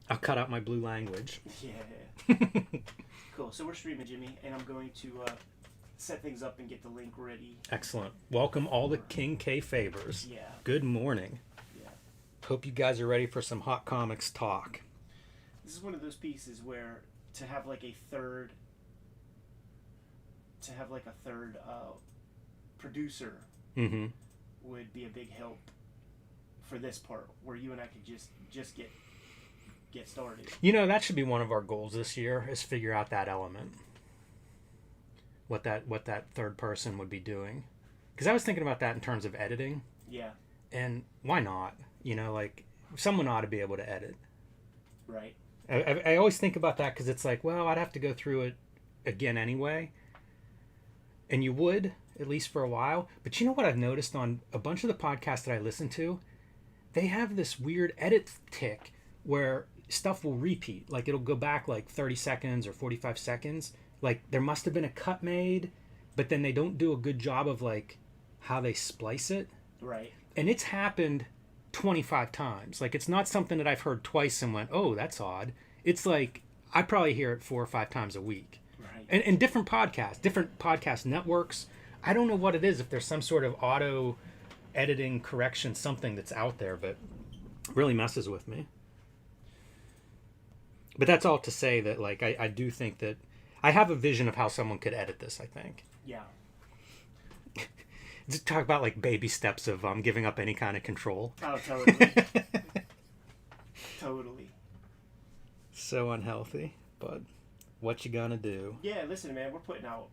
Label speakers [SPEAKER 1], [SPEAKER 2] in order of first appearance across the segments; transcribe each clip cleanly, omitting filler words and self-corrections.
[SPEAKER 1] I'll cut out my blue language.
[SPEAKER 2] Yeah. Cool. So we're streaming, Jimmy, and I'm going to set things up and get the link ready.
[SPEAKER 1] Excellent. Welcome all the King Kayfabers.
[SPEAKER 2] Yeah.
[SPEAKER 1] Good morning.
[SPEAKER 2] Yeah.
[SPEAKER 1] Hope you guys are ready for some hot comics talk.
[SPEAKER 2] This is one of those pieces where to have like a third producer would be a big help for this part, where you and I could just get started.
[SPEAKER 1] You know, that should be one of our goals this year, is figure out that element. What that third person would be doing. Because I was thinking about that in terms of editing.
[SPEAKER 2] Yeah.
[SPEAKER 1] And why not? You know, like, someone ought to be able to edit.
[SPEAKER 2] Right.
[SPEAKER 1] I always think about that because it's like, well, I'd have to go through it again anyway. And you would, at least for a while. But you know what I've noticed on a bunch of the podcasts that I listen to? They have this weird edit tick where stuff will repeat. Like, it'll go back like 30 seconds or 45 seconds. Like, there must have been a cut made, but then they don't do a good job of, like, how they splice it.
[SPEAKER 2] Right.
[SPEAKER 1] And it's happened 25 times. Like, it's not something that I've heard twice and went, oh, that's odd. It's like, I probably hear it 4 or 5 times a week.
[SPEAKER 2] Right.
[SPEAKER 1] And different podcast networks. I don't know what it is, if there's some sort of auto editing correction, something that's out there, but really messes with me. But that's all to say that, like, I do think that I have a vision of how someone could edit this, I think.
[SPEAKER 2] Yeah.
[SPEAKER 1] Just talk about, like, baby steps of giving up any kind of control.
[SPEAKER 2] Oh, totally. Totally.
[SPEAKER 1] So unhealthy, but what you gonna do?
[SPEAKER 2] Yeah, listen, man, we're putting out,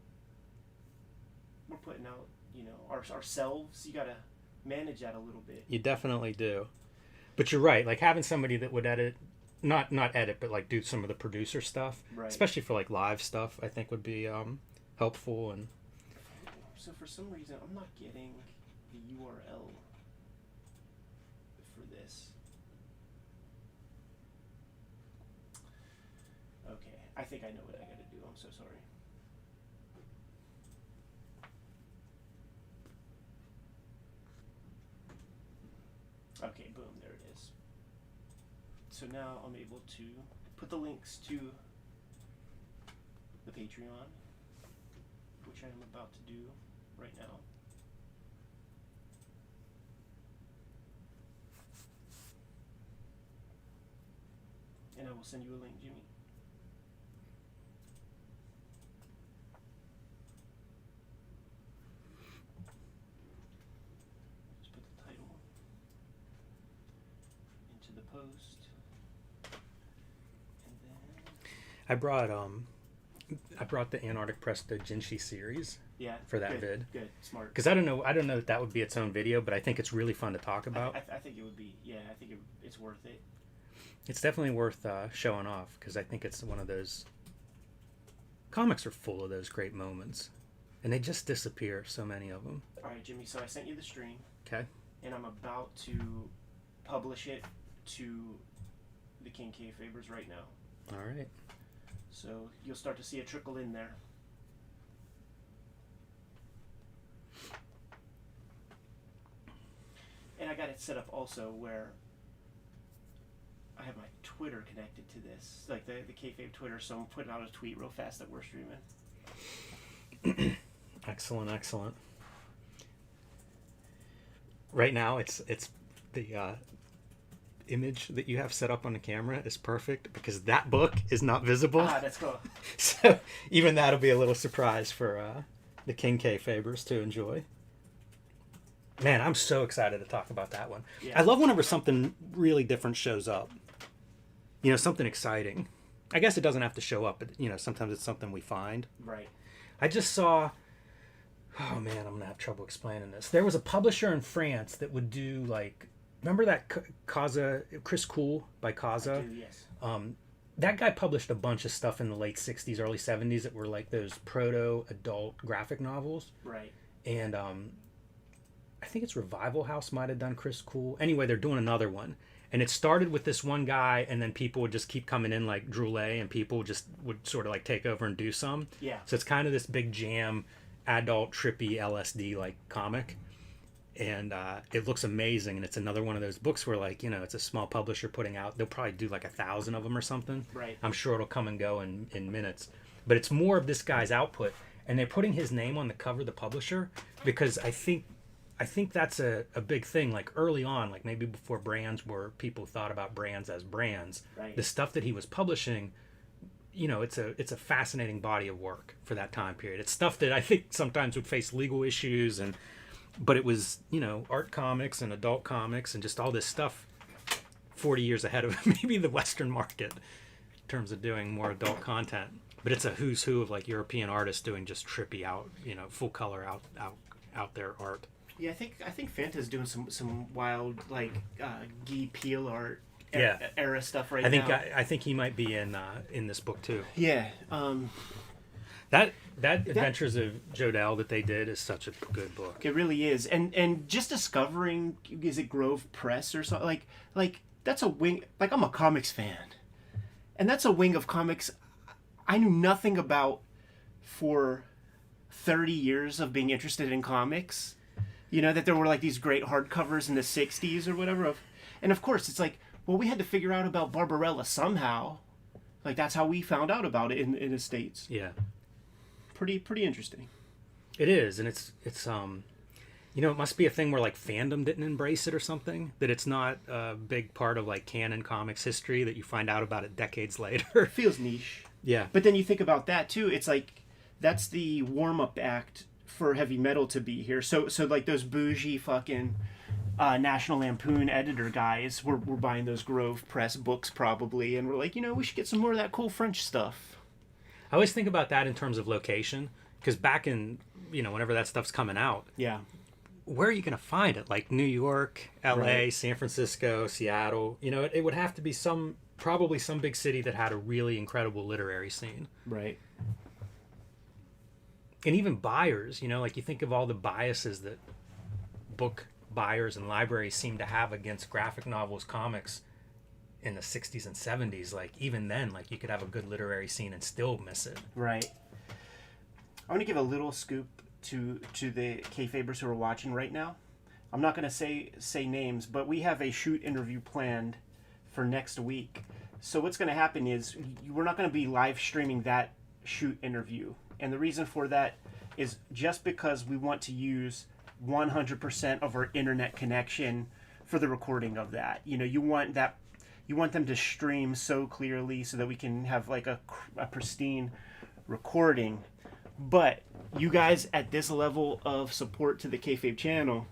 [SPEAKER 2] you know, ourselves. You gotta manage that a little bit.
[SPEAKER 1] You definitely do. But you're right, like, having somebody that would edit, not edit, but, like, do some of the producer stuff,
[SPEAKER 2] right.
[SPEAKER 1] Especially for, like, live stuff, I think would be helpful. And
[SPEAKER 2] so for some reason, I'm not getting the URL for this. Okay, I think I know what I gotta do. I'm so sorry. Okay, boom, there it is. So now I'm able to put the links to the Patreon, which I am about to do right now. And I will send you a link, Jimmy. Just put the title into the post. And then
[SPEAKER 1] I brought the Antarctic Press Dojinshi series.
[SPEAKER 2] Yeah,
[SPEAKER 1] for that
[SPEAKER 2] good,
[SPEAKER 1] vid.
[SPEAKER 2] Good, smart.
[SPEAKER 1] Because I don't know if that would be its own video, but I think it's really fun to talk about.
[SPEAKER 2] I think it would be. Yeah, I think it's worth it.
[SPEAKER 1] It's definitely worth showing off, because I think it's one of those comics are full of those great moments, and they just disappear. So many of them.
[SPEAKER 2] All right, Jimmy. So I sent you the stream.
[SPEAKER 1] Okay.
[SPEAKER 2] And I'm about to publish it to the King Kayfabers right now.
[SPEAKER 1] All right.
[SPEAKER 2] So you'll start to see it trickle in there. And I got it set up also where I have my Twitter connected to this, like the Kayfabe Twitter, so I'm putting out a tweet real fast that we're streaming.
[SPEAKER 1] Excellent. Right now, it's the image that you have set up on the camera is perfect, because that book is not visible.
[SPEAKER 2] Ah, that's cool.
[SPEAKER 1] So even that'll be a little surprise for the King Kayfabers to enjoy. Man, I'm so excited to talk about that one.
[SPEAKER 2] Yeah.
[SPEAKER 1] I love whenever something really different shows up. You know, something exciting. I guess it doesn't have to show up, but, you know, sometimes it's something we find.
[SPEAKER 2] Right.
[SPEAKER 1] I just saw... Oh, man, I'm going to have trouble explaining this. There was a publisher in France that would do, like... Remember that Kaza... Chris Cool by Kaza?
[SPEAKER 2] I do, yes.
[SPEAKER 1] That guy published a bunch of stuff in the late 60s, early 70s that were like those proto-adult graphic novels.
[SPEAKER 2] Right.
[SPEAKER 1] And... I think it's Revival House might have done Chris Cool. Anyway, they're doing another one. And it started with this one guy, and then people would just keep coming in like Droulet, and people just would sort of like take over and do some.
[SPEAKER 2] Yeah.
[SPEAKER 1] So it's kind of this big jam, adult, trippy, LSD like comic. and it looks amazing. And it's another one of those books where, like, you know, it's a small publisher putting out. They'll probably do like 1,000 of them or something.
[SPEAKER 2] Right.
[SPEAKER 1] I'm sure it'll come and go in minutes. But it's more of this guy's output, and they're putting his name on the cover, the publisher, because I think that's a big thing. Like early on, like maybe before people thought about brands as brands.
[SPEAKER 2] Right.
[SPEAKER 1] The stuff that he was publishing, you know, it's a fascinating body of work for that time period. It's stuff that I think sometimes would face legal issues, but it was, you know, art comics and adult comics and just all this stuff 40 years ahead of maybe the Western market in terms of doing more adult content. But it's a who's who of like European artists doing just trippy out, you know, full color out there art.
[SPEAKER 2] Yeah, I think Fanta's doing some wild like Guy Peel art era stuff now.
[SPEAKER 1] I think he might be in this book too.
[SPEAKER 2] Yeah.
[SPEAKER 1] That Adventures of Jodelle that they did is such a good book.
[SPEAKER 2] It really is. And just discovering, is it Grove Press or something? Like that's a wing, like I'm a comics fan. And that's a wing of comics I knew nothing about for 30 years of being interested in comics. You know, that there were like these great hardcovers in the 60s or whatever. And of course, it's like, well, we had to figure out about Barbarella somehow. Like, that's how we found out about it in the States.
[SPEAKER 1] Yeah.
[SPEAKER 2] Pretty interesting.
[SPEAKER 1] It is. And it's you know, it must be a thing where like fandom didn't embrace it or something. That it's not a big part of like canon comics history that you find out about it decades later.
[SPEAKER 2] It feels niche.
[SPEAKER 1] Yeah.
[SPEAKER 2] But then you think about that too. It's like, that's the warm-up act for heavy metal to be here. So like those bougie fucking National Lampoon editor guys were buying those Grove Press books probably, and we're like, you know, we should get some more of that cool French stuff.
[SPEAKER 1] I always think about that in terms of location, because back in, you know, whenever that stuff's coming out,
[SPEAKER 2] Yeah.
[SPEAKER 1] where are you going to find it? Like New York, LA,
[SPEAKER 2] Right.
[SPEAKER 1] San Francisco, Seattle. You know, it would have to be probably some big city that had a really incredible literary scene.
[SPEAKER 2] Right.
[SPEAKER 1] And even buyers, you know, like you think of all the biases that book buyers and libraries seem to have against graphic novels, comics in the 60s and 70s. Like even then, like you could have a good literary scene and still miss it.
[SPEAKER 2] Right. I want to give a little scoop to the Kayfabers who are watching right now. I'm not going to say names, but we have a shoot interview planned for next week. So what's going to happen is we're not going to be live streaming that shoot interview. And the reason for that is just because we want to use 100% of our internet connection for the recording of that. You know, you want them to stream so clearly so that we can have like a pristine recording. But you guys at this level of support to the Kayfabe channel,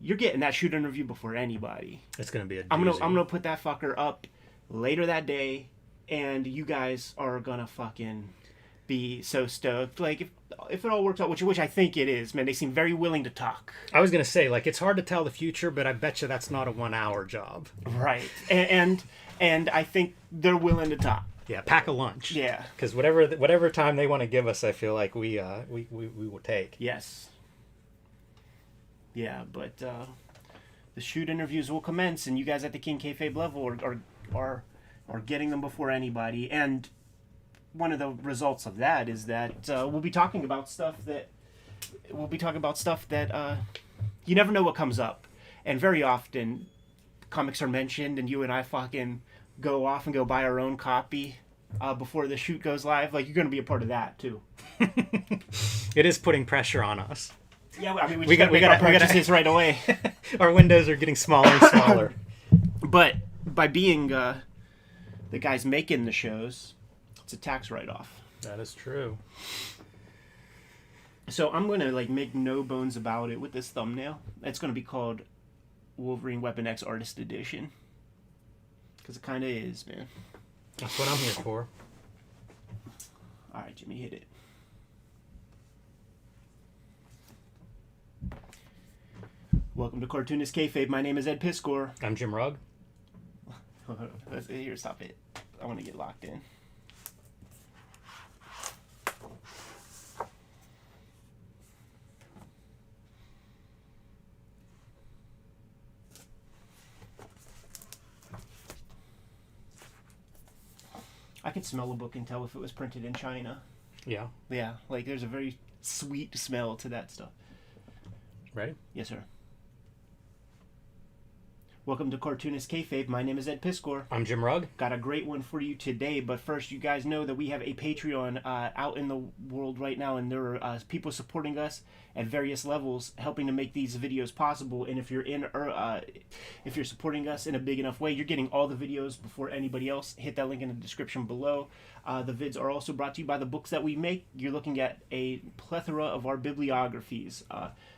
[SPEAKER 2] you're getting that shoot interview before anybody.
[SPEAKER 1] It's going to be a
[SPEAKER 2] I'm
[SPEAKER 1] doozy.
[SPEAKER 2] gonna put that fucker up later that day, and you guys are gonna fucking be so stoked. Like if it all works out, which I think it is, man. They seem very willing to talk.
[SPEAKER 1] I was going to say, like, it's hard to tell the future, but I bet you that's not a 1 hour job.
[SPEAKER 2] Right. And I think they're willing to talk.
[SPEAKER 1] Yeah, pack a lunch.
[SPEAKER 2] Yeah.
[SPEAKER 1] Because whatever time they want to give us, I feel like we will take.
[SPEAKER 2] Yes. Yeah, but the shoot interviews will commence, and you guys at the King Kayfabe level are getting them before anybody. And one of the results of that is that we'll be talking about stuff that you never know what comes up, and very often comics are mentioned, and you and I fucking go off and go buy our own copy before the shoot goes live. Like, you're going to be a part of that too.
[SPEAKER 1] It is putting pressure on us.
[SPEAKER 2] Yeah, I mean, we got purchases right away.
[SPEAKER 1] Our windows are getting smaller and smaller.
[SPEAKER 2] But by being the guys making the shows, it's a tax write-off.
[SPEAKER 1] That is true.
[SPEAKER 2] So I'm going to like make no bones about it with this thumbnail. It's going to be called Wolverine Weapon X Artist Edition. Because it kind of is, man.
[SPEAKER 1] That's what I'm here for.
[SPEAKER 2] All right, Jimmy, hit it. Welcome to Cartoonist Kayfabe. My name is Ed Piscor.
[SPEAKER 1] I'm Jim Rugg.
[SPEAKER 2] Here, stop it. I want to get locked in. I can smell a book and tell if it was printed in China.
[SPEAKER 1] Yeah.
[SPEAKER 2] Yeah, like there's a very sweet smell to that stuff.
[SPEAKER 1] Ready?
[SPEAKER 2] Yes, sir. Welcome to Cartoonist Kayfabe. My name is Ed Piscor.
[SPEAKER 1] I'm Jim Rugg.
[SPEAKER 2] Got a great one for you today, but first, you guys know that we have a Patreon out in the world right now, and there are people supporting us at various levels, helping to make these videos possible. And if you're if you're supporting us in a big enough way, you're getting all the videos before anybody else. Hit that link in the description below. The vids are also brought to you by the books that we make. You're looking at a plethora of our bibliographies.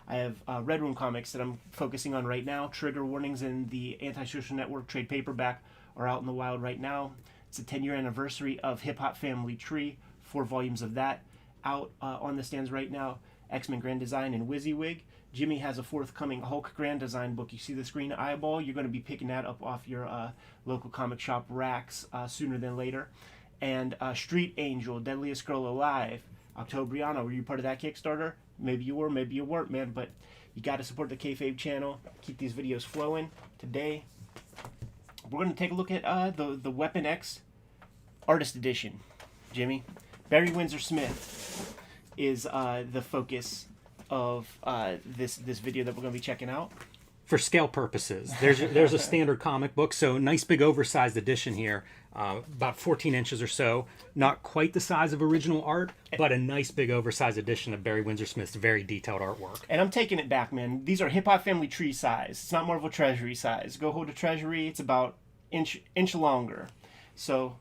[SPEAKER 2] I have Red Room comics that I'm focusing on right now. Trigger Warnings and the Anti-Social Network trade paperback are out in the wild right now. It's the 10-year anniversary of Hip Hop Family Tree. 4 volumes of that out on the stands right now. X-Men Grand Design and WYSIWYG. Jimmy has a forthcoming Hulk Grand Design book. You see this green eyeball? You're going to be picking that up off your local comic shop racks sooner than later. And Street Angel, Deadliest Girl Alive. Octobriano, were you part of that Kickstarter? Maybe you were, maybe you weren't, man, but you got to support the Kayfabe channel. Keep these videos flowing. Today, we're going to take a look at the Weapon X Artist Edition. Jimmy, Barry Windsor Smith is the focus of this video that we're going to be checking out.
[SPEAKER 1] For scale purposes, there's a standard comic book, so nice big oversized edition here, about 14 inches or so. Not quite the size of original art, but a nice big oversized edition of Barry Windsor Smith's very detailed artwork.
[SPEAKER 2] And I'm taking it back, man. These are Hip Hop Family Tree size. It's not Marvel Treasury size. Go hold a Treasury. It's about inch longer. So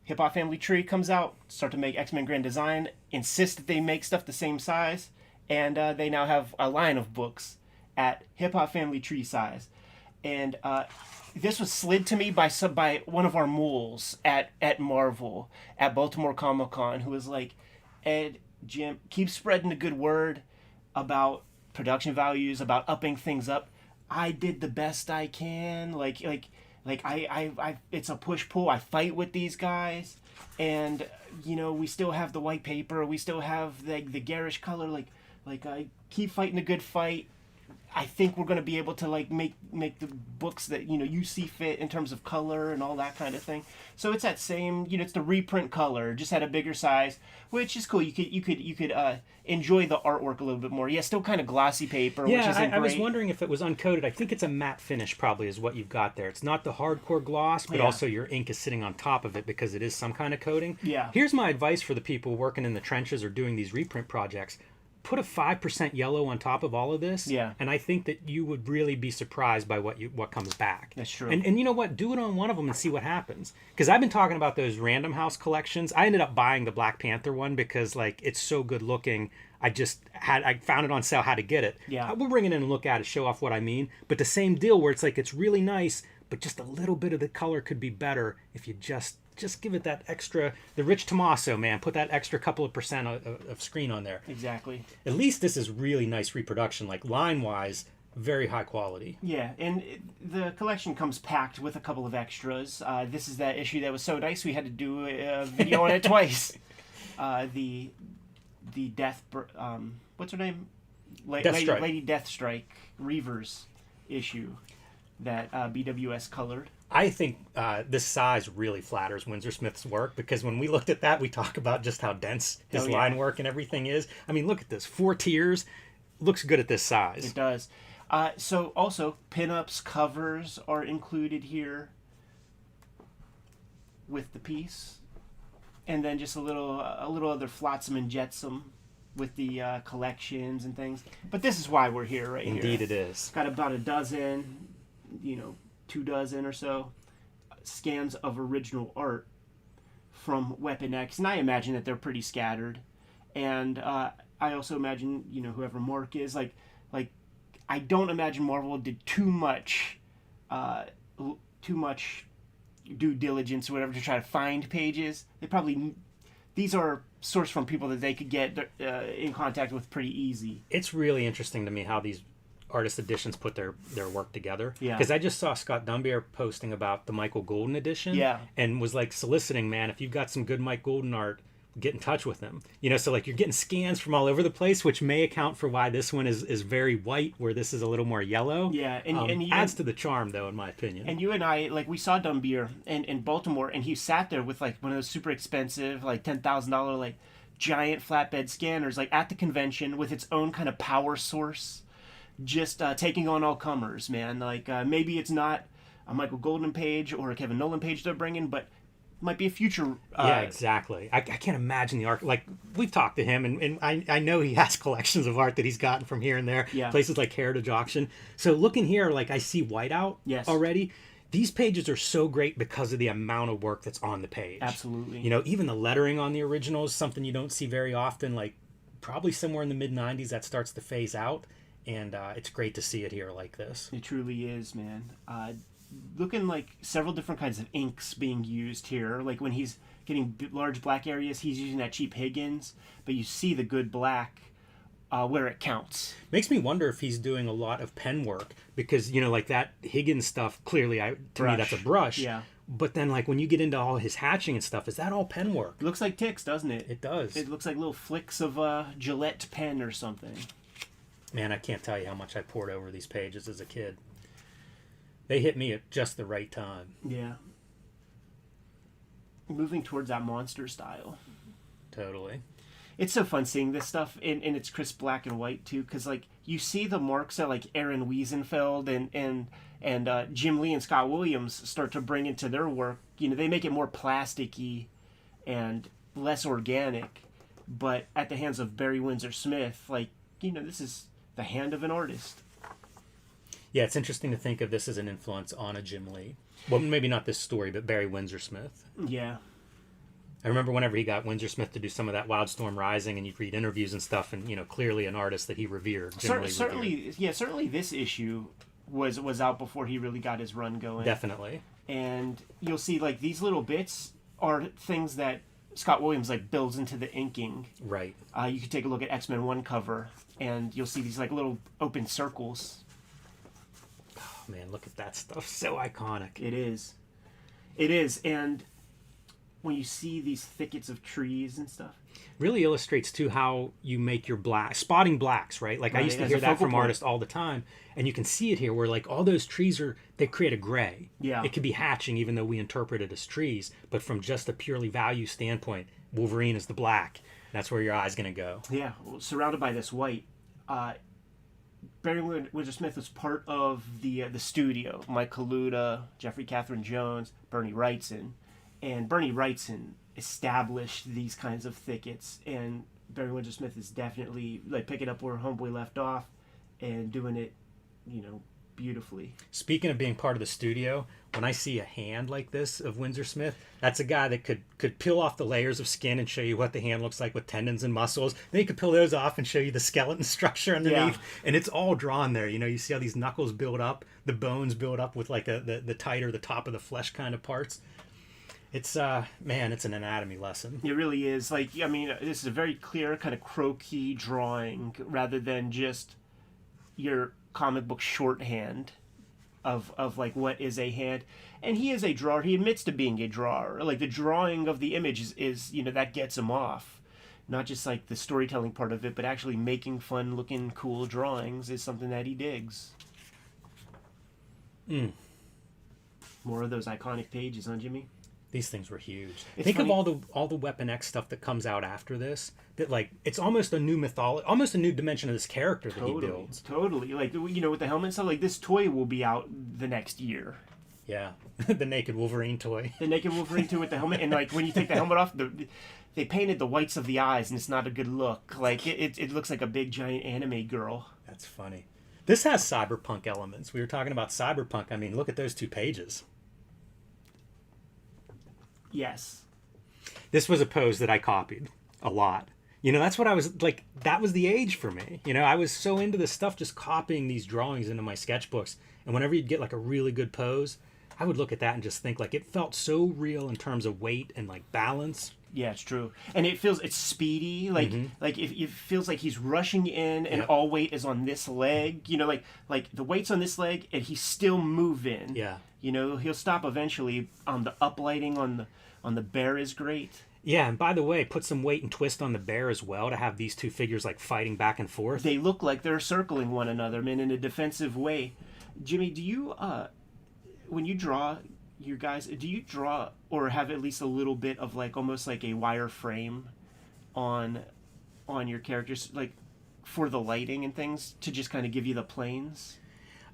[SPEAKER 2] Hip Hop Family Tree comes out, start to make X-Men Grand Design, insist that they make stuff the same size, and they now have a line of books at Hip Hop Family Tree size. And this was slid to me by one of our moles at Marvel, at Baltimore Comic Con, who was like, Ed, Jim, keep spreading the good word about production values, about upping things up. I did the best I can. Like I it's a push-pull. I fight with these guys. And, you know, we still have the white paper. We still have the garish color. Like I keep fighting a good fight. I think we're going to be able to make the books that you see fit in terms of color and all that kind of thing. So it's that same, it's the reprint color, just at a bigger size, which is cool. You could enjoy the artwork a little bit more. Yeah, still kind of glossy paper.
[SPEAKER 1] Yeah,
[SPEAKER 2] which isn't
[SPEAKER 1] I was
[SPEAKER 2] great.
[SPEAKER 1] wondering if it was uncoated. I think it's a matte finish probably is what you've got there. It's not the hardcore gloss, but also your ink is sitting on top of it because it is some kind of coating.
[SPEAKER 2] Yeah.
[SPEAKER 1] Here's my advice for the people working in the trenches or doing these reprint projects. Put a 5% yellow on top of all of this, and I think that you would really be surprised by what comes back.
[SPEAKER 2] That's true.
[SPEAKER 1] And you know what? Do it on one of them and see what happens. Because I've been talking about those Random House collections. I ended up buying the Black Panther one because it's so good looking. I found it on sale how to get it.
[SPEAKER 2] Yeah.
[SPEAKER 1] We'll bring it in and look at it, show off what I mean. But the same deal where it's really nice, but just a little bit of the color could be better if you just give it that extra, the Rich Tommaso, man, put that extra couple of percent of screen on there.
[SPEAKER 2] Exactly.
[SPEAKER 1] At least this is really nice reproduction, line-wise, very high quality.
[SPEAKER 2] Yeah, and the collection comes packed with a couple of extras. This is that issue that was so nice we had to do a video on it twice. The Death, what's her name? Lady Deathstrike Reavers issue that BWS colored.
[SPEAKER 1] I think this size really flatters Windsor Smith's work because when we looked at that, we talk about just how dense his line work and everything is. I mean, look at this. 4 tiers. Looks good at this size.
[SPEAKER 2] It does. So also, pinups, covers are included here with the piece. And then just a little other flotsam and jetsam with the collections and things. But this is why we're here right here.
[SPEAKER 1] Indeed it is.
[SPEAKER 2] Got about a dozen, 2 dozen or so scans of original art from Weapon X, and I imagine that they're pretty scattered. And I also imagine, whoever Mark is, I don't imagine Marvel did too much due diligence or whatever to try to find pages. These are sourced from people that they could get in contact with pretty easy.
[SPEAKER 1] It's really interesting to me how these artist editions put their work together.
[SPEAKER 2] Yeah.
[SPEAKER 1] Because I just saw Scott Dunbier posting about the Michael Golden edition.
[SPEAKER 2] Yeah.
[SPEAKER 1] And was soliciting, man, if you've got some good Mike Golden art, get in touch with him. So you're getting scans from all over the place, which may account for why this one is very white, where this is a little more yellow.
[SPEAKER 2] Yeah. And
[SPEAKER 1] adds to the charm, though, in my opinion.
[SPEAKER 2] And you and I, we saw Dunbier in Baltimore, and he sat there with one of those super expensive, $10,000 giant flatbed scanners, at the convention with its own kind of power source just taking on all comers, man. Like maybe it's not a Michael Golden page or a Kevin Nolan page they're bringing, but might be a future.
[SPEAKER 1] Yeah, exactly. I can't imagine the art. Like, we've talked to him, and I know he has collections of art that he's gotten from here and there.
[SPEAKER 2] Yeah.
[SPEAKER 1] Places like Heritage Auction. So looking here, like, I see whiteout
[SPEAKER 2] Yes.
[SPEAKER 1] already. These pages are so great because of the amount of work that's on the page.
[SPEAKER 2] Absolutely.
[SPEAKER 1] You know, even the lettering on the original is something you don't see very often. Like, probably somewhere in the mid-90s that starts to phase out. And it's great to see it here like this.
[SPEAKER 2] It truly is, man. Looking like several different kinds of inks being used here. Like when he's getting large black areas, he's using that cheap Higgins, but you see the good black where it counts.
[SPEAKER 1] Makes me wonder if he's doing a lot of pen work because, you know, like that Higgins stuff, clearly, to me, that's a brush.
[SPEAKER 2] Yeah.
[SPEAKER 1] But then, like, when you get into all his hatching and stuff, is that all pen work?
[SPEAKER 2] It looks like ticks, doesn't it?
[SPEAKER 1] It does.
[SPEAKER 2] It looks like little flicks of Gillette pen or something.
[SPEAKER 1] Man, I can't tell you how much I poured over these pages as a kid. They hit me at just the right time.
[SPEAKER 2] Yeah. Moving towards that monster style.
[SPEAKER 1] Totally.
[SPEAKER 2] It's so fun seeing this stuff in its crisp black and white too, because like you see the marks that like Aaron Wiesenfeld and Jim Lee and Scott Williams start to bring into their work. You know, they make it more plasticky and less organic, but at the hands of Barry Windsor Smith, like, you know, this is the hand of an artist.
[SPEAKER 1] Yeah, it's interesting to think of this as an influence on a Jim Lee. Well, maybe not this story, but Barry Windsor Smith.
[SPEAKER 2] Yeah.
[SPEAKER 1] I remember whenever he got Windsor Smith to do some of that Wildstorm Rising, and you'd read interviews and stuff, and, you know, clearly an artist that he revered.
[SPEAKER 2] Certainly this issue was out before he really got his run going.
[SPEAKER 1] Definitely.
[SPEAKER 2] And you'll see, like, these little bits are things that Scott Williams, like, builds into the inking.
[SPEAKER 1] Right.
[SPEAKER 2] You can take a look at X-Men 1 cover, and you'll see these, like, little open circles.
[SPEAKER 1] Oh, man, look at that stuff. So iconic.
[SPEAKER 2] It is. It is, and when you see these thickets of trees and stuff.
[SPEAKER 1] Really illustrates, too, how you make your spotting blacks, right? Like,
[SPEAKER 2] right,
[SPEAKER 1] I used to hear that from artists all the time, and you can see it here where, like, all those trees they create a gray.
[SPEAKER 2] Yeah.
[SPEAKER 1] It could be hatching, even though we interpret it as trees, but from just a purely value standpoint, Wolverine is the black. That's where your eye's going to go.
[SPEAKER 2] Yeah, well, surrounded by this white. Barry Windsor Smith was part of the studio. Mike Kaluta, Jeffrey Catherine Jones, Bernie Wrightson. And Bernie Wrightson established these kinds of thickets, and Barry Windsor Smith is definitely like picking up where Homeboy left off and doing it, you know, beautifully.
[SPEAKER 1] Speaking of being part of the studio, when I see a hand like this of Windsor Smith, that's a guy that could peel off the layers of skin and show you what the hand looks like with tendons and muscles. Then he could peel those off and show you the skeleton structure underneath. Yeah. And it's all drawn there. You know, you see how these knuckles build up, the bones build up with like the tighter, the top of the flesh kind of parts. It's man, it's an anatomy lesson.
[SPEAKER 2] It really is. Like, I mean, this is a very clear kind of croquis drawing rather than just your comic book shorthand of like what is a hand. And he is a drawer. He admits to being a drawer. Like the drawing of the image is you know, that gets him off. Not just like the storytelling part of it, but actually making fun looking cool drawings is something that he digs. More of those iconic pages, huh, Jimmy?
[SPEAKER 1] These things were huge.
[SPEAKER 2] Think
[SPEAKER 1] of all the Weapon X stuff that comes out after this. That like it's almost a new mythology, almost a new dimension of this character that he builds.
[SPEAKER 2] Totally, like you know, with the helmet and stuff. Like this toy will be out the next year.
[SPEAKER 1] Yeah, the Naked Wolverine toy.
[SPEAKER 2] The Naked Wolverine toy with the helmet, and like when you take the helmet off, they painted the whites of the eyes, and it's not a good look. Like it looks like a big giant anime girl.
[SPEAKER 1] That's funny. This has cyberpunk elements. We were talking about cyberpunk. I mean, look at those 2 pages.
[SPEAKER 2] Yes.
[SPEAKER 1] This was a pose that I copied a lot. You know, that's what I was like, that was the age for me. You know, I was so into this stuff, just copying these drawings into my sketchbooks. And whenever you'd get like a really good pose, I would look at that and just think like it felt so real in terms of weight and like balance.
[SPEAKER 2] Yeah, it's true. And it's speedy. Like like if it feels like he's rushing in and all weight is on this leg. You know, like the weight's on this leg and he's still moving.
[SPEAKER 1] Yeah.
[SPEAKER 2] You know, he'll stop eventually. The uplighting on the bear is great.
[SPEAKER 1] Yeah, and by the way, put some weight and twist on the bear as well to have these 2 figures like fighting back and forth.
[SPEAKER 2] They look like they're circling one another, man, in a defensive way. Jimmy, do you when you draw your guys, do you draw or have at least a little bit of like almost like a wire frame on your characters, like for the lighting and things to just kind of give you the planes?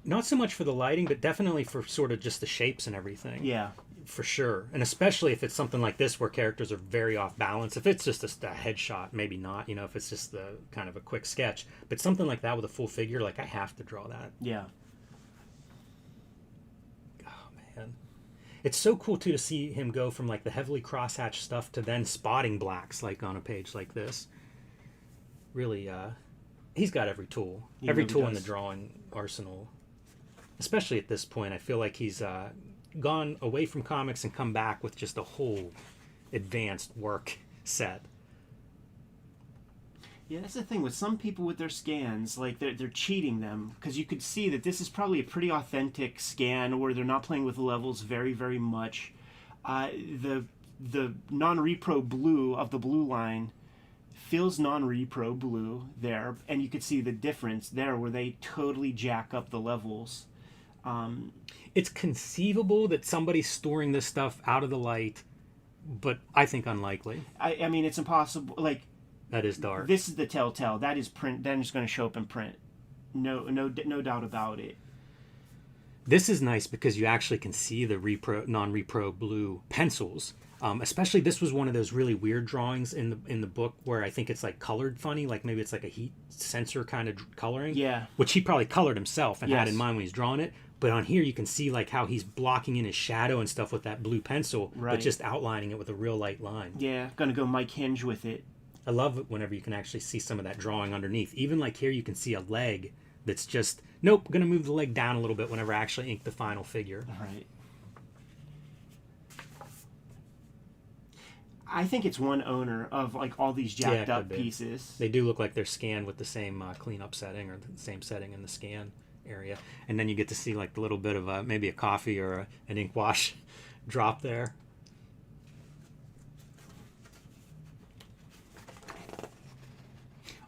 [SPEAKER 1] Not so much for the lighting, but definitely for sort of just the shapes and everything.
[SPEAKER 2] Yeah.
[SPEAKER 1] For sure. And especially if it's something like this where characters are very off balance. If it's just a headshot, maybe not, you know, if it's just the kind of a quick sketch. But something like that with a full figure, like, I have to draw that.
[SPEAKER 2] Yeah.
[SPEAKER 1] Oh, man. It's so cool, too, to see him go from, like, the heavily crosshatched stuff to then spotting blacks, like, on a page like this. Really, he's got every tool. Every tool in the drawing arsenal. Especially at this point, I feel like he's gone away from comics and come back with just a whole advanced work set.
[SPEAKER 2] Yeah, that's the thing with some people with their scans, like they're cheating them, because you could see that this is probably a pretty authentic scan where they're not playing with levels very, very much. The non-repro blue of the blue line feels non-repro blue there, and you could see the difference there where they totally jack up the levels.
[SPEAKER 1] It's conceivable that somebody's storing this stuff out of the light, but I think unlikely.
[SPEAKER 2] I mean, it's impossible. Like,
[SPEAKER 1] that is dark.
[SPEAKER 2] This is the telltale. That is print. Then it's going to show up in print. No doubt about it.
[SPEAKER 1] This is nice because you actually can see the non-repro blue pencils. Especially this was one of those really weird drawings in the book where I think it's like colored funny, like maybe it's like a heat sensor kind of coloring.
[SPEAKER 2] Yeah.
[SPEAKER 1] Which he probably colored himself and had in mind when he's drawing it. But on here you can see like how he's blocking in his shadow and stuff with that blue pencil, but just outlining it with a real light line.
[SPEAKER 2] Yeah, gonna go Mike Hinge with it.
[SPEAKER 1] I love it whenever you can actually see some of that drawing underneath. Even like here you can see a leg that's just, nope, gonna move the leg down a little bit whenever I actually ink the final figure.
[SPEAKER 2] Right. I think it's one owner of like all these jacked up pieces.
[SPEAKER 1] They do look like they're scanned with the same cleanup setting or the same setting in the scan area, and then you get to see like the little bit of maybe a coffee or an ink wash drop there.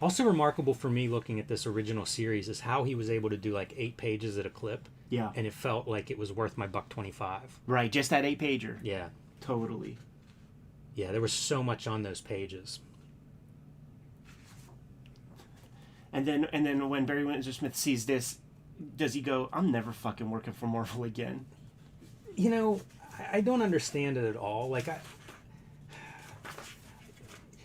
[SPEAKER 1] Also remarkable for me looking at this original series is how he was able to do like 8 pages at a clip.
[SPEAKER 2] Yeah.
[SPEAKER 1] And it felt like it was worth my $1.25.
[SPEAKER 2] Right, just that 8-pager.
[SPEAKER 1] Yeah.
[SPEAKER 2] Totally.
[SPEAKER 1] Yeah, there was so much on those pages.
[SPEAKER 2] And then when Barry Windsor Smith sees this, does he go, I'm never fucking working for Marvel again?
[SPEAKER 1] You know, I don't understand it at all. Like,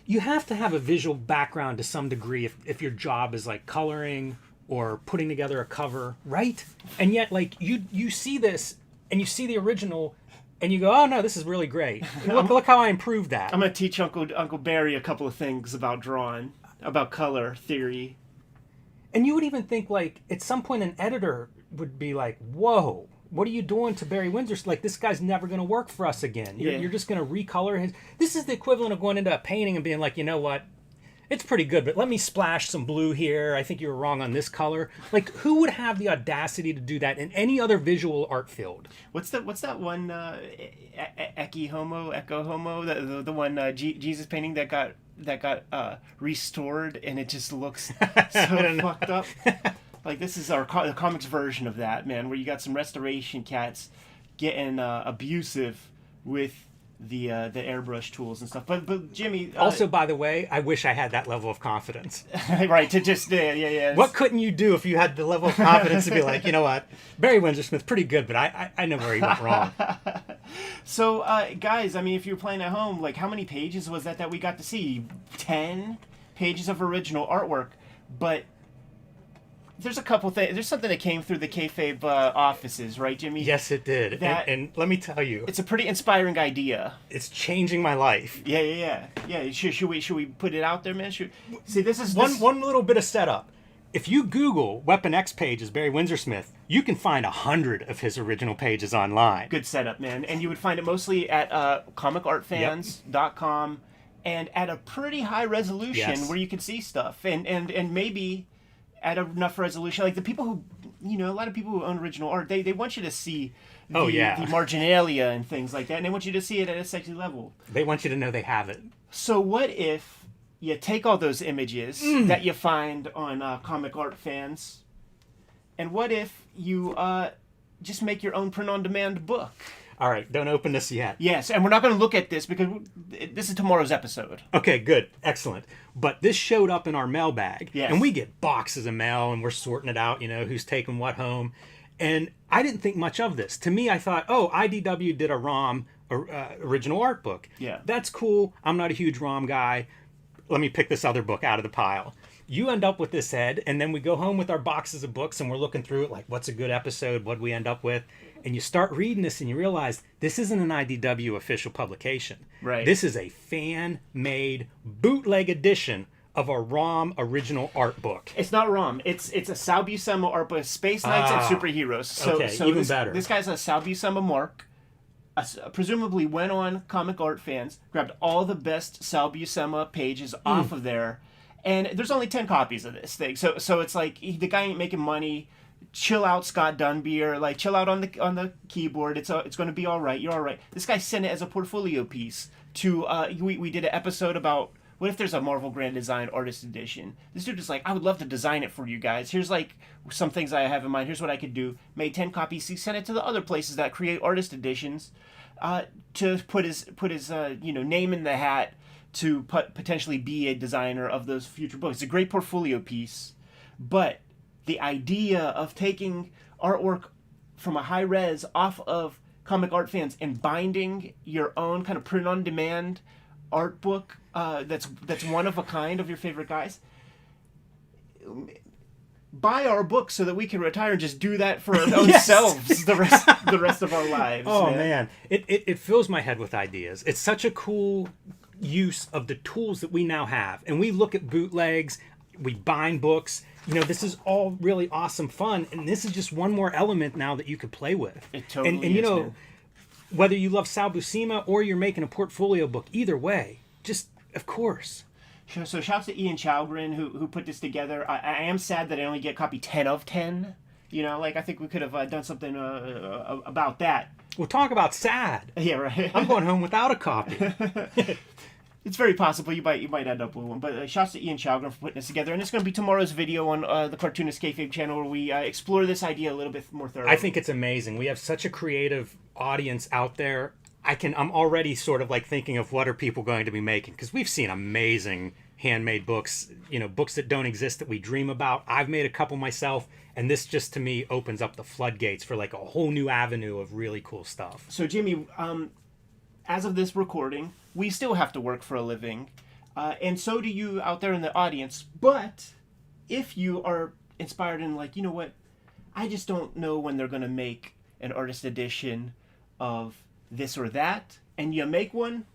[SPEAKER 1] you have to have a visual background to some degree if your job is like coloring or putting together a cover, right? And yet, like, you see this and you see the original and you go, oh no, this is really great. Look how I improved that.
[SPEAKER 2] I'm gonna teach Uncle Barry a couple of things about drawing, about color theory.
[SPEAKER 1] And you would even think, like, at some point an editor would be like, whoa, what are you doing to Barry Windsor? Like, this guy's never going to work for us again. You're just going to recolor his... This is the equivalent of going into a painting and being like, you know what? It's pretty good, but let me splash some blue here. I think you were wrong on this color. Like, who would have the audacity to do that in any other visual art field?
[SPEAKER 2] What's that one, Echo Homo, the one Jesus painting that got restored and it just looks so fucked up? Like, this is the comics version of that, man, where you got some restoration cats getting abusive with the airbrush tools and stuff. But Jimmy...
[SPEAKER 1] also, by the way, I wish I had that level of confidence.
[SPEAKER 2] Right, to just... Yeah.
[SPEAKER 1] What couldn't you do if you had the level of confidence to be like, you know what, Barry Windsor Smith, pretty good, but I know where he went wrong.
[SPEAKER 2] So, guys, I mean, if you're playing at home, like, how many pages was that we got to see? 10 pages of original artwork, but... There's a couple things. There's something that came through the Kayfabe offices, right, Jimmy?
[SPEAKER 1] Yes, it did. And let me tell you,
[SPEAKER 2] it's a pretty inspiring idea.
[SPEAKER 1] It's changing my life.
[SPEAKER 2] Yeah. Should we put it out there, man? See, this is
[SPEAKER 1] one little bit of setup. If you Google Weapon X pages Barry Windsor Smith, you can find 100 of his original pages online.
[SPEAKER 2] Good setup, man. And you would find it mostly at comicartfans.com and at a pretty high resolution where you can see stuff and maybe. At enough resolution, like the people who, a lot of people who own original art, they want you to see the marginalia and things like that, and they want you to see it at a sexy level.
[SPEAKER 1] They want you to know they have it.
[SPEAKER 2] So what if you take all those images that you find on Comic Art Fans, and what if you just make your own print-on-demand book?
[SPEAKER 1] All right, don't open this yet.
[SPEAKER 2] Yes, and we're not going to look at this because this is tomorrow's episode.
[SPEAKER 1] Okay, good. Excellent. But this showed up in our mailbag.
[SPEAKER 2] Yes.
[SPEAKER 1] And we get boxes of mail and we're sorting it out, who's taking what home. And I didn't think much of this. To me, I thought, IDW did a ROM, original art book.
[SPEAKER 2] Yeah.
[SPEAKER 1] That's cool. I'm not a huge ROM guy. Let me pick this other book out of the pile. You end up with this head, and then we go home with our boxes of books and we're looking through it like, what's a good episode? What do we end up with? And you start reading this and you realize this isn't an IDW official publication.
[SPEAKER 2] Right.
[SPEAKER 1] This is a fan-made bootleg edition of a ROM original art book.
[SPEAKER 2] It's not ROM. It's a Sabusima art book, Space Knights and Superheroes. So
[SPEAKER 1] even better.
[SPEAKER 2] This guy's a Sabusima mark. Presumably went on Comic Art Fans, grabbed all the best Sabusima pages off of there, and there's only 10 copies of this thing. So it's like the guy ain't making money. Chill out, Scott Dunbier. Like, chill out on the keyboard. It's going to be all right. You're all right. This guy sent it as a portfolio piece to. We did an episode about what if there's a Marvel Grand Design Artist Edition. This dude is like, I would love to design it for you guys. Here's like some things I have in mind. Here's what I could do. Made 10 copies. He sent it to the other places that create artist editions, to put his name in the hat to potentially be a designer of those future books. It's a great portfolio piece, but the idea of taking artwork from a high res off of Comic Art Fans and binding your own kind of print on demand art book that's one of a kind of your favorite guys. Buy our book so that we can retire and just do that for our own selves the rest of our lives.
[SPEAKER 1] Oh man. It fills my head with ideas. It's such a cool use of the tools that we now have. And we look at bootlegs, we bind books. This is all really awesome fun, and this is just one more element now that you could play with.
[SPEAKER 2] It totally
[SPEAKER 1] is,
[SPEAKER 2] man.
[SPEAKER 1] Whether you love Sabusima or you're making a portfolio book, either way, just of course.
[SPEAKER 2] So shouts to Ian Chalgren who put this together. I am sad that I only get copy 10 of 10. I think we could have done something about that.
[SPEAKER 1] We'll talk about sad.
[SPEAKER 2] Yeah, right.
[SPEAKER 1] I'm going home without a copy.
[SPEAKER 2] It's very possible you might end up with one. But shouts to Ian Chalgren for putting this together. And it's going to be tomorrow's video on the Cartoonist Kayfabe channel where we explore this idea a little bit more thoroughly.
[SPEAKER 1] I think it's amazing. We have such a creative audience out there. I'm already sort of like thinking of what are people going to be making, because we've seen amazing handmade books, books that don't exist that we dream about. I've made a couple myself, and this just to me opens up the floodgates for like a whole new avenue of really cool stuff.
[SPEAKER 2] So Jimmy, as of this recording, we still have to work for a living, and so do you out there in the audience. But if you are inspired and like, you know what, I just don't know when they're going to make an artist edition of this or that, and you make one,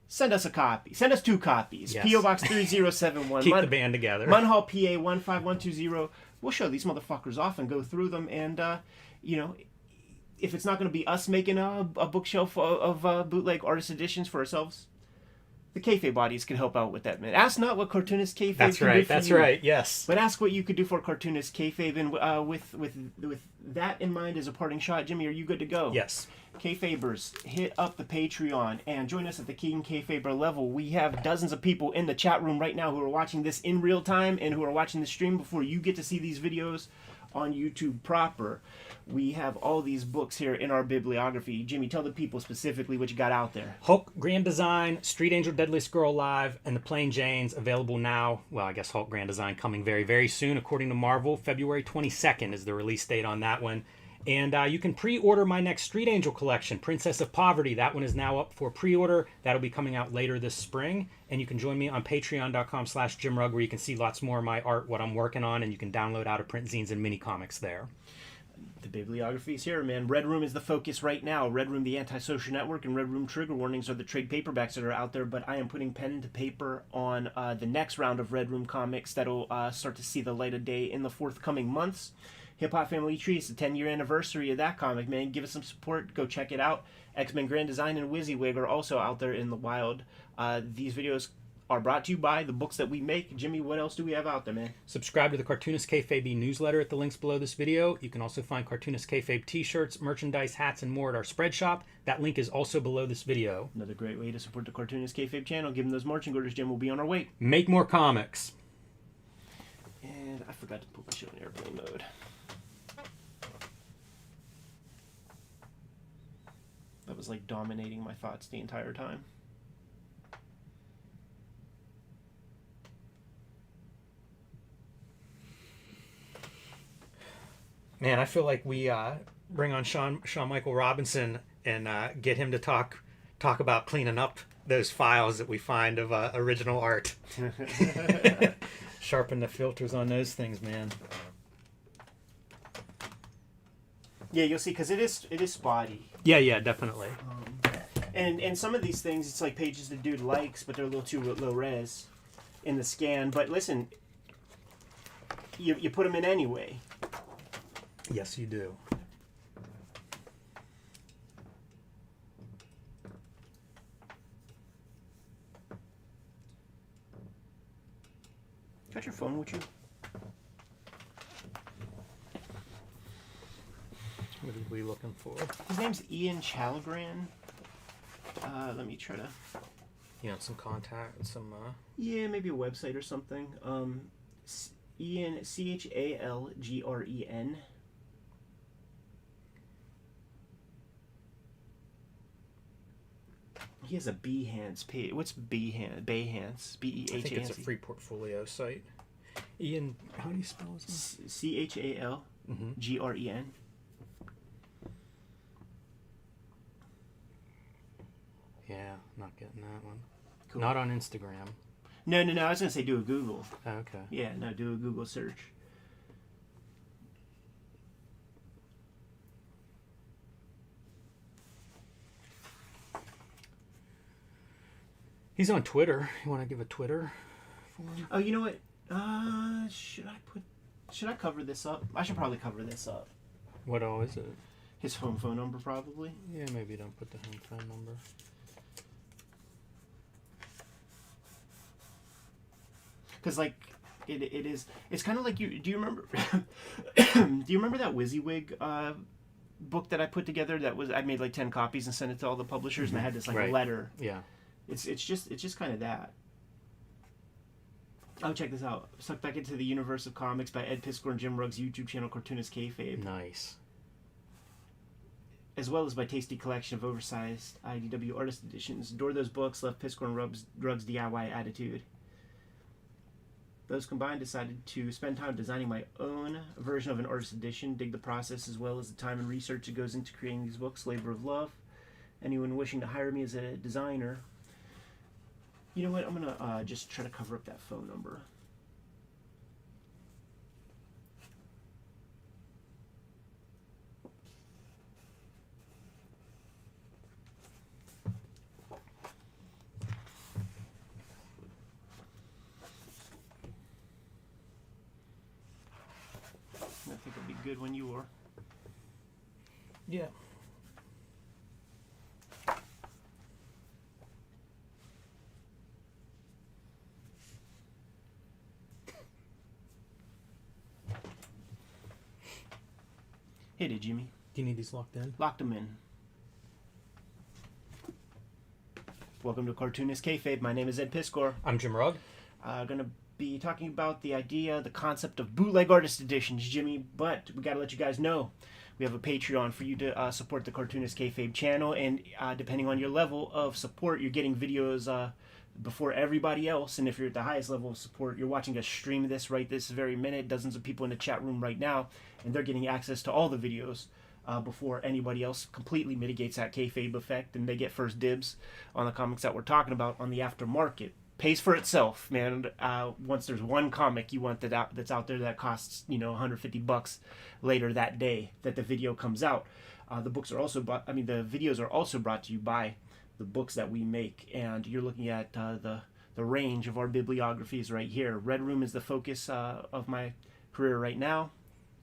[SPEAKER 2] send us a copy. Send us 2 copies.
[SPEAKER 1] Yes.
[SPEAKER 2] P.O. Box 3071.
[SPEAKER 1] Keep the band together.
[SPEAKER 2] Munhall, PA 15120. We'll show these motherfuckers off and go through them, and if it's not going to be us making a bookshelf of bootleg artist editions for ourselves, the Kayfabe bodies can help out with that, man. Ask not what Cartoonist Kayfabe can do for you.
[SPEAKER 1] That's right, yes.
[SPEAKER 2] But ask what you could do for Cartoonist Kayfabe, and with that in mind as a parting shot, Jimmy, are you good to go?
[SPEAKER 1] Yes.
[SPEAKER 2] Kayfabers, hit up the Patreon and join us at the King Kayfaber level. We have dozens of people in the chat room right now who are watching this in real time and who are watching the stream before you get to see these videos on YouTube proper. We have all these books here in our bibliography. Jimmy, tell the people specifically what you got out there.
[SPEAKER 1] Hulk Grand Design, Street Angel Deadliest Girl Live, and The Plain Janes available now. Well, I guess Hulk Grand Design coming very, very soon, according to Marvel. February 22nd is the release date on that one. And you can pre-order my next Street Angel collection, Princess of Poverty. That one is now up for pre-order. That'll be coming out later this spring. And you can join me on patreon.com/JimRugg, where you can see lots more of my art, what I'm working on, and you can download out-of-print zines and mini-comics there.
[SPEAKER 2] The bibliography is here, man. Red Room is the focus right now. Red Room, the Antisocial Network, and Red Room Trigger Warnings are the trade paperbacks that are out there, but I am putting pen to paper on the next round of Red Room comics that'll start to see the light of day in the forthcoming months. Hip Hop Family Tree is the 10-year anniversary of that comic, man. Give us some support. Go check it out. X-Men Grand Design and WYSIWYG are also out there in the wild. These videos are brought to you by the books that we make. Jimmy, what else do we have out there, man?
[SPEAKER 1] Subscribe to the Cartoonist Kayfabe newsletter at the links below this video. You can also find Cartoonist Kayfabe t-shirts, merchandise, hats, and more at our spread shop. That link is also below this video.
[SPEAKER 2] Another great way to support the Cartoonist Kayfabe channel. Give them those marching orders, Jim. We'll be on our way.
[SPEAKER 1] Make more comics.
[SPEAKER 2] And I forgot to put my show in airplane mode. that was like dominating my thoughts the entire time.
[SPEAKER 1] Man, I feel like we bring on Sean Michael Robinson and get him to talk about cleaning up those files that we find of original art. Sharpen the filters on those things, man.
[SPEAKER 2] Yeah, you'll see, because it is spotty.
[SPEAKER 1] Yeah, definitely.
[SPEAKER 2] And some of these things, it's like pages the dude likes, but they're a little too low res in the scan. But listen, you put them in anyway.
[SPEAKER 1] Yes, you do.
[SPEAKER 2] Got your phone with you?
[SPEAKER 1] What are we looking for?
[SPEAKER 2] His name's Ian Chalgran. Let me try to...
[SPEAKER 1] You know, some contact, some...
[SPEAKER 2] Yeah, maybe a website or something. Ian, Chalgren. He has a Behance page. What's Behance? Behance. B-E-H-A-N-C.
[SPEAKER 1] I think it's a free portfolio site. Ian, how do you spell his name?
[SPEAKER 2] Chalgren.
[SPEAKER 1] Yeah, not getting that one.
[SPEAKER 2] Cool.
[SPEAKER 1] Not on Instagram.
[SPEAKER 2] No. I was going to say do a Google.
[SPEAKER 1] Oh, okay.
[SPEAKER 2] Yeah, no, do a Google search.
[SPEAKER 1] He's on Twitter. You want to give a Twitter for him?
[SPEAKER 2] Oh, you know what? Should I cover this up? I should probably cover this up.
[SPEAKER 1] What all is it?
[SPEAKER 2] His phone number, probably.
[SPEAKER 1] Yeah, maybe don't put the home phone number.
[SPEAKER 2] Because, like, it's kind of like do you remember, do you remember that WYSIWYG book that I put together I made like 10 copies and sent it to all the publishers, and I had this, like,
[SPEAKER 1] Right.
[SPEAKER 2] letter.
[SPEAKER 1] Yeah.
[SPEAKER 2] It's just kind of that. Oh, check this out. Sucked back into the universe of comics by Ed Piskor and Jim Rugg's YouTube channel, Cartoonist Kayfabe.
[SPEAKER 1] Nice.
[SPEAKER 2] As well as my tasty collection of oversized IDW artist editions. Adore those books, left Piskor and Rugg's DIY attitude. Those combined, decided to spend time designing my own version of an artist edition, dig the process as well as the time and research that goes into creating these books. Labor of love. Anyone wishing to hire me as a designer. You know what? I'm going to just try to cover up that phone number. I think it'll be good when you are.
[SPEAKER 1] Yeah.
[SPEAKER 2] Hit it, Jimmy.
[SPEAKER 1] Do you need these locked in?
[SPEAKER 2] Locked them in. Welcome to Cartoonist Kayfabe. My name is Ed Piskor.
[SPEAKER 1] I'm Jim Rugg.
[SPEAKER 2] Going to be talking about the concept of bootleg artist editions, Jimmy. But we got to let you guys know we have a Patreon for you to support the Cartoonist Kayfabe channel, and depending on your level of support, you're getting videos before everybody else. And if you're at the highest level of support, you're watching us stream this right this very minute. Dozens of people in the chat room right now, and they're getting access to all the videos before anybody else completely mitigates that kayfabe effect, and they get first dibs on the comics that we're talking about on the aftermarket. Pays for itself, man. Once there's one comic you want that's out there that costs $150 later that day that the video comes out, the videos are also brought to you by the books that we make, and you're looking at the range of our bibliographies right here. Red Room is the focus of my career right now.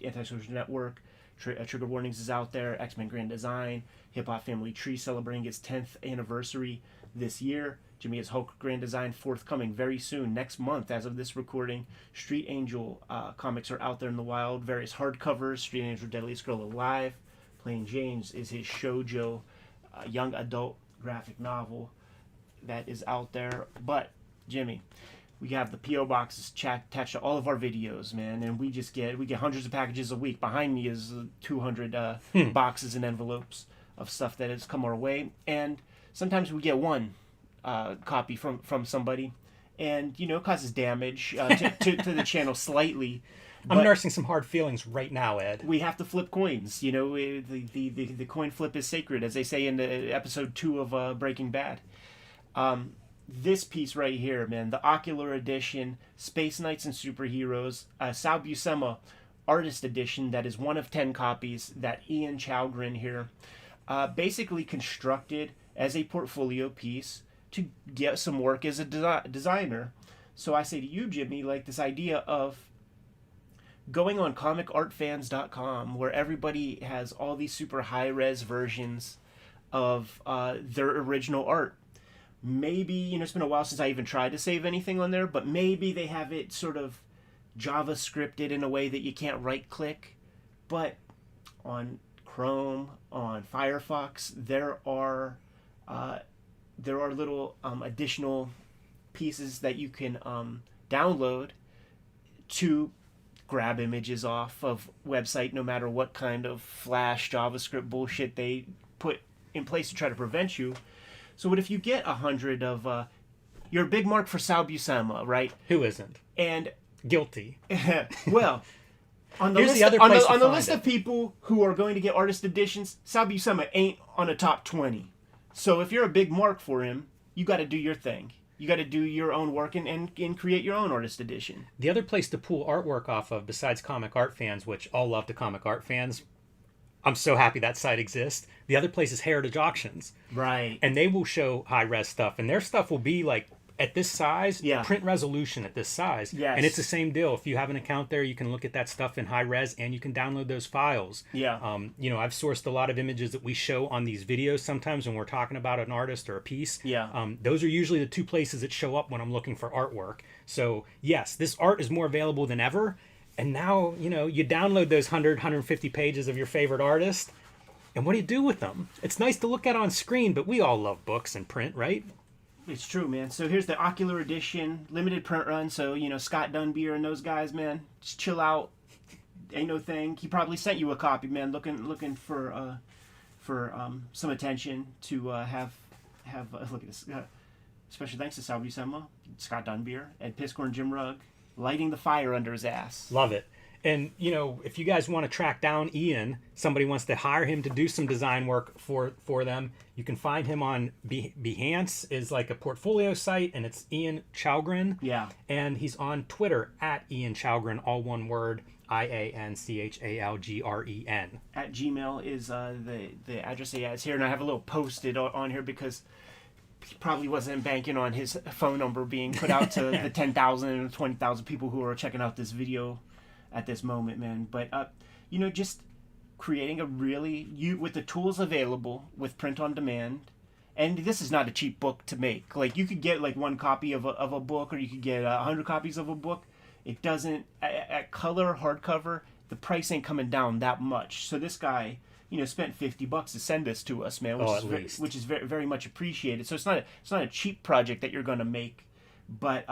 [SPEAKER 2] Antisocial Network, Trigger Warnings is out there. X-Men Grand Design, Hip Hop Family Tree celebrating its 10th anniversary this year. Jimmy has Hulk Grand Design forthcoming very soon, next month as of this recording. Street Angel comics are out there in the wild. Various hardcovers. Street Angel Deadliest Girl Alive. Plain James is his shoujo young adult graphic novel that is out there. But, Jimmy, we have the P.O. boxes attached to all of our videos, man, and we get hundreds of packages a week. Behind me is 200 boxes and envelopes of stuff that has come our way, and sometimes we get one copy from somebody, and it causes damage to the channel slightly.
[SPEAKER 1] I'm nursing some hard feelings right now, Ed.
[SPEAKER 2] We have to flip coins. The coin flip is sacred, as they say in the episode 2 of Breaking Bad. This piece right here, man, the Ocular Edition, Space Knights and Superheroes, Sabusima Artist Edition, that is 1 of 10 copies that Ian Chalgren here basically constructed as a portfolio piece to get some work as a designer. So I say to you, Jimmy, like this idea of going on comicartfans.com, where everybody has all these super high-res versions of their original art. Maybe, it's been a while since I even tried to save anything on there, but maybe they have it sort of JavaScripted in a way that you can't right-click. But on Chrome, on Firefox, there are little additional pieces that you can download to grab images off of website, no matter what kind of Flash JavaScript bullshit they put in place to try to prevent you. So what if you get 100 of you're a big mark for Sabusima, right?
[SPEAKER 1] Who isn't?
[SPEAKER 2] And
[SPEAKER 1] guilty.
[SPEAKER 2] Well, on the list of people who are going to get artist editions, Sabusima ain't on the top 20. So if you're a big mark for him, you got to do your thing. You got to do your own work and create your own artist edition.
[SPEAKER 1] The other place to pull artwork off of, besides Comic Art Fans, which all love to Comic Art Fans, I'm so happy that site exists. The other place is Heritage Auctions.
[SPEAKER 2] Right.
[SPEAKER 1] And they will show high-res stuff. And their stuff will be like at this size, print resolution at this size.
[SPEAKER 2] Yes.
[SPEAKER 1] And it's the same deal. If you have an account there, you can look at that stuff in high-res and you can download those files.
[SPEAKER 2] Yeah.
[SPEAKER 1] I've sourced a lot of images that we show on these videos sometimes when we're talking about an artist or a piece.
[SPEAKER 2] Yeah.
[SPEAKER 1] Those are usually the 2 places that show up when I'm looking for artwork. So, yes, this art is more available than ever. And now, you download those 100, 150 pages of your favorite artist, and what do you do with them? It's nice to look at on screen, but we all love books and print, right?
[SPEAKER 2] It's true, man. So here's the Ocular Edition, limited print run. So, Scott Dunbier and those guys, man, just chill out. Ain't no thing. He probably sent you a copy, man, looking for some attention to have look at this. Special thanks to Sabusima, Scott Dunbier, and Piscorn Jim Rugg, lighting the fire under his ass.
[SPEAKER 1] Love it. And, if you guys want to track down Ian, somebody wants to hire him to do some design work for them, you can find him on Behance, is like a portfolio site, and it's Ian Chalgren.
[SPEAKER 2] Yeah.
[SPEAKER 1] And he's on Twitter at Ian Chalgren, all one word, IANCHALGREN.
[SPEAKER 2] At Gmail is the address he has here, and I have a little posted on here because he probably wasn't banking on his phone number being put out to the 10,000 and 20,000 people who are checking out this video at this moment, man. But just creating with the tools available with print on demand. And this is not a cheap book to make. Like, you could get like 1 copy of a book, or you could get 100 copies of a book. It doesn't, at color hardcover, the price ain't coming down that much. So this guy, spent $50 to send this to us, man, which is very, very much appreciated. So it's not a cheap project that you're going to make, but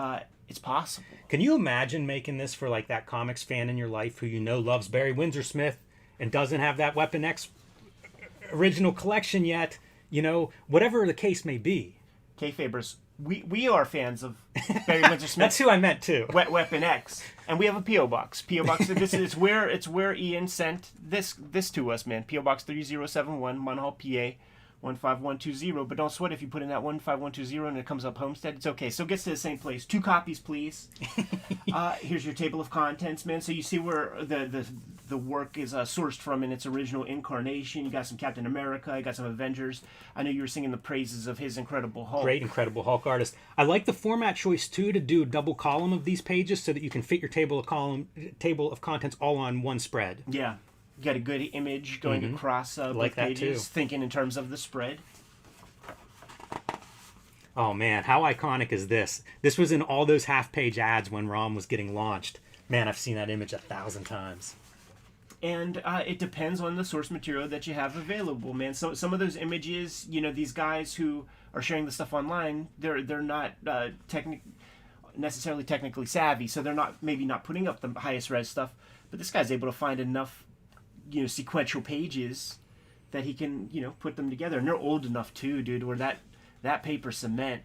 [SPEAKER 2] it's possible.
[SPEAKER 1] Can you imagine making this for like that comics fan in your life who loves Barry Windsor Smith and doesn't have that Weapon X original collection yet? Whatever the case may be.
[SPEAKER 2] Kayfabers, we are fans of Barry Windsor Smith.
[SPEAKER 1] That's who I meant too.
[SPEAKER 2] Weapon X, and we have a PO box. PO box. This is where Ian sent this to us, man. PO Box 3071, Munhall, PA 15120. But don't sweat if you put in that 15120 and it comes up Homestead. It's okay. So it gets to the same place. 2 copies, please. Here's your table of contents, man. So you see where the work is sourced from in its original incarnation. You got some Captain America. You got some Avengers. I know you were singing the praises of his Incredible Hulk.
[SPEAKER 1] Great Incredible Hulk artist. I like the format choice too, to do a double column of these pages so that you can fit your table of contents all on one spread.
[SPEAKER 2] Yeah. You got a good image going across both pages, thinking in terms of the spread.
[SPEAKER 1] Oh man, how iconic is this? This was in all those half-page ads when ROM was getting launched. Man, I've seen that image 1,000 times.
[SPEAKER 2] And it depends on the source material that you have available, man. So some of those images, these guys who are sharing the stuff online, they're not necessarily technically savvy, so they're maybe not putting up the highest res stuff. But this guy's able to find enough, sequential pages that he can, put them together. And they're old enough too, dude, where that paper cement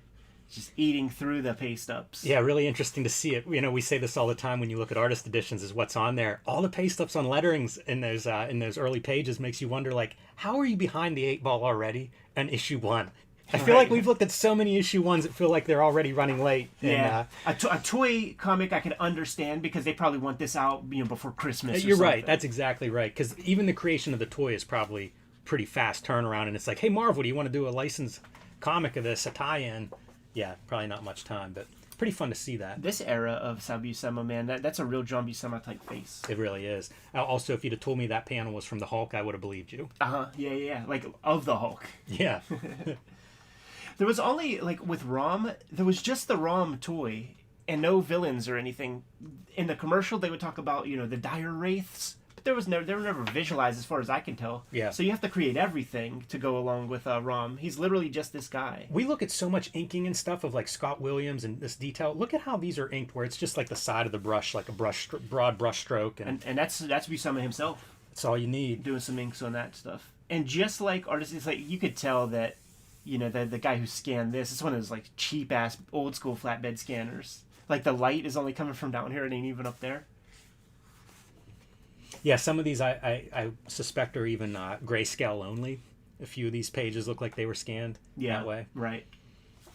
[SPEAKER 2] is just eating through the paste ups.
[SPEAKER 1] Yeah, really interesting to see it. We say this all the time when you look at artist editions, is what's on there. All the paste ups on letterings in those early pages makes you wonder, like, how are you behind the 8 ball already on issue 1? I feel like we've looked at so many issue 1s that feel like they're already running late.
[SPEAKER 2] Yeah, a toy comic I could understand because they probably want this out, before Christmas.
[SPEAKER 1] You're right. That's exactly right. Because even the creation of the toy is probably pretty fast turnaround, and it's like, hey, Marvel, do you want to do a licensed comic of this, a tie-in? Yeah, probably not much time, but pretty fun to see that.
[SPEAKER 2] This era of Sabusima, man, that's a real John Buscema type face.
[SPEAKER 1] It really is. Also, if you'd have told me that panel was from the Hulk, I would have believed you.
[SPEAKER 2] Yeah. Like, of the Hulk.
[SPEAKER 1] Yeah.
[SPEAKER 2] There was only, like, with Rom, there was just the Rom toy and no villains or anything. In the commercial, they would talk about, the dire wraiths, but they were never visualized as far as I can tell.
[SPEAKER 1] Yeah.
[SPEAKER 2] So you have to create everything to go along with Rom. He's literally just this guy.
[SPEAKER 1] We look at so much inking and stuff of, like, Scott Williams and this detail. Look at how these are inked, where it's just like the side of the brush, like a broad brush stroke. And
[SPEAKER 2] that's Buscema himself.
[SPEAKER 1] That's all you need.
[SPEAKER 2] Doing some inks on that stuff. And just like artists, it's like you could tell that, the guy who scanned this, it's one of those, like, cheap-ass, old-school flatbed scanners. Like, the light is only coming from down here. It ain't even up there.
[SPEAKER 1] Yeah, some of these I suspect are even grayscale only. A few of these pages look like they were scanned that way.
[SPEAKER 2] Right.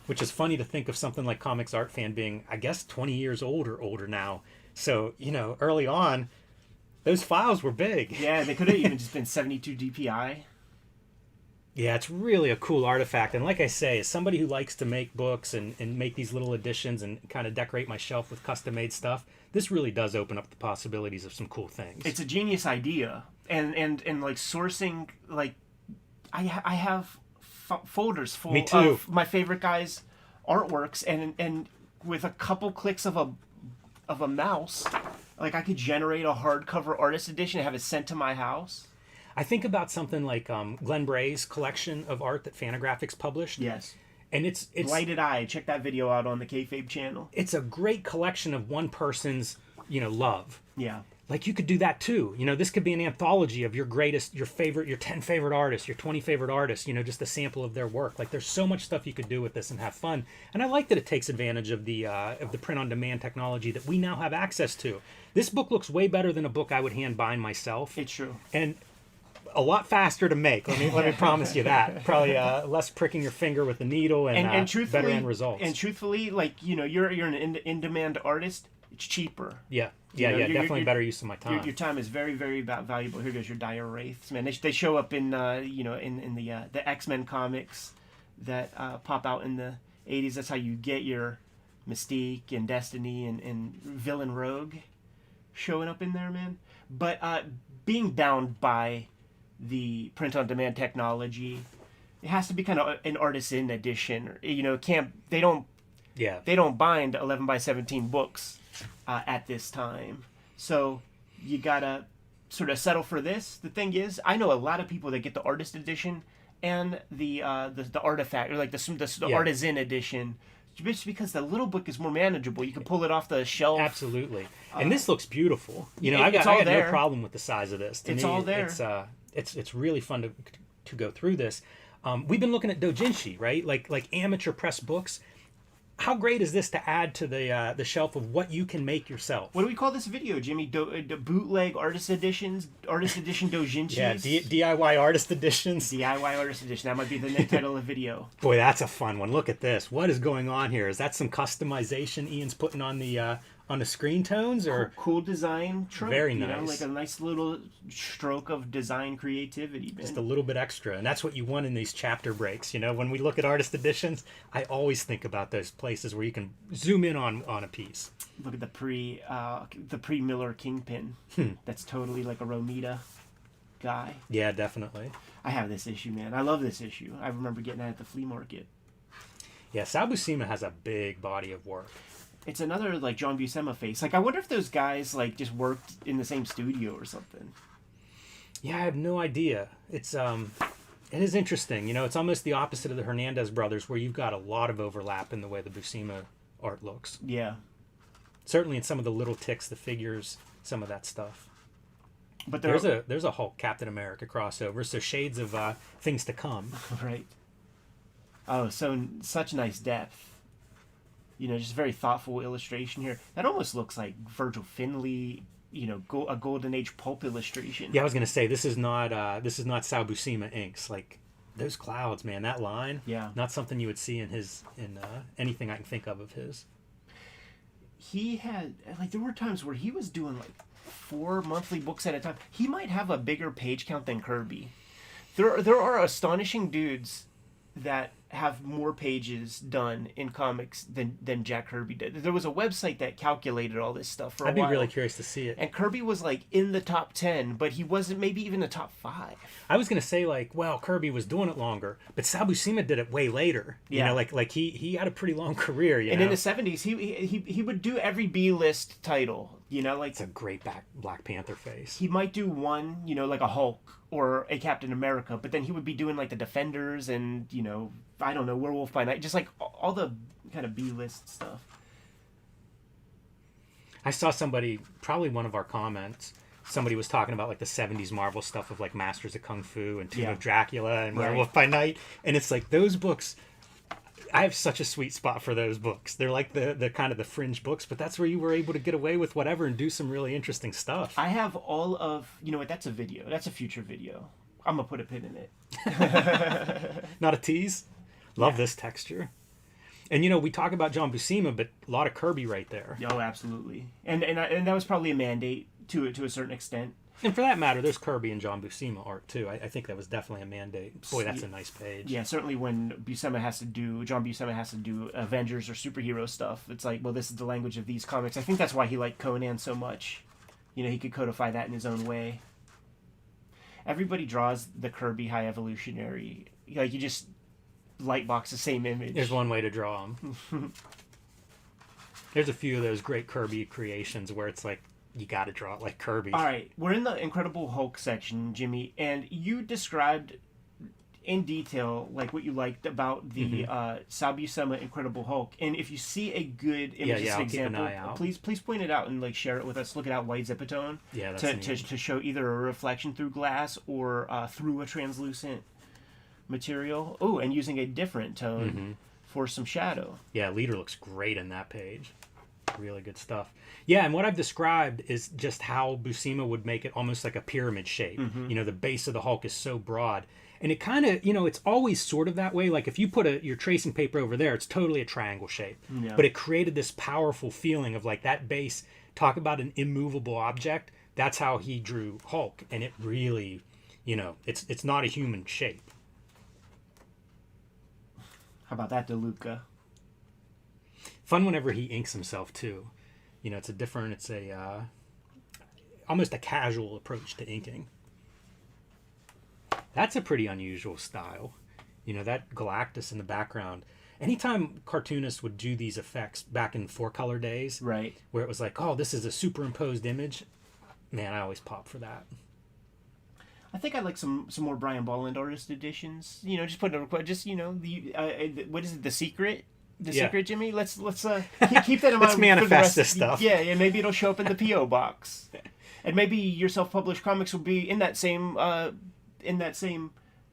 [SPEAKER 1] Which is funny to think of something like Comics Art Fan being, I guess, 20 years old or older now. So, early on, those files were big.
[SPEAKER 2] Yeah, they could have even just been 72 DPI.
[SPEAKER 1] Yeah, it's really a cool artifact. And like I say, as somebody who likes to make books and make these little additions and kind of decorate my shelf with custom-made stuff, this really does open up the possibilities of some cool things.
[SPEAKER 2] It's a genius idea. And like, sourcing, like, I have folders full of my favorite guys' artworks, and with a couple clicks of a mouse, like, I could generate a hardcover artist edition and have it sent to my house.
[SPEAKER 1] I think about something like Glenn Bray's collection of art that Fantagraphics published.
[SPEAKER 2] Yes.
[SPEAKER 1] And it's
[SPEAKER 2] Lighted Eye. Check that video out on the Kayfabe channel.
[SPEAKER 1] It's a great collection of one person's, love.
[SPEAKER 2] Yeah.
[SPEAKER 1] Like, you could do that too. This could be an anthology of your 10 favorite artists, your 20 favorite artists, just a sample of their work. Like, there's so much stuff you could do with this and have fun. And I like that it takes advantage of the print-on-demand technology that we now have access to. This book looks way better than a book I would hand bind myself.
[SPEAKER 2] It's true.
[SPEAKER 1] And a lot faster to make. Let me promise you that. Probably less pricking your finger with the needle and better end results.
[SPEAKER 2] And truthfully, like, you're an in-demand artist. It's cheaper.
[SPEAKER 1] Yeah, definitely better use of my time.
[SPEAKER 2] Your time is very, very valuable. Here goes your dire wraiths, man. They show up in in the X-Men comics that pop out in the 80s. That's how you get your Mystique and Destiny and Villain Rogue showing up in there, man. But being bound by the print-on-demand technology, it has to be kind of an artisan edition. They don't bind 11 by 17 books at this time, so you gotta sort of settle for this. The thing is, I know a lot of people that get the artist edition and the artifact, or like the artisan edition, just because the little book is more manageable. You can pull it off the shelf.
[SPEAKER 1] Absolutely. And this looks beautiful. I got no problem with the size of this. To me,
[SPEAKER 2] all there.
[SPEAKER 1] It's really fun to go through this. We've been looking at Dojinshi, right? Like amateur press books. How great is this to add to the shelf of what you can make yourself?
[SPEAKER 2] What do we call this video, Jimmy? Bootleg artist editions, artist edition Dojinshis?
[SPEAKER 1] Yeah, DIY artist editions.
[SPEAKER 2] DIY artist edition. That might be the title of the video.
[SPEAKER 1] Boy, that's a fun one. Look at this. What is going on here? Is that some customization Ian's putting on the screen tones, or
[SPEAKER 2] cool design trope?
[SPEAKER 1] Very nice.
[SPEAKER 2] Like a nice little stroke of design creativity, man.
[SPEAKER 1] Just a little bit extra, and that's what you want in these chapter breaks. When we look at artist editions, I always think about those places where you can zoom in on a piece.
[SPEAKER 2] Look at the pre-Miller Kingpin. That's totally like a Romita guy.
[SPEAKER 1] Yeah, definitely.
[SPEAKER 2] I have this issue, man. I love this issue. I remember getting that at the flea market.
[SPEAKER 1] Yeah, Sabusima has a big body of work.
[SPEAKER 2] It's another, like, John Buscema face. Like, I wonder if those guys, like, just worked in the same studio or something.
[SPEAKER 1] Yeah, I have no idea. It is interesting. It's almost the opposite of the Hernandez brothers, where you've got a lot of overlap in the way the Buscema art looks.
[SPEAKER 2] Yeah.
[SPEAKER 1] Certainly in some of the little ticks, the figures, some of that stuff.
[SPEAKER 2] But
[SPEAKER 1] there's a Hulk Captain America crossover, so shades of things to come.
[SPEAKER 2] Right. Oh, so such nice depth. Just very thoughtful illustration here. That almost looks like Virgil Finlay, a Golden Age pulp illustration.
[SPEAKER 1] Yeah, I was gonna say this is not Sabusima inks. Like those clouds, man. That line.
[SPEAKER 2] Yeah.
[SPEAKER 1] Not something you would see in anything I can think of his.
[SPEAKER 2] He had there were times where he was doing 4 monthly books at a time. He might have a bigger page count than Kirby. There are astonishing dudes that have more pages done in comics than Jack Kirby did. There was a website that calculated all this stuff for a while.
[SPEAKER 1] I'd be really curious to see it.
[SPEAKER 2] And Kirby was in the top 10, but he wasn't maybe even the top 5.
[SPEAKER 1] I was gonna say Kirby was doing it longer, but Sabusima did it way later.
[SPEAKER 2] Yeah.
[SPEAKER 1] He had a pretty long career.
[SPEAKER 2] In the 70s, he would do every B-list title.
[SPEAKER 1] It's a great Black Panther face.
[SPEAKER 2] He might do one, like a Hulk or a Captain America, but then he would be doing the Defenders and I don't know, Werewolf by Night, just all the kind of B-list stuff.
[SPEAKER 1] I saw somebody, probably one of our comments, somebody was talking about the 70s Marvel stuff of Masters of Kung Fu and Tomb of Dracula and Werewolf by Night, and it's those books. I have such a sweet spot for those books. They're the kind of the fringe books, but that's where you were able to get away with whatever and do some really interesting stuff.
[SPEAKER 2] I have all of, what, that's a video. That's a future video. I'm going to put a pin in it.
[SPEAKER 1] Not a tease? Love this texture. And, we talk about John Buscema, but a lot of Kirby right there.
[SPEAKER 2] Oh, absolutely. And that was probably a mandate to a certain extent.
[SPEAKER 1] And for that matter, there's Kirby and John Buscema art, too. I think that was definitely a mandate. Boy, that's a nice page.
[SPEAKER 2] Yeah, certainly when John Buscema has to do Avengers or superhero stuff, it's this is the language of these comics. I think that's why he liked Conan so much. He could codify that in his own way. Everybody draws the Kirby High Evolutionary. You just lightbox the same image.
[SPEAKER 1] There's one way to draw them. There's a few of those great Kirby creations where it's you got to draw it like Kirby.
[SPEAKER 2] All right, we're in the Incredible Hulk section, Jimmy, and you described in detail what you liked about the Sabusima Incredible Hulk. And if you see a good image
[SPEAKER 1] I'll
[SPEAKER 2] example,
[SPEAKER 1] keep an eye out.
[SPEAKER 2] please point it out and share it with us. Look it out, white zipatone.
[SPEAKER 1] Yeah, that's
[SPEAKER 2] to show either a reflection through glass or through a translucent material. Oh, and using a different tone for some shadow.
[SPEAKER 1] Yeah, Leader looks great in that page. Really good stuff. Yeah, and what I've described is just how Buscema would make it almost like a pyramid shape. The base of the Hulk is so broad. And it kind of, it's always sort of that way. If you put your tracing paper over there, it's totally a triangle shape.
[SPEAKER 2] Yeah.
[SPEAKER 1] But it created this powerful feeling of that base. Talk about an immovable object. That's how he drew Hulk. And it really, it's not a human shape.
[SPEAKER 2] How about that, DeLuca?
[SPEAKER 1] Fun whenever he inks himself too. It's almost a casual approach to inking. That's a pretty unusual style. That Galactus in the background. Anytime cartoonists would do these effects back in 4-color days,
[SPEAKER 2] right,
[SPEAKER 1] where it was this is a superimposed image, man, I always pop for that.
[SPEAKER 2] I think I'd like some more Brian Bolland artist editions. Just put what is it, The Secret? Secret, Jimmy. Let's keep that in mind.
[SPEAKER 1] Let's manifest this stuff.
[SPEAKER 2] Yeah, maybe it'll show up in the PO box, and maybe your self-published comics will be in that same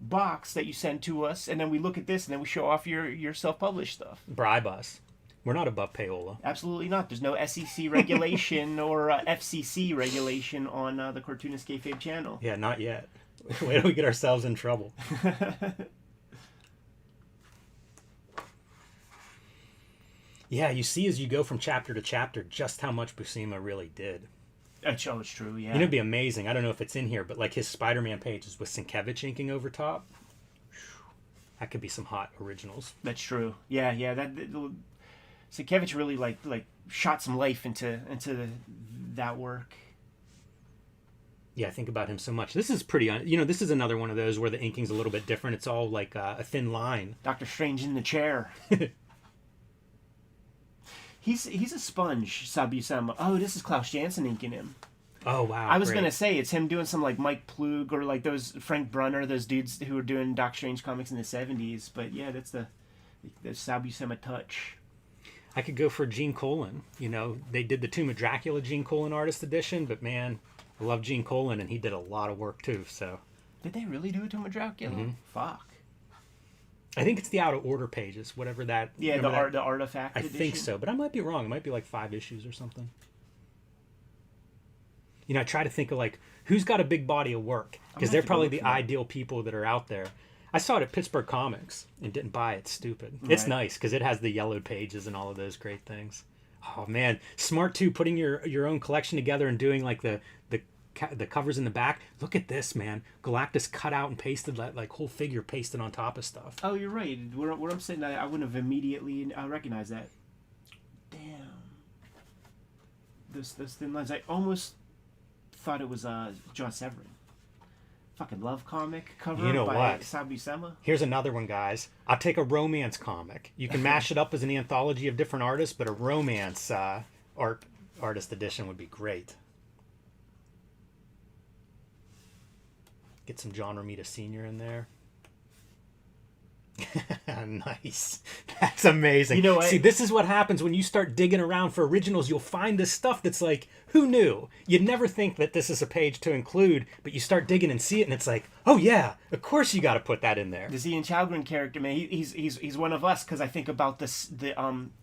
[SPEAKER 2] box that you send to us, and then we look at this, and then we show off your self-published stuff.
[SPEAKER 1] Bribe us. We're not above payola.
[SPEAKER 2] Absolutely not. There's no SEC regulation or FCC regulation on the Cartoonist Kayfabe channel.
[SPEAKER 1] Yeah, not yet. Wait till we get ourselves in trouble. Yeah, you see as you go from chapter to chapter just how much Buscema really did.
[SPEAKER 2] It's true, yeah.
[SPEAKER 1] It'd be amazing. I don't know if it's in here, but his Spider-Man pages with Sienkiewicz inking over top. That could be some hot originals.
[SPEAKER 2] That's true. Yeah. Sienkiewicz really shot some life into that work.
[SPEAKER 1] Yeah, I think about him so much. This is pretty, this is another one of those where the inking's a little bit different. It's all a thin line.
[SPEAKER 2] Doctor Strange in the chair. He's a sponge, Sabusima. Oh, this is Klaus Janson inking him.
[SPEAKER 1] Oh, wow.
[SPEAKER 2] I was going to say, it's him doing some Mike Plug or those Frank Brunner, those dudes who were doing Doc Strange comics in the 70s. But yeah, that's the Sabusima touch.
[SPEAKER 1] I could go for Gene Colan. They did the Tomb of Dracula Gene Colan artist edition, but man, I love Gene Colan, and he did a lot of work too. So
[SPEAKER 2] Did they really do it to him with Dracula?
[SPEAKER 1] Mm-hmm.
[SPEAKER 2] Fuck.
[SPEAKER 1] I think it's the out of order pages, whatever that.
[SPEAKER 2] Yeah,
[SPEAKER 1] remember
[SPEAKER 2] the artifact.
[SPEAKER 1] I
[SPEAKER 2] edition?
[SPEAKER 1] think so, but I might be wrong. It might be like 5 issues or something. You know, I try to think of like who's got a big body of work, because they're probably the ideal people that are out there. I saw it at Pittsburgh Comics and didn't buy it. Stupid. Right. It's nice because it has the yellowed pages and all of those great things. Oh man, smart too. Putting your own collection together and doing like the covers in the back. Look at this, man. Galactus cut out and pasted like whole figure pasted on top of stuff.
[SPEAKER 2] Oh, you're right. Where I'm sitting, I wouldn't have immediately recognized that. Damn. Those thin lines. I almost thought it was John Severin. Fucking love comic cover by Sabusima.
[SPEAKER 1] Here's another one, guys. I'll take a romance comic. You can mash it up as an anthology of different artists, but a romance artist edition would be great. Get some John Romita Sr. in there. Nice. That's amazing. You know what? See, this is what happens when you start digging around for originals. You'll find this stuff that's like, who knew? You'd never think that this is a page to include, but you start digging and see it, and it's like, oh yeah, of course you got to put that in there.
[SPEAKER 2] The Ian Chalgren character, man, he's one of us, because I think about the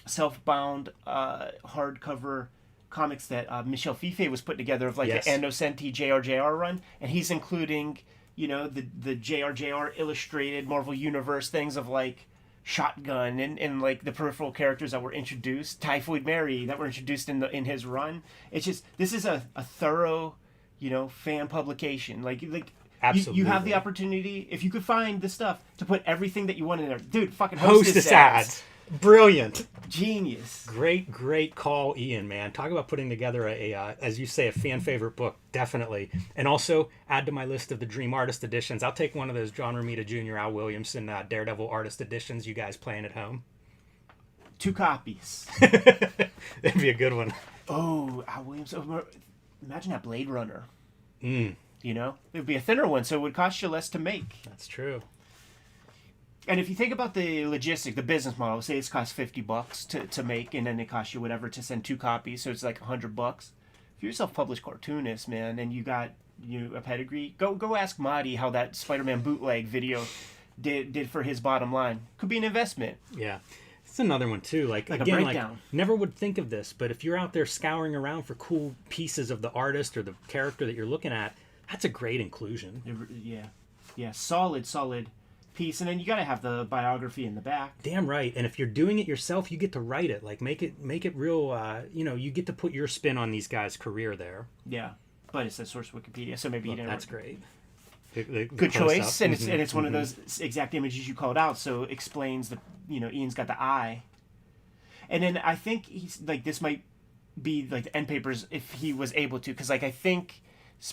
[SPEAKER 2] self-bound hardcover comics that Michel Fife was putting together of like the Andocenti JRJR run, and he's including, you know, the JRJR illustrated Marvel Universe things of like Shotgun and like the peripheral characters that were introduced, Typhoid Mary that were introduced in his run. It's just, this is a thorough, you know, fan publication. Like
[SPEAKER 1] absolutely.
[SPEAKER 2] You have the opportunity, if you could find the stuff, to put everything that you want in there. Dude, fucking hostess ads.
[SPEAKER 1] Brilliant.
[SPEAKER 2] Genius.
[SPEAKER 1] Great call, Ian, man. Talk about putting together a as you say, a fan favorite book. Definitely. And also add to my list of the Dream Artist editions. I'll take one of those John Romita Jr., Al Williamson Daredevil Artist editions you guys playing at home.
[SPEAKER 2] 2 copies.
[SPEAKER 1] That'd be a good one.
[SPEAKER 2] Oh, Al Williamson. Imagine that Blade Runner.
[SPEAKER 1] You
[SPEAKER 2] know? It would be a thinner one, so it would cost you less to make.
[SPEAKER 1] That's true.
[SPEAKER 2] And if you think about the logistic, the business model, say it's cost $50 to make, and then it costs you whatever to send 2 copies, so it's like $100. If you're a self-published cartoonist, man, and you got a pedigree, go ask Marty how that Spider-Man bootleg video did for his bottom line. Could be an investment.
[SPEAKER 1] Yeah. It's another one too. Like again,
[SPEAKER 2] a breakdown.
[SPEAKER 1] Never would think of this, but if you're out there scouring around for cool pieces of the artist or the character that you're looking at, that's a great inclusion.
[SPEAKER 2] Yeah. Solid piece, and then you got to have the biography in the back.
[SPEAKER 1] Damn right. And if you're doing it yourself, you get to write it. Like make it real. You know, you get to put your spin on these guys' career there.
[SPEAKER 2] Yeah, but it's a source Wikipedia, so maybe you didn't.
[SPEAKER 1] That's great.
[SPEAKER 2] Good choice, and it's one of those exact images you called out, so it explains the, you know, Ian's got the eye, and then I think he's like, this might be like the end papers if he was able to, because like I think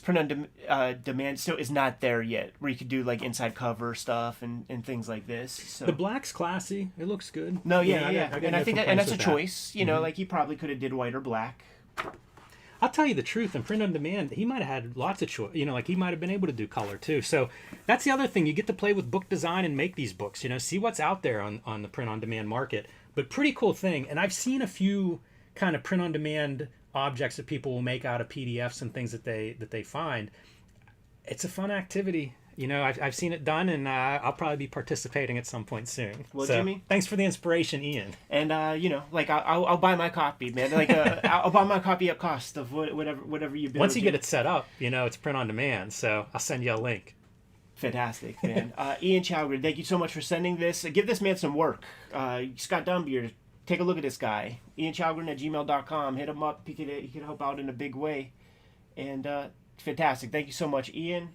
[SPEAKER 2] print on demand still is not there yet, where you could do like inside cover stuff and things like this. So
[SPEAKER 1] the black's classy. It looks good.
[SPEAKER 2] No, yeah. And I think that's a choice. You know, like he probably could have did white or black.
[SPEAKER 1] I'll tell you the truth. In print on demand, he might have had lots of choice. You know, like he might have been able to do color too. So that's the other thing. You get to play with book design and make these books. You know, see what's out there on the print on demand market. But pretty cool thing. And I've seen a few kind of print on demand objects that people will make out of PDFs and things that they find. It's a fun activity. You know, I've seen it done, and I'll probably be participating at some point soon.
[SPEAKER 2] Well,
[SPEAKER 1] so,
[SPEAKER 2] Jimmy,
[SPEAKER 1] thanks for the inspiration, Ian.
[SPEAKER 2] And you know, like I'll buy my copy, man. Like I'll buy my copy at cost of whatever you build.
[SPEAKER 1] Once you get it set up, you know, it's print on demand. So I'll send you a link.
[SPEAKER 2] Fantastic, man. Ian Chalgren, thank you so much for sending this. Give this man some work. Scott Dunbeard, take a look at this guy. IanChalgren@gmail.com. Hit him up. He could help out in a big way. And fantastic. Thank you so much, Ian.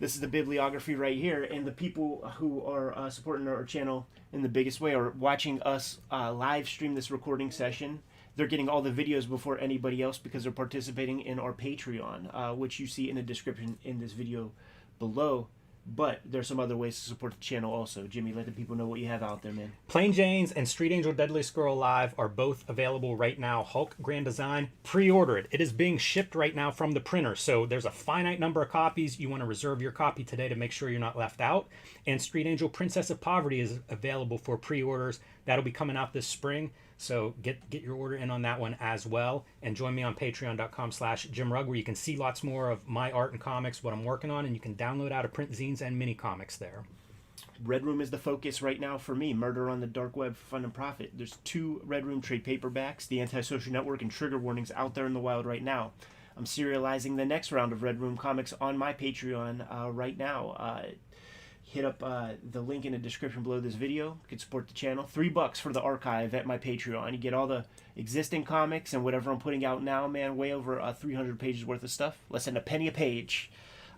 [SPEAKER 2] This is the bibliography right here, and the people who are supporting our channel in the biggest way are watching us live stream this recording session. They're getting all the videos before anybody else because they're participating in our Patreon, which you see in the description in this video below. But there's some other ways to support the channel also. Jimmy, let the people know what you have out there, man.
[SPEAKER 1] Plain Jane's and Street Angel Deadly Squirrel Live are both available right now. Hulk Grand Design, pre-order it. It is being shipped right now from the printer, so there's a finite number of copies. You want to reserve your copy today to make sure you're not left out. And Street Angel Princess of Poverty is available for pre-orders. That'll be coming out this spring, so get your order in on that one as well. And join me on patreon.com/JimRugg, where you can see lots more of my art and comics, what I'm working on, and you can download out of print zines and mini comics there.
[SPEAKER 2] Red Room is the focus right now for me. Murder on the Dark Web for Fun and Profit. There's 2 Red Room trade paperbacks, The Antisocial Network and Trigger Warnings, out there in the wild right now. I'm serializing the next round of Red Room comics on my Patreon right now. Hit up the link in the description below this video. You can support the channel. $3 for the archive at my Patreon. You get all the existing comics and whatever I'm putting out now, man. Way over 300 pages worth of stuff. Less than a penny a page.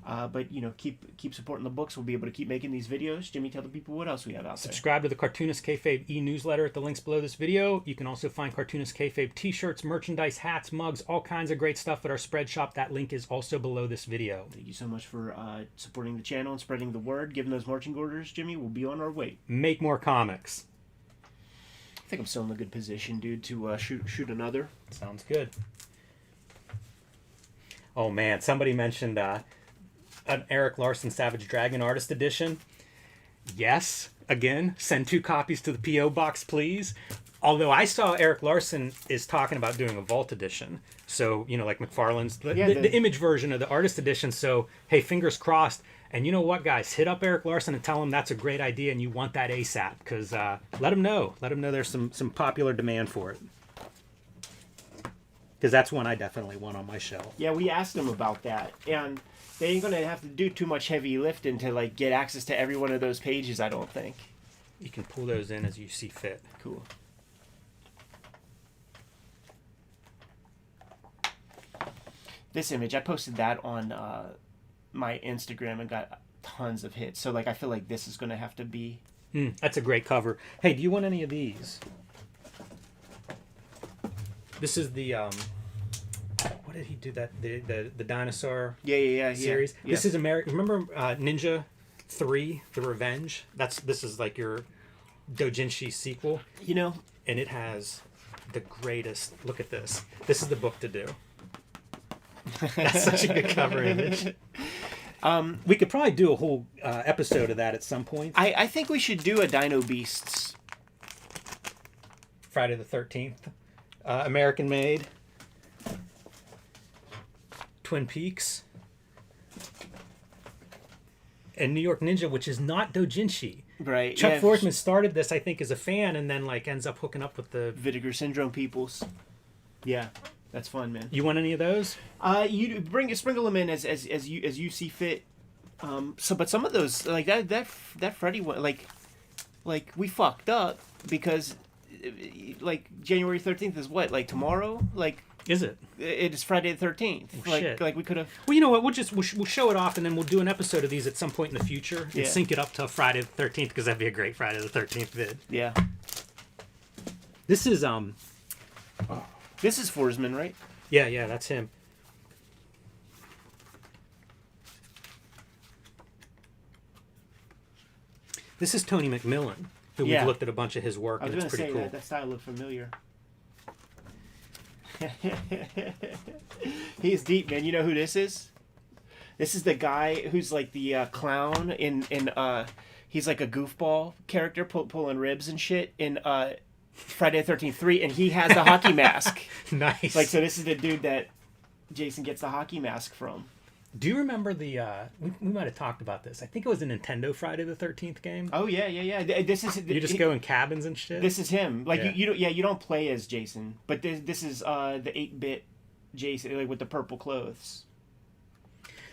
[SPEAKER 2] But, you know, keep supporting the books. We'll be able to keep making these videos. Jimmy, tell the people what else we have out there.
[SPEAKER 1] Subscribe to the Cartoonist Kayfabe e-newsletter at the links below this video. You can also find Cartoonist Kayfabe t-shirts, merchandise, hats, mugs, all kinds of great stuff at our spread shop. That link is also below this video.
[SPEAKER 2] Thank you so much for supporting the channel and spreading the word. Giving those marching orders, Jimmy. We'll be on our way.
[SPEAKER 1] Make more comics.
[SPEAKER 2] I think I'm still in a good position, dude, to shoot another.
[SPEAKER 1] Sounds good. Oh, man. Somebody mentioned... an Eric Larson Savage Dragon Artist Edition. Yes, again, send 2 copies to the P.O. Box, please. Although I saw Eric Larson is talking about doing a Vault Edition. So, you know, like McFarlane's, the image version of the Artist Edition. So, hey, fingers crossed. And you know what, guys? Hit up Eric Larson and tell him that's a great idea and you want that ASAP. Because let him know. Let him know there's some popular demand for it. Because that's one I definitely want on my shelf.
[SPEAKER 2] Yeah, we asked him about that. And... they ain't going to have to do too much heavy lifting to, like, get access to every one of those pages, I don't think.
[SPEAKER 1] You can pull those in as you see fit.
[SPEAKER 2] Cool. This image, I posted that on my Instagram and got tons of hits. So, like, I feel like this is going to have to be...
[SPEAKER 1] that's a great cover. Hey, do you want any of these? This is the... what did he do that the dinosaur series?
[SPEAKER 2] Yeah.
[SPEAKER 1] This is American. Remember Ninja 3: The Revenge? This is like your Dojinshi sequel.
[SPEAKER 2] You know,
[SPEAKER 1] and it has the greatest. Look at this. This is the book to do. That's such a good cover image. We could probably do a whole episode of that at some point.
[SPEAKER 2] I think we should do a Dino Beasts.
[SPEAKER 1] Friday the 13th. American made. Twin Peaks. And New York Ninja, which is not Dojinshi.
[SPEAKER 2] Right.
[SPEAKER 1] Chuck Forsman started this, I think, as a fan, and then like ends up hooking up with the
[SPEAKER 2] Vinegar Syndrome peoples. Yeah, that's fun, man.
[SPEAKER 1] You want any of those?
[SPEAKER 2] You sprinkle them in as you see fit. But some of those, like that Freddy one, like we fucked up because like January 13th is what, like tomorrow, like.
[SPEAKER 1] Is it?
[SPEAKER 2] It is Friday the 13th.
[SPEAKER 1] Oh, shit.
[SPEAKER 2] Like we could have.
[SPEAKER 1] Well, you know what? We'll show it off, and then we'll do an episode of these at some point in the future and sync it up to Friday the 13th because that'd be a great Friday the 13th vid.
[SPEAKER 2] Yeah.
[SPEAKER 1] This is
[SPEAKER 2] This is Forsman, right?
[SPEAKER 1] Yeah, that's him. This is Tony McMillan, who we've looked at a bunch of his work, and it's pretty cool.
[SPEAKER 2] That style looked familiar. He's deep, man. You know who this is? This is the guy who's like the clown in he's like a goofball character pulling ribs and shit in Friday the 13th 3, and he has the hockey mask.
[SPEAKER 1] Nice.
[SPEAKER 2] Like, so this is the dude that Jason gets the hockey mask from.
[SPEAKER 1] Do you remember the we might have talked about this. I think it was a Nintendo Friday the 13th game.
[SPEAKER 2] Oh yeah. This is
[SPEAKER 1] you just go in cabins and shit.
[SPEAKER 2] This is him. Like you don't play as Jason, but this is the 8-bit Jason, like with the purple clothes.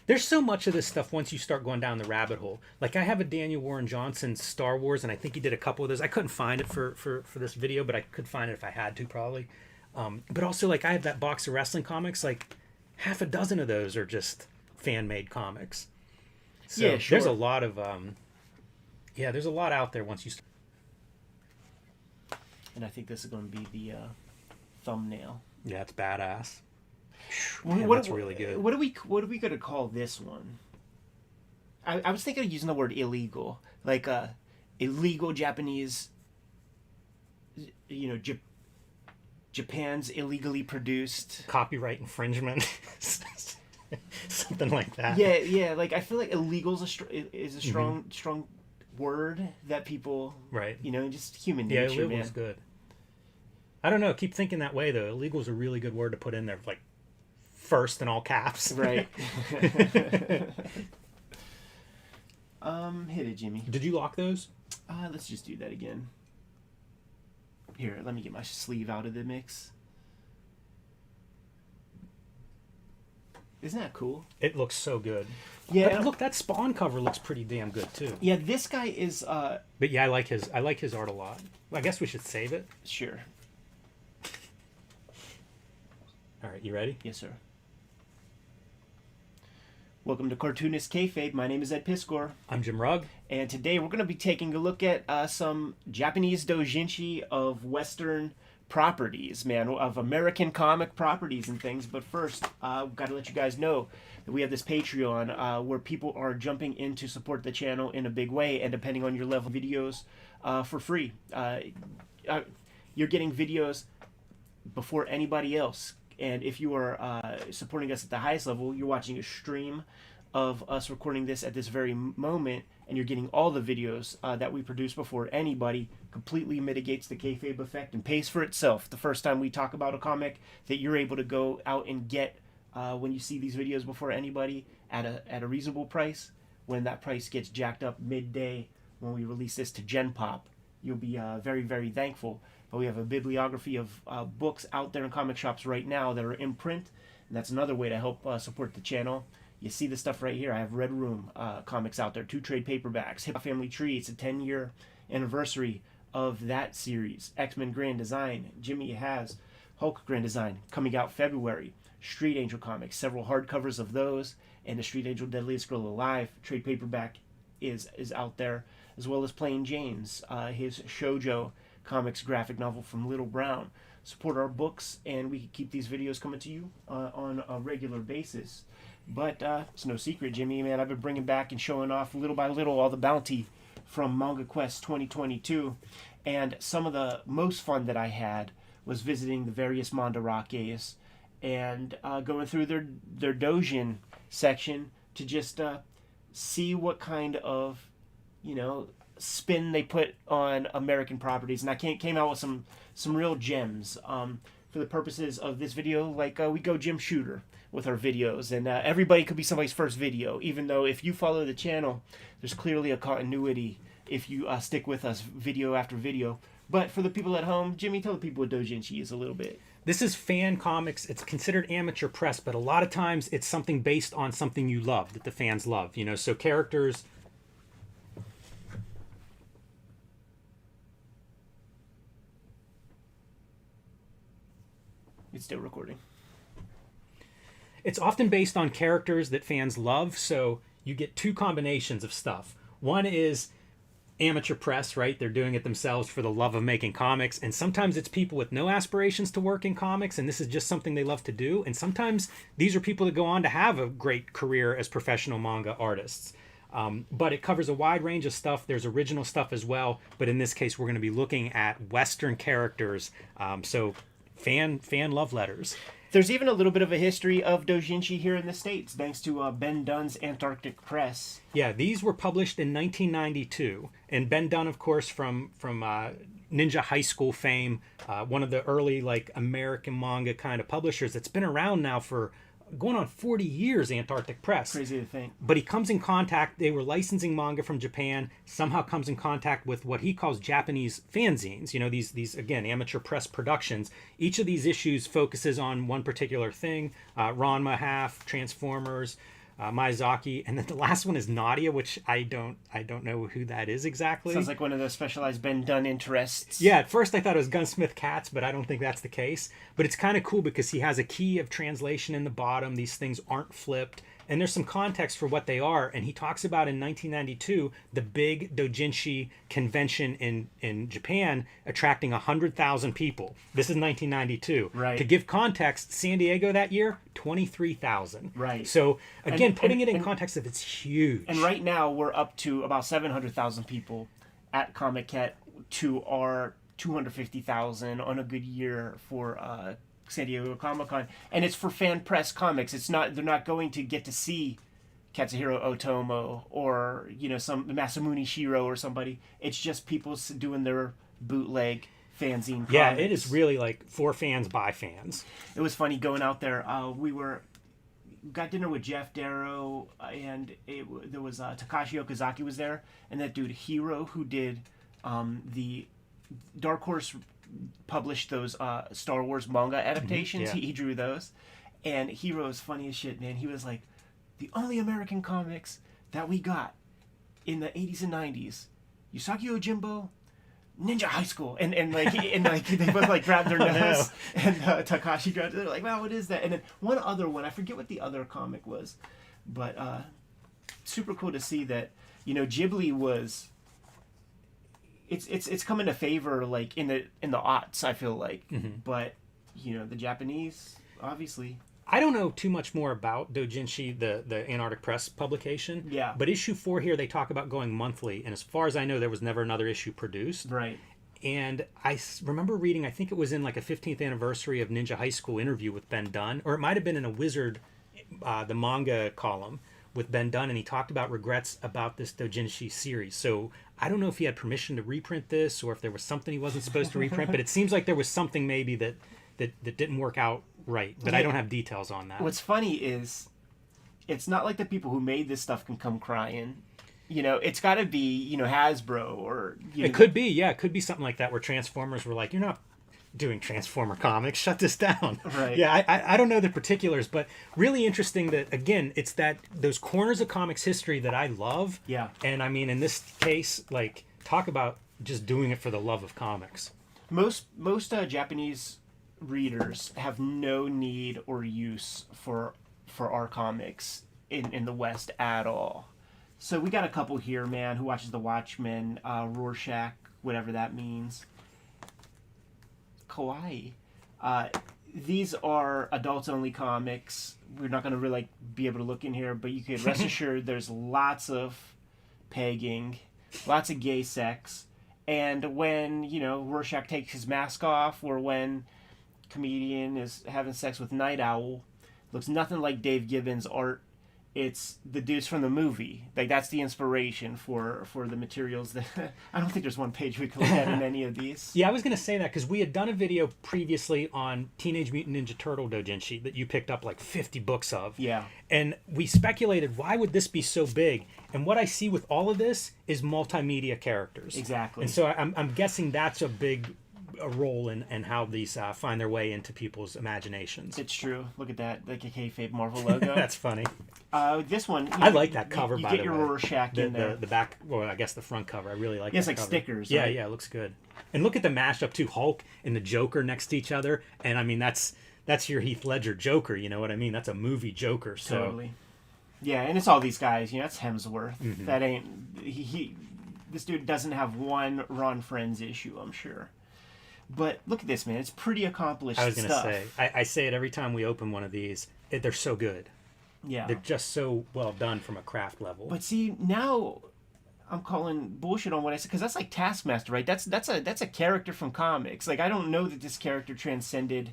[SPEAKER 1] There's so much of this stuff once you start going down the rabbit hole. Like I have a Daniel Warren Johnson Star Wars, and I think he did a couple of those. I couldn't find it for this video, but I could find it if I had to probably. But also like I have that box of wrestling comics. Like half a dozen of those are just fan-made comics. So
[SPEAKER 2] yeah, sure.
[SPEAKER 1] There's a lot of there's a lot out there once you start.
[SPEAKER 2] And I think this is going to be the thumbnail.
[SPEAKER 1] Yeah, it's badass.
[SPEAKER 2] Man,
[SPEAKER 1] that's really good.
[SPEAKER 2] What are we going to call this one? I was thinking of using the word illegal, like illegal Japanese, Japan's illegally produced
[SPEAKER 1] copyright infringement, something like that.
[SPEAKER 2] Yeah. Like I feel like illegal is a strong word that people,
[SPEAKER 1] right?
[SPEAKER 2] Just human nature.
[SPEAKER 1] Yeah, illegal's
[SPEAKER 2] man.
[SPEAKER 1] good. I don't know. Keep thinking that way though. Illegal's a really good word to put in there, like first in all caps.
[SPEAKER 2] Right. Hit it, Jimmy.
[SPEAKER 1] Did you lock those?
[SPEAKER 2] Let's just do that again. Here, let me get my sleeve out of the mix. Isn't that cool?
[SPEAKER 1] It looks so good.
[SPEAKER 2] Yeah.
[SPEAKER 1] But look, that Spawn cover looks pretty damn good too.
[SPEAKER 2] Yeah, this guy is.
[SPEAKER 1] But yeah, I like his art a lot. I guess we should save it.
[SPEAKER 2] Sure.
[SPEAKER 1] All right, you ready?
[SPEAKER 2] Yes, sir. Welcome to Cartoonist Kayfabe. My name is Ed Piscor.
[SPEAKER 1] I'm Jim Rugg.
[SPEAKER 2] And today we're going to be taking a look at some Japanese Dojinshi of Western properties, man, of American comic properties and things. But first, I've got to let you guys know that we have this Patreon where people are jumping in to support the channel in a big way. And depending on your level, videos for free. You're getting videos before anybody else. And if you are supporting us at the highest level, you're watching a stream of us recording this at this very moment, and you're getting all the videos that we produce before anybody. Completely mitigates the kayfabe effect and pays for itself. The first time we talk about a comic that you're able to go out and get when you see these videos before anybody at a reasonable price, when that price gets jacked up midday when we release this to Gen Pop, you'll be very, very thankful. But we have a bibliography of books out there in comic shops right now that are in print, and that's another way to help support the channel. You see the stuff right here. I have Red Room comics out there, 2 trade paperbacks. Hip Hop Family Tree, it's a 10-year anniversary of that series. X-Men Grand Design, Jimmy has Hulk Grand Design, coming out February. Street Angel comics, several hardcovers of those, and the Street Angel Deadliest Girl Alive trade paperback is out there, as well as Plain Jane's, his shoujo comics graphic novel from Little Brown. Support our books, and we can keep these videos coming to you on a regular basis. But it's no secret, Jimmy, man, I've been bringing back and showing off little by little all the bounty from Manga Quest 2022. And some of the most fun that I had was visiting the various mandarakes and going through their dojin section to just see what kind of, spin they put on American properties. And I came out with some real gems for the purposes of this video. Like we go Jim Shooter with our videos, and everybody could be somebody's first video, even though if you follow the channel, there's clearly a continuity if you stick with us video after video. But for the people at home, Jimmy, tell the people what Dojinshi is a little bit.
[SPEAKER 1] This is fan comics. It's considered amateur press, but a lot of times it's something based on something you love, that the fans love. So characters.
[SPEAKER 2] It's still recording.
[SPEAKER 1] It's often based on characters that fans love, so you get 2 combinations of stuff. One is amateur press, right? They're doing it themselves for the love of making comics, and sometimes it's people with no aspirations to work in comics, and this is just something they love to do, and sometimes these are people that go on to have a great career as professional manga artists. But it covers a wide range of stuff. There's original stuff as well, but in this case we're going to be looking at Western characters, so fan love letters.
[SPEAKER 2] There's even a little bit of a history of Dojinshi here in the States, thanks to Ben Dunn's Antarctic Press.
[SPEAKER 1] Yeah, these were published in 1992. And Ben Dunn, of course, from Ninja High School fame, one of the early American manga kind of publishers that's been around now for going on 40 years, Antarctic Press.
[SPEAKER 2] Crazy to think.
[SPEAKER 1] But he comes in contact, they were licensing manga from Japan, somehow comes in contact with what he calls Japanese fanzines, these again, amateur press productions. Each of these issues focuses on one particular thing, Ranma half, Transformers, Miyazaki, and then the last one is Nadia, which I don't know who that is exactly.
[SPEAKER 2] Sounds like one of the specialized Ben Dunn interests.
[SPEAKER 1] Yeah, at first I thought it was Gunsmith Cats, but I don't think that's the case. But it's kind of cool because he has a key of translation in the bottom. These things aren't flipped. and there's some context for what they are. And he talks about in 1992 the big Dojinshi convention in Japan attracting 100,000 people. This is 1992.
[SPEAKER 2] Right.
[SPEAKER 1] To give context, San Diego that year 23,000.
[SPEAKER 2] Right.
[SPEAKER 1] So again, putting it in
[SPEAKER 2] and
[SPEAKER 1] context of it's huge.
[SPEAKER 2] And right now we're up to about 700,000 people at Comic-Cat to our 250,000 on a good year for San Diego Comic-Con, and it's for fan press comics. It's not, they're not going to get to see Katsuhiro Otomo or some Masamune Shiro or somebody. It's just people doing their bootleg fanzine comics.
[SPEAKER 1] Yeah, it is really like for fans by fans.
[SPEAKER 2] It was funny going out there. We got dinner with Jeff Darrow, and there was Takashi Okazaki was there, and that dude Hiro, who did the Dark Horse published those Star Wars manga adaptations.
[SPEAKER 1] Mm-hmm. Yeah.
[SPEAKER 2] He drew those, and Hero's funny as shit, man. He was like, the only American comics that we got in the 80s and 90s, Yusaki Yojimbo, Ninja High School, and they both like grabbed their nose, and Takashi grabbed it. They're like, wow, what is that? And then one other one, I forget what the other comic was, but super cool to see that Ghibli was. It's come into favor like in the aughts, I feel like, but the Japanese obviously.
[SPEAKER 1] I don't know too much more about Dojinshi, the Antarctic Press publication.
[SPEAKER 2] Yeah.
[SPEAKER 1] But issue 4 here, they talk about going monthly, and as far as I know, there was never another issue produced.
[SPEAKER 2] Right.
[SPEAKER 1] And I remember reading, I think it was in like a 15th anniversary of Ninja High School interview with Ben Dunn, or it might have been in a Wizard, the manga column with Ben Dunn, and he talked about regrets about this Dojinshi series. So I don't know if he had permission to reprint this or if there was something he wasn't supposed to reprint, but it seems like there was something maybe that didn't work out right, but I don't have details on that.
[SPEAKER 2] What's funny is it's not like the people who made this stuff can come crying. It's got to be, Hasbro or...
[SPEAKER 1] It could be, yeah. It could be something like that where Transformers were like, you're not doing Transformer comics, shut this down.
[SPEAKER 2] Right.
[SPEAKER 1] Yeah, I don't know the particulars, but really interesting that, again, it's those corners of comics history that I love.
[SPEAKER 2] Yeah.
[SPEAKER 1] And I mean, in this case, like, talk about just doing it for the love of comics.
[SPEAKER 2] Most Japanese readers have no need or use for our comics in the West at all. So we got a couple here, man, who watches The Watchmen, Rorschach, whatever that means. Kawaii. These are adults-only comics. We're not going to really be able to look in here, but you can rest assured there's lots of pegging, lots of gay sex, and when Rorschach takes his mask off, or when comedian is having sex with Night Owl, looks nothing like Dave Gibbons' art. It's the dudes from the movie. Like, that's the inspiration for the materials that... I don't think there's one page we can look at in any of these.
[SPEAKER 1] Yeah, I was going to say that because we had done a video previously on Teenage Mutant Ninja Turtle Dojinshi that you picked up like 50 books of.
[SPEAKER 2] Yeah.
[SPEAKER 1] And we speculated, why would this be so big? And what I see with all of this is multimedia characters.
[SPEAKER 2] Exactly.
[SPEAKER 1] And so I'm guessing that's a big role in how these find their way into people's imaginations.
[SPEAKER 2] It's true. Look at that, like a Kayfabe Marvel logo.
[SPEAKER 1] That's funny.
[SPEAKER 2] This one,
[SPEAKER 1] I like that cover.
[SPEAKER 2] You
[SPEAKER 1] by
[SPEAKER 2] get
[SPEAKER 1] the
[SPEAKER 2] your
[SPEAKER 1] way.
[SPEAKER 2] Rorschach in there.
[SPEAKER 1] The back, well, I guess the front cover. I really like.
[SPEAKER 2] Yeah, it's
[SPEAKER 1] that
[SPEAKER 2] like
[SPEAKER 1] cover.
[SPEAKER 2] stickers.
[SPEAKER 1] Yeah,
[SPEAKER 2] right?
[SPEAKER 1] yeah, it looks good. And look at the mashup too. Hulk and the Joker next to each other, and I mean that's your Heath Ledger Joker. You know what I mean? That's a movie Joker. So.
[SPEAKER 2] Totally. Yeah, and it's all these guys. That's Hemsworth.
[SPEAKER 1] Mm-hmm.
[SPEAKER 2] That ain't he. This dude doesn't have one Ron Friends issue, I'm sure. But look at this, man. It's pretty accomplished stuff.
[SPEAKER 1] I was going to say, I say it every time we open one of these. They're so good.
[SPEAKER 2] Yeah.
[SPEAKER 1] They're just so well done from a craft level.
[SPEAKER 2] But see, now I'm calling bullshit on what I said, because that's like Taskmaster, right? That's a character from comics. Like, I don't know that this character transcended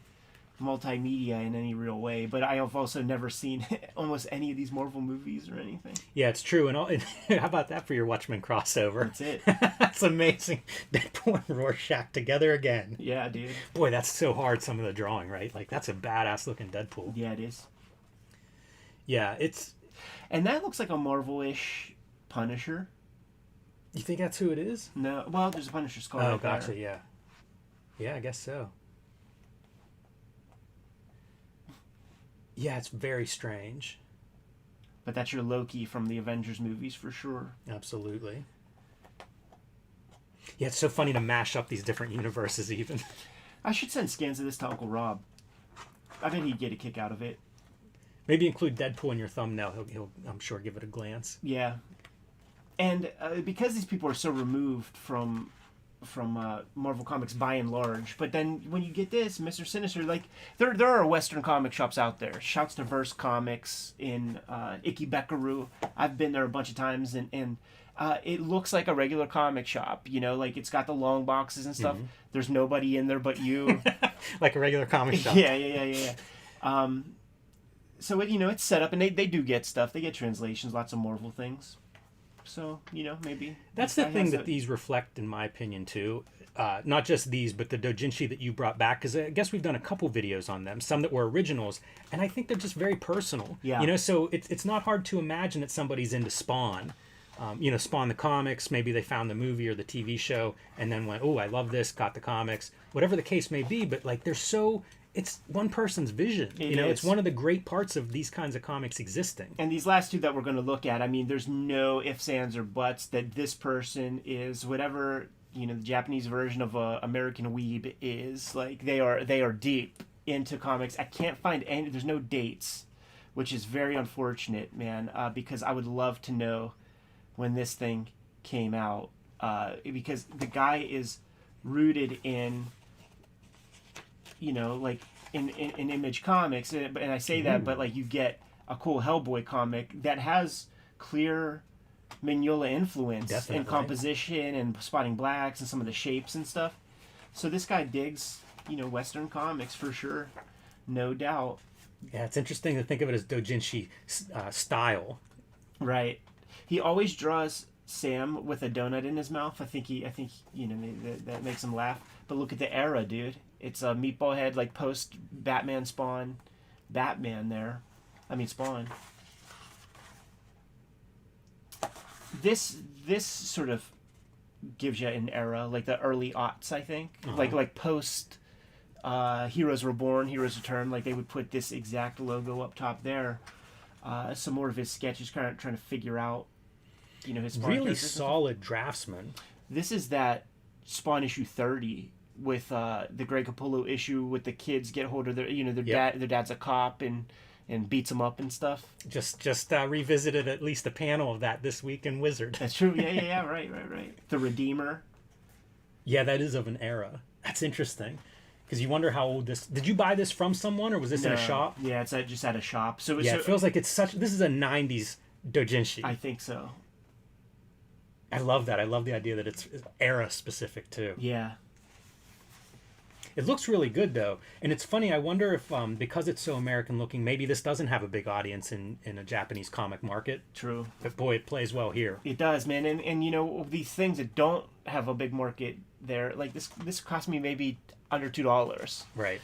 [SPEAKER 2] multimedia in any real way, but I have also never seen almost any of these Marvel movies or anything.
[SPEAKER 1] Yeah, it's true. And how about that for your Watchmen crossover?
[SPEAKER 2] That's it.
[SPEAKER 1] That's amazing. Deadpool and Rorschach together again.
[SPEAKER 2] Yeah, dude.
[SPEAKER 1] Boy, that's so hard, some of the drawing, right? Like, that's a badass looking Deadpool.
[SPEAKER 2] Yeah, it is.
[SPEAKER 1] Yeah, it's...
[SPEAKER 2] And that looks like a Marvel-ish Punisher.
[SPEAKER 1] You think that's who it is?
[SPEAKER 2] No. Well, there's a Punisher skull.
[SPEAKER 1] Oh,
[SPEAKER 2] right
[SPEAKER 1] gotcha,
[SPEAKER 2] there.
[SPEAKER 1] yeah. Yeah, I guess so. Yeah, it's very strange.
[SPEAKER 2] But that's your Loki from the Avengers movies for sure.
[SPEAKER 1] Absolutely. Yeah, it's so funny to mash up these different universes even.
[SPEAKER 2] I should send scans of this to Uncle Rob. I bet he'd get a kick out of it.
[SPEAKER 1] Maybe include Deadpool in your thumbnail. He'll I'm sure, give it a glance.
[SPEAKER 2] Yeah. And because these people are so removed from Marvel Comics by and large, but then when you get this, Mr. Sinister, like, there are Western comic shops out there. Shouts to Verse Comics in Ikebukuro. I've been there a bunch of times, and it looks like a regular comic shop, you know, like it's got the long boxes and stuff. There's nobody in there but you.
[SPEAKER 1] Like a regular comic shop.
[SPEAKER 2] Yeah. So, it's set up, and they do get stuff. They get translations, lots of Marvel things. So, maybe...
[SPEAKER 1] That's the thing that these reflect, in my opinion, too. Not just these, but the Dojinshi that you brought back, because I guess we've done a couple videos on them, some that were originals, and I think they're just very personal.
[SPEAKER 2] Yeah.
[SPEAKER 1] So it's not hard to imagine that somebody's into Spawn. Spawn the comics, maybe they found the movie or the TV show, and then went, oh, I love this, got the comics. Whatever the case may be, but, like, they're so... It's one person's vision. It's one of the great parts of these kinds of comics existing.
[SPEAKER 2] And these last two that we're going to look at, I mean, there's no ifs, ands, or buts that this person is whatever, the Japanese version of a American weeb is. Like, they are deep into comics. I can't find any, there's no dates, which is very unfortunate, man, because I would love to know when this thing came out, because the guy is rooted in... like in Image Comics, and I say that, but like you get a cool Hellboy comic that has clear Mignola influence in composition and spotting blacks and some of the shapes and stuff. So this guy digs, Western comics for sure, no doubt.
[SPEAKER 1] Yeah, it's interesting to think of it as Dojinshi style.
[SPEAKER 2] Right. He always draws Sam with a donut in his mouth. I think that makes him laugh. But look at the era, dude. It's a meatball head, like post Batman Spawn. Batman there. I mean Spawn. This sort of gives you an era, like the early aughts, I think. Like post Heroes Reborn, Heroes Return, like they would put this exact logo up top there. Some more of his sketches, kind of trying to figure out, his Spawn
[SPEAKER 1] really solid draftsman.
[SPEAKER 2] This is that Spawn issue 30 with the Greg Capullo issue with the kids get hold of their dad's a cop and beats them up and stuff.
[SPEAKER 1] Just revisited at least a panel of that this week in Wizard.
[SPEAKER 2] That's true. Yeah. Right. The Redeemer.
[SPEAKER 1] Yeah, that is of an era. That's interesting. Because you wonder how old this... Did you buy this from someone, or was this in a shop?
[SPEAKER 2] Yeah, it's just at a shop. So
[SPEAKER 1] it feels like it's such... This is a 90s Dojinshi.
[SPEAKER 2] I think so.
[SPEAKER 1] I love that. I love the idea that it's era-specific, too.
[SPEAKER 2] Yeah.
[SPEAKER 1] It looks really good, though. And it's funny, I wonder if, because it's so American-looking, maybe this doesn't have a big audience in a Japanese comic market.
[SPEAKER 2] True.
[SPEAKER 1] But, boy, it plays well here.
[SPEAKER 2] It does, man. And these things that don't have a big market there, like this cost me maybe under $2.
[SPEAKER 1] Right.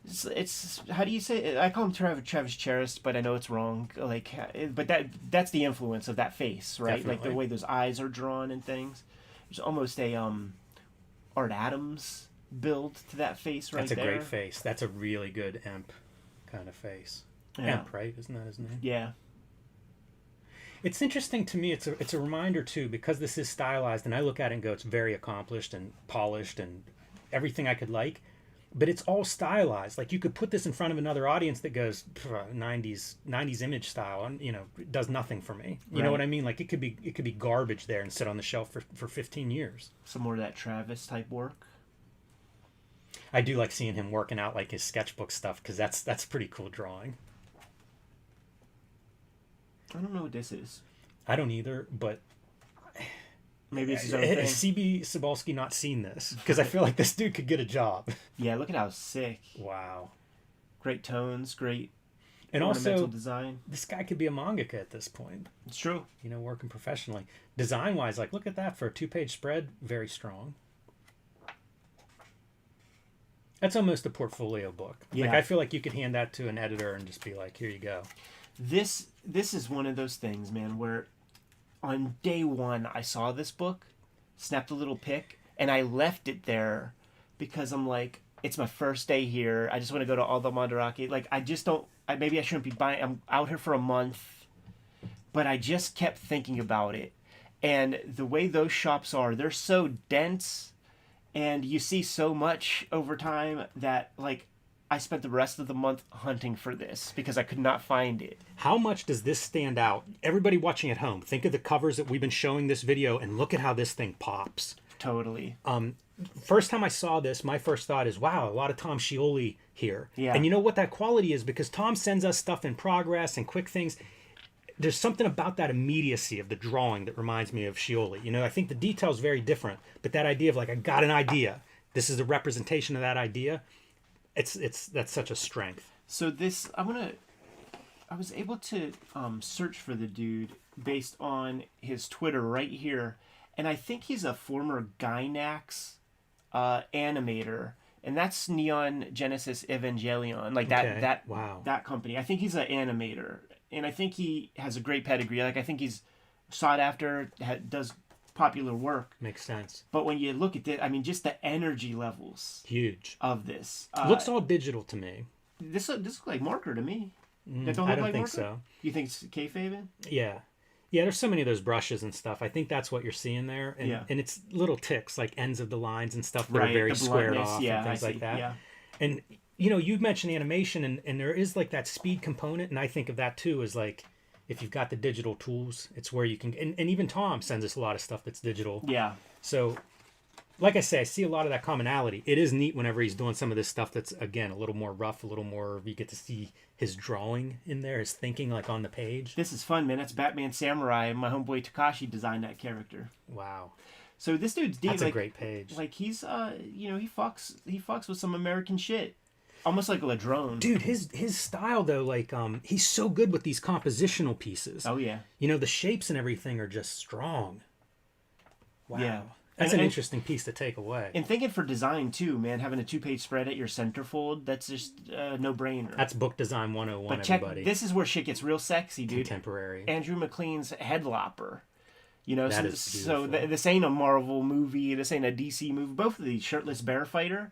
[SPEAKER 2] It's how do you say it? I call him Travis Charest, but I know it's wrong. Like, but that's the influence of that face, right?
[SPEAKER 1] Definitely.
[SPEAKER 2] Like the way those eyes are drawn and things. There's almost a Art Adams build to that face right there.
[SPEAKER 1] That's a great face. That's a really good Emp kind of face.
[SPEAKER 2] Yeah.
[SPEAKER 1] Emp, right? Isn't that his name?
[SPEAKER 2] Yeah.
[SPEAKER 1] It's interesting to me. It's a reminder too, because this is stylized, and I look at it and go, it's very accomplished and polished and everything I could like. But it's all stylized. Like, you could put this in front of another audience that goes 90s image style, and it does nothing for me. You know what I mean? Like, it could be garbage there and sit on the shelf for 15 years.
[SPEAKER 2] Some more of that Travis type work.
[SPEAKER 1] I do like seeing him working out like his sketchbook stuff, because that's pretty cool drawing.
[SPEAKER 2] I don't know what this is.
[SPEAKER 1] I don't either, but
[SPEAKER 2] maybe it's his own thing.
[SPEAKER 1] Has CB Cebulski not seen this? Because I feel like this dude could get a job.
[SPEAKER 2] Yeah, look at how sick.
[SPEAKER 1] Wow.
[SPEAKER 2] Great tones, great
[SPEAKER 1] and
[SPEAKER 2] ornamental
[SPEAKER 1] also
[SPEAKER 2] design.
[SPEAKER 1] This guy could be a mangaka at this point.
[SPEAKER 2] It's true.
[SPEAKER 1] Working professionally. Design-wise, like, look at that. For a 2-page spread, very strong. That's almost a portfolio book.
[SPEAKER 2] Yeah.
[SPEAKER 1] Like, I feel like you could hand that to an editor and just be like, here you go.
[SPEAKER 2] This is one of those things, man, where on day one I saw this book, snapped a little pic, and I left it there because I'm like, it's my first day here. I just want to go to all the Mandarake. Like, I just don't... maybe I shouldn't be buying... I'm out here for a month, but I just kept thinking about it. And the way those shops are, they're so dense, and you see so much over time that, like, I spent the rest of the month hunting for this because I could not find it.
[SPEAKER 1] How much does this stand out? Everybody watching at home, think of the covers that we've been showing this video and look at how this thing pops.
[SPEAKER 2] Totally.
[SPEAKER 1] First time I saw this, my first thought is, wow, a lot of Tom Scioli here.
[SPEAKER 2] Yeah.
[SPEAKER 1] And you know what that quality is? Because Tom sends us stuff in progress and quick things. There's something about that immediacy of the drawing that reminds me of Scioli. You know, I think the detail's very different, but that idea of like, I got an idea. This is a representation of that idea. That's such a strength.
[SPEAKER 2] So this, I was able to search for the dude based on his Twitter right here, and I think he's a former Gainax animator, and that's Neon Genesis Evangelion, like that company. I think he's an animator, and I think he has a great pedigree. Like I think he's sought after, does popular work.
[SPEAKER 1] Makes sense.
[SPEAKER 2] But when you look at it, I mean, just the energy levels,
[SPEAKER 1] huge
[SPEAKER 2] of this.
[SPEAKER 1] Looks all digital to me.
[SPEAKER 2] This looks like marker to me. That
[SPEAKER 1] I don't
[SPEAKER 2] like
[SPEAKER 1] think
[SPEAKER 2] marker?
[SPEAKER 1] so.
[SPEAKER 2] You think it's Kayfabe?
[SPEAKER 1] Yeah. There's so many of those brushes and stuff. I think that's what you're seeing there, and it's little ticks like ends of the lines and stuff that are very squared off and things like that. Yeah. And you know, you mentioned animation, and there is like that speed component, and I think of that too as like, if you've got the digital tools, it's where you can, and even Tom sends us a lot of stuff that's digital.
[SPEAKER 2] Yeah.
[SPEAKER 1] So, like I say, I see a lot of that commonality. It is neat whenever he's doing some of this stuff that's, again, a little more rough, a little more, you get to see his drawing in there, his thinking like on the page.
[SPEAKER 2] This is fun, man. That's Batman Samurai, and my homeboy Takashi designed that character.
[SPEAKER 1] Wow.
[SPEAKER 2] So this dude's deep.
[SPEAKER 1] That's a great page.
[SPEAKER 2] Like he's, you know, he fucks with some American shit. Almost like a Ladrone.
[SPEAKER 1] Dude, his style though, like he's so good with these compositional pieces.
[SPEAKER 2] Oh yeah.
[SPEAKER 1] You know, the shapes and everything are just strong. Wow. Yeah. That's
[SPEAKER 2] an
[SPEAKER 1] interesting piece to take away.
[SPEAKER 2] And thinking for design too, man, having a 2-page spread at your centerfold, that's just no brainer.
[SPEAKER 1] That's book design 101,
[SPEAKER 2] but check,
[SPEAKER 1] everybody.
[SPEAKER 2] This is where shit gets real sexy, dude.
[SPEAKER 1] Contemporary.
[SPEAKER 2] Andrew McLean's Headlopper. You know,
[SPEAKER 1] that is beautiful.
[SPEAKER 2] This ain't a Marvel movie, this ain't a DC movie. Both of these, Shirtless Bear Fighter,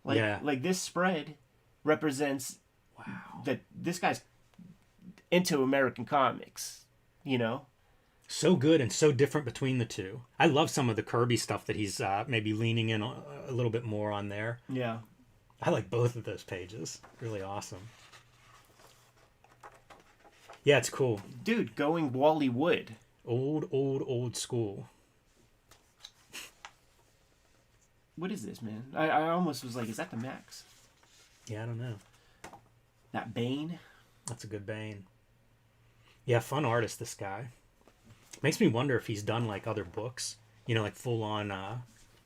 [SPEAKER 2] like this spread represents that this guy's into American comics, you know?
[SPEAKER 1] So good and so different between the two. I love some of the Kirby stuff that he's maybe leaning in a little bit more on there.
[SPEAKER 2] Yeah.
[SPEAKER 1] I like both of those pages. Really awesome. Yeah, it's cool.
[SPEAKER 2] Dude, going Wally Wood.
[SPEAKER 1] Old school.
[SPEAKER 2] What is this, man? I almost was like, is that the Max?
[SPEAKER 1] Yeah, I don't know.
[SPEAKER 2] That Bane?
[SPEAKER 1] That's a good Bane. Yeah, fun artist, this guy. Makes me wonder if he's done like other books, you know, like full on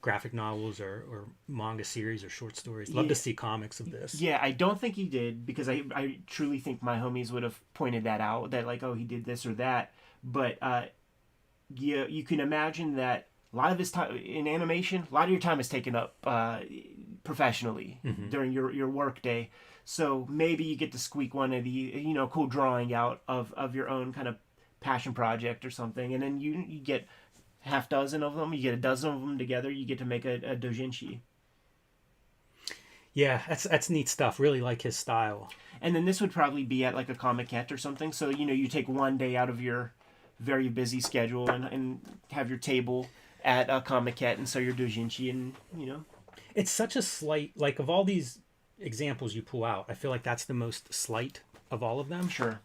[SPEAKER 1] graphic novels or manga series or short stories. Love to see comics of this.
[SPEAKER 2] Yeah, I don't think he did, because I truly think my homies would have pointed that out, that like, oh, he did this or that. But yeah, you can imagine that a lot of his time in animation, a lot of your time is taken up professionally during your work day. So maybe you get to squeak one of the, you know, cool drawing out of your own kind of passion project or something, and then you get half dozen of them, you get a dozen of them together, you get to make a Dojinshi.
[SPEAKER 1] Yeah, that's neat stuff. Really like his style.
[SPEAKER 2] And then this would probably be at like a Comic-Cat or something, so you know, you take one day out of your very busy schedule and have your table at a Comic-Cat and sell your Dojinshi, and you know,
[SPEAKER 1] it's such a slight, like of all these examples you pull out, I feel like that's the most slight of all of them.
[SPEAKER 2] Sure.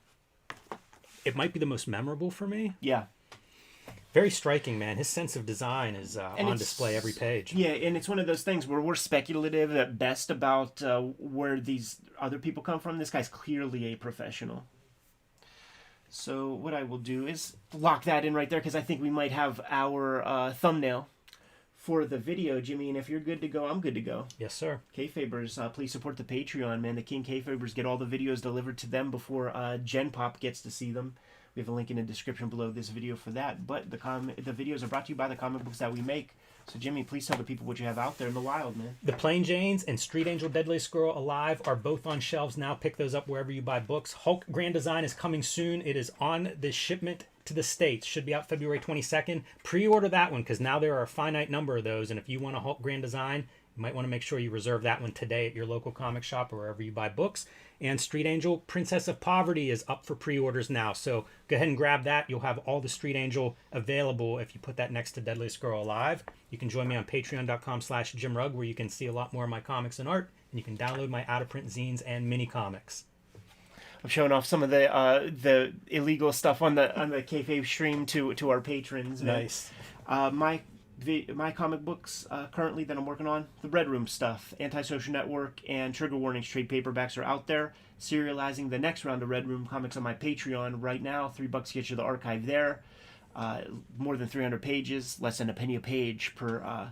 [SPEAKER 1] It might be the most memorable for me.
[SPEAKER 2] Yeah.
[SPEAKER 1] Very striking, man. His sense of design is on display every page.
[SPEAKER 2] Yeah, and it's one of those things where we're speculative at best about where these other people come from. This guy's clearly a professional. So what I will do is lock that in right there, because I think we might have our thumbnail for the video, Jimmy. And if you're good to go, I'm good to go.
[SPEAKER 1] Yes, sir.
[SPEAKER 2] Kayfabers, please support the Patreon, man. The King Kayfabers get all the videos delivered to them before Gen Pop gets to see them. We have a link in the description below this video for that. But the videos are brought to you by the comic books that we make. So, Jimmy, please tell the people what you have out there in the wild, man.
[SPEAKER 1] The Plain Janes and Street Angel Deadly Squirrel Alive are both on shelves now. Pick those up wherever you buy books. Hulk Grand Design is coming soon. It is on the shipment to the States. Should be out February 22nd. Pre-order that one, because now there are a finite number of those. And if you want a Hulk Grand Design, You might want to make sure you reserve that one today at your local comic shop or wherever you buy books. And Street Angel Princess of Poverty is up for pre-orders now. So go ahead and grab that. You'll have all the Street Angel available if you put that next to Deadliest Girl Alive. You can join me on patreon.com/JimRugg, where you can see a lot more of my comics and art. And you can download my out-of-print zines and mini comics.
[SPEAKER 2] I'm showing off some of the illegal stuff on the Kayfabe stream to our patrons.
[SPEAKER 1] Nice.
[SPEAKER 2] My comic books currently that I'm working on, the Red Room stuff, Antisocial Network, and Trigger Warnings trade paperbacks are out there. Serializing the next round of Red Room comics on my Patreon right now. $3 gets you the archive there. More than 300 pages, less than a penny a page per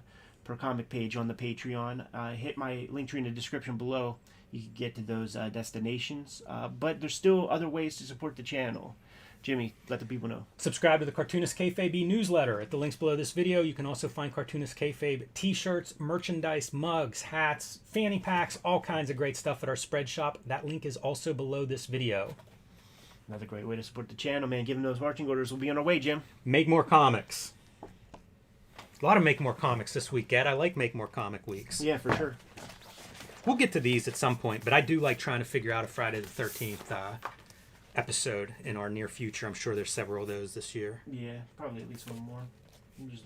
[SPEAKER 2] comic page on the Patreon. Hit my link tree in the description below. You can get to those destinations. But there's still other ways to support the channel. Jimmy, let the people know.
[SPEAKER 1] Subscribe to the Cartoonist Kayfabe newsletter at the links below this video. You can also find Cartoonist Kayfabe t-shirts, merchandise, mugs, hats, fanny packs, all kinds of great stuff at our spread shop. That link is also below this video.
[SPEAKER 2] Another great way to support the channel, man. Giving those marching orders will be on our way, Jim.
[SPEAKER 1] Make more comics. A lot of Make More Comics this week, Ed. I like Make More Comic weeks.
[SPEAKER 2] Yeah, for sure.
[SPEAKER 1] We'll get to these at some point, but I do like trying to figure out a Friday the 13th episode in our near future. I'm sure there's several of those this year.
[SPEAKER 2] Yeah, probably at least one more. There's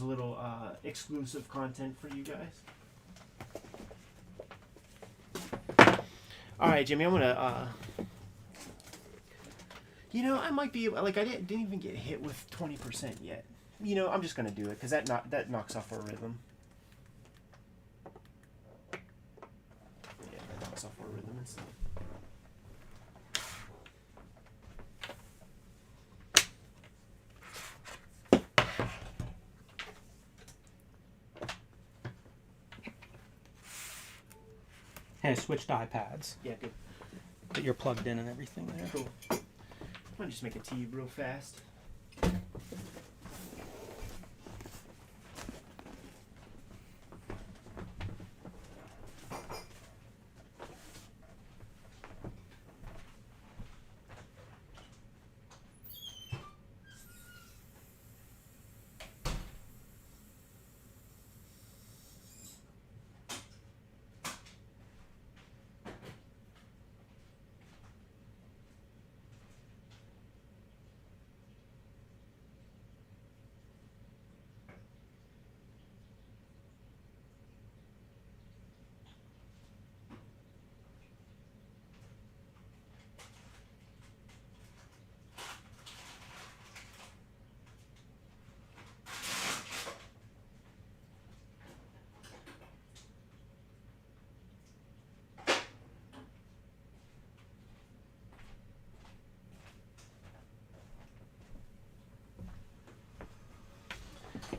[SPEAKER 2] a little exclusive content for you guys. All right, Jimmy, I'm gonna. I might be like I didn't even get hit with 20% yet. I'm just gonna do it because that knocks off our rhythm. Yeah, that knocks off our rhythm and stuff.
[SPEAKER 1] And I switched iPads.
[SPEAKER 2] Yeah, good.
[SPEAKER 1] But you're plugged in and everything there.
[SPEAKER 2] Cool. I'll just make a tea real fast.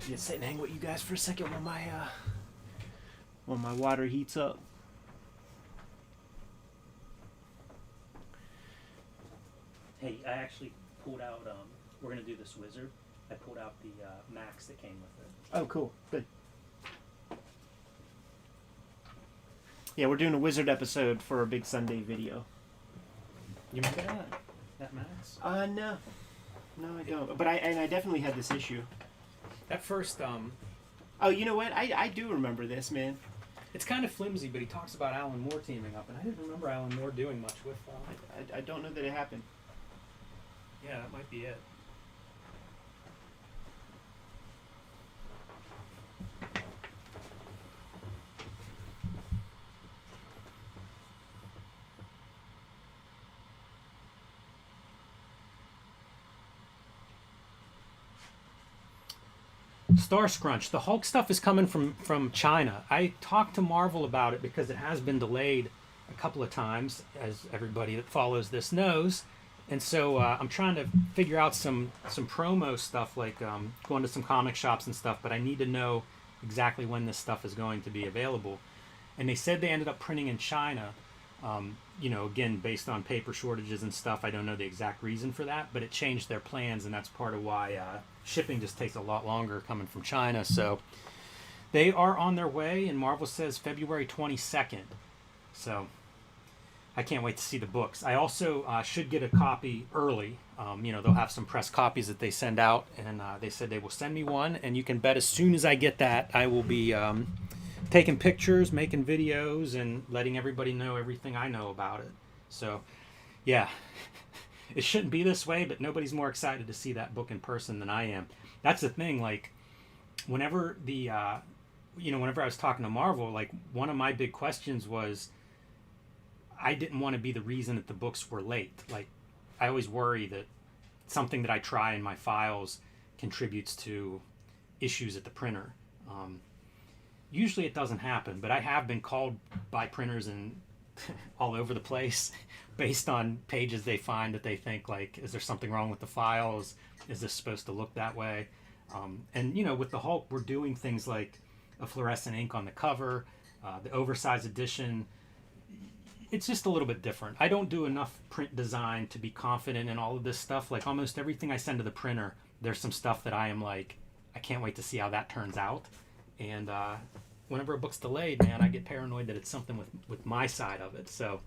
[SPEAKER 2] Just sit and hang with you guys for a second while my water heats up.
[SPEAKER 1] Hey, I actually pulled out, we're going to do this wizard. I pulled out the Max that came with it.
[SPEAKER 2] Oh, cool. Good. Yeah, we're doing a wizard episode for a big Sunday video.
[SPEAKER 1] You remember that Max?
[SPEAKER 2] No. No, I don't. But I definitely had this issue.
[SPEAKER 1] That first,
[SPEAKER 2] Oh, you know what? I do remember this, man.
[SPEAKER 1] it's kind of flimsy, but he talks about Alan Moore teaming up, and I didn't remember Alan Moore doing much with,
[SPEAKER 2] I don't know that it happened.
[SPEAKER 1] yeah, that might be it. Star Scrunch. The Hulk stuff is coming from China. I talked to Marvel about it because it has been delayed a couple of times, as everybody that follows this knows. And so I'm trying to figure out some promo stuff, like going to some comic shops and stuff, but I need to know exactly when this stuff is going to be available. And they said they ended up printing in China, again, based on paper shortages and stuff. I don't know the exact reason for that, but it changed their plans, and that's part of why shipping just takes a lot longer coming from China. So they are on their way, and Marvel says February 22nd. So I can't wait to see the books. I also should get a copy early. They'll have some press copies that they send out, and they said they will send me one, and you can bet as soon as I get that, I will be taking pictures, making videos, and letting everybody know everything I know about it. So, yeah, it shouldn't be this way, but nobody's more excited to see that book in person than I am. That's the thing, like, whenever whenever I was talking to Marvel, like, one of my big questions was, I didn't want to be the reason that the books were late. Like, I always worry that something that I try in my files contributes to issues at the printer. Usually it doesn't happen, but I have been called by printers and all over the place based on pages they find that they think, like, is there something wrong with the files? Is this supposed to look that way? And, you know, with the Hulk, we're doing things like a fluorescent ink on the cover, the oversized edition. It's just a little bit different. I don't do enough print design to be confident in all of this stuff. Like, almost everything I send to the printer, there's some stuff that I am like, I can't wait to see how that turns out. And whenever a book's delayed, man, I get paranoid that it's something with my side of it. So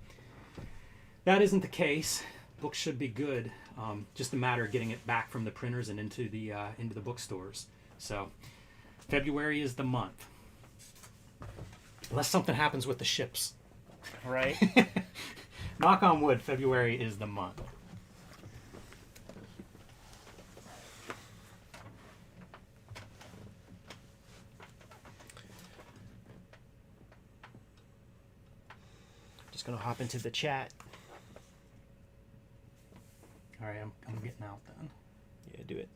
[SPEAKER 1] that isn't the case. Books should be good. Just a matter of getting it back from the printers and into the bookstores. So February is the month, unless something happens with the ships.
[SPEAKER 2] Right.
[SPEAKER 1] Knock on wood, February is the month.
[SPEAKER 2] Just gonna hop into the chat.
[SPEAKER 1] All right, I'm getting out then.
[SPEAKER 2] Yeah, do it.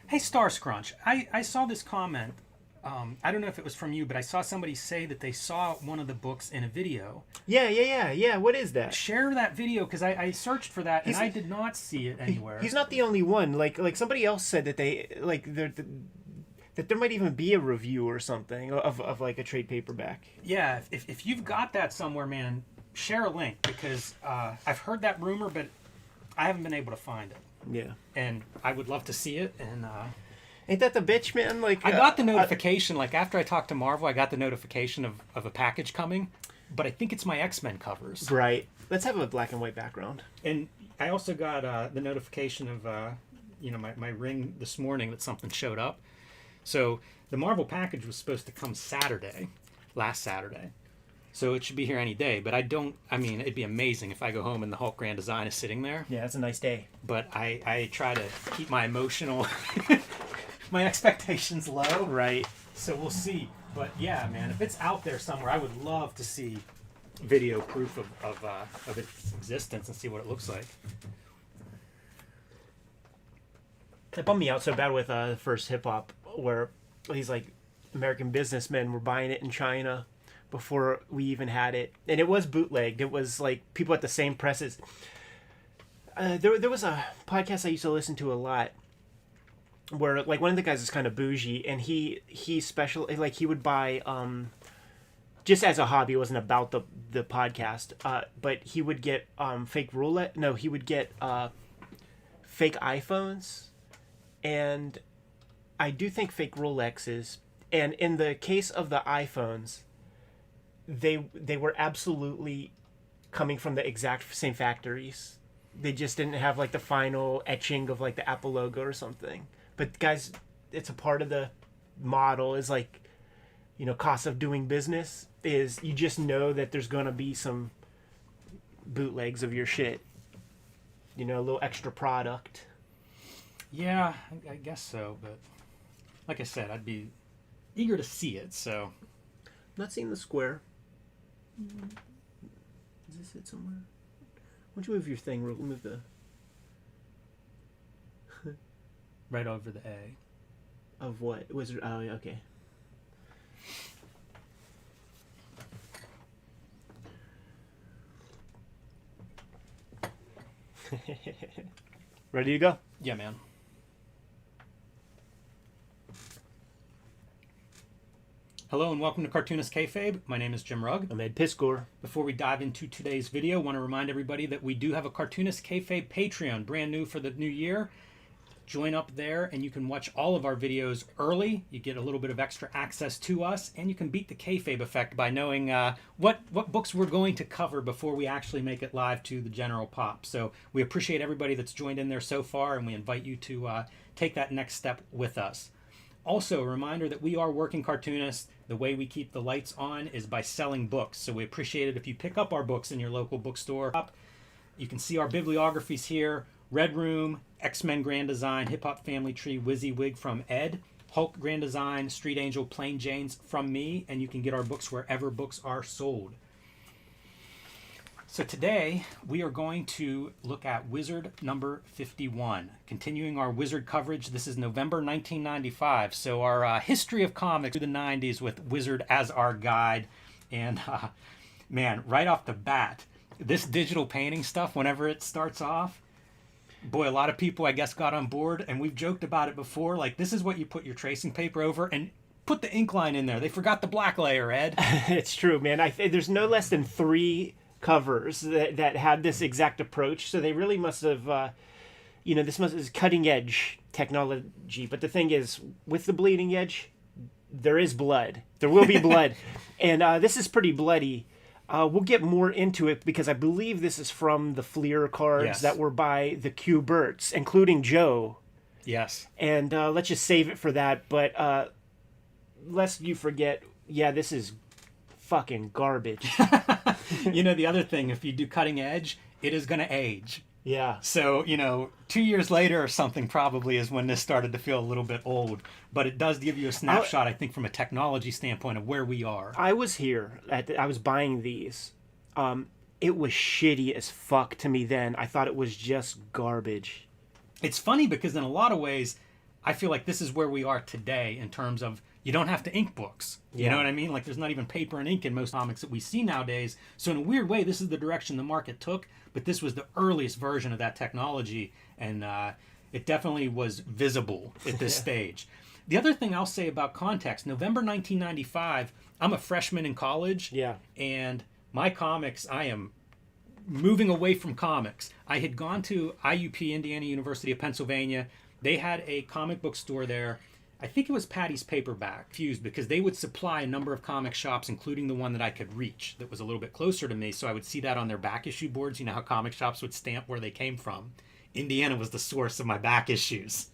[SPEAKER 1] Hey, Star Scrunch, I saw this comment. I don't know if it was from you, but I saw somebody say that they saw one of the books in a video.
[SPEAKER 2] Yeah. What is that?
[SPEAKER 1] Share that video, because I searched for that and I did not see it anywhere.
[SPEAKER 2] He's not the only one. Like somebody else said that that there might even be a review or something of like a trade paperback.
[SPEAKER 1] Yeah, if you've got that somewhere, man, share a link, because I've heard that rumor, but I haven't been able to find it.
[SPEAKER 2] Yeah.
[SPEAKER 1] And I would love to see it. And
[SPEAKER 2] ain't that the bitch, man? Like,
[SPEAKER 1] I got the notification, like, after I talked to Marvel, I got the notification of a package coming, but I think it's my X-Men covers.
[SPEAKER 2] Right. Let's have a black and white background.
[SPEAKER 1] And I also got the notification of my ring this morning that something showed up. So the Marvel package was supposed to come last Saturday. So it should be here any day. But it'd be amazing if I go home and the Hulk Grand Design is sitting there.
[SPEAKER 2] Yeah, it's a nice day.
[SPEAKER 1] But I try to keep my emotional, my expectations low.
[SPEAKER 2] Right.
[SPEAKER 1] So we'll see. But yeah, man, if it's out there somewhere, I would love to see video proof of its existence and see what it looks like.
[SPEAKER 2] It bummed me out so bad with the first hip hop, where these like American businessmen were buying it in China before we even had it, and it was bootlegged. It was like people at the same presses. There was a podcast I used to listen to a lot, where like one of the guys is kind of bougie, and he like he would buy just as a hobby. It wasn't about the podcast, but he would get fake roulette. No, he would get fake iPhones. And I do think fake Rolexes, and in the case of the iPhones, they were absolutely coming from the exact same factories. They just didn't have like the final etching of like the Apple logo or something. But guys, it's a part of the model, is like, cost of doing business is you just know that there's going to be some bootlegs of your shit. A little extra product.
[SPEAKER 1] Yeah, I guess so, but like I said, I'd be eager to see it, so.
[SPEAKER 2] I'm not seeing the square. Does this it somewhere? Why don't you move your thing? Move the...
[SPEAKER 1] Right over the A.
[SPEAKER 2] Of what? Wizard? Oh, yeah, okay. Ready to go?
[SPEAKER 1] Yeah, man. Hello and welcome to Cartoonist Kayfabe. My name is Jim Rugg.
[SPEAKER 2] I'm Ed Piscor.
[SPEAKER 1] Before we dive into today's video, I want to remind everybody that we do have a Cartoonist Kayfabe Patreon, brand new for the new year. Join up there, and you can watch all of our videos early. You get a little bit of extra access to us, and you can beat the kayfabe effect by knowing what books we're going to cover before we actually make it live to the general pop. So we appreciate everybody that's joined in there so far, and we invite you to take that next step with us. Also, a reminder that we are working cartoonists. The way we keep the lights on is by selling books. So we appreciate it if you pick up our books in your local bookstore. You can see our bibliographies here. Red Room, X-Men Grand Design, Hip Hop Family Tree, WYSIWYG from Ed, Hulk Grand Design, Street Angel, Plain Janes from me, and you can get our books wherever books are sold. So today, we are going to look at Wizard number 51. Continuing our Wizard coverage, this is November 1995. So our history of comics through the 90s with Wizard as our guide. And man, right off the bat, this digital painting stuff, whenever it starts off, boy, a lot of people, I guess, got on board. And we've joked about it before. Like, this is what you put your tracing paper over and put the ink line in there. They forgot the black layer, Ed.
[SPEAKER 2] It's true, man. There's no less than 3 covers that had this exact approach, so they really must have this is cutting edge technology. But the thing is, with the bleeding edge, there is blood. There will be blood. And this is pretty bloody. We'll get more into it because I believe this is from the Fleer cards that were by the Q Berts, including Joe.
[SPEAKER 1] Yes.
[SPEAKER 2] And let's just save it for that. But lest you forget, this is fucking garbage.
[SPEAKER 1] The other thing, if you do cutting edge, it is going to age.
[SPEAKER 2] Yeah.
[SPEAKER 1] So, 2 years later or something probably is when this started to feel a little bit old. But it does give you a snapshot, I think, from a technology standpoint of where we are.
[SPEAKER 2] I was here. I was buying these. It was shitty as fuck to me then. I thought it was just garbage.
[SPEAKER 1] It's funny because in a lot of ways, I feel like this is where we are today in terms of you don't have to ink books. You know what I mean? Like, there's not even paper and ink in most comics that we see nowadays. So in a weird way, this is the direction the market took. But this was the earliest version of that technology. And it definitely was visible at this stage. The other thing I'll say about context, November 1995, I'm a freshman in college.
[SPEAKER 2] Yeah.
[SPEAKER 1] And my comics, I am moving away from comics. I had gone to IUP, Indiana University of Pennsylvania. They had a comic book store there. I think it was Patty's Paperback, Fused, because they would supply a number of comic shops, including the one that I could reach that was a little bit closer to me. So I would see that on their back issue boards. You know how comic shops would stamp where they came from. Indiana was the source of my back issues.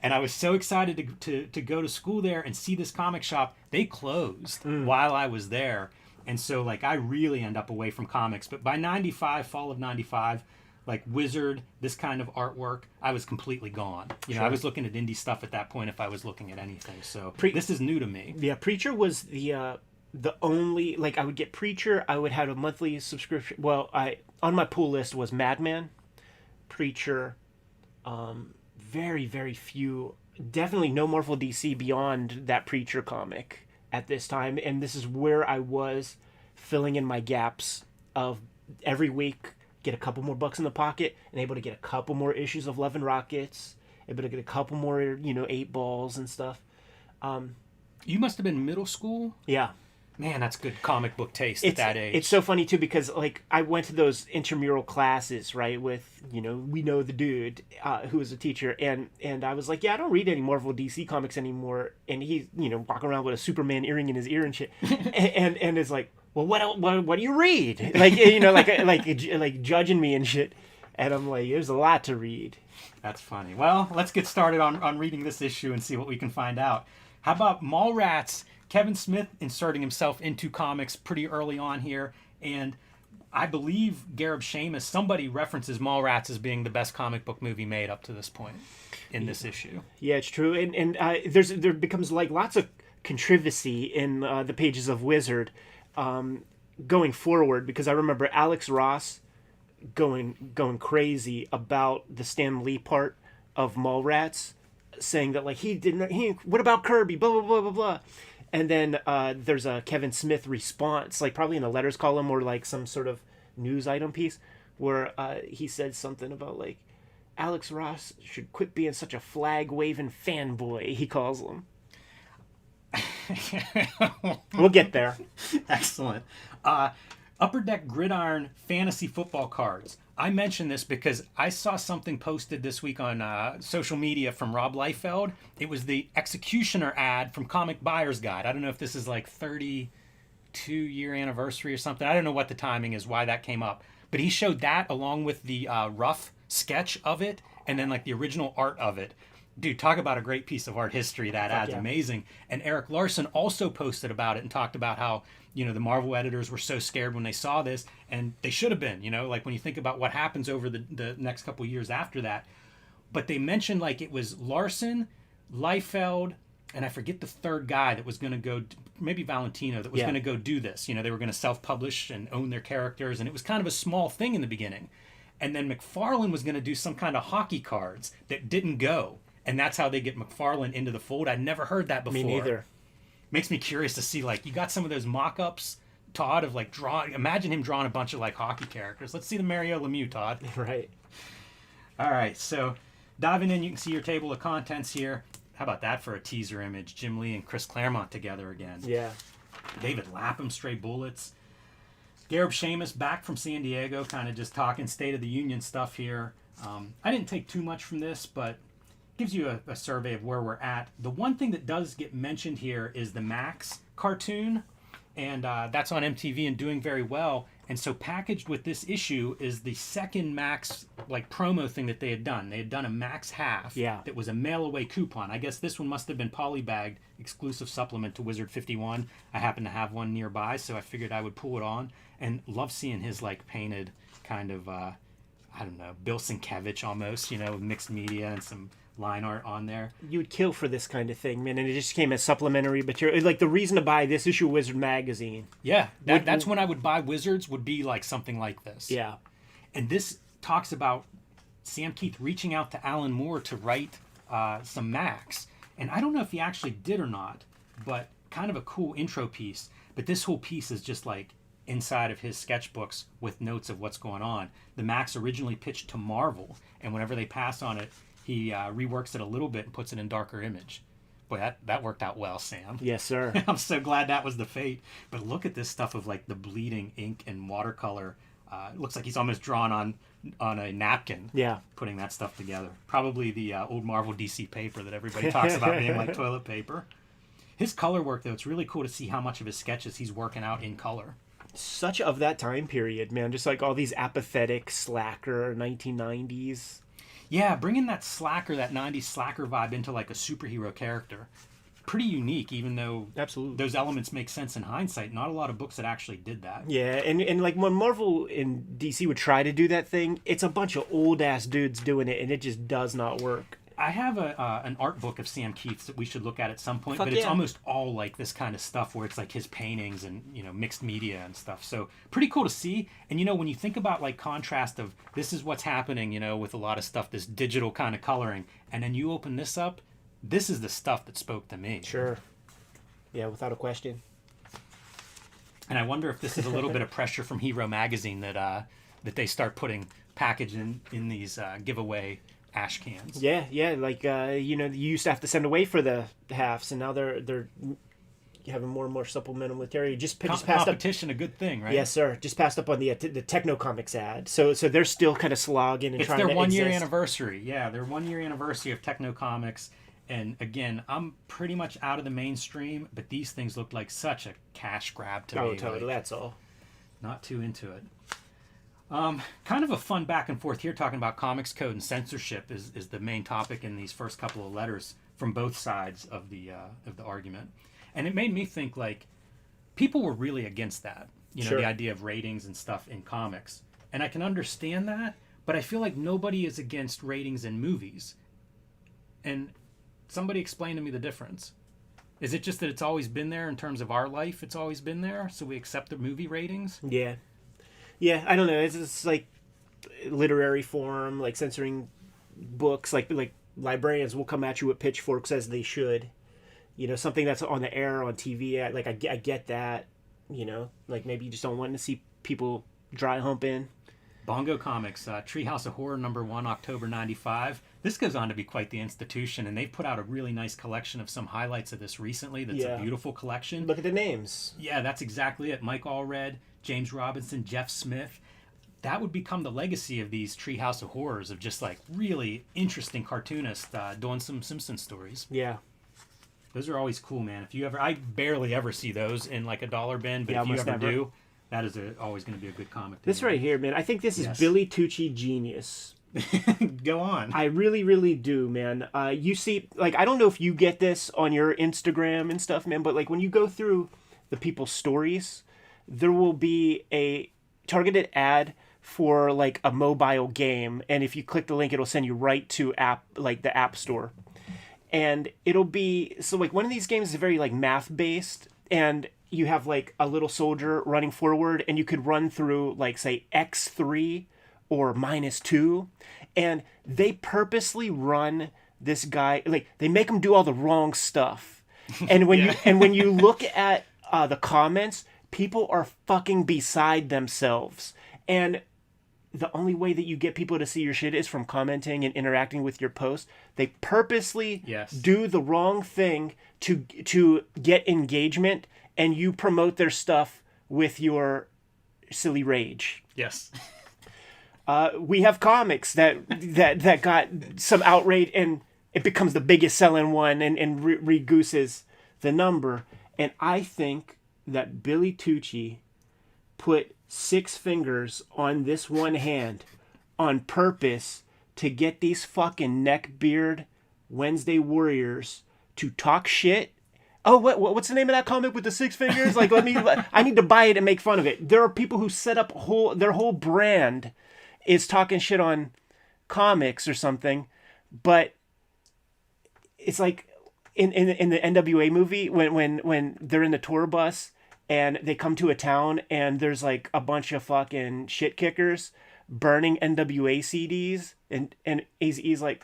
[SPEAKER 1] And I was so excited to go to school there and see this comic shop. They closed while I was there. And so, like, I really end up away from comics. But by 95, fall of 95, like Wizard, this kind of artwork, I was completely gone. I was looking at indie stuff at that point if I was looking at anything. So this is new to me.
[SPEAKER 2] Yeah, Preacher was the only, like, I would get Preacher. I would have a monthly subscription. Well, on my pull list was Madman, Preacher, very, very few. Definitely no Marvel DC beyond that Preacher comic at this time. And this is where I was filling in my gaps of every week. Get a couple more bucks in the pocket and able to get a couple more issues of Love and Rockets, able to get a couple more, 8 balls and stuff.
[SPEAKER 1] You must have been middle school?
[SPEAKER 2] Yeah.
[SPEAKER 1] Man, that's good comic book taste at that age.
[SPEAKER 2] It's so funny, too, because, like, I went to those intramural classes, right, with, we know the dude who was a teacher, and I was like, I don't read any Marvel DC comics anymore, and he's, walking around with a Superman earring in his ear and shit, and is like, well, what do you read? Like, like judging me and shit. And I'm like, there's a lot to read.
[SPEAKER 1] That's funny. Well, let's get started on reading this issue and see what we can find out. How about Mallrats? Kevin Smith inserting himself into comics pretty early on here. And I believe Gareb Shamus, somebody references Mallrats as being the best comic book movie made up to this point in this issue. Yeah,
[SPEAKER 2] it's true. And there becomes, like, lots of controversy in the pages of Wizard going forward, because I remember Alex Ross going crazy about the Stan Lee part of Mallrats, saying that, like, what about Kirby, blah blah blah blah blah. And then there's a Kevin Smith response, like probably in a letters column or like some sort of news item piece, where he said something about, like, Alex Ross should quit being such a flag waving fanboy, he calls him. We'll get there.
[SPEAKER 1] Excellent. Upper Deck Gridiron fantasy football cards. I mentioned this because I saw something posted this week on social media from Rob Liefeld. It was the Executioner ad from Comic Buyer's Guide. I don't know if this is like 32-year anniversary or something. I don't know what the timing is, why that came up. But he showed that along with the rough sketch of it and then like the original art of it. Dude, talk about a great piece of art history. That ad's amazing. And Eric Larson also posted about it and talked about how, you know, the Marvel editors were so scared when they saw this, and they should have been, you know, like when you think about what happens over the next couple of years after that. But they mentioned like it was Larson, Liefeld, and I forget the third guy that was going to go, maybe Valentino, that was going to go do this. You know, they were going to self-publish and own their characters, and it was kind of a small thing in the beginning. And then McFarlane was going to do some kind of hockey cards that didn't go. And that's how they get McFarlane into the fold. I'd never heard that before.
[SPEAKER 2] Me neither.
[SPEAKER 1] Makes me curious to see, like, you got some of those mock-ups, Todd, of, like, drawing. Imagine him drawing a bunch of, like, hockey characters. Let's see the Mario Lemieux, Todd.
[SPEAKER 2] Right.
[SPEAKER 1] All right, so diving in, you can see your table of contents here. How about that for a teaser image? Jim Lee and Chris Claremont together again.
[SPEAKER 2] Yeah.
[SPEAKER 1] David Lapham, Stray Bullets. Gareb Shamus back from San Diego, kind of just talking State of the Union stuff here. I didn't take too much from this, but gives you a survey of where we're at. The one thing that does get mentioned here is the Max cartoon, and that's on MTV and doing very well. And so packaged with this issue is the second Max like promo thing that they had done. They had done a Max half that was a mail away coupon. I guess this one must have been polybagged, exclusive supplement to Wizard 51. I happen to have one nearby, so I figured I would pull it on. And love seeing his like painted kind of I don't know, Bill Sienkiewicz almost, you know, mixed media and some line art on there.
[SPEAKER 2] You would kill for this kind of thing, man, and it just came as supplementary material. Like the reason to buy this issue of Wizard magazine.
[SPEAKER 1] Yeah, that's when I would buy Wizards, would be like something like this.
[SPEAKER 2] Yeah.
[SPEAKER 1] And this talks about Sam Keith reaching out to Alan Moore to write some Max. And I don't know if he actually did or not, but kind of a cool intro piece. But this whole piece is just like inside of his sketchbooks with notes of what's going on. The Max originally pitched to Marvel, and whenever they pass on it, he reworks it a little bit and puts it in darker image. Boy, that worked out well, Sam.
[SPEAKER 2] Yes, sir.
[SPEAKER 1] I'm so glad that was the fate. But look at this stuff of like the bleeding ink and watercolor. It looks like he's almost drawn on a napkin.
[SPEAKER 2] Yeah.
[SPEAKER 1] Putting that stuff together. Probably the old Marvel DC paper that everybody talks about being like toilet paper. His color work, though, it's really cool to see how much of his sketches he's working out in color.
[SPEAKER 2] Such of that time period, man. Just like all these apathetic slacker 1990s.
[SPEAKER 1] Yeah, bringing that slacker, that 90s slacker vibe into like a superhero character. Pretty unique, even though those elements make sense in hindsight. Not a lot of books that actually did that.
[SPEAKER 2] Yeah, and like when Marvel and DC would try to do that thing, it's a bunch of old-ass dudes doing it, and it just does not work.
[SPEAKER 1] I have an art book of Sam Keith's that we should look at some point, but it's almost all like this kind of stuff where it's like his paintings and, you know, mixed media and stuff. So pretty cool to see. And, you know, when you think about like contrast of this is what's happening, you know, with a lot of stuff, this digital kind of coloring, and then you open this up, this is the stuff that spoke to me.
[SPEAKER 2] Sure. Yeah, without a question.
[SPEAKER 1] And I wonder if this is a little bit of pressure from Hero Magazine that they start putting package in these giveaway ash cans.
[SPEAKER 2] Yeah, like you know, you used to have to send away for the halves, and now they're having more and more supplemental material. Just passed
[SPEAKER 1] competition, a good thing, right?
[SPEAKER 2] Yes, sir. Just passed up on the Techno Comics ad. So they're still kind of slogging and trying to.
[SPEAKER 1] It's their 1 year
[SPEAKER 2] exist.
[SPEAKER 1] Anniversary. Yeah, their 1 year anniversary of Techno Comics. And again, I'm pretty much out of the mainstream, but these things look like such a cash grab to me.
[SPEAKER 2] Oh, totally.
[SPEAKER 1] Like,
[SPEAKER 2] that's all.
[SPEAKER 1] Not too into it. Kind of a fun back and forth here talking about comics code and censorship is the main topic in these first couple of letters from both sides of the argument. And it made me think like people were really against that, you know,
[SPEAKER 2] Sure.
[SPEAKER 1] the idea of ratings and stuff in comics. And I can understand that, but I feel like nobody is against ratings in movies. And somebody explain to me the difference. Is it just that it's always been there in terms of our life? It's always been there, so we accept the movie ratings?
[SPEAKER 2] Yeah, I don't know. It's like literary form, like censoring books. Like librarians will come at you with pitchforks as they should. You know, something that's on the air on TV. Like I get that. You know, like maybe you just don't want to see people dry humping.
[SPEAKER 1] Bongo Comics, Treehouse of Horror #1, October '95. This goes on to be quite the institution, and they've put out a really nice collection of some highlights of this recently. That's a beautiful collection.
[SPEAKER 2] Look at the names.
[SPEAKER 1] Yeah, that's exactly it. Mike Allred, James Robinson, Jeff Smith. that would become the legacy of these Treehouse of Horrors, of just like really interesting cartoonists doing some Simpsons stories.
[SPEAKER 2] Yeah.
[SPEAKER 1] Those are always cool, man. If you ever, I barely ever see those in like a dollar bin, but if you ever do, that is always going to be a good comic.
[SPEAKER 2] This right here, man. I think this is Billy Tucci genius.
[SPEAKER 1] Go on.
[SPEAKER 2] I really, really do, man. You see, like, I don't know if you get this on your Instagram and stuff, man, but like when you go through the people's stories, there will be a targeted ad for like a mobile game, and if you click the link, it'll send you right to the app store. And it'll be, so like one of these games is very like math based, and you have like a little soldier running forward, and you could run through like say X3 or -2, and they purposely run this guy, like they make him do all the wrong stuff. And when when you look at the comments, people are fucking beside themselves. And the only way that you get people to see your shit is from commenting and interacting with your post. They purposely do the wrong thing to get engagement, and you promote their stuff with your silly rage.
[SPEAKER 1] Yes.
[SPEAKER 2] We have comics that got some outrage, and it becomes the biggest selling one, and re-gooses the number. And I think that Billy Tucci put 6 fingers on this one hand on purpose to get these fucking neckbeard Wednesday Warriors to talk shit. Oh, what's the name of that comic with the 6 fingers? Like, I need to buy it and make fun of it. There are people who set up their whole brand is talking shit on comics or something, but it's like in the NWA movie when they're in the tour bus and they come to a town and there's like a bunch of fucking shit kickers burning NWA CDs, and he's like,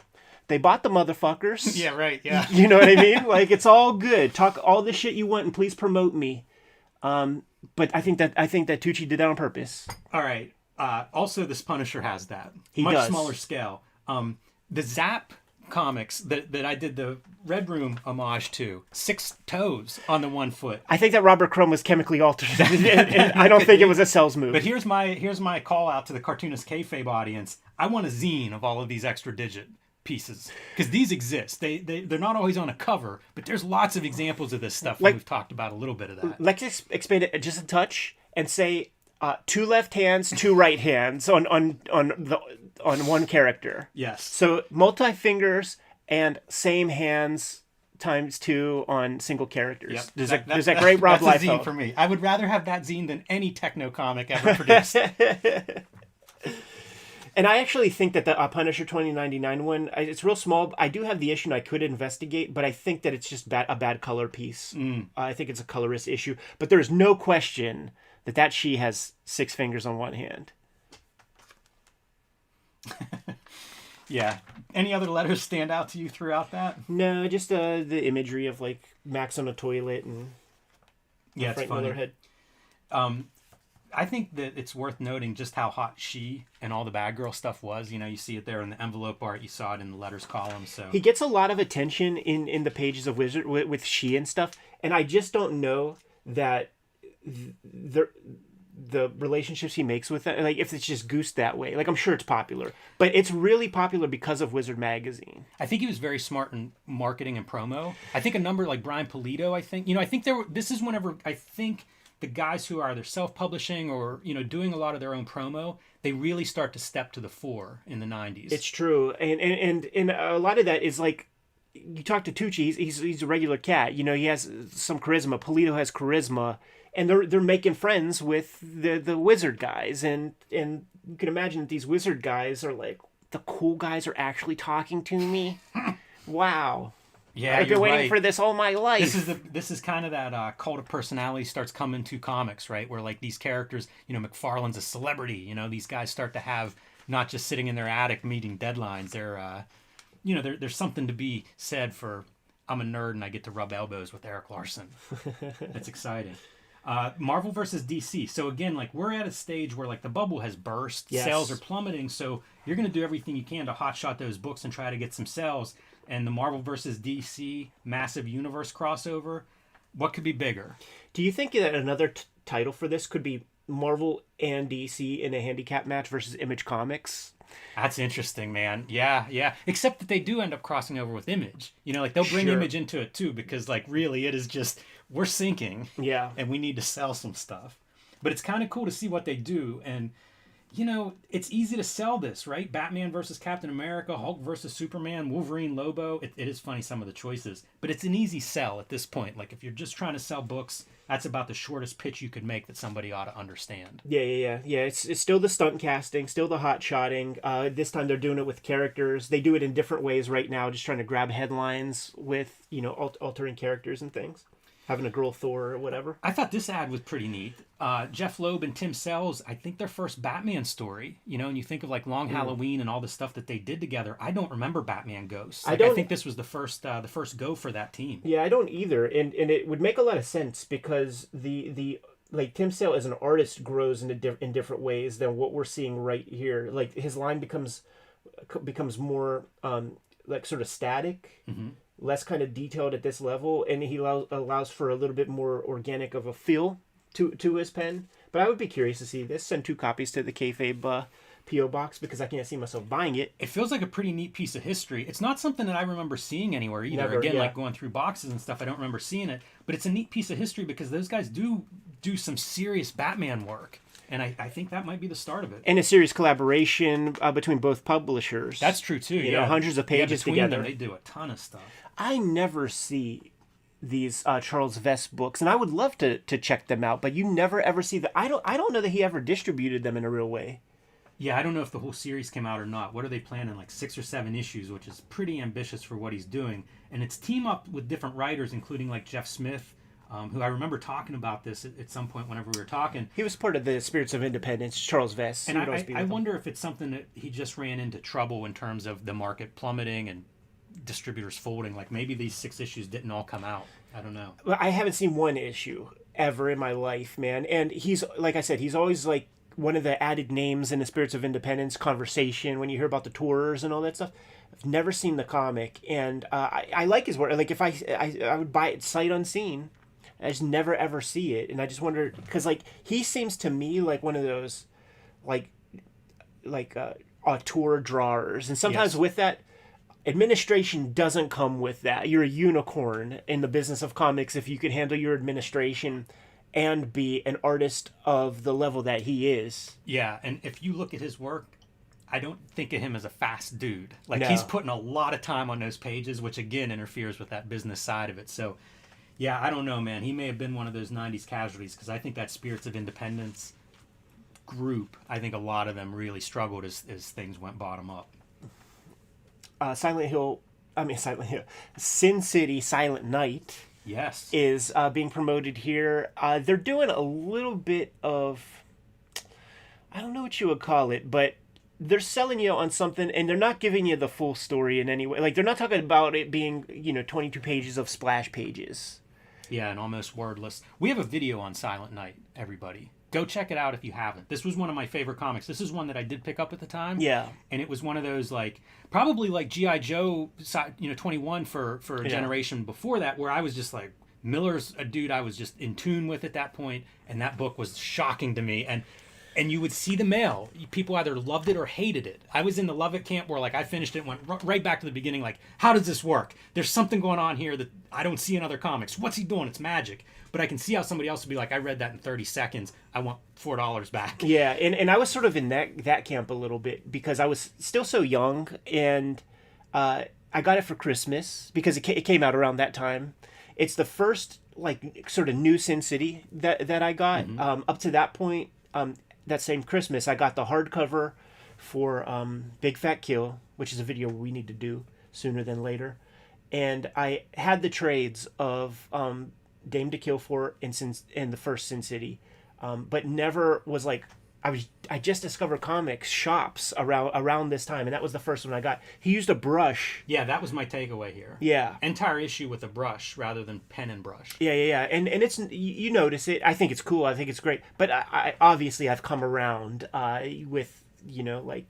[SPEAKER 2] they bought the motherfuckers.
[SPEAKER 1] Yeah, right. Yeah.
[SPEAKER 2] You know what I mean? Like, it's all good. Talk all the shit you want and please promote me. But I think that Tucci did that on purpose.
[SPEAKER 1] All right. Also, this Punisher has that.
[SPEAKER 2] He
[SPEAKER 1] Much
[SPEAKER 2] does.
[SPEAKER 1] Smaller scale. The Zap comics that I did the Red Room homage to, 6 toes on the 1 foot.
[SPEAKER 2] I think that Robert Crumb was chemically altered. And I don't think it was a sales move.
[SPEAKER 1] But here's my call out to the Cartoonist Kayfabe audience. I want a zine of all of these extra digit pieces, because these exist. They're not always on a cover, but there's lots of examples of this stuff. Like, we've talked about a little bit of that.
[SPEAKER 2] Let's expand it just a touch and say 2 left hands, 2 right hands on one character.
[SPEAKER 1] Yes.
[SPEAKER 2] So multi fingers and same hands times 2 on single characters.
[SPEAKER 1] Yep.
[SPEAKER 2] There's that great Rob Liefeld.
[SPEAKER 1] That's a zine for me. I would rather have that zine than any techno comic ever produced.
[SPEAKER 2] And I actually think that the Punisher 2099 one, it's real small. I do have the issue and I could investigate, but I think that it's just a bad color piece. I think it's a colorist issue. But there's no question that she has 6 fingers on one hand.
[SPEAKER 1] Yeah. Any other letters stand out to you throughout that?
[SPEAKER 2] No, just the imagery of like Max on a toilet and
[SPEAKER 1] Frank Miller head. I think that it's worth noting just how hot she and all the Bad Girl stuff was. You know, you see it there in the envelope art. You saw it in the letters column. So
[SPEAKER 2] he gets a lot of attention in the pages of Wizard with she and stuff. And I just don't know that the relationships he makes with that, like if it's just goosed that way. Like, I'm sure it's popular, but it's really popular because of Wizard Magazine.
[SPEAKER 1] I think he was very smart in marketing and promo. I think a number like Brian Pulido, this is whenever I think the guys who are either self-publishing or, doing a lot of their own promo, they really start to step to the fore in the 90s.
[SPEAKER 2] It's true. And a lot of that is like, you talk to Tucci, he's a regular cat. He has some charisma. Pulido has charisma. And they're making friends with the wizard guys. And you can imagine that these wizard guys are like, the cool guys are actually talking to me? Wow.
[SPEAKER 1] Yeah,
[SPEAKER 2] I've been waiting for this all my life.
[SPEAKER 1] This is kind of that cult of personality starts coming to comics, right? Where like these characters, McFarlane's a celebrity. These guys start to have not just sitting in their attic meeting deadlines. They're, there's something to be said for, I'm a nerd and I get to rub elbows with Eric Larson. That's exciting. Marvel versus DC. So again, like we're at a stage where like the bubble has burst, sales are plummeting. So you're going to do everything you can to hotshot those books and try to get some sales. And the Marvel versus DC massive universe crossover, what could be bigger?
[SPEAKER 2] Do you think that another title for this could be Marvel and DC in a handicap match versus Image Comics.
[SPEAKER 1] That's interesting, man. Yeah, yeah. Except that they do end up crossing over with Image. Like they'll bring
[SPEAKER 2] Sure.
[SPEAKER 1] Image into it too, because like really it is just we're sinking
[SPEAKER 2] Yeah.
[SPEAKER 1] and we need to sell some stuff. But it's kind of cool to see what they do. And it's easy to sell this, right? Batman versus Captain America, Hulk versus Superman, Wolverine, Lobo. It is funny, some of the choices, but it's an easy sell at this point. Like if you're just trying to sell books, that's about the shortest pitch you could make that somebody ought to understand.
[SPEAKER 2] Yeah. It's still the stunt casting, still the hot shotting. This time they're doing it with characters. They do it in different ways right now, just trying to grab headlines with, altering characters and things. Having a girl Thor or whatever.
[SPEAKER 1] I thought this ad was pretty neat. Jeff Loeb and Tim Sells, I think their first Batman story, and you think of like Long Halloween and all the stuff that they did together. I don't remember Batman Ghosts. I think this was the first go for that team.
[SPEAKER 2] Yeah, I don't either. And it would make a lot of sense because the like Tim Sale as an artist grows in different ways than what we're seeing right here. Like his line becomes more like sort of static. Mm-hmm. Less kind of detailed at this level, and he allows for a little bit more organic of a feel to his pen. But I would be curious to see this. Send 2 copies to the Kayfabe P.O. box because I can't see myself buying it.
[SPEAKER 1] It feels like a pretty neat piece of history. It's not something that I remember seeing anywhere either.
[SPEAKER 2] Never,
[SPEAKER 1] Again,
[SPEAKER 2] yeah.
[SPEAKER 1] like going through boxes and stuff, I don't remember seeing it. But it's a neat piece of history because those guys do some serious Batman work. And I think that might be the start of it.
[SPEAKER 2] And a serious collaboration between both publishers.
[SPEAKER 1] That's true too.
[SPEAKER 2] You know, hundreds of pages
[SPEAKER 1] between
[SPEAKER 2] together.
[SPEAKER 1] Them, they do a ton of stuff.
[SPEAKER 2] I never see these Charles Vest books, and I would love to check them out. But you never ever see that. I don't know that he ever distributed them in a real way.
[SPEAKER 1] Yeah, I don't know if the whole series came out or not. What are they planning? Like 6 or 7 issues, which is pretty ambitious for what he's doing. And it's team up with different writers, including like Jeff Smith. Who I remember talking about this at some point whenever we were talking.
[SPEAKER 2] He was part of the Spirits of Independence, Charles Vest.
[SPEAKER 1] And I wonder if it's something that he just ran into trouble in terms of the market plummeting and distributors folding. Like maybe these 6 issues didn't all come out. I don't know.
[SPEAKER 2] Well, I haven't seen one issue ever in my life, man. And he's, like I said, he's always like one of the added names in the Spirits of Independence conversation when you hear about the tours and all that stuff. I've never seen the comic, and I like his work. Like if I would buy it sight unseen. I just never ever see it, and I just wonder because like he seems to me like one of those like auteur drawers, and sometimes
[SPEAKER 1] Yes.
[SPEAKER 2] with that administration doesn't come with that. You're a unicorn in the business of comics if you can handle your administration and be an artist of the level that he is.
[SPEAKER 1] Yeah, and if you look at his work, I don't think of him as a fast dude. Like
[SPEAKER 2] No.
[SPEAKER 1] he's putting a lot of time on those pages, which again interferes with that business side of it. So. Yeah, I don't know, man. He may have been one of those 90s casualties because I think that Spirits of Independence group, I think a lot of them really struggled as things went bottom up.
[SPEAKER 2] Sin City Silent Night
[SPEAKER 1] Yes.
[SPEAKER 2] is being promoted here. They're doing a little bit of, I don't know what you would call it, but they're selling you on something, and they're not giving you the full story in any way. Like, they're not talking about it being, 22 pages of splash pages.
[SPEAKER 1] Yeah, and almost wordless. We have a video on Silent Night, everybody. Go check it out if you haven't. This was one of my favorite comics. This is one that I did pick up at the time.
[SPEAKER 2] Yeah.
[SPEAKER 1] And it was one of those, like, probably like G.I. Joe, 21 for a generation before that, where I was just like, Miller's a dude I was just in tune with at that point, and that book was shocking to me. And you would see the mail. People either loved it or hated it. I was in the love it camp where like I finished it and went right back to the beginning like, how does this work? There's something going on here that I don't see in other comics. What's he doing? It's magic. But I can see how somebody else would be like, I read that in 30 seconds. I want $4 back.
[SPEAKER 2] Yeah, and I was sort of in that camp a little bit because I was still so young, and I got it for Christmas because it came out around that time. It's the first like sort of new Sin City that I got. Mm-hmm. Up to that point, that same Christmas, I got the hardcover for Big Fat Kill, which is a video we need to do sooner than later. And I had the trades of Dame to Kill For and the first Sin City, but never was like, I just discovered comics shops around this time, and that was the first one I got. He used a brush.
[SPEAKER 1] Yeah, that was my takeaway here.
[SPEAKER 2] Yeah.
[SPEAKER 1] Entire issue with a brush rather than pen and brush.
[SPEAKER 2] Yeah. And it's, you notice it. I think it's cool. I think it's great. But I obviously I've come around with, like...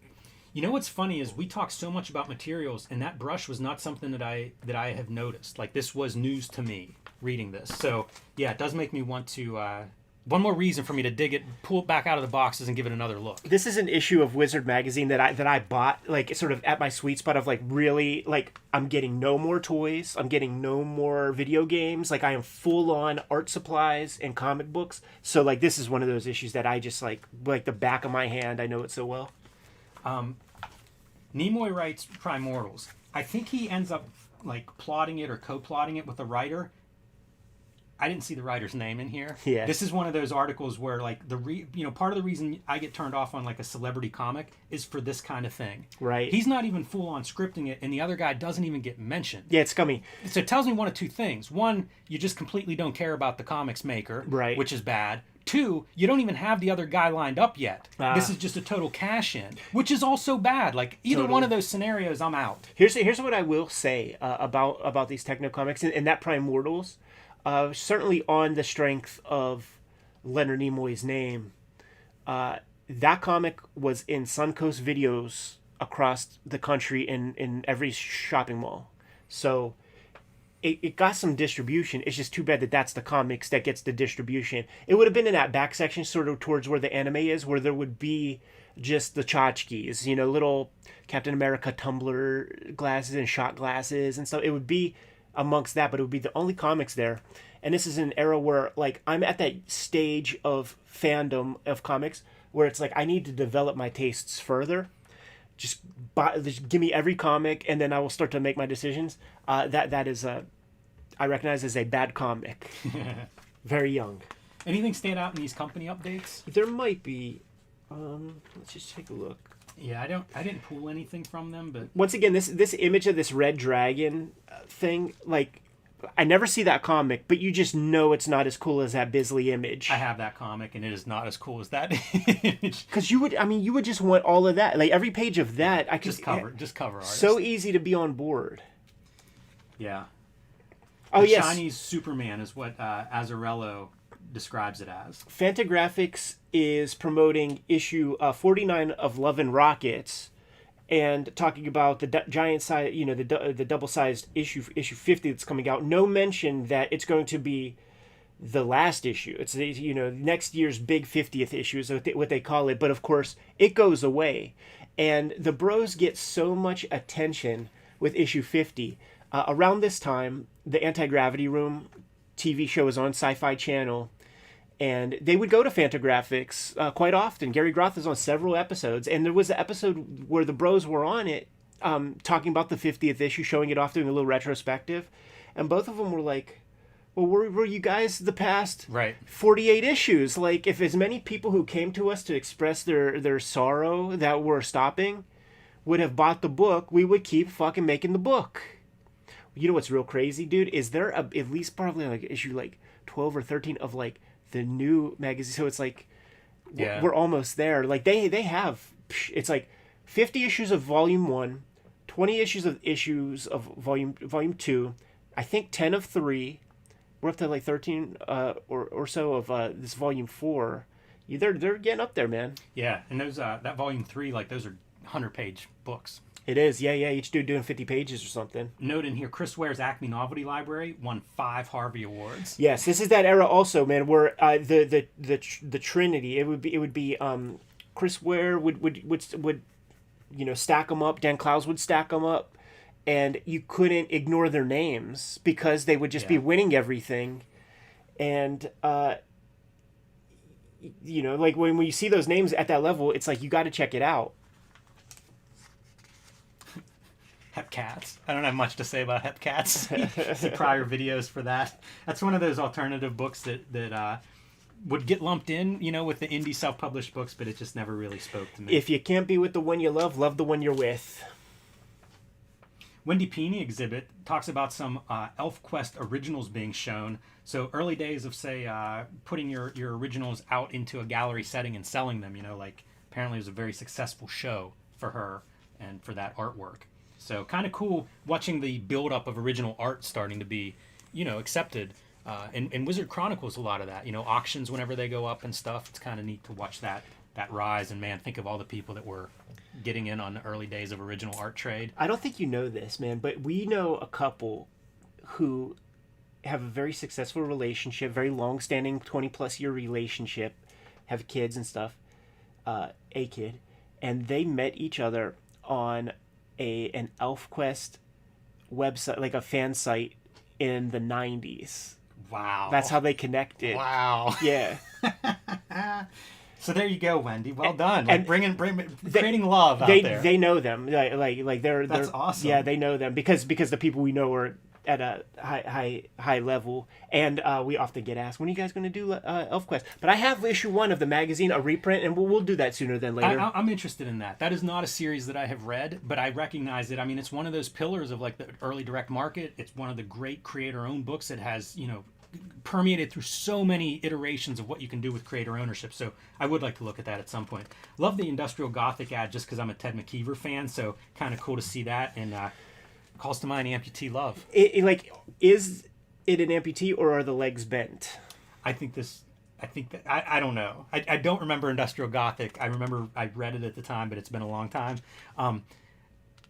[SPEAKER 1] You know what's funny is we talk so much about materials, and that brush was not something that I have noticed. Like, this was news to me reading this. So, yeah, it does make me want to one more reason for me to dig it, pull it back out of the boxes, and give it another look.
[SPEAKER 2] This is an issue of Wizard magazine that I bought, like, sort of at my sweet spot of, like, really, like, I'm getting no more toys, I'm getting no more video games, like, I am full on art supplies and comic books. So, like, this is one of those issues that I just, like the back of my hand. I know it so well.
[SPEAKER 1] Nimoy writes Primortals. I think he ends up, like, plotting it or co-plotting it with a writer. I didn't see the writer's name in here.
[SPEAKER 2] Yeah.
[SPEAKER 1] This is one of those articles where, like, part of the reason I get turned off on, like, a celebrity comic is for this kind of thing.
[SPEAKER 2] Right.
[SPEAKER 1] He's not even full on scripting it, and the other guy doesn't even get mentioned.
[SPEAKER 2] Yeah, it's scummy.
[SPEAKER 1] So it tells me one of two things. One, you just completely don't care about the comics maker,
[SPEAKER 2] right,
[SPEAKER 1] which is bad. Two, you don't even have the other guy lined up yet. This is just a total cash-in, which is also bad. Like, either one of those scenarios, I'm out.
[SPEAKER 2] Here's what I will say about these techno comics and that Primortals. Certainly on the strength of Leonard Nimoy's name, that comic was in Suncoast videos across the country in every shopping mall. So it got some distribution. It's just too bad that that's the comics that gets the distribution. It would have been in that back section, sort of towards where the anime is, where there would be just the tchotchkes, little Captain America tumbler glasses and shot glasses and stuff. It would be amongst that, but it would be the only comics there. And this is an era where, like, I'm at that stage of fandom of comics where it's like I need to develop my tastes further. Just give me every comic, and then I will start to make my decisions. That is I recognize as a bad comic. Very young.
[SPEAKER 1] Anything stand out in these company updates?
[SPEAKER 2] There might be. Let's just take a look.
[SPEAKER 1] Yeah, I didn't pull anything from them, but
[SPEAKER 2] once again, this image of this red dragon thing, like, I never see that comic, but you just know it's not as cool as that Bisley image.
[SPEAKER 1] I have that comic, and it is not as cool as that image.
[SPEAKER 2] Because you would just want all of that, like every page of that. I could
[SPEAKER 1] just cover art.
[SPEAKER 2] So easy to be on board.
[SPEAKER 1] Yeah.
[SPEAKER 2] Oh, yes.
[SPEAKER 1] Chinese Superman is what Azzarello describes it as.
[SPEAKER 2] Fantagraphics is promoting issue 49 of Love and Rockets, and talking about the giant size, the double-sized issue 50 that's coming out. No mention that it's going to be the last issue. It's next year's big 50th issue is what they call it. But of course, it goes away, and the bros get so much attention with issue 50. Around this time, the Anti-Gravity Room TV show is on Sci-Fi Channel, and they would go to Fantagraphics quite often. Gary Groth is on several episodes, and there was an episode where the bros were on it, talking about the 50th issue, showing it off, doing a little retrospective, and both of them were like, well, were you guys the past 48 issues? Like, if as many people who came to us to express their sorrow that we're stopping would have bought the book, we would keep fucking making the book. You know what's real crazy, dude? Is there at least probably like issue like 12 or 13 of like the new magazine? So it's like we're almost there. Like they have, it's like 50 issues of volume 1, 20 issues of volume 2, I think 10 of 3. We're up to like 13 or so of this volume 4. They're getting up there, man.
[SPEAKER 1] Yeah, and those that volume 3, like, those are 100-page books.
[SPEAKER 2] It is, yeah. Each dude doing 50 pages or something.
[SPEAKER 1] Note in here, Chris Ware's Acme Novelty Library won 5 Harvey Awards.
[SPEAKER 2] Yes, this is that era also, man, where the Trinity. It would be Chris Ware would stack them up. Dan Clowes would stack them up, and you couldn't ignore their names because they would just be winning everything, and like when you see those names at that level, it's like you got to check it out.
[SPEAKER 1] Hepcats. I don't have much to say about Hepcats. See prior videos for that. That's one of those alternative books that would get lumped in, with the indie self-published books, but it just never really spoke to me.
[SPEAKER 2] If you can't be with the one you love the one you're with.
[SPEAKER 1] Wendy Peeney exhibit talks about some ElfQuest originals being shown. So early days of, say, putting your originals out into a gallery setting and selling them, like apparently it was a very successful show for her and for that artwork. So kind of cool watching the build-up of original art starting to be, accepted. And Wizard Chronicles a lot of that. Auctions whenever they go up and stuff. It's kind of neat to watch that rise. And, man, think of all the people that were getting in on the early days of original art trade.
[SPEAKER 2] I don't think you know this, man, but we know a couple who have a very successful relationship, very long-standing 20+ year relationship, have kids and stuff, a kid, and they met each other on an ElfQuest website, like a fan site in the 90s.
[SPEAKER 1] Wow.
[SPEAKER 2] That's how they connected.
[SPEAKER 1] Wow.
[SPEAKER 2] Yeah.
[SPEAKER 1] So there you go, Wendy. Well done.
[SPEAKER 2] And
[SPEAKER 1] Creating love out there.
[SPEAKER 2] They know them. Like they're
[SPEAKER 1] That's awesome.
[SPEAKER 2] Yeah, they know them because the people we know are at a high level, and we often get asked, when are you guys going to do ElfQuest? But I have issue 1 of the magazine, a reprint, and we'll do that sooner than later.
[SPEAKER 1] I'm interested in that. That is not a series that I have read, but I recognize it. I mean, it's one of those pillars of like the early direct market. It's one of the great creator-owned books that has, permeated through so many iterations of what you can do with creator ownership. So I would like to look at that at some point. Love the Industrial Gothic ad just because I'm a Ted McKeever fan, so kind of cool to see that. And calls to mind amputee love.
[SPEAKER 2] Is it an amputee or are the legs bent?
[SPEAKER 1] I don't know. I don't remember Industrial Gothic. I remember I read it at the time, but it's been a long time.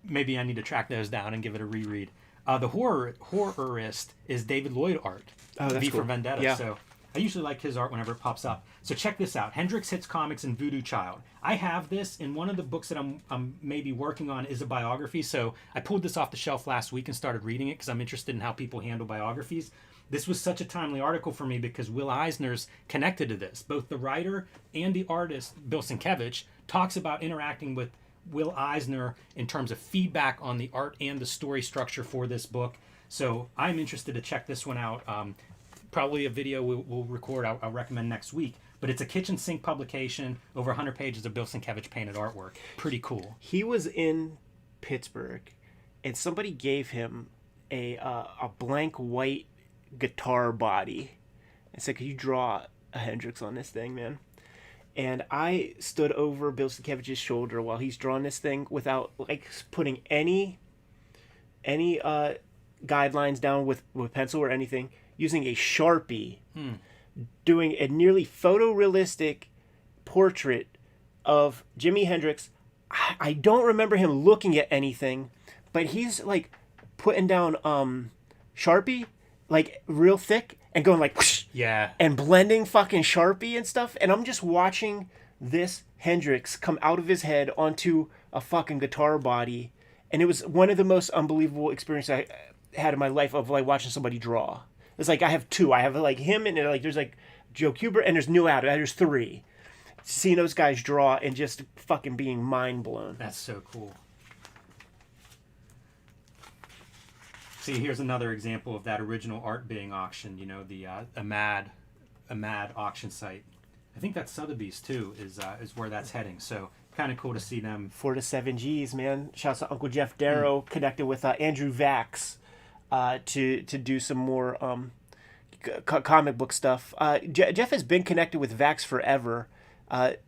[SPEAKER 1] Maybe I need to track those down and give it a reread. The horrorist is David Lloyd art.
[SPEAKER 2] Oh, that's
[SPEAKER 1] V
[SPEAKER 2] cool.
[SPEAKER 1] for Vendetta.
[SPEAKER 2] Yeah.
[SPEAKER 1] So I usually like his art whenever it pops up. So check this out. Hendrix Hits Comics and Voodoo Child. I have this, and one of the books that I'm maybe working on is a biography. So I pulled this off the shelf last week and started reading it because I'm interested in how people handle biographies. This was such a timely article for me because Will Eisner's connected to this. Both the writer and the artist, Bill Sienkiewicz, talks about interacting with Will Eisner in terms of feedback on the art and the story structure for this book. So I'm interested to check this one out. Probably a video we'll record, I'll recommend next week. But it's a kitchen sink publication, over 100 pages of Bill Sienkiewicz painted artwork. Pretty cool.
[SPEAKER 2] He was in Pittsburgh, and somebody gave him a blank white guitar body and said, "Could you draw a Hendrix on this thing, man?" And I stood over Bill Sienkiewicz's shoulder while he's drawing this thing without like putting any guidelines down with pencil or anything, using a Sharpie, doing a nearly photorealistic portrait of Jimi Hendrix. I don't remember him looking at anything, but he's like putting down Sharpie like real thick and going like whoosh,
[SPEAKER 1] Yeah.
[SPEAKER 2] and blending fucking Sharpie and stuff, and I'm just watching this Hendrix come out of his head onto a fucking guitar body, and it was one of the most unbelievable experiences I had in my life of like watching somebody draw. It's like I have 2. I have like him and like there's like Joe Kubert and there's Neil Adams. There's 3. Seeing those guys draw and just fucking being mind blown.
[SPEAKER 1] That's so cool. See, here's another example of that original art being auctioned. The a mad auction site. I think that's Sotheby's too. Is where that's heading. So kind of cool to see them.
[SPEAKER 2] 4 to 7 G's, man. Shouts to Uncle Jeff Darrow, connected with Andrew Vax to do some more comic book stuff. Jeff has been connected with Vax forever. I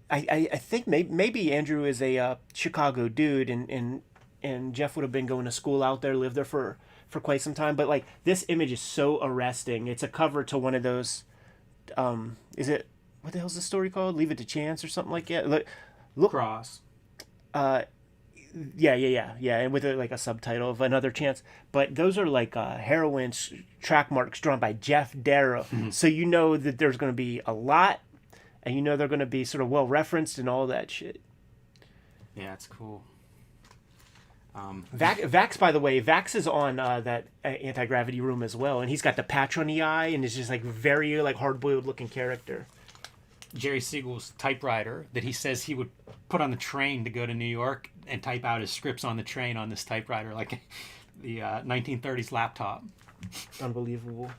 [SPEAKER 2] think maybe Andrew is a Chicago dude, and Jeff would have been going to school out there, lived there for quite some time. But like this image is so arresting. It's a cover to one of those. Is it, what the hell's the story called? Leave It to Chance or something like that. Look.
[SPEAKER 1] Cross.
[SPEAKER 2] Yeah, and with like a subtitle of Another Chance. But those are like heroines track marks drawn by Jeff Darrow. So you know that there's going to be a lot, and you know they're going to be sort of well referenced and all that shit.
[SPEAKER 1] Yeah, it's cool.
[SPEAKER 2] Vax, by the way, Vax is on that Anti-Gravity Room as well, and he's got the patch on the eye, and is just like very like hard-boiled looking character.
[SPEAKER 1] Jerry Siegel's typewriter that he says he would put on the train to go to New York and type out his scripts on the train on this typewriter, like the 1930s laptop.
[SPEAKER 2] Unbelievable.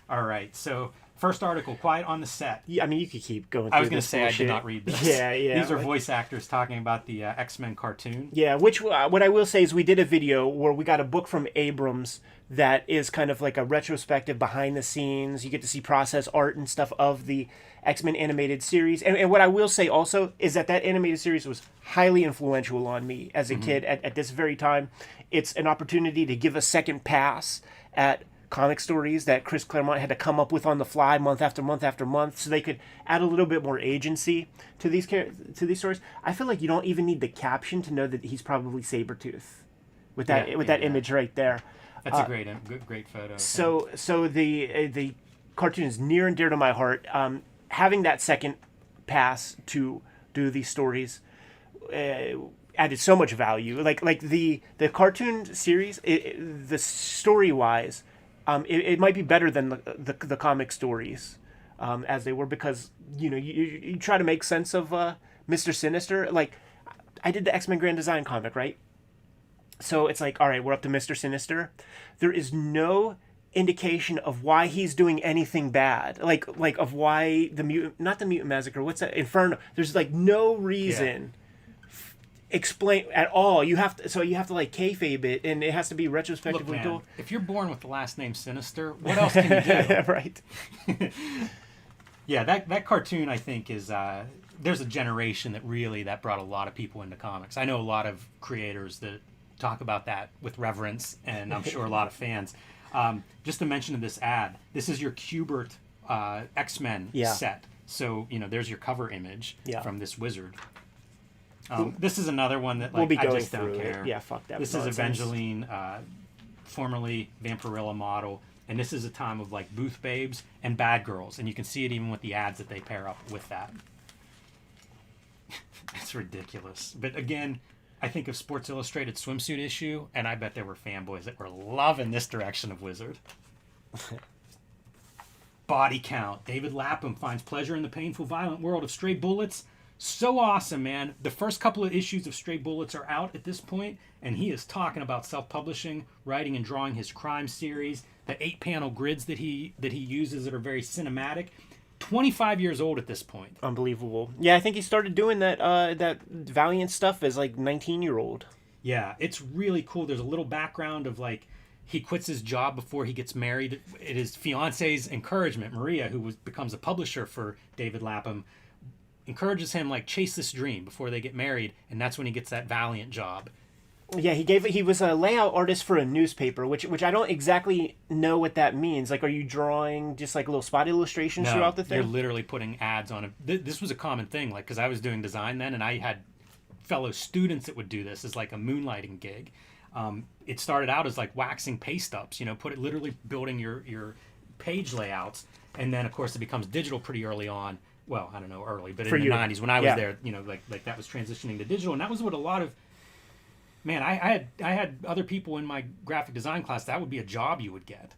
[SPEAKER 1] All right, so first article, Quiet on the Set.
[SPEAKER 2] Yeah, I mean, you could keep going.
[SPEAKER 1] I was going to say bullshit. I did not read this.
[SPEAKER 2] Yeah.
[SPEAKER 1] These are voice actors talking about the X-Men cartoon.
[SPEAKER 2] Yeah, which what I will say is we did a video where we got a book from Abrams that is kind of like a retrospective behind the scenes. You get to see process art and stuff of the X-Men animated series. And what I will say also is that animated series was highly influential on me as a kid at this very time. It's an opportunity to give a second pass at comic stories that Chris Claremont had to come up with on the fly month after month after month, so they could add a little bit more agency to these stories. I feel like you don't even need the caption to know that he's probably Sabretooth with that image right there.
[SPEAKER 1] That's a great photo.
[SPEAKER 2] So the cartoon is near and dear to my heart. Having that second pass to do these stories added so much value. Like the cartoon series, the story wise, it might be better than the comic stories as they were, because you try to make sense of Mr. Sinister. Like I did the X-Men Grand Design comic, right? So it's like, all right, we're up to Mr. Sinister. There is no indication of why he's doing anything bad. Like of why not the mutant massacre. What's that? Inferno. There's like no reason explain at all. You have to like kayfabe it, and it has to be retrospectively told.
[SPEAKER 1] If you're born with the last name Sinister, what else can you do?
[SPEAKER 2] Right.
[SPEAKER 1] Yeah, that cartoon, I think, is there's a generation that brought a lot of people into comics. I know a lot of creators that talk about that with reverence, and I'm sure a lot of fans. Just to mention in this ad, this is your Kubert X-Men set. So, there's your cover image from this wizard. This is another one that I just don't care.
[SPEAKER 2] Yeah, fuck that.
[SPEAKER 1] This is Evangeline, formerly Vampirilla model, and this is a time of like booth babes and bad girls, and you can see it even with the ads that they pair up with that. It's ridiculous. But again, I think of Sports Illustrated swimsuit issue, and I bet there were fanboys that were loving this direction of Wizard. Body count. David Lapham finds pleasure in the painful, violent world of stray bullets. So awesome, man. The first couple of issues of Stray Bullets are out at this point, and he is talking about self-publishing, writing and drawing his crime series, the 8-panel grids that he uses that are very cinematic. 25 years old at this point.
[SPEAKER 2] Unbelievable. Yeah, I think he started doing that Valiant stuff as like 19-year-old.
[SPEAKER 1] Yeah, it's really cool. There's a little background of like he quits his job before he gets married. It is fiance's encouragement, Maria, who becomes a publisher for David Lapham, encourages him like chase this dream before they get married, and that's when he gets that Valiant job.
[SPEAKER 2] Yeah, he was a layout artist for a newspaper, which I don't exactly know what that means. Like, are you drawing just like little spot illustrations throughout the thing?
[SPEAKER 1] You're literally putting ads on it. This was a common thing, like, because I was doing design then, and I had fellow students that would do this as like a moonlighting gig. It started out as like waxing paste ups, literally building your page layouts, and then of course it becomes digital pretty early on. Well, I don't know early, but in the 90s when I was there, like that was transitioning to digital, and that was what a lot of I had other people in my graphic design class. That would be a job you would get.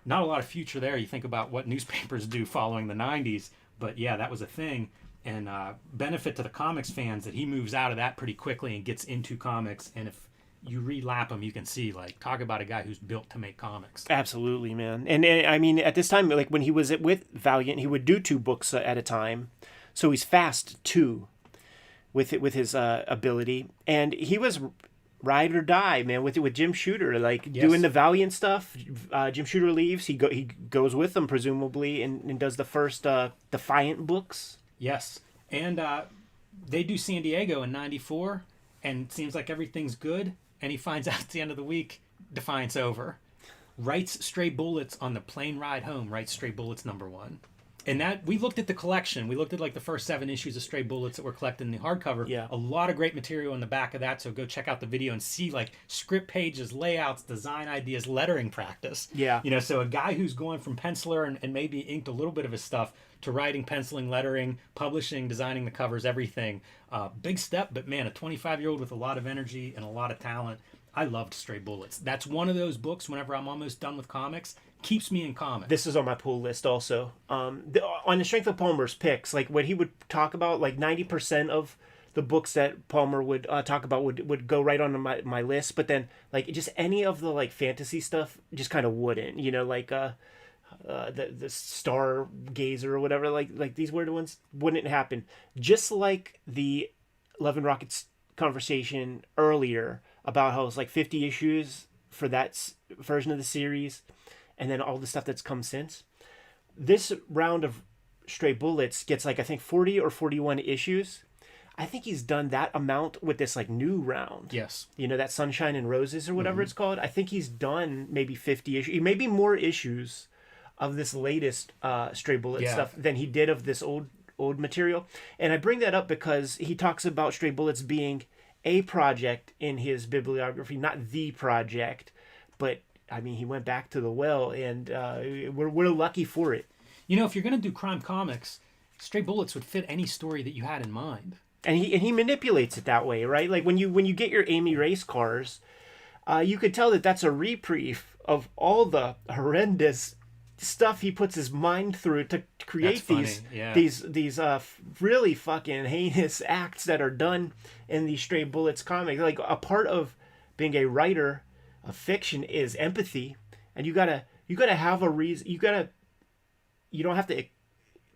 [SPEAKER 1] Not a lot of future there. You think about what newspapers do following the 90s, but yeah, that was a thing. And benefit to the comics fans that he moves out of that pretty quickly and gets into comics. And if you read Lapham, you can see, like, talk about a guy who's built to make comics.
[SPEAKER 2] Absolutely, man. And I mean, at this time, like when he was with Valiant, he would do 2 books at a time. So he's fast too, with his ability. And he was ride or die, man, with Jim Shooter, like doing the Valiant stuff. Jim Shooter leaves, he goes with them presumably, and does the first Defiant books.
[SPEAKER 1] Yes, and they do San Diego in '94, and it seems like everything's good. And he finds out at the end of the week, Defiant's over. Writes Stray Bullets on the plane ride home. Writes Stray Bullets #1. And that, we looked at the collection. We looked at like the first 7 issues of Stray Bullets that were collected in the hardcover.
[SPEAKER 2] Yeah.
[SPEAKER 1] A lot of great material in the back of that. So go check out the video and see like script pages, layouts, design ideas, lettering practice.
[SPEAKER 2] Yeah.
[SPEAKER 1] So a guy who's going from penciler and maybe inked a little bit of his stuff to writing, penciling, lettering, publishing, designing the covers, everything. Big step, but man, a 25-year-old with a lot of energy and a lot of talent. I loved Stray Bullets. That's one of those books, whenever I'm almost done with comics, keeps me in comics.
[SPEAKER 2] This is on my pull list also. On the strength of Palmer's picks, like what he would talk about, like 90% of the books that Palmer would talk about would go right on my list, but then like just any of the like fantasy stuff just kind of wouldn't, like the Stargazer or whatever, like these weird ones wouldn't happen. Just like the Love and Rockets conversation earlier about how it's like 50 issues for that version of the series, and then all the stuff that's come since. This round of Stray Bullets gets like I think 40 or 41 issues. I think he's done that amount with this like new round.
[SPEAKER 1] Yes.
[SPEAKER 2] That Sunshine and Roses or whatever it's called. I think he's done maybe 50 issues, maybe more issues of this latest Stray Bullet stuff than he did of this old material. And I bring that up because he talks about Stray Bullets being a project in his bibliography, not the project, but I mean, he went back to the well, and we're lucky for it.
[SPEAKER 1] You know, if you're going to do crime comics, Stray Bullets would fit any story that you had in mind.
[SPEAKER 2] And he manipulates it that way, right? Like when you get your Amy race cars, you could tell that that's a reprieve of all the horrendous stuff he puts his mind through to create these really fucking heinous acts that are done in these Stray Bullets comics. Like, a part of being a writer of fiction is empathy, and you gotta have a reason. You don't have to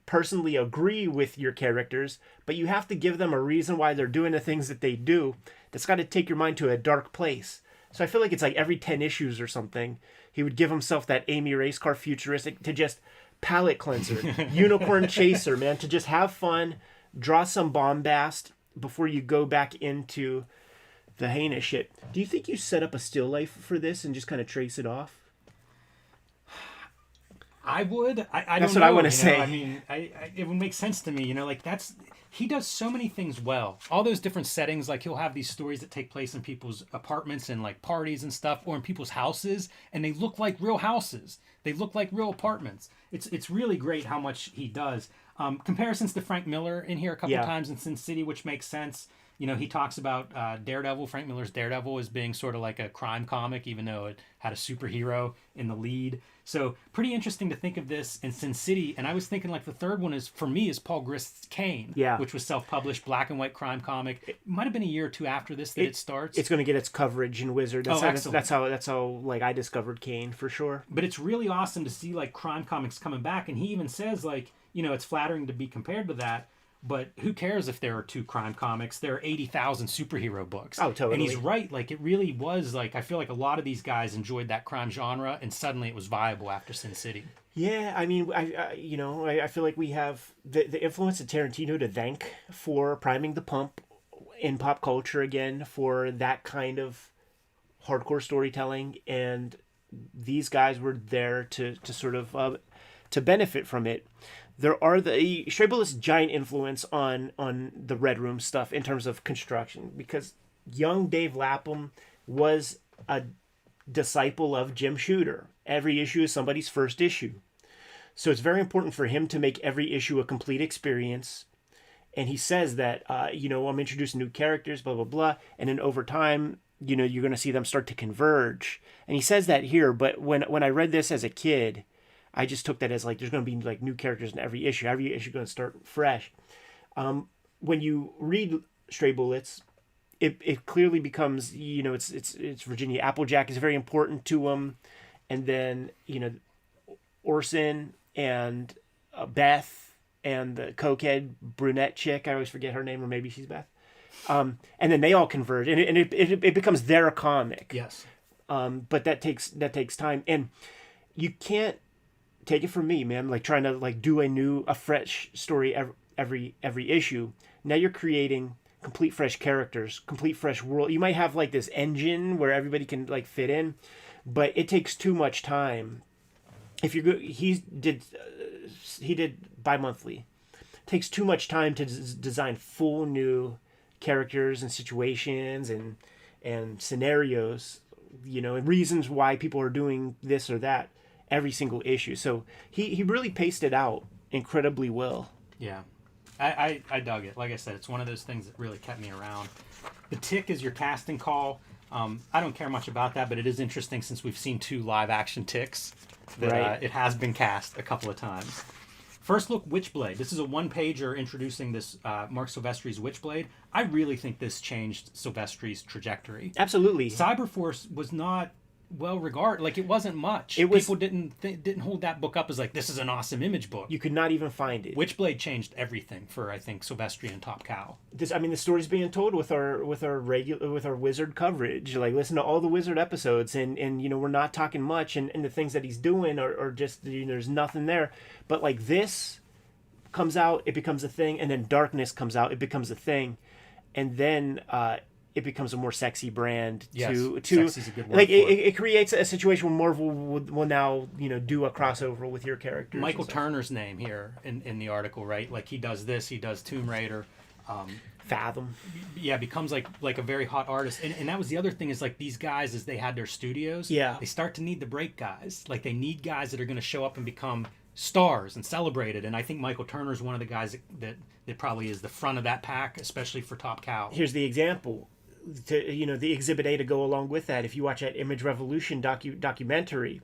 [SPEAKER 2] personally agree with your characters, but you have to give them a reason why they're doing the things that they do. That's got to take your mind to a dark place. So I feel like it's like every 10 issues or something, he would give himself that Amy race car futuristic to just palate cleanser, unicorn chaser, man, to just have fun, draw some bombast before you go back into the heinous shit. Do you think you set up a still life for this and just kind of trace it off?
[SPEAKER 1] I would. I don't know.
[SPEAKER 2] That's what I want to say.
[SPEAKER 1] I mean, it would make sense to me. You know, like he does so many things well. All those different settings, like he'll have these stories that take place in people's apartments and like parties and stuff, or in people's houses, and they look like real houses. They look like real apartments. It's really great how much he does. Comparisons to Frank Miller in here a couple times in Sin City, which makes sense. You know, he talks about Daredevil, Frank Miller's Daredevil, as being sort of like a crime comic, even though it had a superhero in the lead. So pretty interesting to think of this in Sin City. And I was thinking like the third one is, for me, is Paul Grist's Kane, which was self-published, black and white crime comic. It might have been a year or two after this that it starts.
[SPEAKER 2] It's going to get its coverage in Wizard. That's how like I discovered Kane for sure.
[SPEAKER 1] But it's really awesome to see like crime comics coming back. And he even says like, you know, it's flattering to be compared to that. But who cares if there are 2 crime comics? There are 80,000 superhero books.
[SPEAKER 2] Oh, totally.
[SPEAKER 1] And he's right. Like, it really was, like, I feel like a lot of these guys enjoyed that crime genre, and suddenly it was viable after Sin City.
[SPEAKER 2] Yeah, I mean, I feel like we have the influence of Tarantino to thank for priming the pump in pop culture again, for that kind of hardcore storytelling, and these guys were there to sort of to benefit from it. There are the Stray Bullets' giant influence on the Red Room stuff in terms of construction, because young Dave Lapham was a disciple of Jim Shooter. Every issue is somebody's first issue. So it's very important for him to make every issue a complete experience. And he says that, I'm introducing new characters, blah, blah, blah. And then over time, you're going to see them start to converge. And he says that here, but when I read this as a kid, I just took that as like there's going to be like new characters in every issue. Every issue going to start fresh. When you read Stray Bullets, it clearly becomes it's Virginia Applejack is very important to him, and then Orson and Beth and the cokehead brunette chick. I always forget her name, or maybe she's Beth. And then they all converge, and it becomes their comic.
[SPEAKER 1] Yes.
[SPEAKER 2] But that takes time, and you can't. Take it from me, man. Like trying to like do a fresh story every issue. Now you're creating complete fresh characters, complete fresh world. You might have like this engine where everybody can like fit in, but it takes too much time. If you're good, he did bi-monthly. It takes too much time to design full new characters and situations and scenarios, and reasons why people are doing this or that. Every single issue. So he really paced it out incredibly well.
[SPEAKER 1] Yeah. I dug it. Like I said, it's one of those things that really kept me around. The Tick is your casting call. I don't care much about that, but it is interesting since we've seen 2 live action Ticks that it has been cast a couple of times. First look, Witchblade. This is a 1-pager introducing this Mark Silvestri's Witchblade. I really think this changed Silvestri's trajectory.
[SPEAKER 2] Absolutely.
[SPEAKER 1] Cyberforce was not well regarded. Like, it wasn't much. People didn't hold that book up as like, this is an awesome Image book.
[SPEAKER 2] You could not even find it.
[SPEAKER 1] Witchblade changed everything for, I think, Silvestri and Top Cow.
[SPEAKER 2] The story's being told with our Wizard coverage. Like, listen to all the Wizard episodes, and we're not talking much, and the things that he's doing are just there's nothing there. But like, this comes out, it becomes a thing, and then Darkness comes out, it becomes a thing, and then it becomes a more sexy brand.
[SPEAKER 1] Yes,
[SPEAKER 2] to
[SPEAKER 1] sexy's a good word
[SPEAKER 2] like
[SPEAKER 1] for it.
[SPEAKER 2] It creates a situation where Marvel will now do a crossover with your characters.
[SPEAKER 1] Michael Turner's name here in the article, right? Like, he does this, he does Tomb Raider.
[SPEAKER 2] Fathom.
[SPEAKER 1] Yeah, becomes like a very hot artist. And that was the other thing is like these guys, as they had their studios,
[SPEAKER 2] Yeah.
[SPEAKER 1] they start to need the break guys. Like they need guys that are going to show up and become stars and celebrated. And I think Michael Turner is one of the guys that probably is the front of that pack, especially for Top Cow.
[SPEAKER 2] Here's the example. The Exhibit A to go along with that. If you watch that Image Revolution documentary,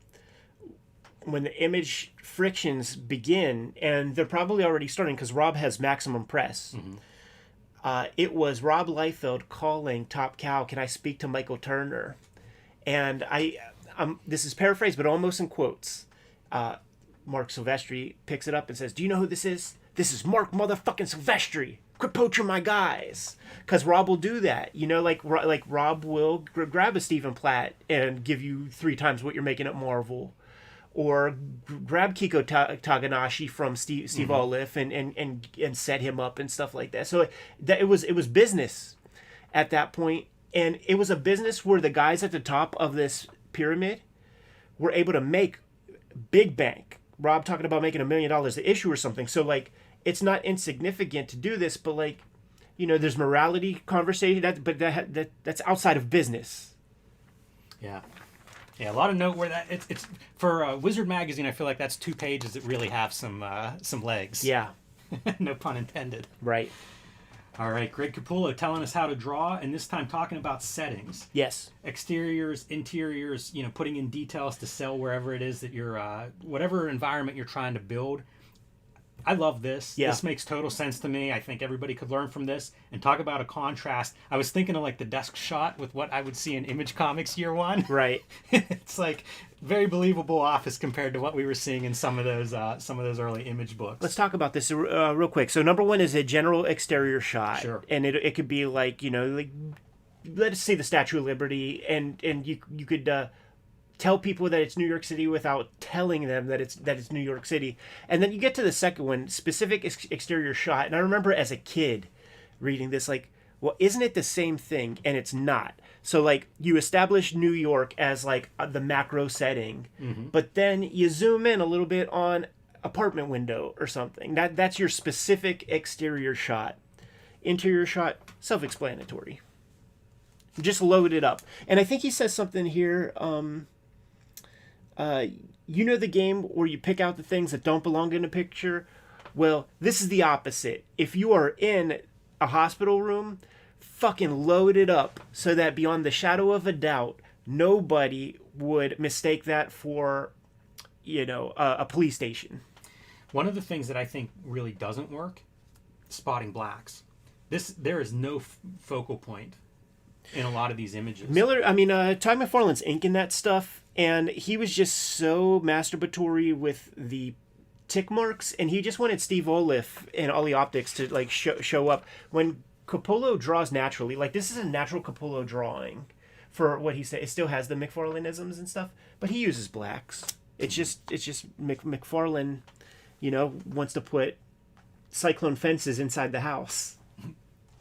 [SPEAKER 2] when the image frictions begin, and they're probably already starting because Rob has Maximum Press. Mm-hmm. It was Rob Liefeld calling Top Cow, "Can I speak to Michael Turner?" And this is paraphrased, but almost in quotes. Mark Silvestri picks it up and says, "Do you know who this is? This is Mark motherfucking Silvestri. Quit poaching my guys." Because Rob will do that. like Rob will grab a Stephen Platt and give you 3 times what you're making at Marvel. Or grab Kiko Taganashi from Steve mm-hmm. Oliff and set him up and stuff like that. So it was business at that point. And it was a business where the guys at the top of this pyramid were able to make big bank. Rob talking about making $1 million an issue or something. So it's not insignificant to do this, but there's morality conversation that's outside of business.
[SPEAKER 1] Yeah. Yeah, a lot of note where that it's for Wizard magazine. I feel like that's 2 pages that really have some legs.
[SPEAKER 2] Yeah,
[SPEAKER 1] no pun intended.
[SPEAKER 2] Right.
[SPEAKER 1] All right, Greg Capullo telling us how to draw, and this time talking about settings.
[SPEAKER 2] Yes.
[SPEAKER 1] Exteriors, interiors. Putting in details to sell wherever it is that you're, whatever environment you're trying to build. I love this. Yeah. This makes total sense to me. I think everybody could learn from this and talk about a contrast. I was thinking of the desk shot with what I would see in Image Comics year 1.
[SPEAKER 2] Right.
[SPEAKER 1] It's very believable office compared to what we were seeing in some of those early Image books.
[SPEAKER 2] Let's talk about this real quick. So number 1 is a general exterior shot.
[SPEAKER 1] Sure.
[SPEAKER 2] And it could be let's say the Statue of Liberty, and you could tell people that it's New York City without telling them that it's New York City. And then you get to the second one, specific exterior shot. And I remember as a kid reading this, well, isn't it the same thing? And it's not. So you establish New York as the macro setting, mm-hmm. but then you zoom in a little bit on apartment window or something. That's your specific exterior shot. Interior shot, self-explanatory. Just load it up. And I think he says something here. The game where you pick out the things that don't belong in a picture? Well, this is the opposite. If you are in a hospital room, fucking load it up so that beyond the shadow of a doubt, nobody would mistake that for, a police station.
[SPEAKER 1] One of the things that I think really doesn't work, spotting blacks. There is no focal point in a lot of these images.
[SPEAKER 2] Todd McFarlane's inking that stuff, and he was just so masturbatory with the tick marks, and he just wanted Steve Oliff and Ollie Optics to show up. When Capullo draws naturally, this is a natural Capullo drawing for what he said. It still has the McFarlaneisms and stuff, but he uses blacks. It's just McFarlane, wants to put cyclone fences inside the house.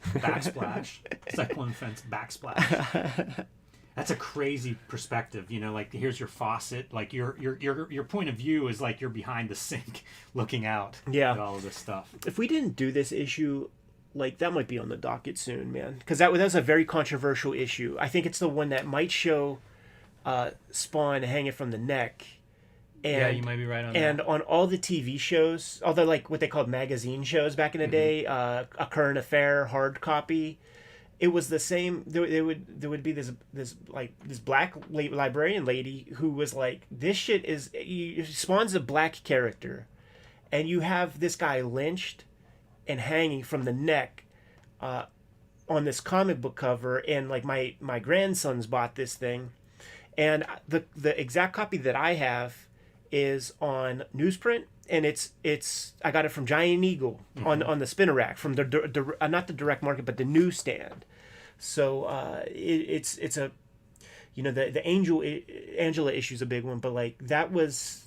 [SPEAKER 1] Backsplash. Cyclone fence backsplash. That's a crazy perspective, here's your faucet, your point of view is you're behind the sink looking out at all of this stuff.
[SPEAKER 2] If we didn't do this issue, that might be on the docket soon, man, because that was a very controversial issue. I think it's the one that might show Spawn hanging from the neck. And,
[SPEAKER 1] yeah, you might be right on that.
[SPEAKER 2] And on all the TV shows, all the what they called magazine shows back in the day, A Current Affair, Hard Copy, it was the same. There would be this black librarian lady who was this shit is Spawn's a black character, and you have this guy lynched and hanging from the neck on this comic book cover, and my grandsons bought this thing, and the exact copy that I have is on newsprint, and it's I got it from Giant Eagle on the spinner rack from the not the direct market but the newsstand. So it's a the Angela issue is a big one, but that was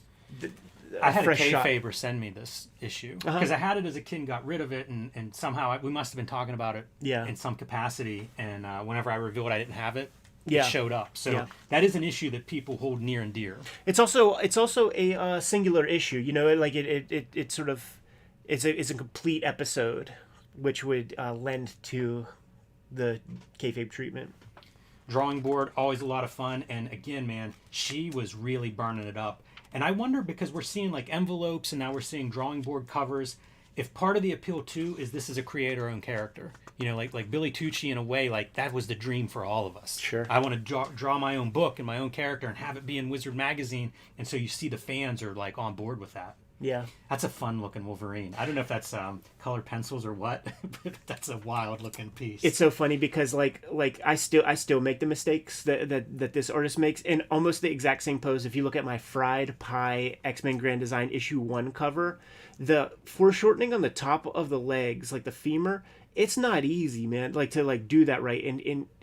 [SPEAKER 1] I had a Kayfabe send me this issue because I had it as a kid and got rid of it, and somehow we must have been talking about it in some capacity, and whenever I revealed I didn't have it, it showed up. So that is an issue that people hold near and dear.
[SPEAKER 2] It's also a singular issue. It sort of it's a complete episode. which would lend to the kayfabe treatment.
[SPEAKER 1] Drawing board, always a lot of fun. And again, man, she was really burning it up. And I wonder, because we're seeing like envelopes and now we're seeing drawing board covers, if part of the appeal too is this is a creator-owned character. You know, like Billy Tucci, in a way, like that was the dream for all of us.
[SPEAKER 2] Sure.
[SPEAKER 1] I want to draw my own book and my own character and have it be in Wizard magazine. And so you see the fans are like on board with that.
[SPEAKER 2] Yeah.
[SPEAKER 1] That's a fun looking Wolverine. I don't know if that's colored pencils or what, but that's a wild looking piece.
[SPEAKER 2] It's so funny because like I still make the mistakes that this artist makes in almost the exact same pose. If you look at my Fried Pie X-Men Grand Design issue 1 cover, the foreshortening on the top of the legs, like the femur, it's not easy, man. Like to like do that right,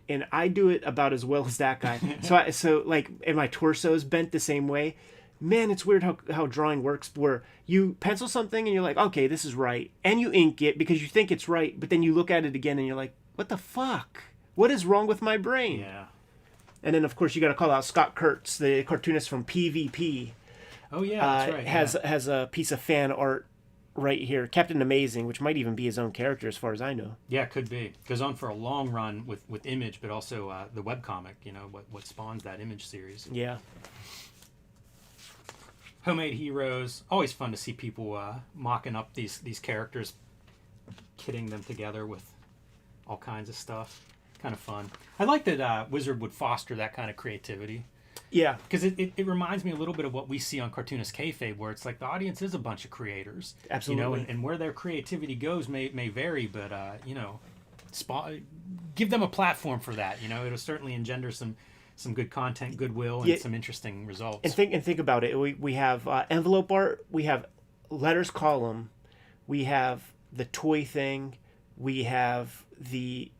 [SPEAKER 2] and I do it about as well as that guy. And my torso's bent the same way. Man, it's weird how drawing works, where you pencil something and you're like, okay, this is right, and you ink it because you think it's right, but then you look at it again and you're like, what the fuck? What is wrong with my brain?
[SPEAKER 1] Yeah.
[SPEAKER 2] And then of course you got to call out Scott Kurtz, the cartoonist from PvP.
[SPEAKER 1] Oh yeah, that's right.
[SPEAKER 2] Has a piece of fan art right here, Captain Amazing, which might even be his own character as far as I know.
[SPEAKER 1] Yeah, could be. Goes on for a long run with Image, but also the webcomic. You know what spawns that Image series.
[SPEAKER 2] Yeah.
[SPEAKER 1] Homemade heroes, always fun to see people mocking up these characters, kitting them together with all kinds of stuff. Kind of fun. I like that Wizard would foster that kind of creativity.
[SPEAKER 2] Yeah.
[SPEAKER 1] Because it reminds me a little bit of what we see on Cartoonist Kayfabe, where it's like the audience is a bunch of creators.
[SPEAKER 2] Absolutely.
[SPEAKER 1] You know, and where their creativity goes may vary, but, you know, give them a platform for that. You know, it'll certainly engender some good content, goodwill, and some interesting results.
[SPEAKER 2] And think about it. We have envelope art, we have letters column, we have the toy thing, we have the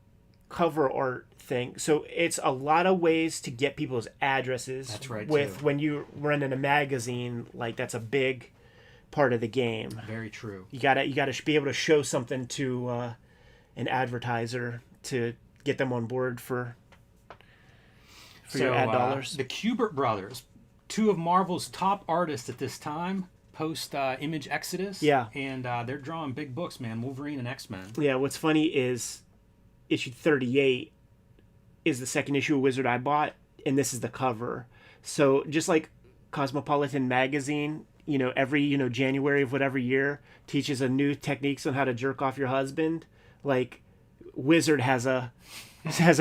[SPEAKER 2] cover art thing. So it's a lot of ways to get people's addresses.
[SPEAKER 1] That's right.
[SPEAKER 2] When you run in a magazine, like that's a big part of the game.
[SPEAKER 1] Very true.
[SPEAKER 2] You gotta be able to show something to an advertiser to get them on board for your ad dollars.
[SPEAKER 1] The Kubert brothers, two of Marvel's top artists at this time, post Image Exodus.
[SPEAKER 2] Yeah.
[SPEAKER 1] And they're drawing big books, man. Wolverine and X-Men.
[SPEAKER 2] Yeah, what's funny is issue 38 is the second issue of Wizard I bought, and this is the cover. So just like Cosmopolitan magazine, you know, every January of whatever year teaches a new techniques on how to jerk off your husband, like Wizard has a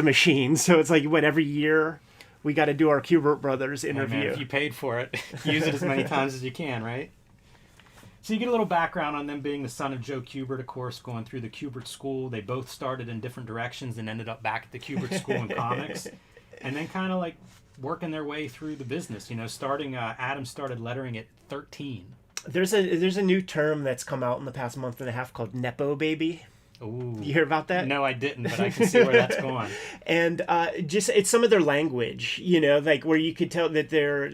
[SPEAKER 2] machine. So it's like every year we got to do our Kubert brothers interview.
[SPEAKER 1] Hey man, if you paid for it, use it as many times as you can, right? So you get a little background on them being the son of Joe Kubert, of course, going through the Kubert school. They both started in different directions and ended up back at the Kubert school in comics. And then kind of like working their way through the business. You know, Adam started lettering at 13.
[SPEAKER 2] There's a new term that's come out in the past month and a half called Nepo baby.
[SPEAKER 1] Ooh.
[SPEAKER 2] You hear about that?
[SPEAKER 1] No, I didn't, but I can see where that's going.
[SPEAKER 2] And just it's some of their language, you know, like where you could tell that they're,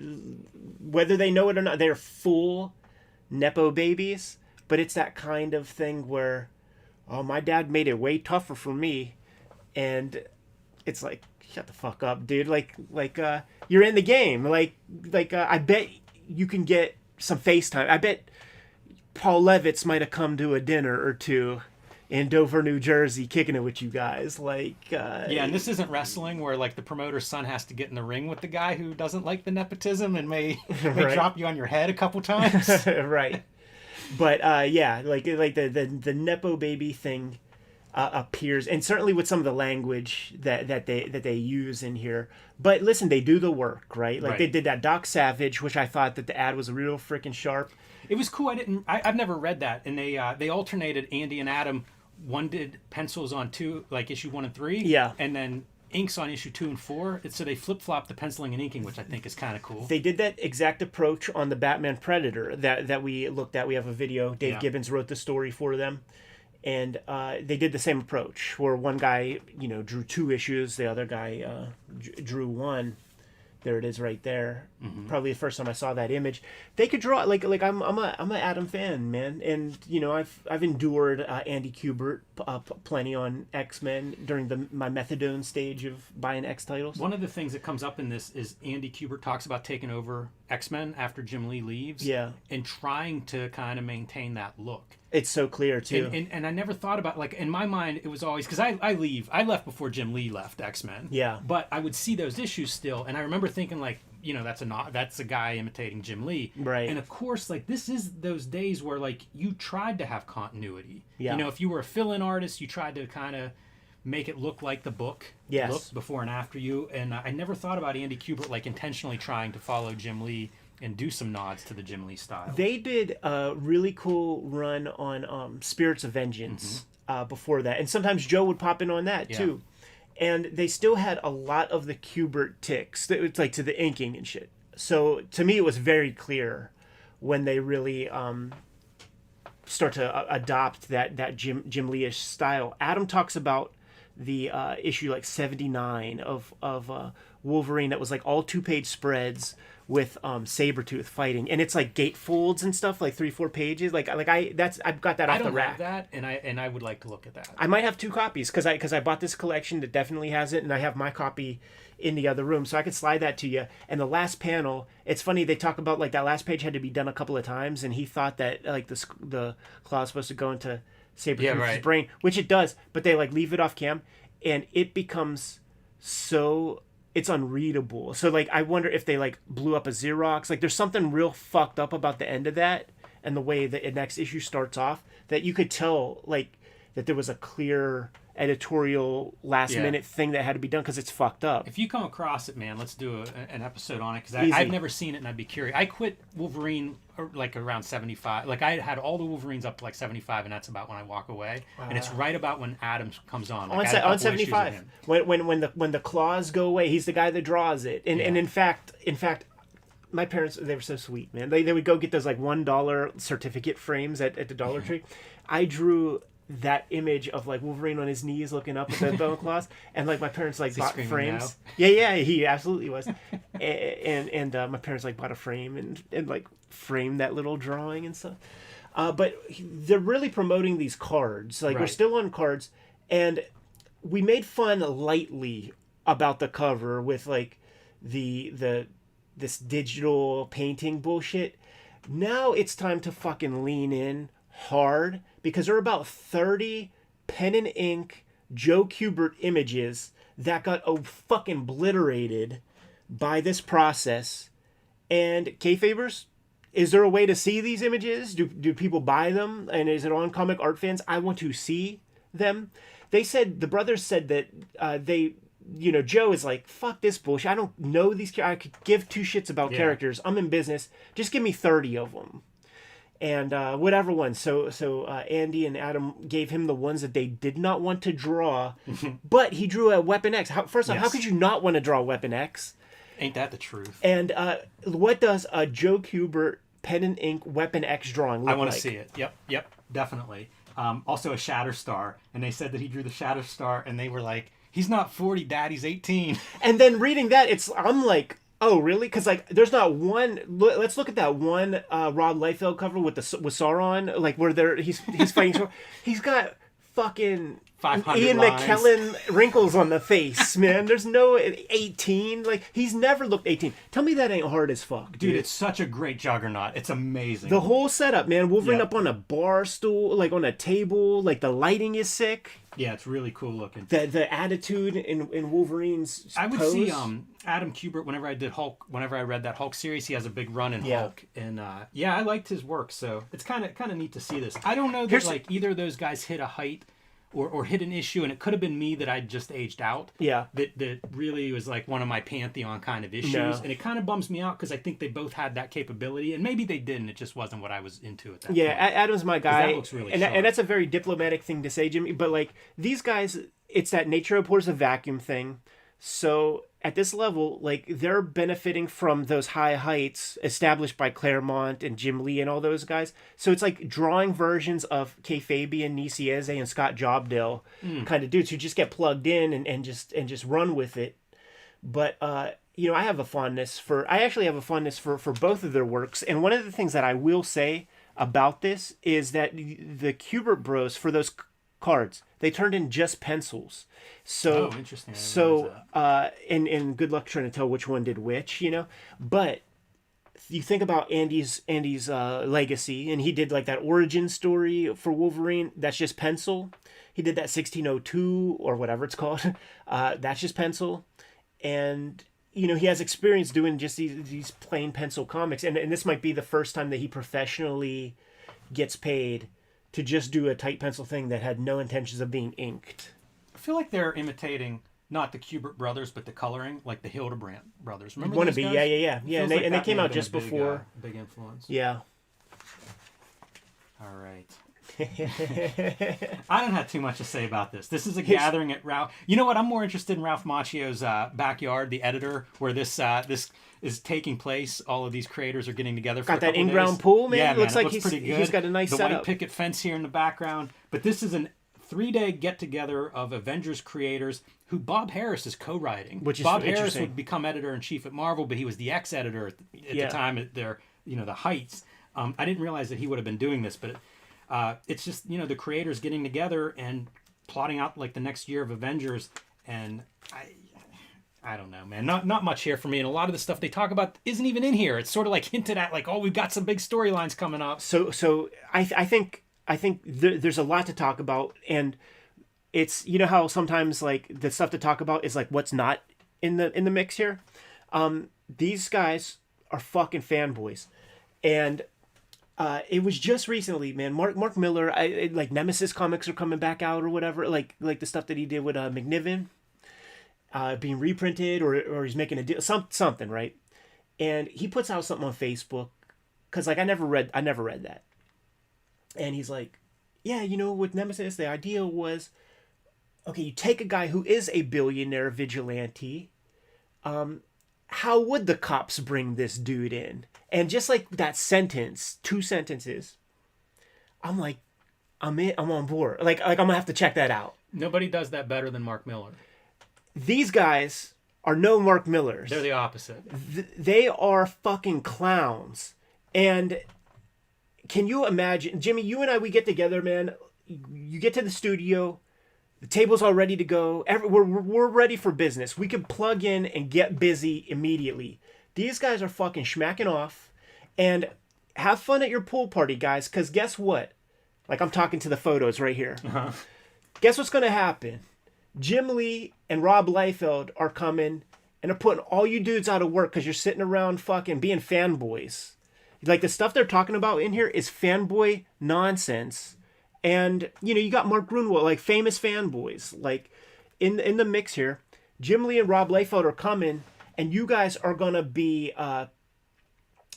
[SPEAKER 2] whether they know it or not, they're full Nepo babies, but it's that kind of thing where, oh, my dad made it way tougher for me, and it's like, shut the fuck up, dude. Like you're in the game. Like I bet you can get some FaceTime. I bet Paul Levitz might have come to a dinner or two in Dover, New Jersey, kicking it with you guys.
[SPEAKER 1] Yeah, and this isn't wrestling where like the promoter's son has to get in the ring with the guy who doesn't like the nepotism and may
[SPEAKER 2] Right.
[SPEAKER 1] drop you on your head a couple times.
[SPEAKER 2] Right. But yeah, like the Nepo baby thing appears, and certainly with some of the language that they use in here. But listen, they do the work, right? Like they did that Doc Savage, which I thought that the ad was real freaking sharp.
[SPEAKER 1] It was cool. I've never read that, and they alternated Andy and Adam. One did pencils on issue 1 and 3.
[SPEAKER 2] Yeah.
[SPEAKER 1] And then inks on issue 2 and 4. So they flip-flopped the penciling and inking, which I think is kind of cool.
[SPEAKER 2] They did that exact approach on the Batman Predator that we looked at. We have a video. Dave Gibbons wrote the story for them. And they did the same approach, where one guy, drew 2 issues, the other guy drew 1. There it is, right there. Mm-hmm. Probably the first time I saw that image. They could draw like I'm an Adam fan, man, and I've endured Andy Kubert plenty on X-Men during my methadone stage of buying X titles.
[SPEAKER 1] One of the things that comes up in this is Andy Kubert talks about taking over X-Men after Jim Lee leaves.
[SPEAKER 2] Yeah.
[SPEAKER 1] And trying to kind of maintain that look.
[SPEAKER 2] It's so clear too.
[SPEAKER 1] And I never thought about, like, in my mind it was always, because I left before Jim Lee left X-Men.
[SPEAKER 2] Yeah.
[SPEAKER 1] But I would see those issues still, and I remember thinking, like, you know, that's a guy imitating Jim Lee.
[SPEAKER 2] Right.
[SPEAKER 1] And of course, like, this is those days where, like, you tried to have continuity.
[SPEAKER 2] Yeah.
[SPEAKER 1] You know, if you were a fill-in artist, you tried to kind of make it look like the book looked before and after you. And I never thought about Andy Kubert, like, intentionally trying to follow Jim Lee and do some nods to the Jim Lee style.
[SPEAKER 2] They did a really cool run on Spirits of Vengeance before that. And sometimes Joe would pop in on that, too. And they still had a lot of the Kubert ticks. It's like to the inking and shit. So to me, it was very clear when they really start to adopt that Jim Lee-ish style. Adam talks about the issue like 79 of Wolverine that was like all 2-page spreads with Sabretooth fighting, and it's like gatefolds and stuff, like 3-4 pages. I've got that off the rack.
[SPEAKER 1] I don't have that, and I would like to look at that.
[SPEAKER 2] I might have 2 copies because I bought this collection that definitely has it, and I have my copy in the other room, so I could slide that to you. And the last panel, it's funny, they talk about like that last page had to be done a couple of times, and he thought that like the claw was supposed to go into Sabretooth's brain, which it does, but they like leave it off cam, and it becomes so. It's unreadable. So, like, I wonder if they, like, blew up a Xerox. Like, there's something real fucked up about the end of that and the way the next issue starts off that you could tell, like, that there was a clear editorial last-minute thing that had to be done because it's fucked up.
[SPEAKER 1] If you come across it, man, let's do an episode on it because I've never seen it and I'd be curious. I quit Wolverine, like, around 75. Like, I had all the Wolverines up to, like, 75, and that's about when I walk away. And it's right about when Adams comes on. Like,
[SPEAKER 2] on 75. When the claws go away, he's the guy that draws it. And in fact, my parents, they were so sweet, man. They would go get those, like, $1 certificate frames at the Dollar Tree. I drew that image of like Wolverine on his knees looking up at the bone claws, and like my parents like bought frames. Now? Yeah, he absolutely was. and my parents like bought a frame and like framed that little drawing and stuff. But they're really promoting these cards. Like we're still on cards, and we made fun lightly about the cover with like this digital painting bullshit. Now it's time to fucking lean in hard because there are about 30 pen and ink Joe Kubert images that got fucking obliterated by this process. And Kayfabers, is there a way to see these images? Do people buy them? And is it on Comic Art Fans? I want to see them. They said, the brothers said that Joe is like, fuck this bullshit. I don't know these characters. I could give 2 shits about characters. I'm in business. Just give me 30 of them. And whatever one. So Andy and Adam gave him the ones that they did not want to draw. But he drew a Weapon X. First off, how could you not want to draw Weapon X?
[SPEAKER 1] Ain't that the truth?
[SPEAKER 2] And what does a Joe Kubert pen and ink Weapon X drawing look like?
[SPEAKER 1] I want to see it. Yep, definitely. Also a Shatterstar. And they said that he drew the Shatterstar, and they were like, he's not 40, Dad, he's 18.
[SPEAKER 2] And then reading that, I'm like, oh, really? Because like, there's not one. Let's look at that one Rob Liefeld cover with Sauron, like where he's fighting Sauron. He's got fucking
[SPEAKER 1] 500
[SPEAKER 2] Ian
[SPEAKER 1] lines.
[SPEAKER 2] McKellen wrinkles on the face, man. There's no 18. Like he's never looked 18. Tell me that ain't hard as fuck,
[SPEAKER 1] dude. It's such a great juggernaut. It's amazing.
[SPEAKER 2] The whole setup, man. Wolverine up on a bar stool, like on a table. Like the lighting is sick.
[SPEAKER 1] Yeah, it's really cool looking.
[SPEAKER 2] The attitude in Wolverine's
[SPEAKER 1] I would
[SPEAKER 2] pose.
[SPEAKER 1] see Adam Kubert whenever I read that Hulk series. He has a big run in Hulk, and I liked his work. So it's kind of neat to see this. I don't know that either of those guys hit a height or hit an issue, and it could have been me that I just aged out. Yeah, that really was like one of my pantheon kind of issues, and it kind of bums me out because I think they both had that capability, and maybe they didn't. It just wasn't what I was into at that point.
[SPEAKER 2] Adam's my guy.
[SPEAKER 1] That looks really
[SPEAKER 2] and that's a very diplomatic thing to say, Jimmy. But like these guys, it's that nature abhors a vacuum thing. So at this level, like they're benefiting from those high heights established by Claremont and Jim Lee and all those guys. So it's like drawing versions of Kayfabe and Nicieze and Scott Jobdell kind of dudes who just get plugged in and just run with it. But I have a fondness for both of their works. And one of the things that I will say about this is that the Kubert Bros, for those cards, they turned in just pencils. So
[SPEAKER 1] interesting.
[SPEAKER 2] And good luck trying to tell which one did which, But you think about Andy's legacy, and he did like that origin story for Wolverine. That's just pencil. He did that 1602 or whatever it's called. That's just pencil, and he has experience doing just these plain pencil comics, and this might be the first time that he professionally gets paid to just do a tight pencil thing that had no intentions of being inked.
[SPEAKER 1] I feel like they're imitating not the Kubert brothers, but the coloring, like the Hildebrandt brothers. Remember those guys?
[SPEAKER 2] Yeah. And they came out just before.
[SPEAKER 1] Big influence.
[SPEAKER 2] Yeah.
[SPEAKER 1] All right. I don't have too much to say about this. This is a gathering at Ralph. You know what? I'm more interested in Ralph Macchio's backyard, the editor, where this is taking place. All of these creators are getting together. Got
[SPEAKER 2] that in-ground pool, man.
[SPEAKER 1] Yeah,
[SPEAKER 2] Looks
[SPEAKER 1] man,
[SPEAKER 2] like
[SPEAKER 1] looks pretty good.
[SPEAKER 2] He's got a nice
[SPEAKER 1] the
[SPEAKER 2] setup.
[SPEAKER 1] White picket fence here in the background. But this is a 3-day get-together of Avengers creators who Bob Harris is co-writing.
[SPEAKER 2] Which is
[SPEAKER 1] Bob Harris would become editor-in-chief at Marvel, but he was the ex-editor at the time at their, the heights. I didn't realize that he would have been doing this, but it's just, the creators getting together and plotting out like the next year of Avengers. And I don't know, man. Not much here for me. And a lot of the stuff they talk about isn't even in here. It's sort of like hinted at, like, oh, we've got some big storylines coming up.
[SPEAKER 2] So I think there's a lot to talk about, and it's, how sometimes like the stuff to talk about is like what's not in the mix here. These guys are fucking fanboys, and it was just recently, man. Mark Miller, like Nemesis comics are coming back out or whatever, like the stuff that he did with McNiven, being reprinted or he's making a deal, something, right? And he puts out something on Facebook because like I never read that. And he's like, yeah, with Nemesis, the idea was, okay, you take a guy who is a billionaire vigilante. How would the cops bring this dude in? And just like that sentence, 2 sentences, I'm like, I'm on board. Like I'm gonna have to check that out.
[SPEAKER 1] Nobody does that better than Mark Miller.
[SPEAKER 2] These guys are no Mark Millers.
[SPEAKER 1] They're the opposite.
[SPEAKER 2] They are fucking clowns. And can you imagine, Jimmy, you and I, we get together, man. You get to the studio, the table's all ready to go. We're ready for business. We can plug in and get busy immediately. These guys are fucking schmacking off. And have fun at your pool party, guys, because guess what? Like, I'm talking to the photos right here.
[SPEAKER 1] Uh-huh.
[SPEAKER 2] Guess what's going to happen? Jim Lee and Rob Liefeld are coming and are putting all you dudes out of work because you're sitting around fucking being fanboys. Like, the stuff they're talking about in here is fanboy nonsense. And, you got Mark Grunwald, like, famous fanboys. Like, in the mix here, Jim Lee and Rob Liefeld are coming, and you guys are going to be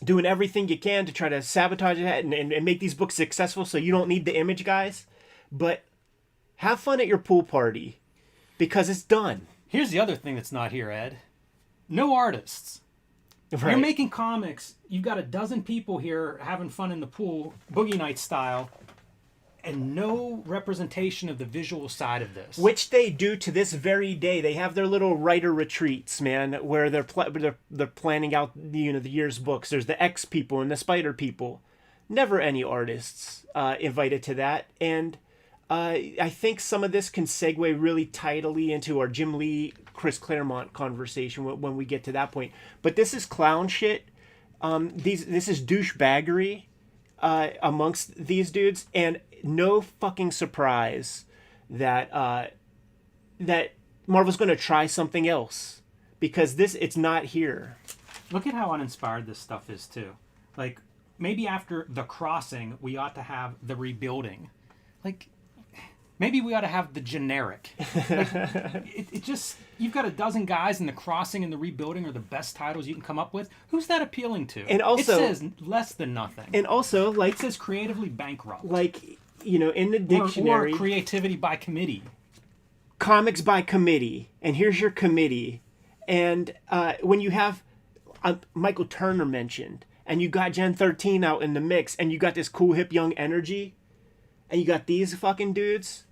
[SPEAKER 2] doing everything you can to try to sabotage it and make these books successful so you don't need the Image guys. But have fun at your pool party, because it's done.
[SPEAKER 1] Here's the other thing that's not here, Ed. No artists.
[SPEAKER 2] Right.
[SPEAKER 1] You're making comics. You've got a dozen people here having fun in the pool, Boogie Night style, and no representation of the visual side of this.
[SPEAKER 2] Which they do to this very day. They have their little writer retreats, man, where they're planning out the year's books. There's the X people and the Spider people. Never any artists invited to that. And I think some of this can segue really tidily into our Jim Lee, Chris Claremont conversation when we get to that point. But this is clown shit. This is douchebaggery amongst these dudes, and no fucking surprise that that Marvel's going to try something else, because it's not here.
[SPEAKER 1] Look at how uninspired this stuff is too. Like, maybe after The Crossing, we ought to have The Rebuilding. Like, maybe we ought to have The Generic. Like, it just, you've got a dozen guys, and The Crossing and The Rebuilding are the best titles you can come up with. Who's that appealing to?
[SPEAKER 2] And also,
[SPEAKER 1] it says less than nothing.
[SPEAKER 2] And also, like,
[SPEAKER 1] it says creatively bankrupt.
[SPEAKER 2] Like, in the dictionary,
[SPEAKER 1] or creativity by committee.
[SPEAKER 2] Comics by committee, and here's your committee. And when you have Michael Turner mentioned, and you got Gen 13 out in the mix, and you got this cool hip young energy, and you got these fucking dudes,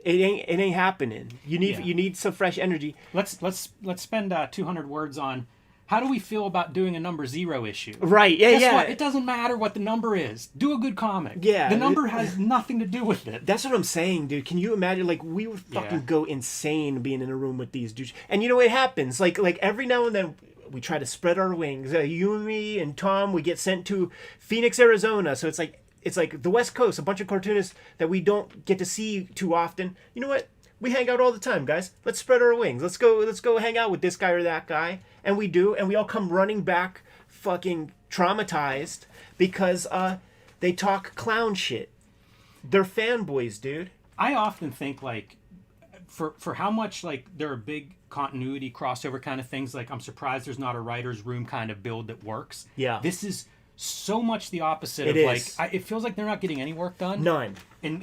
[SPEAKER 2] it ain't happening. You need some fresh energy.
[SPEAKER 1] Let's spend 200 words on how do we feel about doing a number 0 issue.
[SPEAKER 2] Right? Yeah.
[SPEAKER 1] Guess what? It doesn't matter what the number is. Do a good comic.
[SPEAKER 2] Yeah.
[SPEAKER 1] The number has nothing to do with it.
[SPEAKER 2] That's what I'm saying, dude. Can you imagine? Like, we would fucking go insane being in a room with these dudes. And it happens. Like every now and then, we try to spread our wings. You and me and Tom, we get sent to Phoenix, Arizona. So it's like the West Coast, a bunch of cartoonists that we don't get to see too often. You know what? We hang out all the time, guys. Let's spread our wings. Let's go hang out with this guy or that guy. And we do, and we all come running back fucking traumatized because they talk clown shit. They're fanboys, dude.
[SPEAKER 1] I often think, like, for how much, like, there are big continuity crossover kind of things, like, I'm surprised there's not a writer's room kind of build that works.
[SPEAKER 2] Yeah.
[SPEAKER 1] This is so much the opposite
[SPEAKER 2] It
[SPEAKER 1] of,
[SPEAKER 2] is.
[SPEAKER 1] like, it feels like they're not getting any work done.
[SPEAKER 2] None.
[SPEAKER 1] And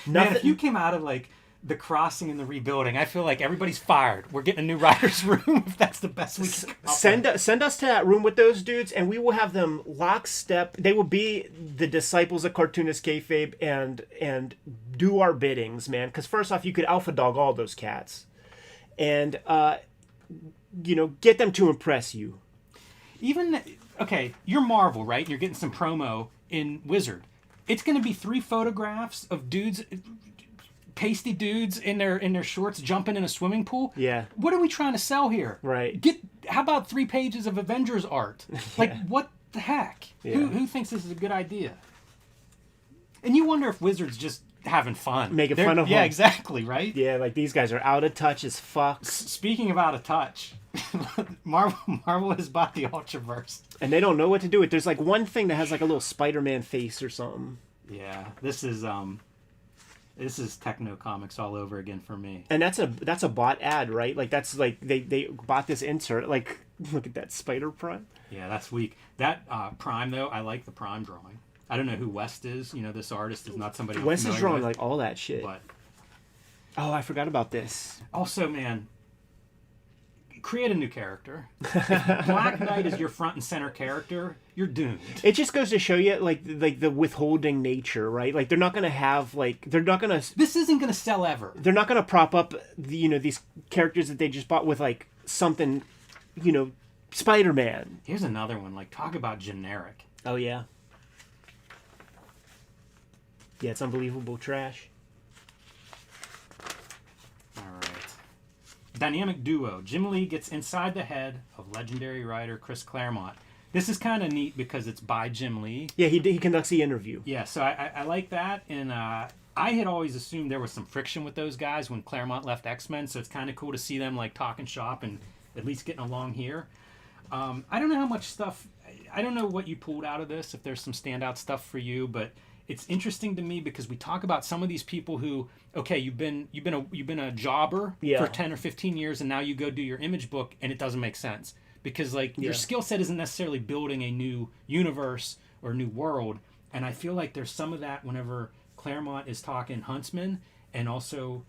[SPEAKER 2] Nothing.
[SPEAKER 1] man, if you came out of, like, the crossing and the rebuilding, I feel like everybody's fired. We're getting a new writer's room if that's the best we can come up with.
[SPEAKER 2] Send us to that room with those dudes, and we will have them lockstep. They will be the disciples of Cartoonist Kayfabe and do our biddings, man. Because first off, you could alpha dog all those cats, and get them to impress you.
[SPEAKER 1] Even okay, you're Marvel, right? And you're getting some promo in Wizard. It's going to be 3 photographs of dudes. Pasty dudes in their shorts jumping in a swimming pool.
[SPEAKER 2] Yeah.
[SPEAKER 1] What are we trying to sell here?
[SPEAKER 2] Right.
[SPEAKER 1] How about 3 pages of Avengers art? Like, what the heck?
[SPEAKER 2] Yeah.
[SPEAKER 1] Who thinks this is a good idea? And you wonder if Wizards just having fun.
[SPEAKER 2] Making fun of them.
[SPEAKER 1] Yeah, exactly, right?
[SPEAKER 2] Yeah, like these guys are out of touch as fuck.
[SPEAKER 1] Speaking of out of touch, Marvel has bought the Ultraverse.
[SPEAKER 2] And they don't know what to do with it. There's like one thing that has like a little Spider-Man face or something.
[SPEAKER 1] Yeah, this is Techno Comics all over again for me.
[SPEAKER 2] And that's a bot ad, right? Like that's like they bought this insert. Like look at that Spider Prime.
[SPEAKER 1] Yeah, that's weak. That Prime though, I like the Prime drawing. I don't know who West is. This artist is not somebody.
[SPEAKER 2] West is drawing
[SPEAKER 1] with,
[SPEAKER 2] like all that shit.
[SPEAKER 1] But
[SPEAKER 2] oh, I forgot about this.
[SPEAKER 1] Also, man, create a new character. If Black Knight is your front and center character, you're doomed.
[SPEAKER 2] It just goes to show you like the withholding nature, right? Like they're not gonna have
[SPEAKER 1] This isn't gonna sell ever.
[SPEAKER 2] They're not gonna prop up these characters that they just bought with like something, Spider-Man.
[SPEAKER 1] Here's another one. Like, talk about generic.
[SPEAKER 2] Oh yeah. Yeah, it's unbelievable trash.
[SPEAKER 1] All right. Dynamic duo. Jim Lee gets inside the head of legendary writer Chris Claremont. This is kind of neat because it's by Jim Lee.
[SPEAKER 2] Yeah, he conducts the interview.
[SPEAKER 1] Yeah, so I like that. And I had always assumed there was some friction with those guys when Claremont left X-Men, so it's kind of cool to see them like talking shop and at least getting along here. I don't know how much stuff... I don't know what you pulled out of this, if there's some standout stuff for you, but it's interesting to me because we talk about some of these people who, okay, you've been a jobber for 10 or 15 years, and now you go do your image book, and it doesn't make sense because your skill set isn't necessarily building a new universe or new world. And I feel like there's some of that whenever Claremont is talking Huntsman and also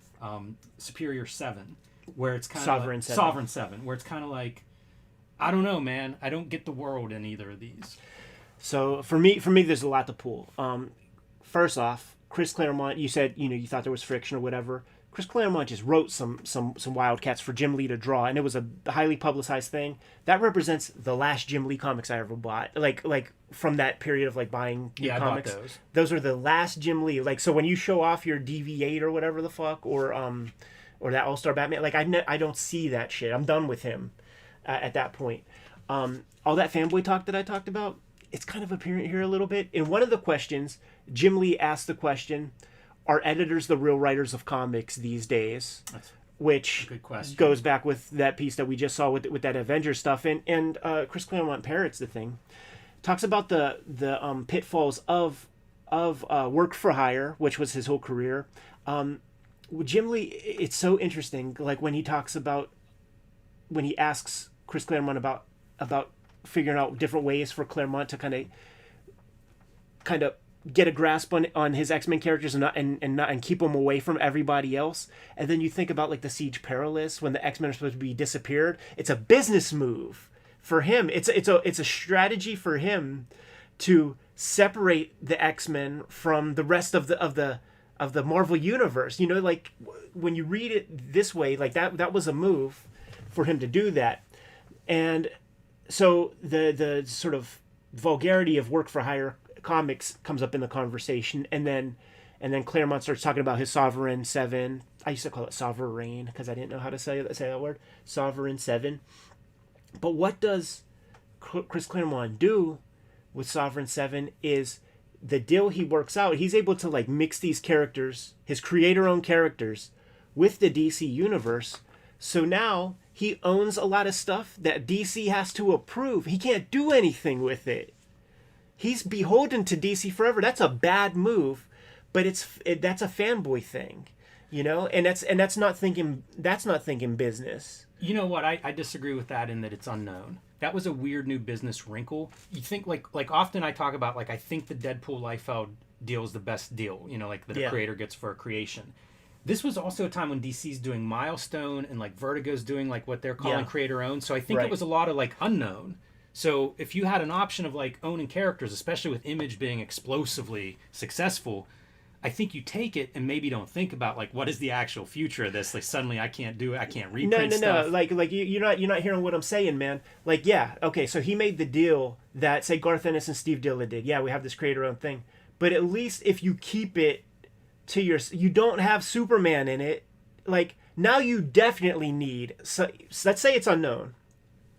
[SPEAKER 1] Superior 7, where it's kind of Sovereign 7, where it's kind of like, I don't know, man, I don't get the world in either of these.
[SPEAKER 2] So for me, there's a lot to pull. First off, Chris Claremont, you said, you thought there was friction or whatever. Chris Claremont just wrote some Wildcats for Jim Lee to draw, and it was a highly publicized thing. That represents the last Jim Lee comics I ever bought. Like from that period of like buying new comics.
[SPEAKER 1] I bought those.
[SPEAKER 2] Those are the last Jim Lee. Like, so when you show off your DV8 or whatever the fuck, or that All-Star Batman, like I don't see that shit. I'm done with him at that point. All that fanboy talk that I talked about, it's kind of apparent here a little bit. In one of the questions, Jim Lee asked the question, are editors the real writers of comics these days? Which goes back with that piece that we just saw with that Avengers stuff. And Chris Claremont parrots the thing. Talks about the pitfalls of work for hire, which was his whole career. Jim Lee, it's so interesting. Like when he asks Chris Claremont about figuring out different ways for Claremont to kind of get a grasp on his X-Men characters and keep them away from everybody else. And then you think about like the Siege Perilous when the X-Men are supposed to be disappeared. It's a business move for him. It's a strategy for him to separate the X-Men from the rest of the Marvel universe. Like when you read it this way, like that was a move for him to do that. And so the sort of vulgarity of work for hire comics comes up in the conversation, and then Claremont starts talking about his Sovereign 7. I used to call it Sovereign because I didn't know how to say that word. Sovereign 7. But what does Chris Claremont do with Sovereign 7 is the deal he works out. He's able to like mix these characters, his creator-owned characters, with the DC universe. So now he owns a lot of stuff that DC has to approve. He can't do anything with it. He's beholden to DC forever. That's a bad move, but that's a fanboy thing, you know. And that's not thinking business.
[SPEAKER 1] You know what? I disagree with that in that it's unknown. That was a weird new business wrinkle. You think like often I talk about like I think the Deadpool Liefeld deal is the best deal, you know, like that a creator gets for a creation. This was also a time when DC's doing Milestone and like Vertigo's doing like what they're calling creator owned. So I think it was a lot of like unknown. So if you had an option of like owning characters, especially with Image being explosively successful, I think you take it and maybe don't think about like what is the actual future of this. Like suddenly I can't do it. I can't reprint stuff.
[SPEAKER 2] No. Like you're not hearing what I'm saying, man. Like okay. So he made the deal that say Garth Ennis and Steve Dilla did. Yeah, we have this creator-owned thing, but at least if you keep it to you don't have Superman in it. Like now you definitely need. So let's say it's unknown.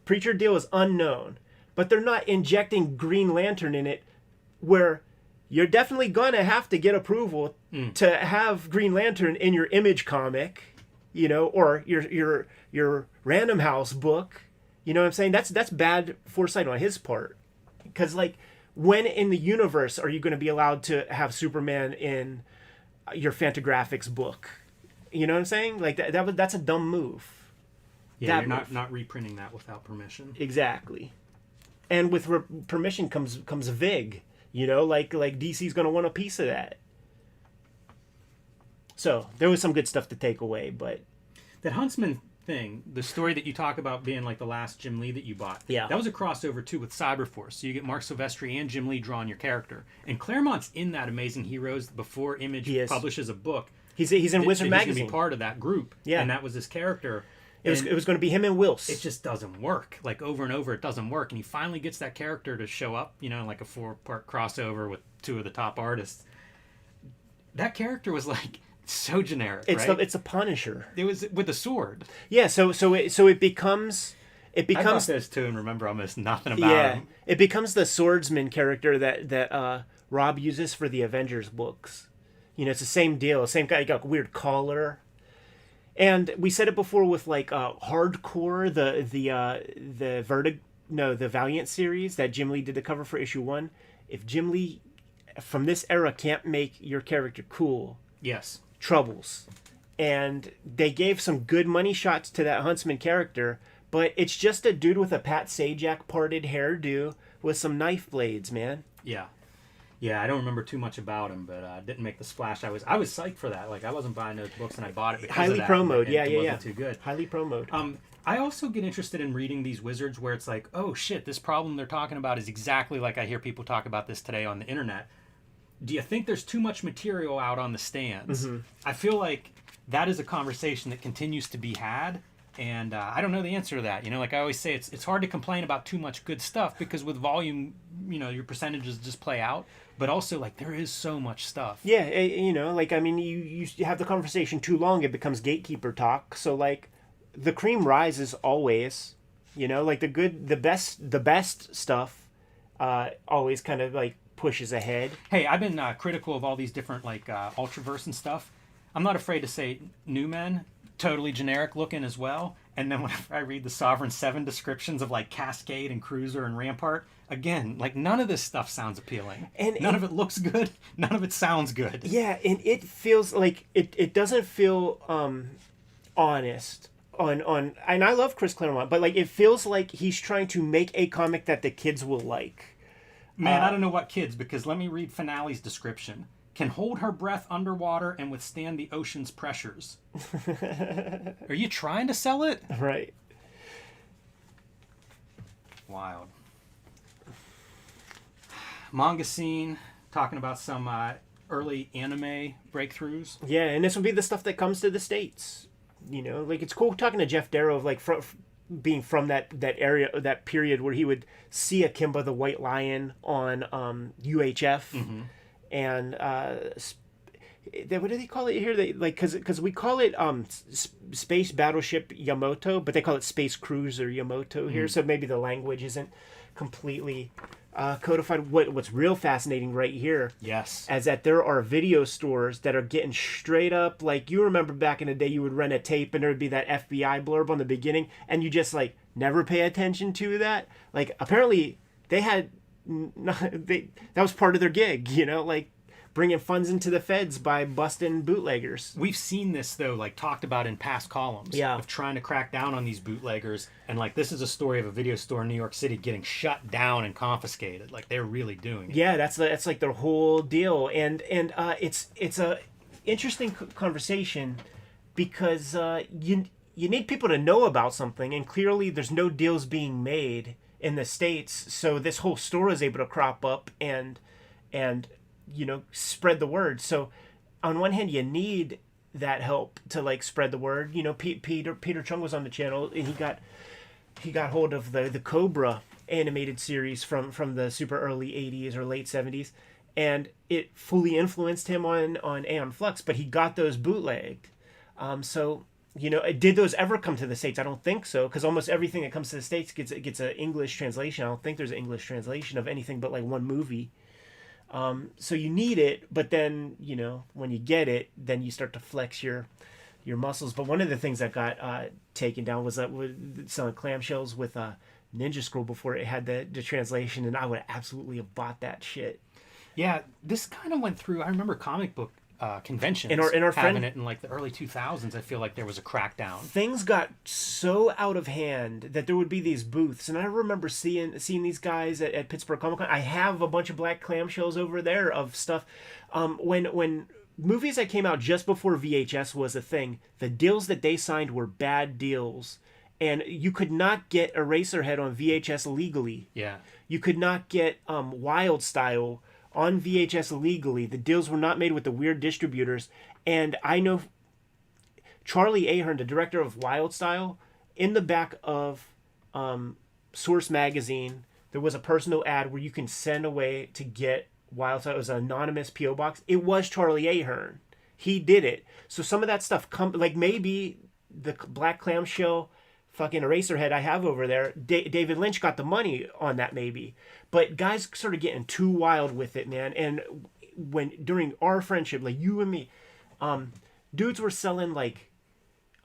[SPEAKER 2] Preacher deal is unknown, but they're not injecting Green Lantern in it, where you're definitely gonna have to get approval to have Green Lantern in your Image comic, you know, or your Random House book. You know what I'm saying? That's bad foresight on his part, because like when in the universe are you going to be allowed to have Superman in your Fantagraphics book? You know what I'm saying? Like that's a dumb move.
[SPEAKER 1] Yeah, you're not reprinting that without permission.
[SPEAKER 2] Exactly. And with permission comes a VIG. You know, like DC's going to want a piece of that. So there was some good stuff to take away, but
[SPEAKER 1] that Huntsman thing, the story that you talk about being like the last Jim Lee that you bought, that was a crossover too with Cyberforce. So you get Mark Silvestri and Jim Lee drawing your character, and Claremont's in that Amazing Heroes before Image publishes a book.
[SPEAKER 2] He's in Wizard Magazine.
[SPEAKER 1] He's going to be part of that group, and that was his character.
[SPEAKER 2] It was going to be him and Wills.
[SPEAKER 1] It just doesn't work. Like over and over, it doesn't work. And he finally gets that character to show up, you know, like a 4-part crossover with 2 of the top artists. That character was like so generic.
[SPEAKER 2] It's a Punisher.
[SPEAKER 1] It was with a sword.
[SPEAKER 2] Yeah. So it becomes. I
[SPEAKER 1] got those too, and remember almost nothing about him.
[SPEAKER 2] It becomes the swordsman character that Rob uses for the Avengers books. You know, it's the same deal. Same guy. You got a weird collar. And we said it before with like Hardcore, the Valiant series that Jim Lee did the cover for issue 1. If Jim Lee from this era can't make your character cool, troubles. And they gave some good money shots to that Huntsman character, but it's just a dude with a Pat Sajak parted hairdo with some knife blades, man.
[SPEAKER 1] Yeah, I don't remember too much about him, but didn't make the splash. I was psyched for that. Like I wasn't buying those books, and I bought it because
[SPEAKER 2] highly
[SPEAKER 1] of that.
[SPEAKER 2] Promoted.
[SPEAKER 1] It wasn't too good.
[SPEAKER 2] Highly promoted.
[SPEAKER 1] I also get interested in reading these wizards where it's like, oh shit, this problem they're talking about is exactly like I hear people talk about this today on the internet. Do you think there's too much material out on the stands? Mm-hmm. I feel like that is a conversation that continues to be had. And I don't know the answer to that. You know, like I always say, it's hard to complain about too much good stuff because with volume, you know, your percentages just play out. But also, like, there is so much stuff.
[SPEAKER 2] Yeah, you know, like, I mean, you have the conversation too long, it becomes gatekeeper talk. So, like, the cream rises always. You know, like, the best stuff always kind of, like, pushes ahead.
[SPEAKER 1] Hey, I've been critical of all these different, like, Ultraverse and stuff. I'm not afraid to say New Men. Totally generic looking as well. And then whenever I read the Sovereign 7 descriptions of like Cascade and Cruiser and Rampart, again, like none of this stuff sounds appealing. And none of it looks good. None of it sounds good.
[SPEAKER 2] Yeah, and it feels like it doesn't feel honest on and I love Chris Claremont, but like it feels like he's trying to make a comic that the kids will like.
[SPEAKER 1] Man, I don't know what kids, because let me read Finale's description. Can hold her breath underwater and withstand the ocean's pressures. Are you trying to sell it?
[SPEAKER 2] Right.
[SPEAKER 1] Wild. Manga scene, talking about some early anime breakthroughs.
[SPEAKER 2] Yeah, and this will be the stuff that comes to the States. You know, like it's cool talking to Jeff Darrow of like being from that area, that period where he would see Akimbo the White Lion on UHF. Mm-hmm. And what do they call it here? They like because we call it space battleship Yamato, but they call it space cruiser Yamato here. So maybe the language isn't completely codified. What's real fascinating right here,
[SPEAKER 1] Yes.
[SPEAKER 2] is that there are video stores that are getting straight up, like, you remember back in the day you would rent a tape and there would be that FBI blurb on the beginning and you just like never pay attention to that. Like apparently they had that was part of their gig, you know, like bringing funds into the feds by busting bootleggers.
[SPEAKER 1] We've seen this though, like talked about in past columns, of trying to crack down on these bootleggers, and like this is a story of a video store in New York City getting shut down and confiscated. Like they're really doing it.
[SPEAKER 2] Yeah, that's like their whole deal, and it's a interesting conversation because you need people to know about something, and clearly there's no deals being made in the States, so this whole store is able to crop up and you know, spread the word. So on one hand you need that help to like spread the word. You know, Peter Chung was on the channel and he got hold of the Cobra animated series from the super early 80s or late 70s, and it fully influenced him on Aeon Flux, but he got those bootlegged. So you know, did those ever come to the States? I don't think so, because almost everything that comes to the States gets an English translation. I don't think there's an English translation of anything but like one movie. So you need it, but then, you know, when you get it, then you start to flex your muscles. But one of the things that got taken down was that selling clamshells with a Ninja Scroll before it had the translation, and I would absolutely have bought that shit.
[SPEAKER 1] Yeah, this kind of went through. I remember comic book conventions
[SPEAKER 2] in our
[SPEAKER 1] having it in like the early 2000s. I feel like there was a crackdown.
[SPEAKER 2] Things got so out of hand that there would be these booths, and I remember seeing these guys at Pittsburgh Comic Con. I have a bunch of black clamshells over there of stuff. When movies that came out just before VHS was a thing, the deals that they signed were bad deals, and you could not get Eraserhead on VHS legally.
[SPEAKER 1] Yeah,
[SPEAKER 2] you could not get Wild Style on VHS illegally. The deals were not made with the weird distributors. And I know Charlie Ahern, the director of Wild Style, in the back of Source Magazine, there was a personal ad where you can send away to get Wild Style. It was an anonymous P.O. box. It was Charlie Ahern. He did it. So some of that stuff, like maybe the black clamshell fucking Eraserhead I have over there, David Lynch got the money on that maybe. But guys started getting too wild with it, man. And during our friendship, like you and me, dudes were selling like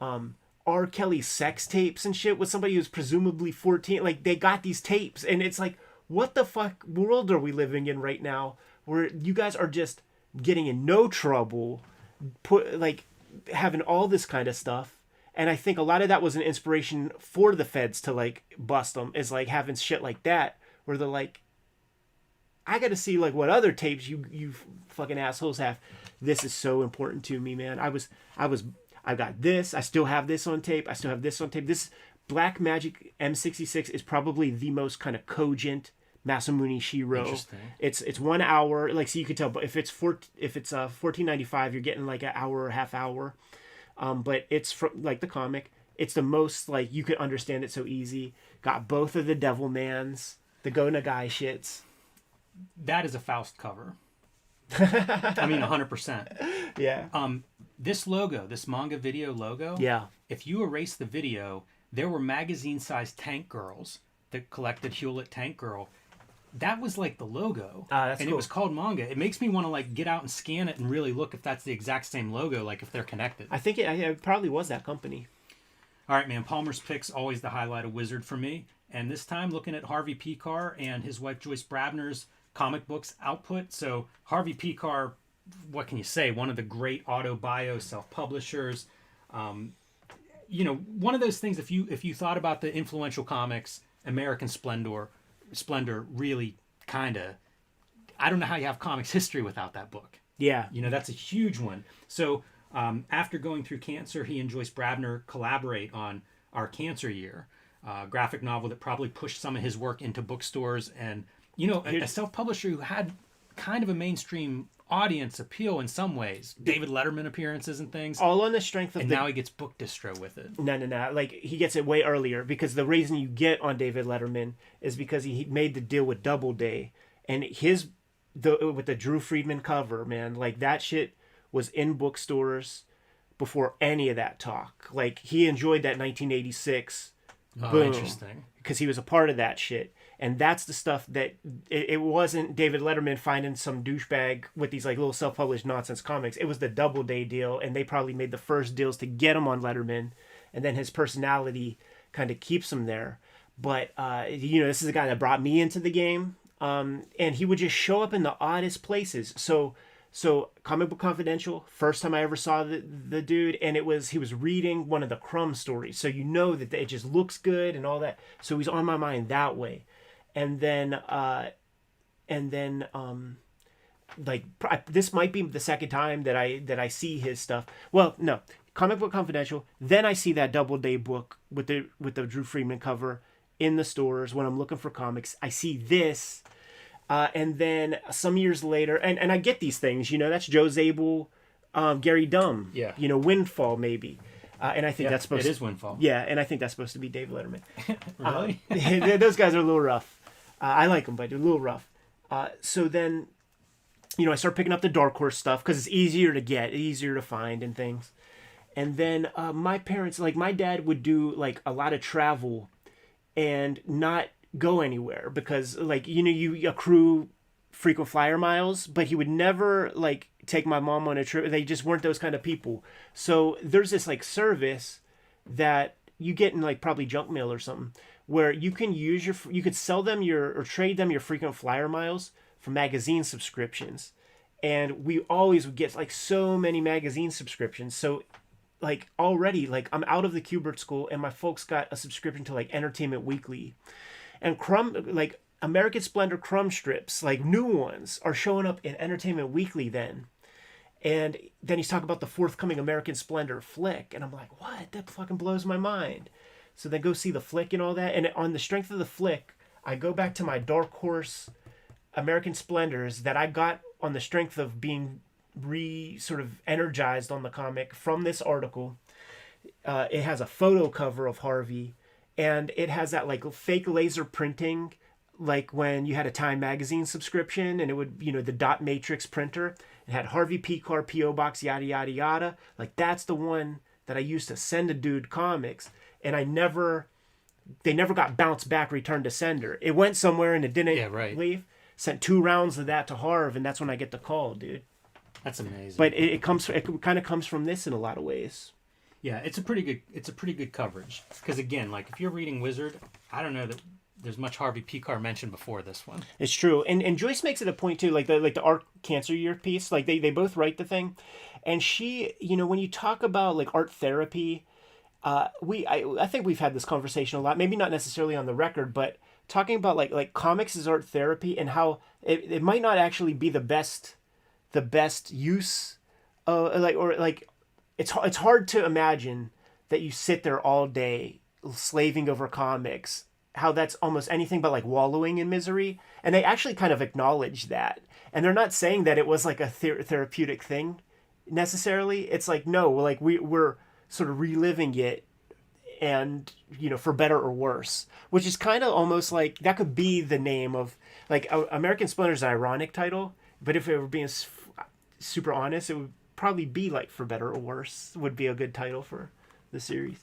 [SPEAKER 2] R. Kelly sex tapes and shit with somebody who's presumably 14. Like they got these tapes, and it's like, what the fuck world are we living in right now where you guys are just getting in no trouble, having all this kind of stuff. And I think a lot of that was an inspiration for the feds to like bust them, is like having shit like that where they're like, I got to see like what other tapes you fucking assholes have. This is so important to me, man. I got this. I still have this on tape. I still have this on tape. This Black Magic M66 is probably the most kind of cogent Masamune Shiro.
[SPEAKER 1] Interesting.
[SPEAKER 2] It's 1 hour. Like, so you could tell, but if it's $14.95, you're getting like an hour or half hour. But it's from like the comic. It's the most like you could understand it so easy. Got both of the Devilmans, the Go Nagai shits.
[SPEAKER 1] That is a Faust cover. I mean, 100%.
[SPEAKER 2] Yeah.
[SPEAKER 1] This logo, this manga video logo.
[SPEAKER 2] Yeah.
[SPEAKER 1] If you erase the video, there were magazine-sized tank girls that collected Hewlett Tank Girl. That was like the logo.
[SPEAKER 2] That's
[SPEAKER 1] and
[SPEAKER 2] cool.
[SPEAKER 1] It was called Manga. It makes me want to like get out and scan it and really look if that's the exact same logo, like if they're connected.
[SPEAKER 2] I think it probably was that company.
[SPEAKER 1] All right, man. Palmer's Picks, always the highlight of Wizard for me. And this time looking at Harvey Picar and his wife Joyce Brabner's comic books output. So Harvey Picar, what can you say? One of the great auto-bio self-publishers. You know, one of those things, if you thought about the influential comics, American Splendor really kind of, I don't know how you have comics history without that book.
[SPEAKER 2] Yeah.
[SPEAKER 1] You know, that's a huge one. So after going through cancer, he and Joyce Brabner collaborate on Our Cancer Year, a graphic novel that probably pushed some of his work into bookstores. And, you know, a self-publisher who had kind of a mainstream audience appeal in some ways. David Letterman appearances and things.
[SPEAKER 2] All on the strength of
[SPEAKER 1] and now he gets book distro with it.
[SPEAKER 2] No. Like, he gets it way earlier, because the reason you get on David Letterman is because he made the deal with Doubleday, and with the Drew Friedman cover, man, like that shit was in bookstores before any of that talk. Like, he enjoyed that 1986 boom.
[SPEAKER 1] Interesting.
[SPEAKER 2] Because he was a part of that shit. And that's the stuff that it wasn't David Letterman finding some douchebag with these like little self-published nonsense comics. It was the Doubleday deal, and they probably made the first deals to get him on Letterman, and then his personality kind of keeps him there. But this is a guy that brought me into the game, and he would just show up in the oddest places. So Comic Book Confidential, first time I ever saw the dude, and he was reading one of the Crumb stories. So that it just looks good and all that. So he's on my mind that way. And then this might be the second time that I see his stuff. Well, no, Comic Book Confidential. Then I see that Doubleday book with the Drew Friedman cover in the stores when I'm looking for comics. I see this, and then some years later, and I get these things. That's Joe Zabel, Gary Dumm.
[SPEAKER 1] Yeah.
[SPEAKER 2] Windfall maybe. And I think that's supposed
[SPEAKER 1] to... It is Windfall.
[SPEAKER 2] Yeah, and I think that's supposed to be Dave Letterman.
[SPEAKER 1] Really?
[SPEAKER 2] Those guys are a little rough. I like them, but they're a little rough. So then, I start picking up the Dark Horse stuff because it's easier to get, easier to find and things. And then my parents, like my dad would do like a lot of travel and not go anywhere because like, you accrue frequent flyer miles, but he would never like take my mom on a trip. They just weren't those kind of people. So there's this like service that you get in like probably junk mail or something where you can you could sell them or trade them your frequent flyer miles for magazine subscriptions. And we always would get like so many magazine subscriptions. So like already like I'm out of the Kubert school and my folks got a subscription to like Entertainment Weekly and like American Splendor Crumb strips, like new ones are showing up in Entertainment Weekly then. And then he's talking about the forthcoming American Splendor flick. And I'm like, what? That fucking blows my mind. So then go see the flick and all that. And on the strength of the flick, I go back to my Dark Horse American Splendors that I got on the strength of being sort of energized on the comic from this article. It has a photo cover of Harvey. And it has that like fake laser printing, like when you had a Time magazine subscription and it would, the dot matrix printer. It had Harvey Picar, P.O. Box, yada, yada, yada. Like, that's the one that I used to send a dude comics. And they never got bounced back, returned to sender. It went somewhere and it didn't leave. Sent 2 rounds of that to Harv, and that's when I get the call, dude.
[SPEAKER 1] That's amazing.
[SPEAKER 2] But it kind of comes from this in a lot of ways.
[SPEAKER 1] Yeah, it's a pretty good coverage. Because again, like if you're reading Wizard, I don't know that there's much Harvey Picar mentioned before this one.
[SPEAKER 2] It's true, and Joyce makes it a point too, like the art cancer year piece. Like they both write the thing, and she, when you talk about like art therapy, I think we've had this conversation a lot. Maybe not necessarily on the record, but talking about like comics as art therapy and how it might not actually be the best use of it's hard to imagine that you sit there all day slaving over comics, how that's almost anything but like wallowing in misery. And they actually kind of acknowledge that. And they're not saying that it was like a therapeutic thing necessarily. It's like, no, like we're sort of reliving it and, for better or worse, which is kind of almost like that could be the name of like American Splinter's an ironic title. But if it were being super honest, it would probably be like For Better or Worse would be a good title for the series.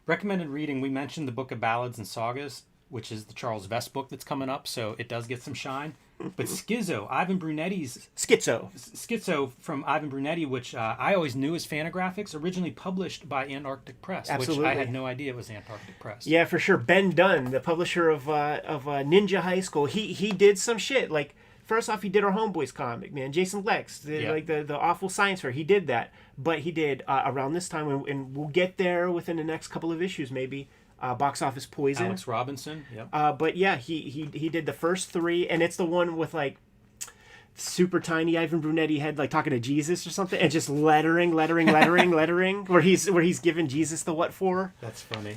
[SPEAKER 1] Recommended reading, we mentioned the Book of Ballads and Sagas, which is the Charles Vest book that's coming up, so it does get some shine. But Schizo, Ivan Brunetti's... Schizo from Ivan Brunetti, which I always knew as Fantagraphics, originally published by Antarctic Press.
[SPEAKER 2] Absolutely.
[SPEAKER 1] Which I had no idea it was Antarctic Press.
[SPEAKER 2] Yeah, for sure. Ben Dunn, the publisher of Ninja High School, he did some shit. Like, first off, he did our Homeboys comic, man. Jason Lex, the awful science fair. He did that. But he did, around this time, and we'll get there within the next couple of issues, maybe, Box Office Poison.
[SPEAKER 1] Alex Robinson, yep.
[SPEAKER 2] But yeah, he did the first 3, and it's the one with, like, super tiny Ivan Brunetti head, like, talking to Jesus or something, and just lettering, where he's giving Jesus the what for.
[SPEAKER 1] That's funny.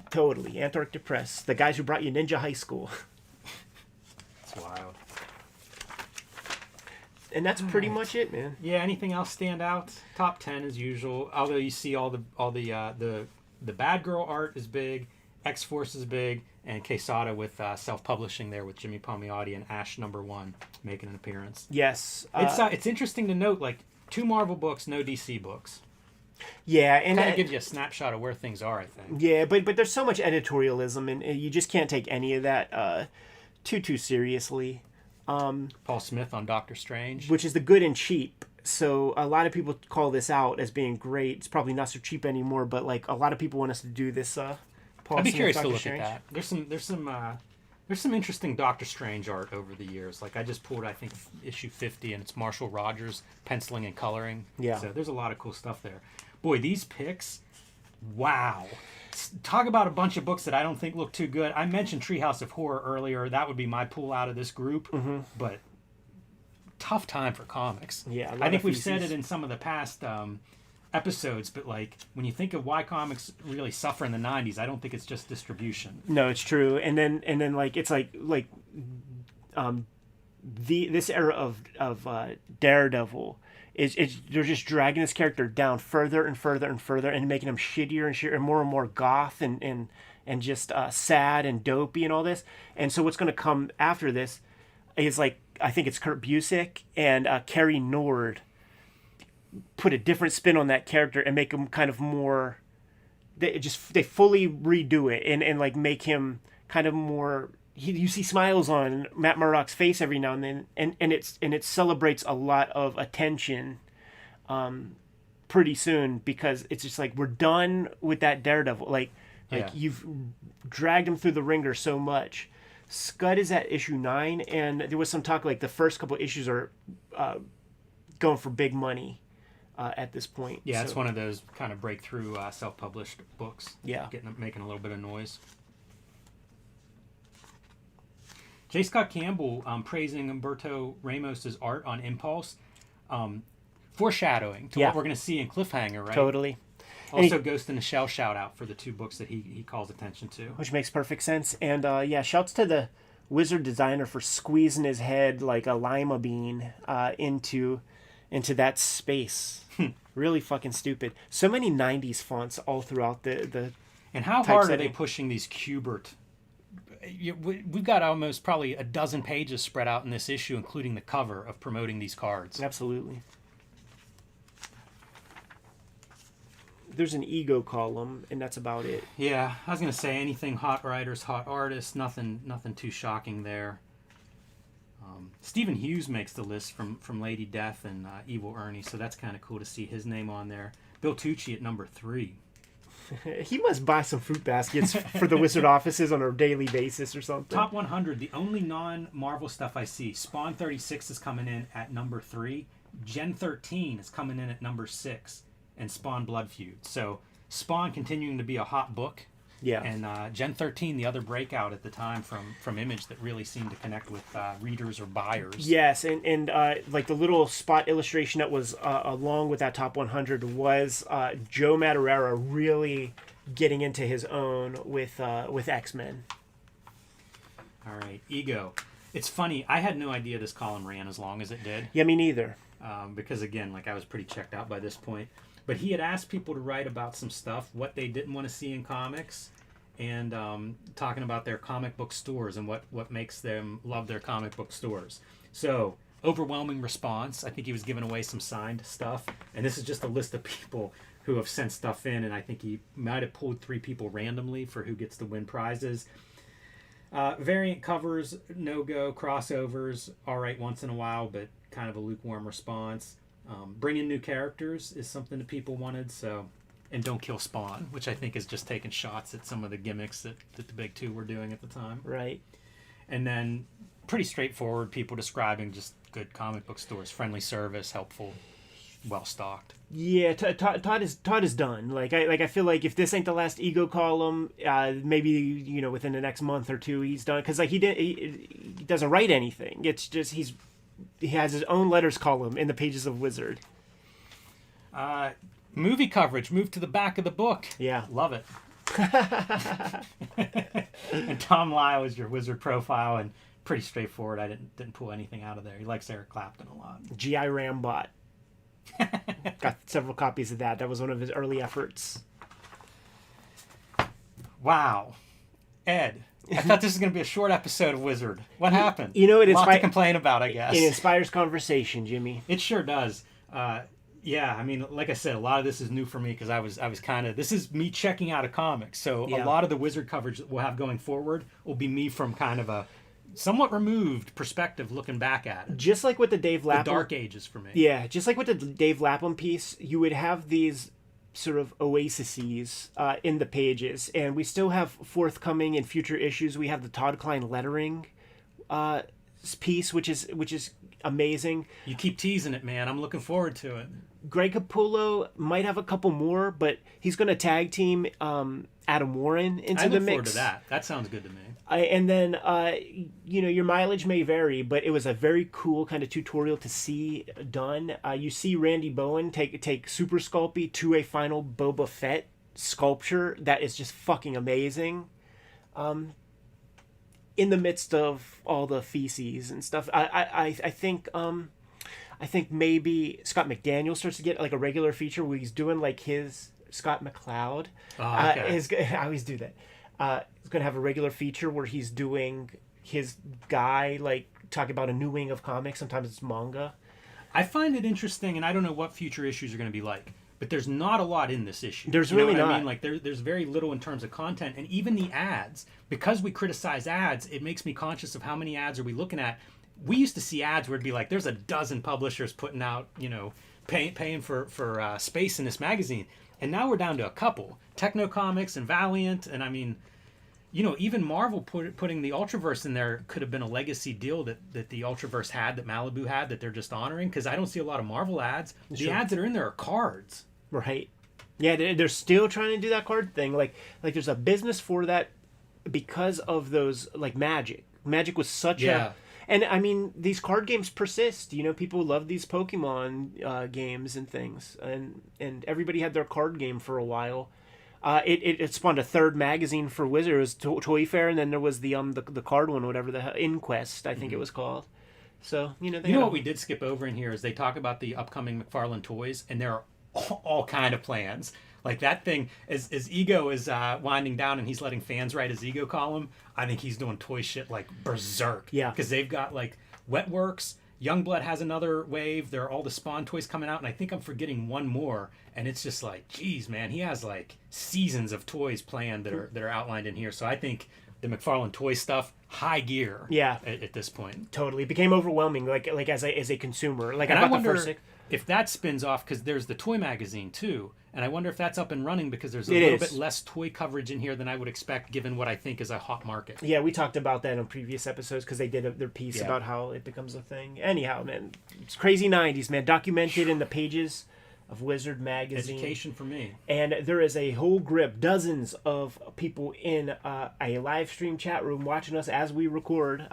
[SPEAKER 2] Totally. Antarctic Press. The guys who brought you Ninja High School.
[SPEAKER 1] It's wild.
[SPEAKER 2] And that's pretty much it, man.
[SPEAKER 1] Yeah. Anything else stand out? Top 10 as usual. Although you see all the Bad Girl art is big, X-Force is big, and Quesada with self-publishing there with Jimmy Palmiotti and Ash #1 making an appearance.
[SPEAKER 2] Yes.
[SPEAKER 1] It's interesting to note, like 2 Marvel books, no DC books.
[SPEAKER 2] Yeah, and
[SPEAKER 1] Kind of gives you a snapshot of where things are, I think.
[SPEAKER 2] Yeah, but there's so much editorialism, and you just can't take any of that too seriously.
[SPEAKER 1] Paul Smith on Doctor Strange.
[SPEAKER 2] Which is the good and cheap. So a lot of people call this out as being great. It's probably not so cheap anymore, but like a lot of people want us to do this. Paul
[SPEAKER 1] I'd be
[SPEAKER 2] Smith,
[SPEAKER 1] curious
[SPEAKER 2] Doctor
[SPEAKER 1] to look
[SPEAKER 2] Strange.
[SPEAKER 1] at that. There's some interesting Doctor Strange art over the years. Like I just pulled, I think, issue 50, and it's Marshall Rogers penciling and coloring.
[SPEAKER 2] Yeah.
[SPEAKER 1] So there's a lot of cool stuff there. Boy, these picks, wow. Talk about a bunch of books that I don't think look too good. I mentioned Treehouse of Horror earlier. That would be my pull out of this group.
[SPEAKER 2] Mm-hmm.
[SPEAKER 1] But tough time for comics.
[SPEAKER 2] Yeah,
[SPEAKER 1] I think we've said it in some of the past episodes, but like when you think of why comics really suffer in the 90s, I don't think it's just distribution.
[SPEAKER 2] No, it's true. And then like it's like this era of Daredevil is they're just dragging this character down further and further and further and making him shittier and shittier and more goth and just sad and dopey and all this. And so what's going to come after this is like I think it's Kurt Busiek and Carrie Nord put a different spin on that character and make him kind of more. They fully redo it and like make him kind of more. You see smiles on Matt Murdock's face every now and then, and it celebrates a lot of attention, pretty soon because it's just like we're done with that Daredevil. Like you've dragged him through the ringer so much. Scud is at issue 9, and there was some talk like the first couple issues are going for big money at this point.
[SPEAKER 1] Yeah, so it's one of those kind of breakthrough self-published books.
[SPEAKER 2] Yeah,
[SPEAKER 1] making a little bit of noise. J. Scott Campbell praising Humberto Ramos's art on Impulse, foreshadowing to what we're going to see in Cliffhanger, right?
[SPEAKER 2] Totally.
[SPEAKER 1] Also, Ghost in the Shell shout out for the 2 books that he calls attention to,
[SPEAKER 2] which makes perfect sense. And shouts to the wizard designer for squeezing his head like a lima bean into that space. Really fucking stupid. So many 90s fonts all throughout the.
[SPEAKER 1] And how hard are they pushing these Kubert? We've got almost probably a dozen pages spread out in this issue, including the cover of promoting these cards.
[SPEAKER 2] Absolutely. There's an ego column, and that's about it.
[SPEAKER 1] Yeah, I was gonna say anything hot writers, hot artists, nothing too shocking there. Stephen Hughes makes the list from Lady Death and Evil Ernie, so that's kind of cool to see his name on there. Bill Tucci at number 3.
[SPEAKER 2] He must buy some fruit baskets for the Wizard offices on a daily basis or something.
[SPEAKER 1] Top 100, the only non-Marvel stuff I see. Spawn 36 is coming in at number 3. Gen 13 is coming in at number 6. And Spawn Blood Feud. So Spawn continuing to be a hot book.
[SPEAKER 2] Yeah.
[SPEAKER 1] And Gen 13, the other breakout at the time from Image that really seemed to connect with readers or buyers.
[SPEAKER 2] Yes, and like the little spot illustration that was along with that top 100 was Joe Madureira really getting into his own with X-Men.
[SPEAKER 1] All right, Ego. It's funny. I had no idea this column ran as long as it did.
[SPEAKER 2] Yeah, me neither.
[SPEAKER 1] Because again, like I was pretty checked out by this point. But he had asked people to write about some stuff, what they didn't want to see in comics, and talking about their comic book stores and what makes them love their comic book stores. So, overwhelming response. I think he was giving away some signed stuff. And this is just a list of people who have sent stuff in, and I think he might have pulled 3 people randomly for who gets to win prizes. Variant covers, no-go, crossovers, all right once in a while, but kind of a lukewarm response. Bringing new characters is something that people wanted, so, and don't kill Spawn, which I think is just taking shots at some of the gimmicks that the big 2 were doing at the time.
[SPEAKER 2] Right.
[SPEAKER 1] And then pretty straightforward, people describing just good comic book stores, friendly service, helpful, well stocked.
[SPEAKER 2] Yeah, Todd is done. Like I feel like if this ain't the last Ego column, maybe within the next month or 2 he's done, because like he doesn't write anything. It's just he has his own letters column in the pages of Wizard.
[SPEAKER 1] Movie coverage moved to the back of the book.
[SPEAKER 2] Yeah,
[SPEAKER 1] love it. And Tom Lyle is your Wizard profile, and pretty straightforward. I didn't pull anything out of there. He likes Eric Clapton a lot.
[SPEAKER 2] G.I. Rambot. Got several copies of that. That was one of his early efforts.
[SPEAKER 1] Wow, Ed. I thought this was going to be a short episode of Wizard. What happened?
[SPEAKER 2] It
[SPEAKER 1] a lot to complain about, I guess.
[SPEAKER 2] It inspires conversation, Jimmy.
[SPEAKER 1] It sure does. Yeah, I mean, like I said, a lot of this is new for me because I was kind of, this is me checking out a comic. So a
[SPEAKER 2] Yeah.
[SPEAKER 1] lot of the Wizard coverage that we'll have going forward will be me from kind of a somewhat removed perspective looking back at it.
[SPEAKER 2] Just like with the Dave
[SPEAKER 1] The
[SPEAKER 2] Lapham,
[SPEAKER 1] dark ages for me.
[SPEAKER 2] yeah, just like with the Dave Lapham piece, you would have these sort of oases in the pages, and we still have forthcoming in future issues. We have the Todd Klein lettering piece, which is amazing.
[SPEAKER 1] You keep teasing it, man. I'm looking forward to it.
[SPEAKER 2] Greg Capullo might have a couple more, but he's going to tag team Adam Warren into
[SPEAKER 1] I
[SPEAKER 2] the
[SPEAKER 1] look forward
[SPEAKER 2] mix.
[SPEAKER 1] to that. That sounds good to me.
[SPEAKER 2] And then, your mileage may vary, but it was a very cool kind of tutorial to see done. You see Randy Bowen take Super Sculpey to a final Boba Fett sculpture that is just fucking amazing. In the midst of all the feces and stuff, I think maybe Scott McDaniel starts to get like a regular feature where he's doing like his Scott McCloud.
[SPEAKER 1] Oh, okay.
[SPEAKER 2] I always do that. He's going to have a regular feature where he's doing his guy, like talking about a new wing of comics. Sometimes it's manga.
[SPEAKER 1] I find it interesting, and I don't know what future issues are going to be like, but there's not a lot in this issue.
[SPEAKER 2] There's
[SPEAKER 1] You know
[SPEAKER 2] really
[SPEAKER 1] what I
[SPEAKER 2] not.
[SPEAKER 1] mean? Like there's very little in terms of content, and even the ads. Because we criticize ads, it makes me conscious of how many ads are we looking at. We used to see ads where it'd be like, there's a dozen publishers putting out, paying for space in this magazine, and now we're down to a couple: Techno Comics and Valiant, and I mean. Even Marvel putting the Ultraverse in there could have been a legacy deal that the Ultraverse had, that Malibu had, that they're just honoring, because I don't see a lot of Marvel ads. The
[SPEAKER 2] Sure.
[SPEAKER 1] ads that are in there are cards.
[SPEAKER 2] Right. Yeah, they're still trying to do that card thing. Like there's a business for that because of those, like Magic. Magic was such a... And, I mean, these card games persist. People love these Pokemon games and things. And everybody had their card game for a while. It spawned a third magazine for Wizard. It was Toy Fair, and then there was the card one, whatever the hell, Inquest, I think it was called. So
[SPEAKER 1] What we did skip over in here is they talk about the upcoming McFarlane toys, and there are all kind of plans. Like that thing, as Ego is winding down and he's letting fans write his Ego column, I think he's doing toy shit like berserk.
[SPEAKER 2] Yeah.
[SPEAKER 1] Because they've got like Wetworks, Youngblood has another wave. There are all the Spawn toys coming out, and I think I'm forgetting one more. And it's just like, geez, man, he has like seasons of toys planned that are outlined in here. So I think the McFarlane toy stuff, high gear.
[SPEAKER 2] Yeah.
[SPEAKER 1] At this point,
[SPEAKER 2] Totally. It became overwhelming. Like as a consumer. Like
[SPEAKER 1] and
[SPEAKER 2] I
[SPEAKER 1] I
[SPEAKER 2] bought
[SPEAKER 1] wonder
[SPEAKER 2] the first 6.
[SPEAKER 1] if that spins off, because there's the toy magazine too. And I wonder if that's up and running, because there's a
[SPEAKER 2] It
[SPEAKER 1] little
[SPEAKER 2] is.
[SPEAKER 1] bit less toy coverage in here than I would expect, given what I think is a hot market.
[SPEAKER 2] Yeah, we talked about that on previous episodes because they did their piece
[SPEAKER 1] Yeah.
[SPEAKER 2] about how it becomes a thing. Anyhow, man, it's crazy 90s, man. Documented in the pages of Wizard magazine.
[SPEAKER 1] Education for me.
[SPEAKER 2] And there is a whole grip, dozens of people in a live stream chat room watching us as we record,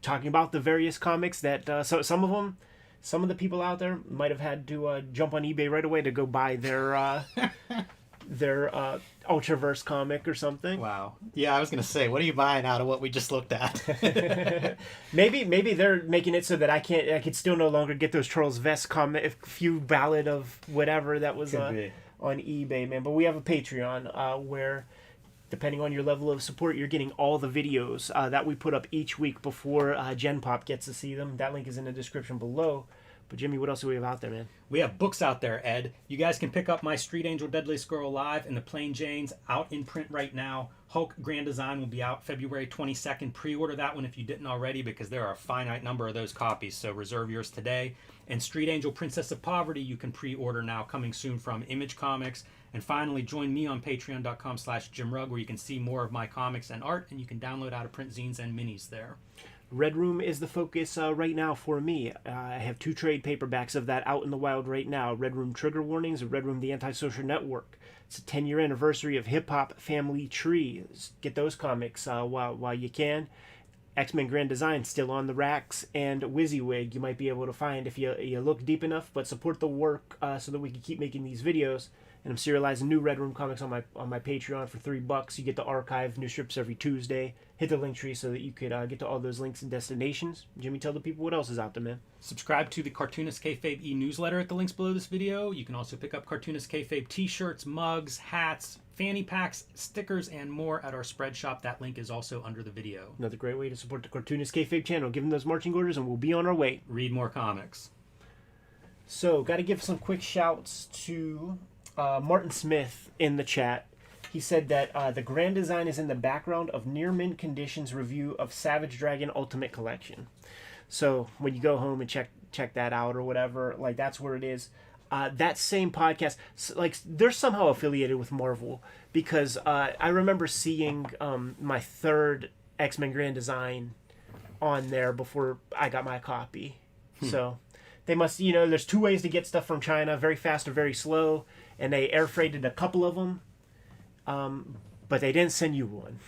[SPEAKER 2] talking about the various comics that so some of the people out there might have had to jump on eBay right away to go buy their Ultraverse comic or something.
[SPEAKER 1] Wow. Yeah, I was gonna say, what are you buying out of what we just looked at?
[SPEAKER 2] Maybe they're making it so that I could still no longer get those Charles Vest comic, a few ballad of whatever that was
[SPEAKER 1] Could be.
[SPEAKER 2] on eBay, man. But we have a Patreon where, depending on your level of support, you're getting all the videos that we put up each week before Gen Pop gets to see them. That link is in the description below. But Jimmy, what else do we have out there, man?
[SPEAKER 1] We have books out there, Ed. You guys can pick up my Street Angel Deadly Squirrel Live and the Plain Janes out in print right now. Hulk Grand Design will be out February 22nd. Pre-order that one if you didn't already, because there are a finite number of those copies, so reserve yours today. And Street Angel Princess of Poverty you can pre-order now, coming soon from Image Comics. And finally, join me on patreon.com/JimRugg, where you can see more of my comics and art, and you can download out-of-print zines and minis there.
[SPEAKER 2] Red Room is the focus right now for me. I have 2 trade paperbacks of that out in the wild right now. Red Room Trigger Warnings and Red Room The Antisocial Network. It's a 10-year anniversary of Hip Hop Family Tree. Get those comics while you can. X-Men Grand Design still on the racks, and WYSIWYG you might be able to find if you look deep enough, but support the work so that we can keep making these videos. And I'm serializing new Red Room comics on my Patreon for $3. You get the archive, new strips every Tuesday. Hit the link tree so that you could get to all those links and destinations. Jimmy, tell the people what else is out there, man.
[SPEAKER 1] Subscribe to the Cartoonist Kayfabe e-newsletter at the links below this video. You can also pick up Cartoonist Kayfabe t-shirts, mugs, hats, fanny packs, stickers, and more at our spread shop. That link is also under the video.
[SPEAKER 2] Another great way to support the Cartoonist Kayfabe channel. Give them those marching orders and we'll be on our way.
[SPEAKER 1] Read more comics.
[SPEAKER 2] So, got to give some quick shouts to Martin Smith in the chat. He said that the grand design is in the background of near mint conditions review of Savage Dragon Ultimate Collection. So when you go home and check that out or whatever, like that's where it is. That same podcast, like they're somehow affiliated with Marvel because I remember seeing my third X-Men Grand Design on there before I got my copy. So they must, there's two ways to get stuff from China: very fast or very slow, and they air freighted a couple of them. But they didn't send you one.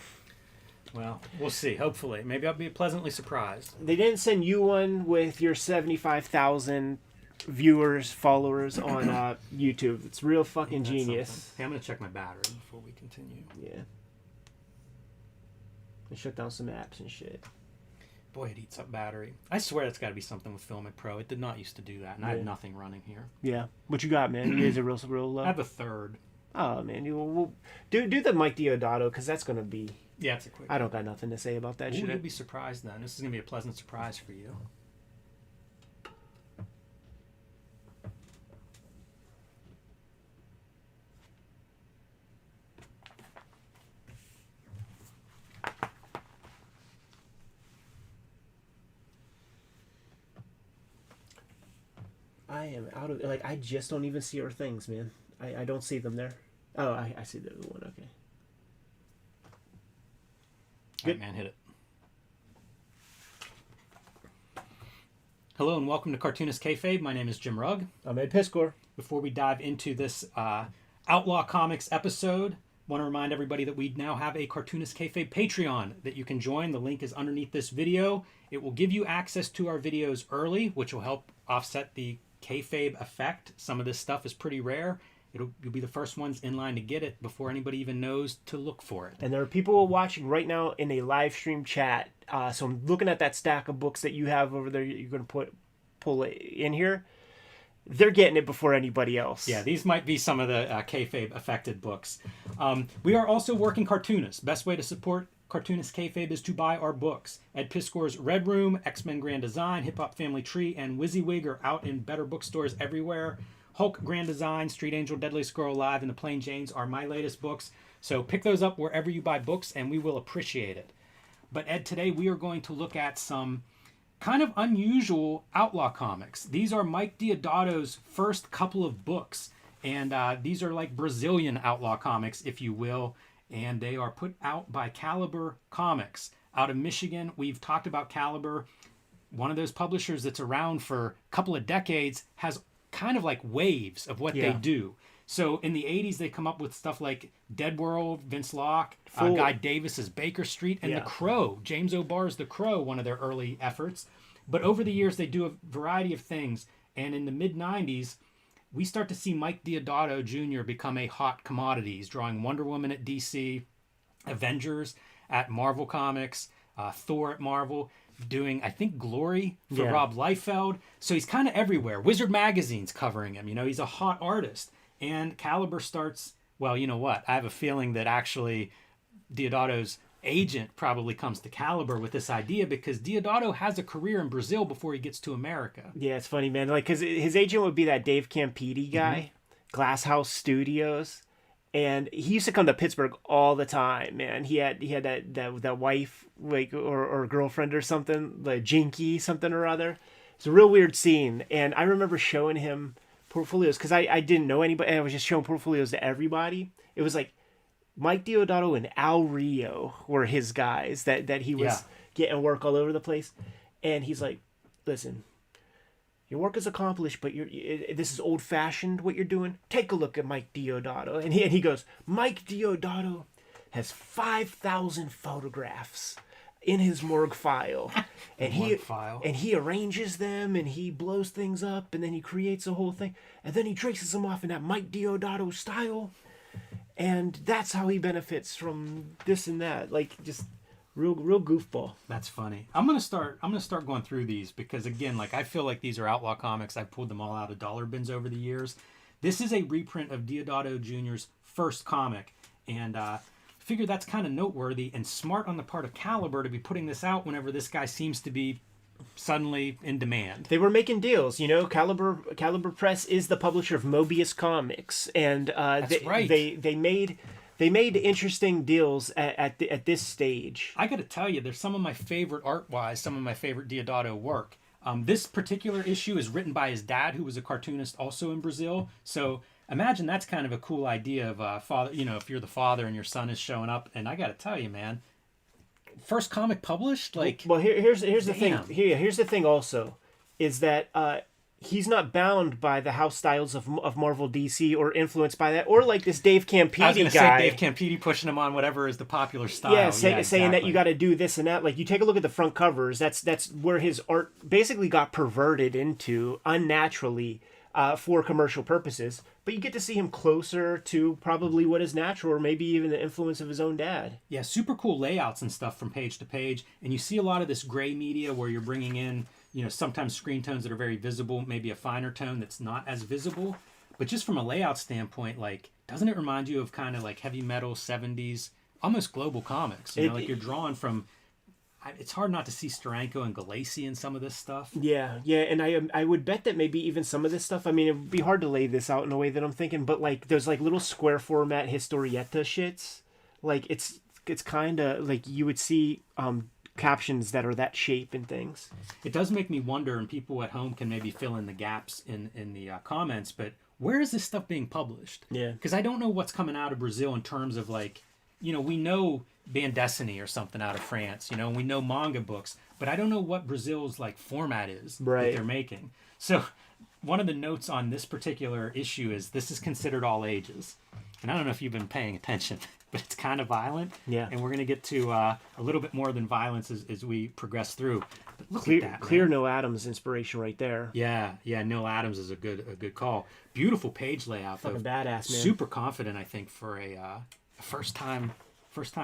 [SPEAKER 1] Well, we'll see. Hopefully. Maybe I'll be pleasantly surprised.
[SPEAKER 2] They didn't send you one with your 75,000 viewers, followers on YouTube. It's real fucking genius.
[SPEAKER 1] Hey, I'm going to check my battery before we continue.
[SPEAKER 2] Yeah. They shut down some apps and shit.
[SPEAKER 1] Boy, it eats up battery. I swear that's got to be something with Filmic Pro. It did not used to do that, and I had nothing running here.
[SPEAKER 2] Yeah. What you got, man? You guys are real low?
[SPEAKER 1] I have a third.
[SPEAKER 2] Oh, man. We'll do the Mike Deodato, because that's going to be...
[SPEAKER 1] Yeah, it's a quick...
[SPEAKER 2] I don't got nothing to say about that shit.
[SPEAKER 1] You'll be surprised then. This is going to be a pleasant surprise for you.
[SPEAKER 2] I am out of... Like, I just don't even see our things, man. I don't see them there. Oh, I see the one. Okay.
[SPEAKER 1] Good. All right, man, hit it. Hello and welcome to Cartoonist Kayfabe. My name is Jim Rugg.
[SPEAKER 2] I'm Ed Piscor.
[SPEAKER 1] Before we dive into this Outlaw Comics episode, want to remind everybody that we now have a Cartoonist Kayfabe Patreon that you can join. The link is underneath this video. It will give you access to our videos early, which will help offset the Kayfabe effect. Some of this stuff is pretty rare. You'll be the first ones in line to get it before anybody even knows to look for it.
[SPEAKER 2] And there are people watching right now in a live stream chat. So I'm looking at that stack of books that you have over there. You're going to pull it in here. They're getting it before anybody else.
[SPEAKER 1] Yeah, these might be some of the Kayfabe affected books. We are also working Cartoonist. Best way to support Cartoonist Kayfabe is to buy our books. Ed Piscor's Red Room, X-Men Grand Design, Hip Hop Family Tree, and WYSIWYG are out in better bookstores everywhere. Hulk Grand Design, Street Angel, Deadly Squirrel Alive, and The Plain Janes are my latest books. So pick those up wherever you buy books, and we will appreciate it. But Ed, today we are going to look at some kind of unusual outlaw comics. These are Mike Deodato's first couple of books, and these are like Brazilian outlaw comics, if you will, and they are put out by Caliber Comics out of Michigan. We've talked about Caliber. One of those publishers that's around for a couple of decades has kind of like waves of what they do. So in the 80s, they come up with stuff like Dead World, Vince Locke, Guy Davis's Baker Street, and The Crow. James O'Barr's The Crow, one of their early efforts. But over the years, they do a variety of things. And in the mid-90s, we start to see Mike Deodato Jr. become a hot commodity. He's drawing Wonder Woman at DC, Avengers at Marvel Comics, Thor at Marvel, doing, I think, Glory for Rob Liefeld. So he's kind of everywhere. Wizard Magazine's covering him. He's a hot artist. And Caliber starts, well, you know what? I have a feeling that actually Deodato's agent probably comes to Caliber with this idea because Deodato has a career in Brazil before he gets to America.
[SPEAKER 2] Yeah, it's funny, man. Like, because his agent would be that Dave Campiti guy, Glass House Studios. And he used to come to Pittsburgh all the time, man. He had that wife, like, or girlfriend or something, like Jinky something or other. It's a real weird scene. And I remember showing him portfolios because I didn't know anybody. And I was just showing portfolios to everybody. It was like Mike Deodato and Al Rio were his guys that he was getting work all over the place. And he's like, listen, your work is accomplished, but this is old-fashioned, what you're doing. Take a look at Mike Deodato. And he goes, Mike Deodato has 5,000 photographs in his morgue file. And he arranges them, and he blows things up, and then he creates a whole thing. And then he traces them off in that Mike Deodato style. And that's how he benefits from this and that. Like, just... Real goofball.
[SPEAKER 1] That's funny. I'm gonna start going through these because again, like I feel like these are outlaw comics. I've pulled them all out of dollar bins over the years. This is a reprint of Deodato Jr.'s first comic, and figure that's kind of noteworthy and smart on the part of Caliber to be putting this out whenever this guy seems to be suddenly in demand.
[SPEAKER 2] They were making deals, you know. Caliber Press is the publisher of Mobius Comics, and they made interesting deals at this stage.
[SPEAKER 1] I got to tell you, there's some of my favorite art-wise, some of my favorite Deodato work. This particular issue is written by his dad, who was a cartoonist also in Brazil. So imagine that's kind of a cool idea of father. You know, if you're the father and your son is showing up, and I got to tell you, man, first comic published, like.
[SPEAKER 2] Well, here's the thing. Here's the thing. Also, is that he's not bound by the house styles of Marvel, DC, or influenced by that, or like this Dave Campiti guy.
[SPEAKER 1] I was going to say Dave Campiti pushing him on whatever is the popular style.
[SPEAKER 2] Yeah, saying that you got to do this and that. Like, you take a look at the front covers. That's where his art basically got perverted into unnaturally for commercial purposes. But you get to see him closer to probably what is natural, or maybe even the influence of his own dad.
[SPEAKER 1] Yeah, super cool layouts and stuff from page to page, and you see a lot of this gray media where you're bringing in, you know, sometimes screen tones that are very visible, maybe a finer tone that's not as visible. But just from a layout standpoint, like, doesn't it remind you of kind of like heavy metal 70s, almost global comics? You know, like you're drawing from. It's hard not to see Steranko and Galassi in some of this stuff.
[SPEAKER 2] Yeah, and I would bet that maybe even some of this stuff. I mean, it would be hard to lay this out in a way that I'm thinking, but like those like little square format historieta shits, like it's kind of like you would see captions that are that shape and things.
[SPEAKER 1] It does make me wonder, and people at home can maybe fill in the gaps in the comments, but where is this stuff being published?
[SPEAKER 2] Yeah.
[SPEAKER 1] Because I don't know what's coming out of Brazil in terms of, like, you know, we know Bandesini or something out of France, you know, and we know manga books, but I don't know what Brazil's, like, format is that they're making. So one of the notes on this particular issue is this is considered all ages. And I don't know if you've been paying attention, but it's kind of violent.
[SPEAKER 2] Yeah.
[SPEAKER 1] And we're going to get to a little bit more than violence as we progress through. But look
[SPEAKER 2] Clear,
[SPEAKER 1] at that,
[SPEAKER 2] clear
[SPEAKER 1] man.
[SPEAKER 2] Noel Adams inspiration right there.
[SPEAKER 1] Yeah, Noel Adams is a good call. Beautiful page layout, though.
[SPEAKER 2] Fucking badass, man.
[SPEAKER 1] Super confident, I think, for a first time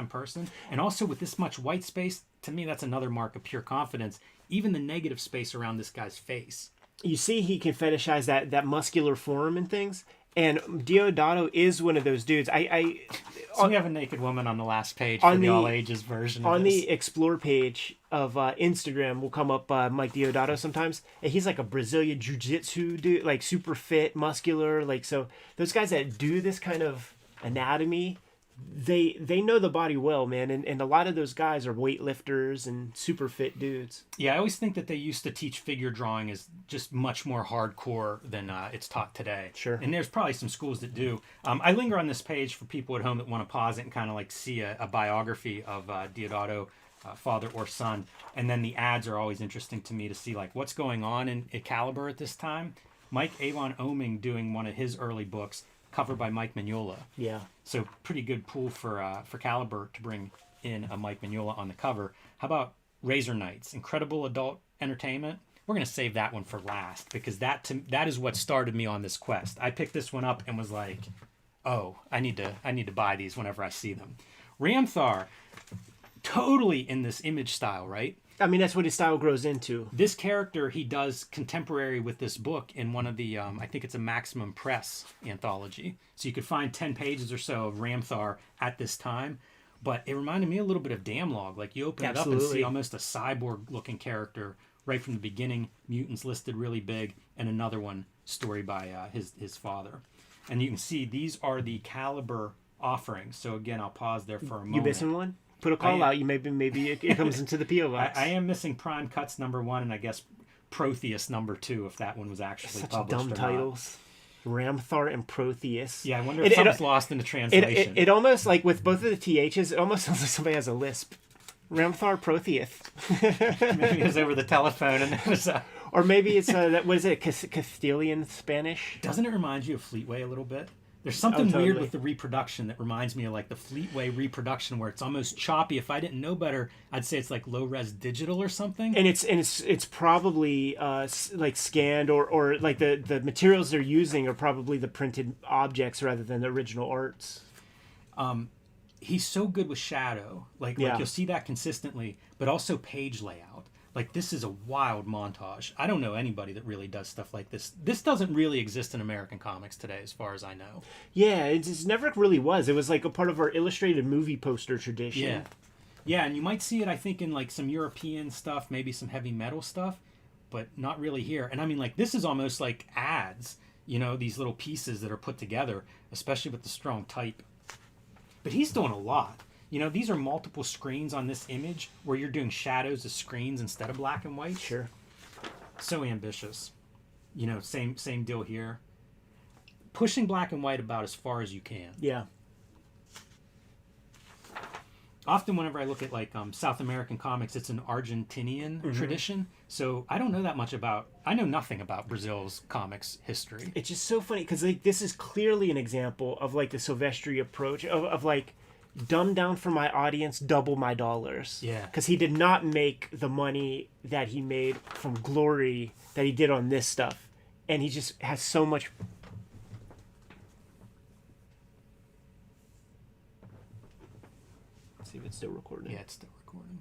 [SPEAKER 1] person. And also with this much white space, to me, that's another mark of pure confidence. Even the negative space around this guy's face. You
[SPEAKER 2] see he can fetishize that muscular form and things. And Deodato is one of those dudes.
[SPEAKER 1] So we have a naked woman on the last page for the all ages version of
[SPEAKER 2] on
[SPEAKER 1] this.
[SPEAKER 2] the explore page of Instagram will come up Mike Deodato sometimes, and he's like a Brazilian jiu-jitsu dude, like super fit, muscular, like, so those guys that do this kind of anatomy, they know the body well, man, and a lot of those guys are weightlifters and super fit dudes.
[SPEAKER 1] Yeah, I always think that they used to teach figure drawing as just much more hardcore than it's taught today.
[SPEAKER 2] Sure.
[SPEAKER 1] And there's probably some schools that do. I linger on this page for people at home that want to pause it and kind of like see a biography of Deodato, father or son. And then the ads are always interesting to me to see like what's going on in Caliber at this time. Mike Avon Oming doing one of his early books, covered by Mike Mignola.
[SPEAKER 2] Yeah.
[SPEAKER 1] So pretty good pool for Caliber to bring in a Mike Mignola on the cover. How about Razor Knights? Incredible adult entertainment. We're going to save that one for last because that is what started me on this quest. I picked this one up and was like, oh, I need to buy these whenever I see them. Ramthar, totally in this image style, right?
[SPEAKER 2] I mean, that's what his style grows into.
[SPEAKER 1] This character, he does contemporary with this book in one of the, I think it's a Maximum Press anthology. So you could find 10 pages or so of Ramthar at this time. But it reminded me a little bit of Damlog. Like, you open it up and see almost a cyborg-looking character right from the beginning. Mutants listed really big. And another one, story by his father. And you can see these are the Caliber offerings. So, again, I'll pause there for a moment.
[SPEAKER 2] You missing one? Put a call out. You maybe it comes into the P.O. box.
[SPEAKER 1] I am missing Prime Cuts #1 and I guess Protheus #2 if that one was actually published.
[SPEAKER 2] Such dumb titles. Ramthar and Protheus.
[SPEAKER 1] Yeah, I wonder if something's lost in the translation.
[SPEAKER 2] It almost, like with both of the THs, it almost sounds like somebody has a lisp. Ramthar Protheus.
[SPEAKER 1] Maybe it was over the telephone and it was...
[SPEAKER 2] Or maybe it's, what is it, Castilian Spanish?
[SPEAKER 1] Doesn't it remind you of Fleetway a little bit? There's something weird with the reproduction that reminds me of like the Fleetway reproduction where it's almost choppy. If I didn't know better, I'd say it's like low-res digital or something.
[SPEAKER 2] And it's probably like scanned or like the materials they're using are probably the printed objects rather than the original arts.
[SPEAKER 1] He's so good with shadow. Like you'll see that consistently, but also page layout. Like, this is a wild montage. I don't know anybody that really does stuff like this. This doesn't really exist in American comics today, as far as I know. Yeah,
[SPEAKER 2] it never really was. It was like a part of our illustrated movie poster tradition.
[SPEAKER 1] Yeah, and you might see it, I think, in like some European stuff, maybe some heavy metal stuff, but not really here. And I mean, like, this is almost like ads, you know, these little pieces that are put together, especially with the strong type. But he's doing a lot. You know, these are multiple screens on this image where you're doing shadows as screens instead of black and white.
[SPEAKER 2] Sure.
[SPEAKER 1] So ambitious. You know, same deal here. Pushing black and white about as far as you can.
[SPEAKER 2] Yeah.
[SPEAKER 1] Often whenever I look at like South American comics, it's an Argentinian tradition. So I don't know that much I know nothing about Brazil's comics history.
[SPEAKER 2] It's just so funny because like this is clearly an example of like the Silvestri approach of like dumb down for my audience, double my dollars.
[SPEAKER 1] Yeah.
[SPEAKER 2] Because he did not make the money that he made from Glory that he did on this stuff. And he just has so much... Let's see if it's still recording.
[SPEAKER 1] Yeah, it's still recording.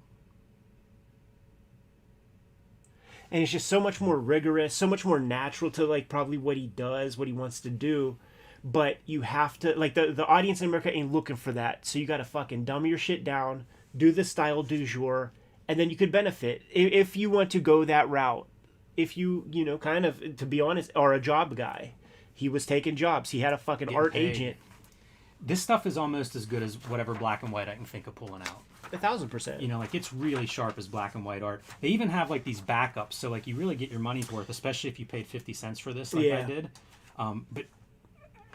[SPEAKER 2] And it's just so much more rigorous, so much more natural to like probably what he does, what he wants to do. But you have to, like, the audience in America ain't looking for that. So you got to fucking dumb your shit down, do the style du jour, and then you could benefit. If you want to go that route, if you, you know, kind of, to be honest, are a job guy. He was taking jobs. He had a fucking art agent.
[SPEAKER 1] This stuff is almost as good as whatever black and white I can think of pulling out.
[SPEAKER 2] 1,000%.
[SPEAKER 1] You know, like, it's really sharp as black and white art. They even have, like, these backups, so, like, you really get your money's worth, especially if you paid 50 cents for this, like I did. But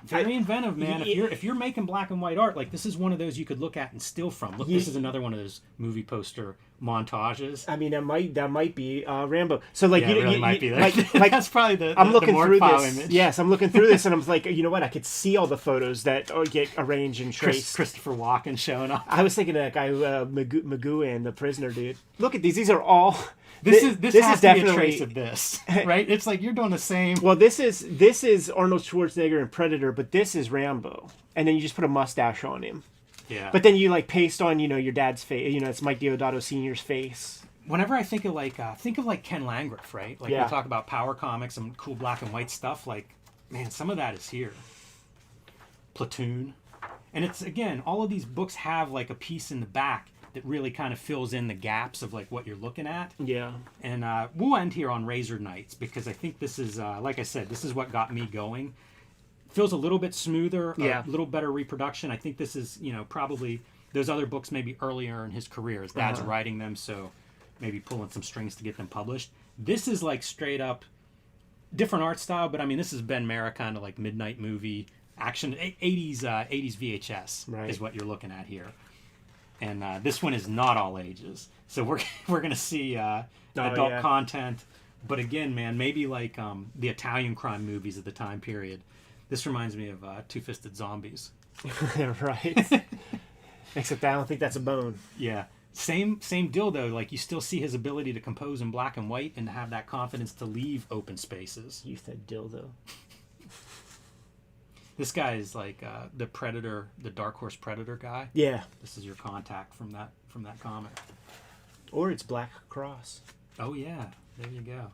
[SPEAKER 1] very inventive, man. If you're making black and white art, like, this is one of those you could look at and steal from. Look, this is another one of those movie poster montages.
[SPEAKER 2] I mean, that might be Rambo. So like,
[SPEAKER 1] yeah, you might be there.
[SPEAKER 2] Like
[SPEAKER 1] that's probably the
[SPEAKER 2] I'm looking
[SPEAKER 1] the
[SPEAKER 2] through this.
[SPEAKER 1] Image.
[SPEAKER 2] Yes, I'm looking through this, and I'm like, you know what? I could see all the photos that get arranged and traced.
[SPEAKER 1] Christopher Walken showing up.
[SPEAKER 2] I was thinking of that guy Magoo, the prisoner dude. Look at these. These are all.
[SPEAKER 1] This has to definitely be a trace of this, right? It's like you're doing the same.
[SPEAKER 2] Well, this is Arnold Schwarzenegger in Predator, but this is Rambo, and then you just put a mustache on him.
[SPEAKER 1] Yeah.
[SPEAKER 2] But then you like paste on, you know, your dad's face. You know, it's Mike Deodato Sr.'s face.
[SPEAKER 1] Whenever I think of like Ken Landgraf, right? Like we talk about power comics and cool black and white stuff. Like, man, some of that is here. Platoon, and it's again, all of these books have like a piece in the back that really kind of fills in the gaps of like what you're looking at.
[SPEAKER 2] Yeah.
[SPEAKER 1] And we'll end here on Razor Knights because I think this is, like I said, this is what got me going. Feels a little bit smoother, a little better reproduction. I think this is, you know, probably those other books maybe earlier in his career. His dad's writing them, so maybe pulling some strings to get them published. This is like straight up different art style, but I mean, this is Ben Mara kind of like midnight movie action, 80s VHS is what you're looking at here. And this one is not all ages, so we're gonna see adult content. But again, man, maybe like the Italian crime movies of the time period. This reminds me of Two-Fisted Zombies.
[SPEAKER 2] Right. Except I don't think that's a bone.
[SPEAKER 1] Yeah. Same deal though. Like you still see his ability to compose in black and white and have that confidence to leave open spaces.
[SPEAKER 2] You said dildo.
[SPEAKER 1] This guy is like the Predator, the Dark Horse Predator guy.
[SPEAKER 2] Yeah.
[SPEAKER 1] This is your contact from that comic.
[SPEAKER 2] Or it's Black Cross.
[SPEAKER 1] Oh yeah, there you go.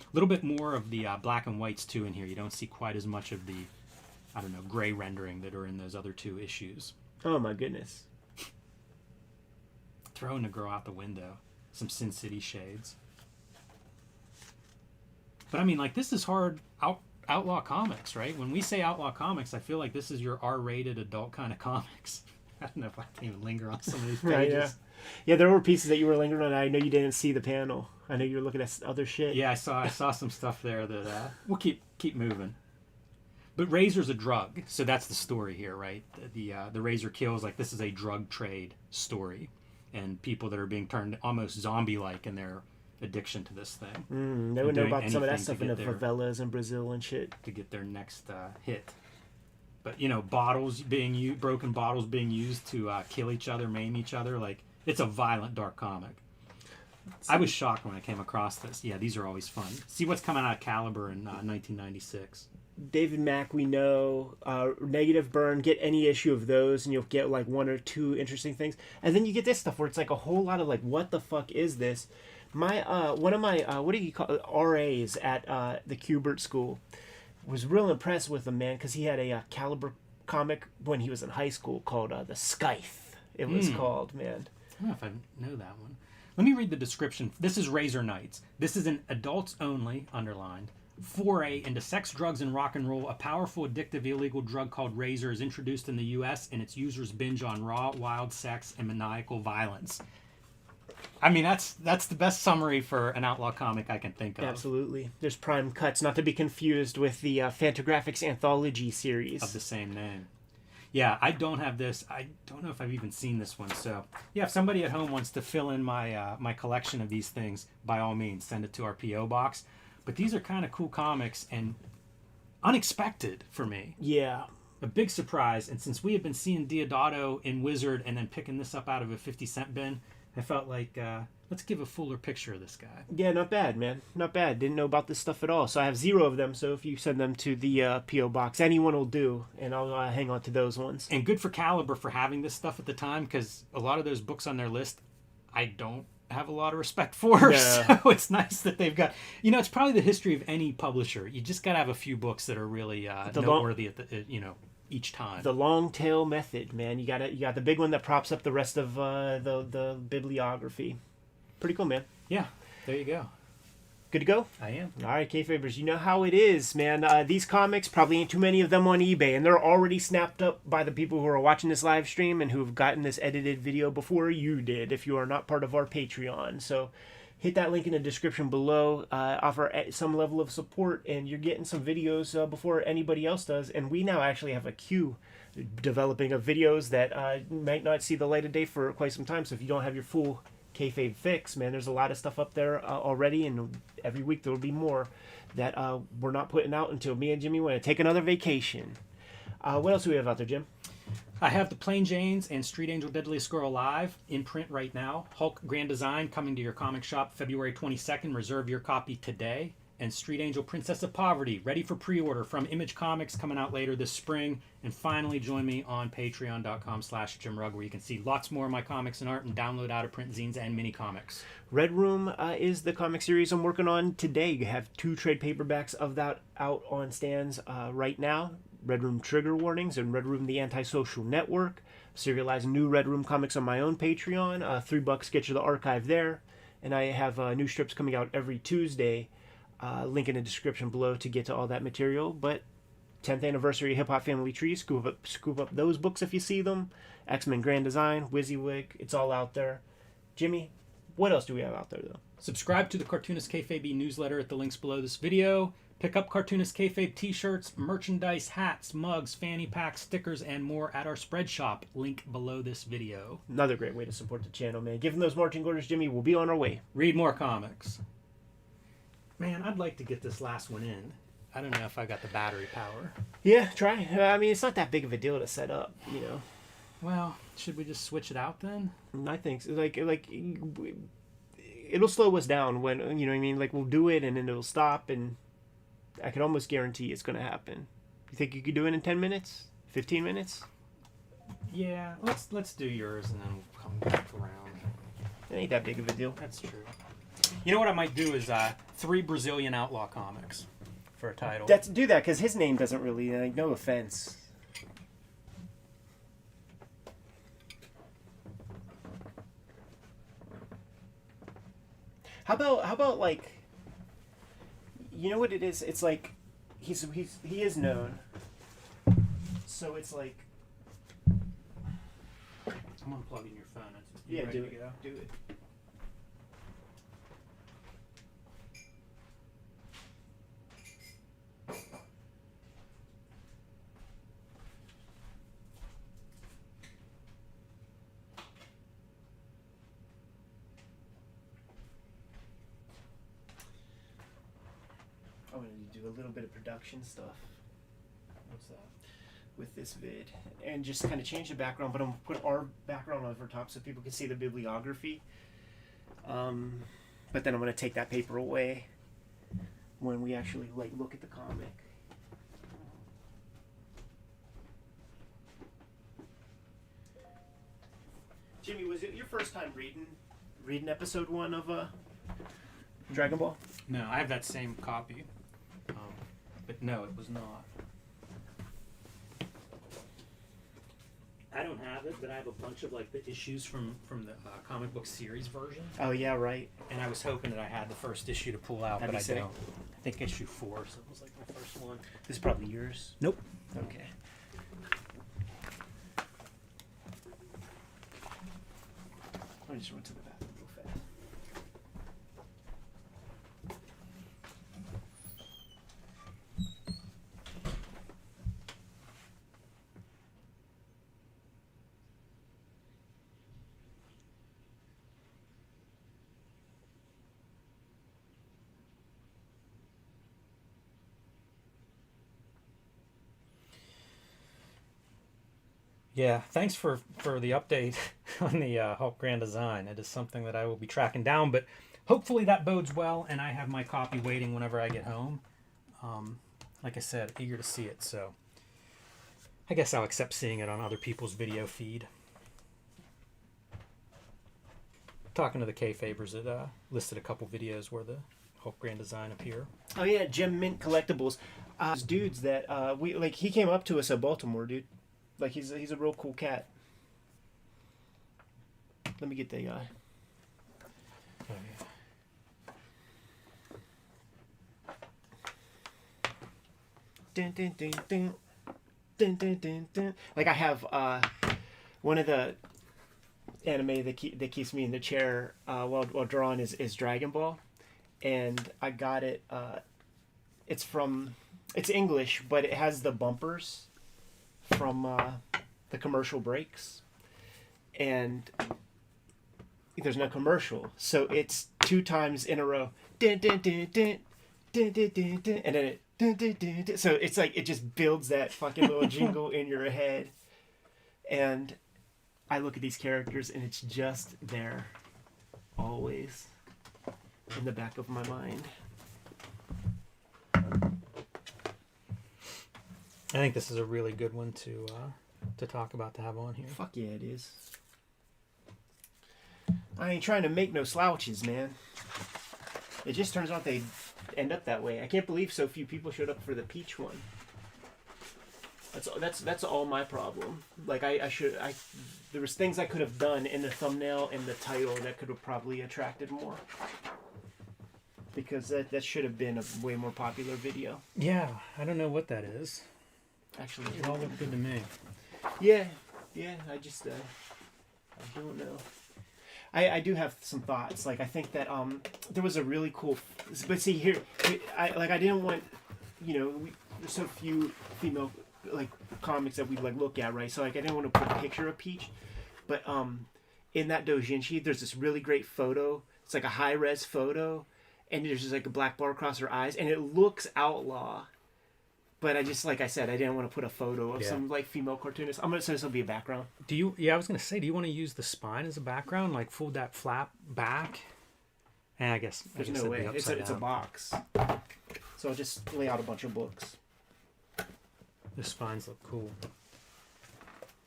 [SPEAKER 1] A little bit more of the black and whites too in here. You don't see quite as much of the, I don't know, gray rendering that are in those other two issues.
[SPEAKER 2] Oh my goodness.
[SPEAKER 1] Throwing to grow out the window. Some Sin City shades. But I mean, like, this is hard outlaw comics, right? When we say outlaw comics, I feel like this is your R-rated adult kind of comics. I don't know if I can even linger on some of these pages.
[SPEAKER 2] Yeah, there were pieces that you were lingering on. I know you didn't see the panel. I know you were looking at other shit.
[SPEAKER 1] Yeah, I saw some stuff there that we'll keep moving. But Razor's a drug, so that's the story here, right? The Razor kills, like, this is a drug trade story, and people that are being turned almost zombie-like in their addiction to this thing.
[SPEAKER 2] They would know about some of that stuff in the favelas in Brazil and shit.
[SPEAKER 1] To get their next hit. But, you know, broken bottles being used to kill each other, maim each other. Like, it's a violent, dark comic. I was shocked when I came across this. Yeah, these are always fun. See what's coming out of Caliber in 1996.
[SPEAKER 2] David Mack, we know. Negative Burn, get any issue of those and you'll get like one or two interesting things. And then you get this stuff where it's like a whole lot of like, what the fuck is this? One of my what do you call it, RAs at the Kubert School was real impressed with him, man, because he had a Caliber comic when he was in high school called The Scythe. It was called, man.
[SPEAKER 1] I don't know if I know that one. Let me read the description. This is Razor Knights. This is an adults only, underlined, foray into sex, drugs, and rock and roll. A powerful, addictive, illegal drug called Razor is introduced in the U.S., and its users binge on raw, wild sex and maniacal violence. I mean, that's the best summary for an outlaw comic I can think of.
[SPEAKER 2] Absolutely. There's prime cuts, not to be confused with the Fantagraphics anthology series.
[SPEAKER 1] Of the same name. Yeah, I don't have this. I don't know if I've even seen this one. So, yeah, if somebody at home wants to fill in my my collection of these things, by all means, send it to our P.O. box. But these are kind of cool comics and unexpected for me.
[SPEAKER 2] Yeah.
[SPEAKER 1] A big surprise. And since we have been seeing Deodato in Wizard and then picking this up out of a 50-cent bin, I felt like, let's give a fuller picture of this guy.
[SPEAKER 2] Yeah, not bad, man. Not bad. Didn't know about this stuff at all. So I have 0 of them. So if you send them to the P.O. box, anyone will do. And I'll hang on to those ones.
[SPEAKER 1] And good for Caliber for having this stuff at the time, because a lot of those books on their list, I don't have a lot of respect for.
[SPEAKER 2] Yeah.
[SPEAKER 1] So it's nice that they've got, it's probably the history of any publisher. You just got to have a few books that are really noteworthy at the, each time.
[SPEAKER 2] The long tail method, man. You got the big one that props up the rest of the bibliography. Pretty cool, man.
[SPEAKER 1] Yeah, there you go.
[SPEAKER 2] Good to go?
[SPEAKER 1] I am.
[SPEAKER 2] All right, Kayfabers, you know how it is, man. These comics, probably ain't too many of them on eBay, and they're already snapped up by the people who are watching this live stream and who have gotten this edited video before you did, if you are not part of our Patreon. So hit that link in the description below. Offer some level of support, and you're getting some videos before anybody else does. And we now actually have a queue developing of videos that might not see the light of day for quite some time. So if you don't have your full Kayfabe fix, man, there's a lot of stuff up there already, and every week there will be more that we're not putting out until me and Jimmy want to take another vacation. What else do we have out there, Jim?
[SPEAKER 1] I have the Plain Janes and Street Angel Deadliest Girl live in print right now. Hulk Grand Design coming to your comic shop February 22nd. Reserve your copy today. And Street Angel Princess of Poverty ready for pre-order from Image Comics, coming out later this spring. And finally, join me on patreon.com/JimRugg, where you can see lots more of my comics and art and download out-of-print zines and mini comics.
[SPEAKER 2] Red Room is the comic series I'm working on today. You have 2 trade paperbacks of that out on stands right now. Red Room Trigger Warnings and Red Room The Antisocial Network. Serialized new Red Room comics on my own Patreon. $3 get you the archive there. And I have new strips coming out every Tuesday. Link in the description below to get to all that material. But 10th anniversary Hip Hop Family Tree, scoop up those books if you see them. X-Men Grand Design, WYSIWYG, it's all out there. Jimmy, what else do we have out there though?
[SPEAKER 1] Subscribe to the Cartoonist Kayfabe newsletter at the links below this video. Pick up Cartoonist Kayfabe t-shirts, merchandise, hats, mugs, fanny packs, stickers, and more at our spread shop. Link below this video.
[SPEAKER 2] Another great way to support the channel, man. Give them those marching orders, Jimmy. We'll be on our way.
[SPEAKER 1] Read more comics. Man, I'd like to get this last one in. I don't know if I got the battery power.
[SPEAKER 2] Yeah, try. I mean, it's not that big of a deal to set up,
[SPEAKER 1] Well, should we just switch it out then?
[SPEAKER 2] I think so. Like it'll slow us down when, you know what I mean? Like, we'll do it and then it'll stop, and I can almost guarantee it's going to happen. You think you could do it in 10 minutes? 15 minutes?
[SPEAKER 1] Yeah, let's do yours and then we'll come back around.
[SPEAKER 2] It ain't that big of a deal.
[SPEAKER 1] That's true. You know what I might do is 3 Brazilian outlaw comics for a title.
[SPEAKER 2] Do that, because his name doesn't really, no offense. How about like, you know what it is? It's like he is known. So it's like,
[SPEAKER 1] I'm unplugging your phone.
[SPEAKER 2] yeah, do it. Do it. I wanted to do a little bit of production stuff.
[SPEAKER 1] What's that?
[SPEAKER 2] With this vid, and just kind of change the background, but I'm gonna put our background over top so people can see the bibliography. But then I'm gonna take that paper away when we actually look at the comic. Jimmy, was it your first time reading episode 1 of Dragon Ball?
[SPEAKER 1] No, I have that same copy, but no, it was not. I don't have it, but I have a bunch of like the issues from the comic book series version.
[SPEAKER 2] Oh yeah, right.
[SPEAKER 1] And I was hoping that I had the first issue to pull out,
[SPEAKER 2] That'd
[SPEAKER 1] but
[SPEAKER 2] be
[SPEAKER 1] I
[SPEAKER 2] sick.
[SPEAKER 1] don't. I think issue 4, so it was like my first one.
[SPEAKER 2] This is probably yours.
[SPEAKER 1] Nope.
[SPEAKER 2] Okay. Let me just run to the bathroom real fast.
[SPEAKER 1] Yeah, thanks for the update on the Hulk Grand Design. It is something that I will be tracking down, but hopefully that bodes well, and I have my copy waiting whenever I get home. Like I said, eager to see it, so I guess I'll accept seeing it on other people's video feed. Talking to the Kayfabers, it listed a couple videos where the Hulk Grand Design appear.
[SPEAKER 2] Oh yeah, Gem Mint Collectibles. Those dudes that we like, he came up to us at Baltimore, dude. Like he's a real cool cat. Let me get the
[SPEAKER 1] Oh, yeah.
[SPEAKER 2] dun, dun, dun, dun, dun, dun, dun, dun. Like I have one of the anime that keeps me in the chair while drawing is Dragon Ball, and I got it. It's English, but it has the bumpers from the commercial breaks, and there's no commercial, so it's 2 times in a row, dun, dun, dun, dun, dun, dun, dun, dun, and then it dun, dun, dun, dun. So it's like it just builds that fucking little jingle in your head, and I look at these characters and it's just there, always in the back of my mind.
[SPEAKER 1] I think this is a really good one to talk about, to have on here.
[SPEAKER 2] Fuck yeah, it is. I ain't trying to make no slouches, man. It just turns out they end up that way. I can't believe so few people showed up for the peach one. That's all my problem. Like there was things I could have done in the thumbnail and the title that could have probably attracted more. Because that should have been a way more popular video.
[SPEAKER 1] Yeah, I don't know what that is.
[SPEAKER 2] Actually,
[SPEAKER 1] It all looked good to me.
[SPEAKER 2] yeah, I just I don't know. I do have some thoughts. Like I think that there was a really cool, but see here, I didn't want, there's so few female like comics that we like look at, right? So like I didn't want to put a picture of Peach, but in that Dojinshi there's this really great photo. It's like a high res photo, and there's just like a black bar across her eyes, and it looks outlaw. But I just, like I said, I didn't want to put a photo of some like female cartoonist. I'm gonna say this will be a background.
[SPEAKER 1] Do you? Yeah, I was gonna say, do you want to use the spine as a background, like fold that flap back? And I guess
[SPEAKER 2] There's no
[SPEAKER 1] that'd
[SPEAKER 2] way.
[SPEAKER 1] be
[SPEAKER 2] It's
[SPEAKER 1] upside
[SPEAKER 2] a
[SPEAKER 1] down.
[SPEAKER 2] box. So I'll just lay out a bunch of books.
[SPEAKER 1] The spines look cool.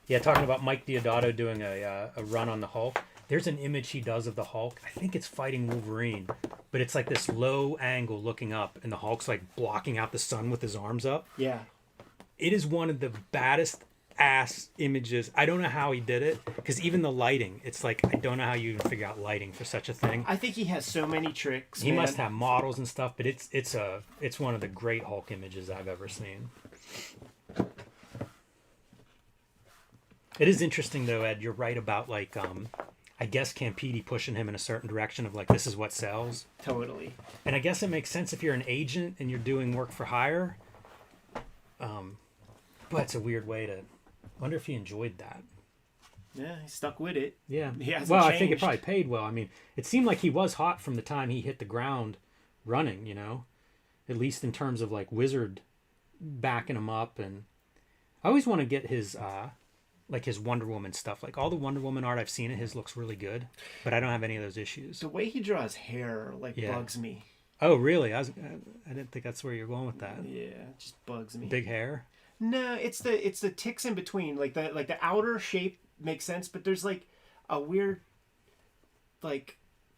[SPEAKER 1] Yeah, talking about Mike Deodato doing a run on the Hulk. There's an image he does of the Hulk. I think it's fighting Wolverine, but it's like this low angle looking up, and the Hulk's like blocking out the sun with his arms up.
[SPEAKER 2] Yeah.
[SPEAKER 1] It is one of the baddest ass images. I don't know how he did it, because even the lighting, it's like, I don't know how you even figure out lighting for such a thing.
[SPEAKER 2] I think he has so many tricks.
[SPEAKER 1] He must have models and stuff, but it's one of the great Hulk images I've ever seen. It is interesting though, Ed. You're right about like I guess Campidi pushing him in a certain direction of like, this is what sells.
[SPEAKER 2] Totally.
[SPEAKER 1] And I guess it makes sense if you're an agent and you're doing work for hire. But it's a weird way to. Wonder if he enjoyed that.
[SPEAKER 2] Yeah, he stuck with it.
[SPEAKER 1] Yeah.
[SPEAKER 2] He hasn't
[SPEAKER 1] well, I think it
[SPEAKER 2] changed.
[SPEAKER 1] probably paid well. I mean, it seemed like he was hot from the time he hit the ground running, at least in terms of like Wizard backing him up. And I always want to get his his Wonder Woman stuff. Like all the Wonder Woman art I've seen of his looks really good, but I don't have any of those issues.
[SPEAKER 2] The way he draws hair bugs me.
[SPEAKER 1] Oh, really? I didn't think that's where you're going with that.
[SPEAKER 2] Yeah, it just bugs me.
[SPEAKER 1] Big hair?
[SPEAKER 2] No, it's the ticks in between. Like the outer shape makes sense, but there's like a weird like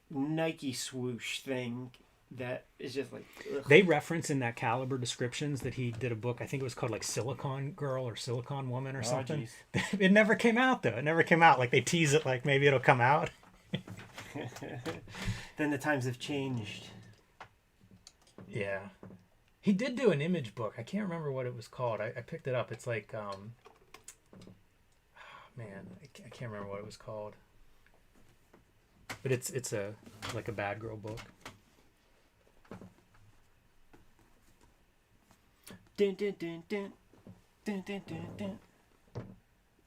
[SPEAKER 2] Nike swoosh thing that is just like, ugh.
[SPEAKER 1] They reference in that Caliber descriptions that he did a book. I think it was called like Silicon Girl or Silicon Woman or something. It never came out though. It never came out. Like they tease it like maybe it'll come out.
[SPEAKER 2] Then the times have changed.
[SPEAKER 1] Yeah. He did do an image book. I can't remember what it was called. I picked it up. It's like, man, I can't remember what it was called. But it's a like a bad girl book.
[SPEAKER 2] Dun, dun, dun, dun. Dun, dun, dun, dun.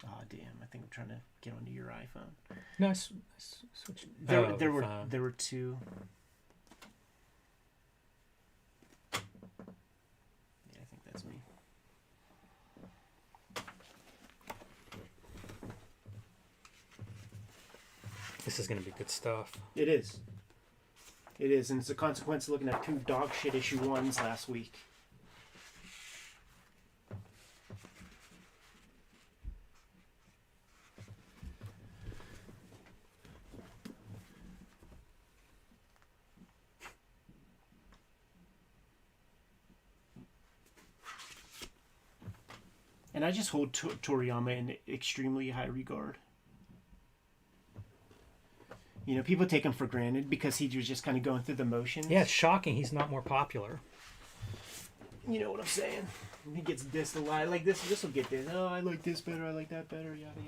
[SPEAKER 2] Oh damn! I think I'm trying to get onto your iPhone.
[SPEAKER 1] No, switch.
[SPEAKER 2] There were two. Yeah, I think that's me.
[SPEAKER 1] This is gonna be good stuff.
[SPEAKER 2] It is. It is, and it's a consequence of looking at 2 dog shit issue 1s last week. And I just hold Toriyama in extremely high regard. You know, people take him for granted because he was just kind of going through the motions.
[SPEAKER 1] Yeah, it's shocking he's not more popular.
[SPEAKER 2] You know what I'm saying? He gets dissed a lot. Like this will get this. Oh, I like this better. I like that better. Yada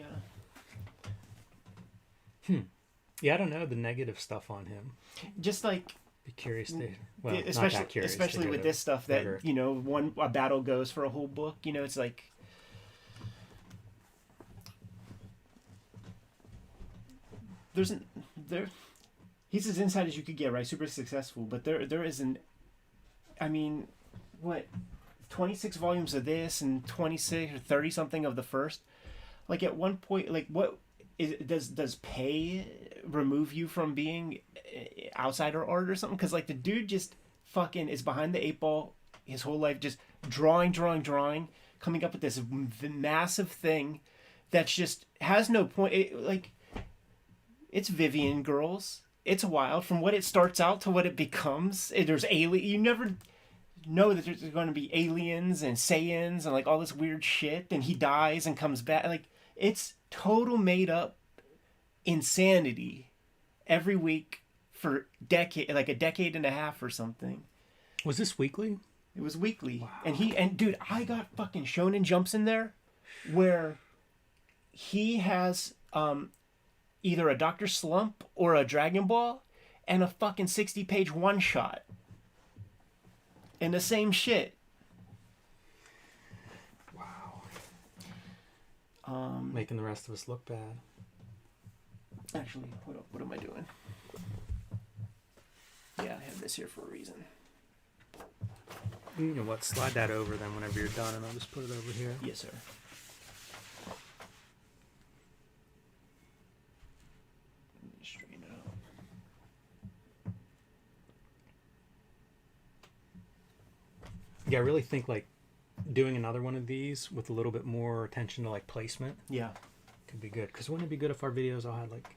[SPEAKER 2] yada.
[SPEAKER 1] Yeah, I don't know the negative stuff on him.
[SPEAKER 2] Just like.
[SPEAKER 1] Be curious to. Well,
[SPEAKER 2] especially
[SPEAKER 1] not that curious.
[SPEAKER 2] Especially with this stuff that you know, a battle goes for a whole book. You know, it's like. He's as inside as you could get, right? Super successful, but there isn't. I mean, what, 26 volumes of this and 26 or 30 something of the first. Like at one point, like what does pay remove you from being outsider art or something? Because like the dude just fucking is behind the 8 ball his whole life, just drawing, coming up with this massive thing that's just has no point. It's Vivian Girls. It's wild. From what it starts out to what it becomes. There's alien. You never know that there's going to be aliens and Saiyans and like all this weird shit. And he dies and comes back. Like it's total made up insanity every week for like a decade and a half or something.
[SPEAKER 1] Was this weekly?
[SPEAKER 2] It was weekly.
[SPEAKER 1] Wow.
[SPEAKER 2] And dude, I got fucking Shonen Jumps in there where he has either a Dr. Slump or a Dragon Ball and a fucking 60-page one-shot. And the same shit.
[SPEAKER 1] Wow. Making the rest of us look bad.
[SPEAKER 2] Actually, hold up. What am I doing? Yeah, I have this here for a reason.
[SPEAKER 1] You know what? Slide that over then whenever you're done, and I'll just put it over here.
[SPEAKER 2] Yes, sir. Straighten it out.
[SPEAKER 1] Yeah, I really think like doing another one of these with a little bit more attention to like placement.
[SPEAKER 2] Yeah.
[SPEAKER 1] Could be good. Because wouldn't it be good if our videos all had like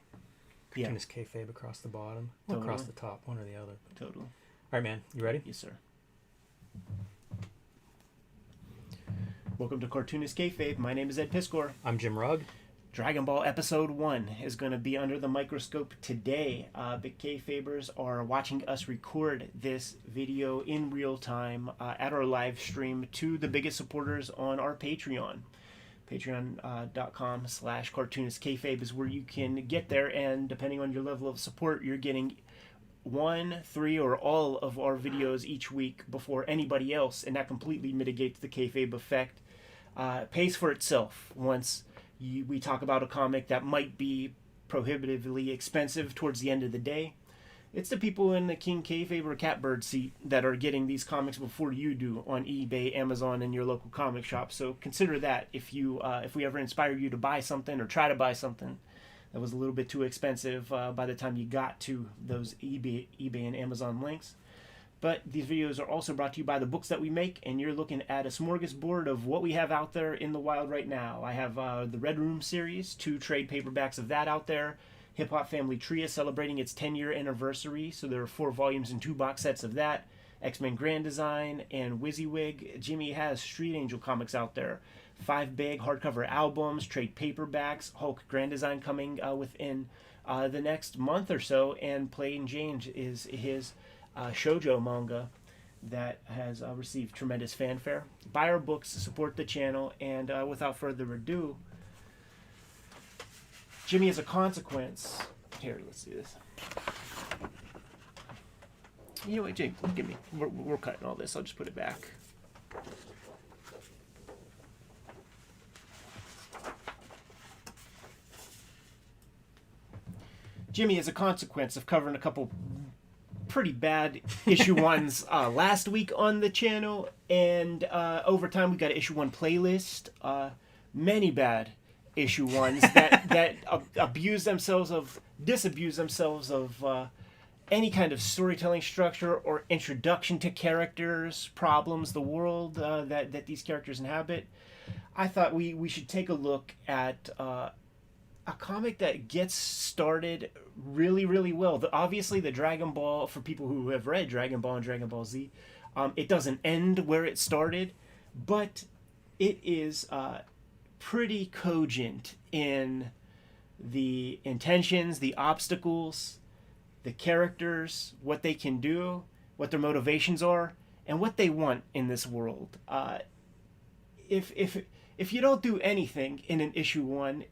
[SPEAKER 1] Cartoonist Kayfabe across the bottom? Or
[SPEAKER 2] Totally.
[SPEAKER 1] across the top, one or the other.
[SPEAKER 2] Total.
[SPEAKER 1] All right, man. You ready?
[SPEAKER 2] Yes, sir. Welcome to Cartoonist Kayfabe. My name is Ed Piskor.
[SPEAKER 1] I'm Jim Rugg.
[SPEAKER 2] Dragon Ball Episode 1 is going to be under the microscope today. The Kayfabers are watching us record this video in real time at our live stream to the biggest supporters on our Patreon. Patreon.com/cartoonistkayfabe is where you can get there, and depending on your level of support, you're getting 1, 3, or all of our videos each week before anybody else, and that completely mitigates the kayfabe effect. Pays for itself once we talk about a comic that might be prohibitively expensive towards the end of the day. It's the people in the King Kayfabe or Catbird seat that are getting these comics before you do on eBay, Amazon, and your local comic shop. So consider that if we ever inspire you to buy something or try to buy something that was a little bit too expensive by the time you got to those eBay and Amazon links. But these videos are also brought to you by the books that we make, and you're looking at a smorgasbord of what we have out there in the wild right now. I have the Red Room series, 2 trade paperbacks of that out there. Hip Hop Family Tree is celebrating its 10-year anniversary, so there are 4 volumes and 2 box sets of that. X-Men Grand Design and WYSIWYG. Jimmy has Street Angel comics out there. 5 big hardcover albums, trade paperbacks, Hulk Grand Design coming within the next month or so, and Plain Jane is his shoujo manga that has received tremendous fanfare. Buy our books, support the channel, and without further ado, Jimmy as a consequence. Here, let's do this. You know what, Jake, give me. We're cutting all this. I'll just put it back. Jimmy, as a consequence of covering a couple pretty bad issue ones last week on the channel, and over time we got an issue 1 playlist. Many bad issue ones that disabuse themselves of any kind of storytelling structure or introduction to characters, problems, the world that these characters inhabit. I thought we should take a look at a comic that gets started really, really well. Obviously, the Dragon Ball, for people who have read Dragon Ball and Dragon Ball Z, it doesn't end where it started, but it is pretty cogent in the intentions, the obstacles, the characters, what they can do, what their motivations are, and what they want in this world. If you don't do anything in an issue 1,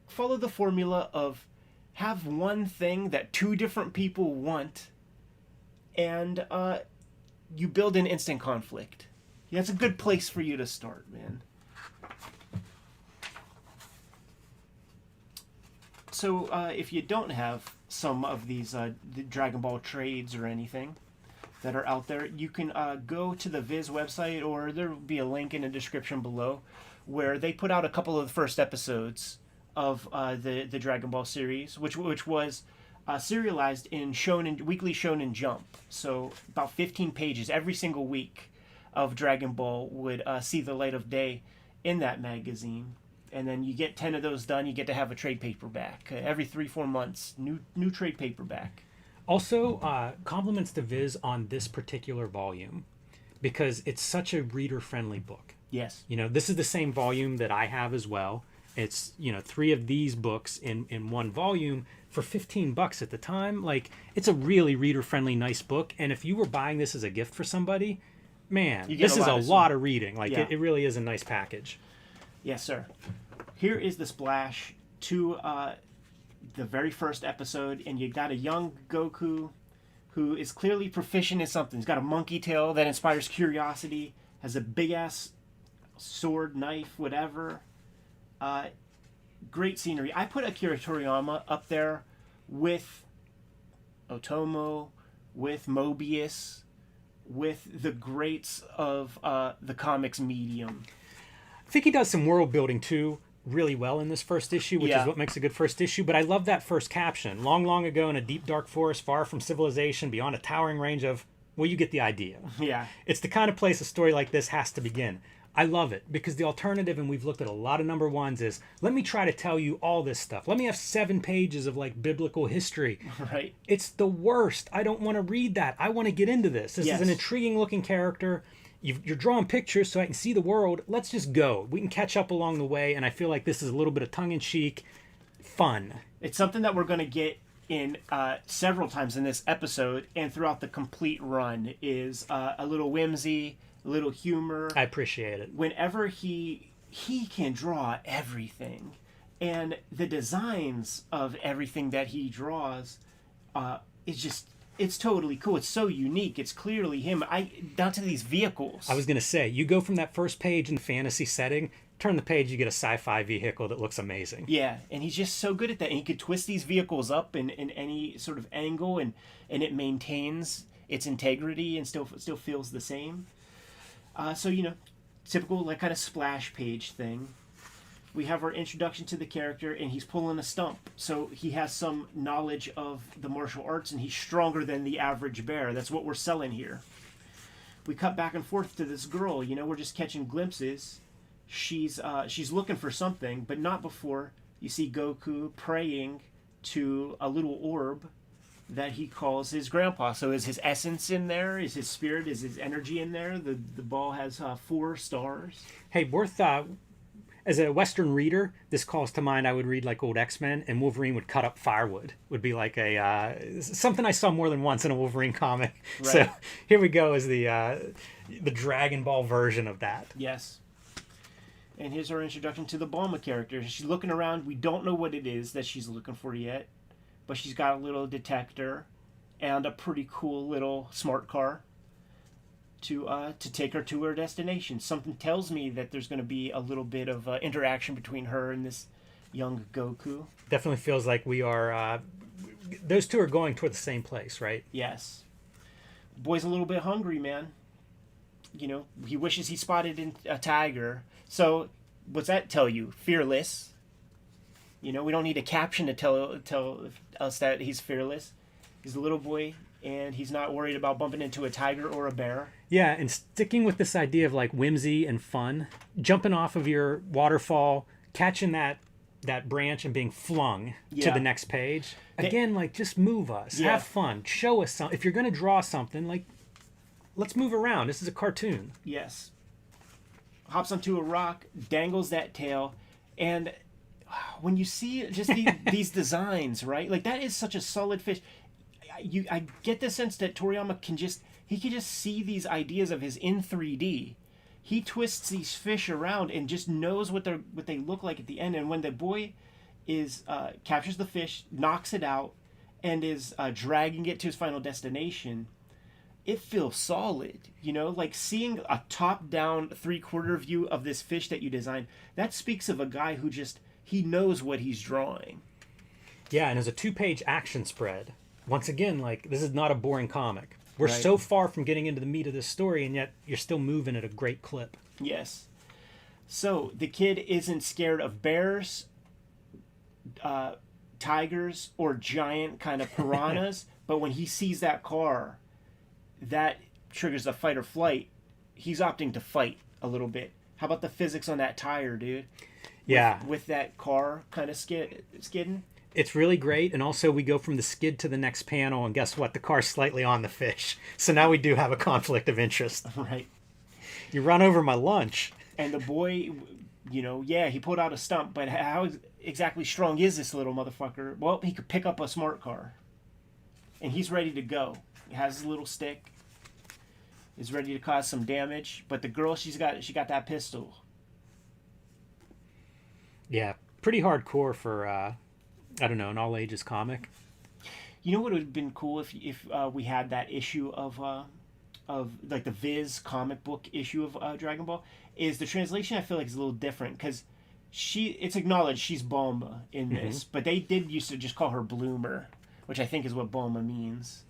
[SPEAKER 2] follow the formula of have one thing that 2 different people want, and you build an instant conflict. Yeah, it's a good place for you to start, man. So if you don't have some of these the Dragon Ball trades or anything that are out there, you can go to the Viz website, or there will be a link in the description below, where they put out a couple of the first episodes of the Dragon Ball series, which was serialized in Weekly Shonen Jump. So about 15 pages every single week of Dragon Ball would see the light of day in that magazine. And then you get 10 of those done, you get to have a trade paperback. Every 3-4 months, new trade paperback.
[SPEAKER 1] Also, compliments to Viz on this particular volume, because it's such a reader-friendly book.
[SPEAKER 2] Yes.
[SPEAKER 1] You know, this is the same volume that I have as well. It's, 3 of these books in one volume for $15 at the time. Like, it's a really reader-friendly, nice book. And if you were buying this as a gift for somebody, man, this is a lot of reading. Like,
[SPEAKER 2] yeah.
[SPEAKER 1] it really is a nice package.
[SPEAKER 2] Yes, sir. Here is the splash to the very first episode, and you got a young Goku who is clearly proficient in something. He's got a monkey tail that inspires curiosity, has a big-ass sword, knife, whatever. Great scenery. I put Akira Toriyama up there with Otomo, with Mobius, with the greats of the comics medium.
[SPEAKER 1] I think he does some world building too really well in this first issue, which is what makes a good first issue. But I love that first caption. Long, long ago in a deep, dark forest, far from civilization, beyond a towering range of... Well, you get the idea.
[SPEAKER 2] Yeah.
[SPEAKER 1] It's the kind of place a story like this has to begin. I love it, because the alternative, and we've looked at a lot of number 1s, is let me try to tell you all this stuff. Let me have 7 pages of, like, biblical history.
[SPEAKER 2] Right.
[SPEAKER 1] It's the worst. I don't want to read that. I want to get into this. This is an intriguing-looking character. You're drawing pictures so I can see the world. Let's just go. We can catch up along the way, and I feel like this is a little bit of tongue-in-cheek fun.
[SPEAKER 2] It's something that we're going to get in several times in this episode and throughout the complete run is a little whimsy, a little humor.
[SPEAKER 1] I appreciate it.
[SPEAKER 2] Whenever he can draw everything, and the designs of everything that he draws it's totally cool. It's so unique. It's clearly him. Down to these vehicles.
[SPEAKER 1] I was going to say, you go from that first page in the fantasy setting, turn the page, you get a sci-fi vehicle that looks amazing.
[SPEAKER 2] Yeah, and he's just so good at that. And he could twist these vehicles up in any sort of angle, and it maintains its integrity and still feels the same. So, typical like kind of splash page thing. We have our introduction to the character, and he's pulling a stump. So he has some knowledge of the martial arts, and he's stronger than the average bear. That's what we're selling here. We cut back and forth to this girl. We're just catching glimpses. She's looking for something, but not before you see Goku praying to a little orb that he calls his grandpa. So is his essence in there? Is his spirit? Is his energy in there? The ball has 4 stars.
[SPEAKER 1] Hey, worth as a Western reader, this calls to mind. I would read like old X-Men, and Wolverine would cut up firewood. Would be like a something I saw more than once in a Wolverine comic. Right. So here we go as the Dragon Ball version of that.
[SPEAKER 2] Yes. And here's our introduction to the Bulma character. She's looking around. We don't know what it is that she's looking for yet, but she's got a little detector and a pretty cool little smart car to take her to her destination. Something tells me that there's going to be a little bit of interaction between her and this young Goku.
[SPEAKER 1] Definitely feels like we are... those two are going toward the same place, right?
[SPEAKER 2] Yes. Boy's a little bit hungry, man. You know, he wishes he spotted a tiger. So, what's that tell you? Fearless. You know, we don't need a caption to tell us that he's fearless. He's a little boy, and he's not worried about bumping into a tiger or a bear.
[SPEAKER 1] Yeah, and sticking with this idea of like whimsy and fun, jumping off of your waterfall, catching that branch and being flung to the next page. Again, like, just move us. Yeah. Have fun. Show us something. If you're going to draw something, like, let's move around. This is a cartoon.
[SPEAKER 2] Yes. Hops onto a rock, dangles that tail, and when you see just these designs, right? Like, that is such a solid fish. I get the sense that Toriyama can just see these ideas of his in 3D. He twists these fish around and just knows what they look like at the end. And when the boy is captures the fish, knocks it out, and is dragging it to his final destination, it feels solid. You know, like seeing a top-down 3/4 view of this fish that you designed. That speaks of a guy who he knows what he's drawing.
[SPEAKER 1] Yeah, and as a 2-page action spread, once again, like, this is not a boring comic. We're so far from getting into the meat of this story, and yet you're still moving at a great clip.
[SPEAKER 2] Yes. So the kid isn't scared of bears, tigers, or giant kind of piranhas, but when he sees that car, that triggers a fight or flight. He's opting to fight a little bit. How about the physics on that tire, dude?
[SPEAKER 1] Yeah.
[SPEAKER 2] With that car kind of skidding?
[SPEAKER 1] It's really great, and also we go from the skid to the next panel, and guess what? The car's slightly on the fish. So now we do have a conflict of interest.
[SPEAKER 2] Right.
[SPEAKER 1] You run over my lunch.
[SPEAKER 2] And the boy, you know, yeah, he pulled out a stump, but how exactly strong is this little motherfucker? Well, he could pick up a smart car. And he's ready to go. He has his little stick. Is ready to cause some damage. But the girl, she got that pistol.
[SPEAKER 1] Yeah, pretty hardcore for... I don't know, an all-ages comic.
[SPEAKER 2] You know what would have been cool if we had that issue of like the Viz comic book issue of Dragon Ball? Is the translation, I feel like, is a little different because it's acknowledged she's Bulma in this, but they did used to just call her Bloomer, which I think is what Bulma means.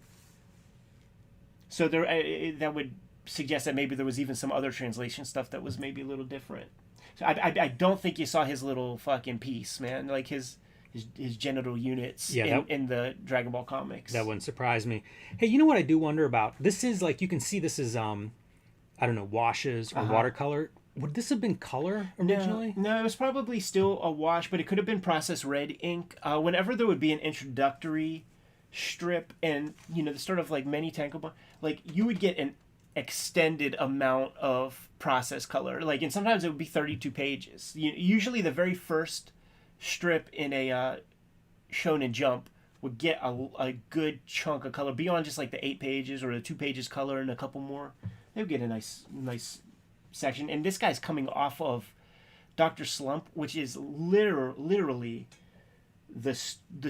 [SPEAKER 2] So that would suggest that maybe there was even some other translation stuff that was maybe a little different. So I don't think you saw his little fucking piece, man. Like his genital units in the Dragon Ball comics.
[SPEAKER 1] That wouldn't surprise me. Hey, you know what I do wonder about? This is like, you can see this is, I don't know, washes or watercolor. Would this have been color originally?
[SPEAKER 2] No, it was probably still a wash, but it could have been processed red ink. Whenever there would be an introductory strip and, you know, the sort of like many tankobon, like you would get an extended amount of process color. Like, and sometimes it would be 32 pages. Usually the very first strip in a Shonen Jump would get a good chunk of color beyond just like the 8 pages or the 2 pages color and a couple more. They would get a nice section. And this guy's coming off of Dr. Slump, which is literally the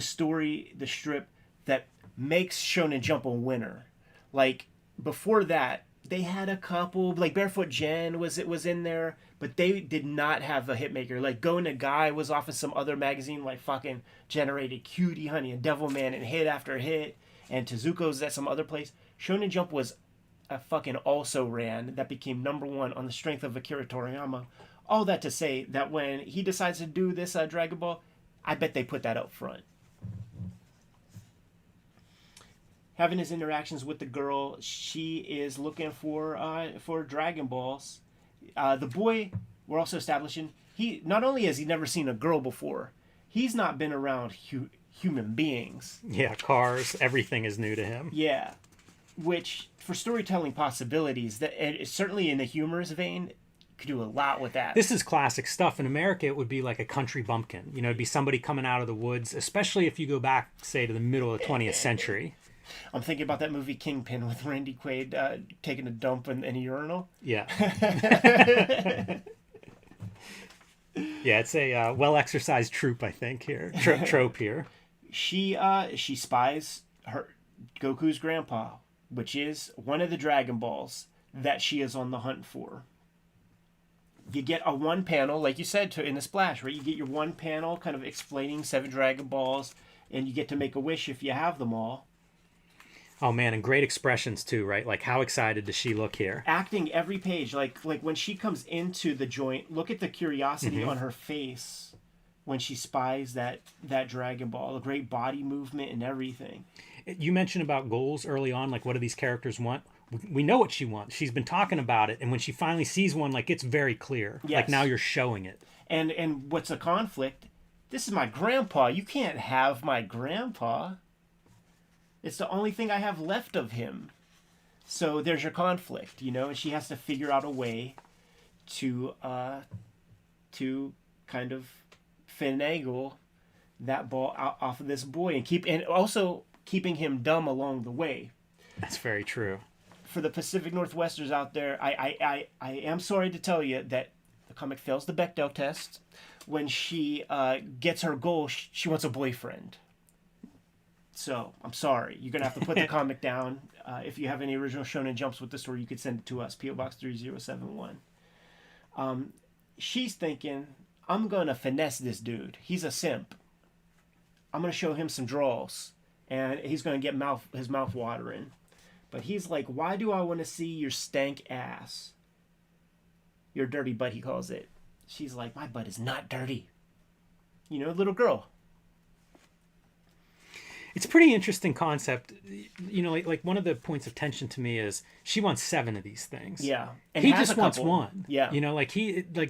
[SPEAKER 2] story, the strip that makes Shonen Jump a winner. Like, before that, they had a couple, like Barefoot Jen was in there, but they did not have a hitmaker. Like Go Nagai was off of some other magazine, like fucking generated Cutie Honey and Devilman and hit after hit, and Tezuko's at some other place. Shonen Jump was a fucking also ran that became #1 on the strength of Akira Toriyama. All that to say that when he decides to do this Dragon Ball, I bet they put that up front. Having his interactions with the girl, she is looking for Dragon Balls. The boy, we're also establishing, he not only has he never seen a girl before, he's not been around human beings.
[SPEAKER 1] Yeah, cars, everything is new to him.
[SPEAKER 2] Yeah, which for storytelling possibilities, that certainly in the humorous vein, you could do a lot with that.
[SPEAKER 1] This is classic stuff. In America, it would be like a country bumpkin. You know, it'd be somebody coming out of the woods, especially if you go back, say, to the middle of the 20th century.
[SPEAKER 2] I'm thinking about that movie Kingpin with Randy Quaid taking a dump in a urinal.
[SPEAKER 1] Yeah. Yeah, it's a well-exercised trope, I think, here. Trope here.
[SPEAKER 2] She spies Goku's grandpa, which is one of the Dragon Balls that she is on the hunt for. You get a one panel, like you said, in the splash, right? You get your one panel kind of explaining 7 Dragon Balls, and you get to make a wish if you have them all.
[SPEAKER 1] Oh man, and great expressions too, right? Like how excited does she look here?
[SPEAKER 2] Acting every page, like when she comes into the joint, look at the curiosity on her face when she spies that Dragon Ball, the great body movement and everything.
[SPEAKER 1] You mentioned about goals early on, like what do these characters want? We know what she wants. She's been talking about it, and when she finally sees one, like it's very clear.
[SPEAKER 2] Yes.
[SPEAKER 1] Like now you're showing it.
[SPEAKER 2] And what's a conflict? This is my grandpa. You can't have my grandpa. It's the only thing I have left of him. So there's your conflict, and she has to figure out a way to kind of finagle that ball off of this boy and also keeping him dumb along the way.
[SPEAKER 1] That's very true.
[SPEAKER 2] For the Pacific Northwesters out there, I am sorry to tell you that the comic fails the Bechdel test. When she gets her goal, she wants a boyfriend. So, I'm sorry. You're going to have to put the comic down. If you have any original Shonen Jumps with the story, you could send it to us, P.O. Box 3071. She's thinking, I'm going to finesse this dude. He's a simp. I'm going to show him some draws. And he's going to get his mouth watering. But he's like, why do I want to see your stank ass? Your dirty butt, he calls it. She's like, my butt is not dirty. Little girl.
[SPEAKER 1] It's a pretty interesting concept. Like one of the points of tension to me is she wants 7 of these things.
[SPEAKER 2] Yeah. And
[SPEAKER 1] he just wants one.
[SPEAKER 2] Yeah.
[SPEAKER 1] Like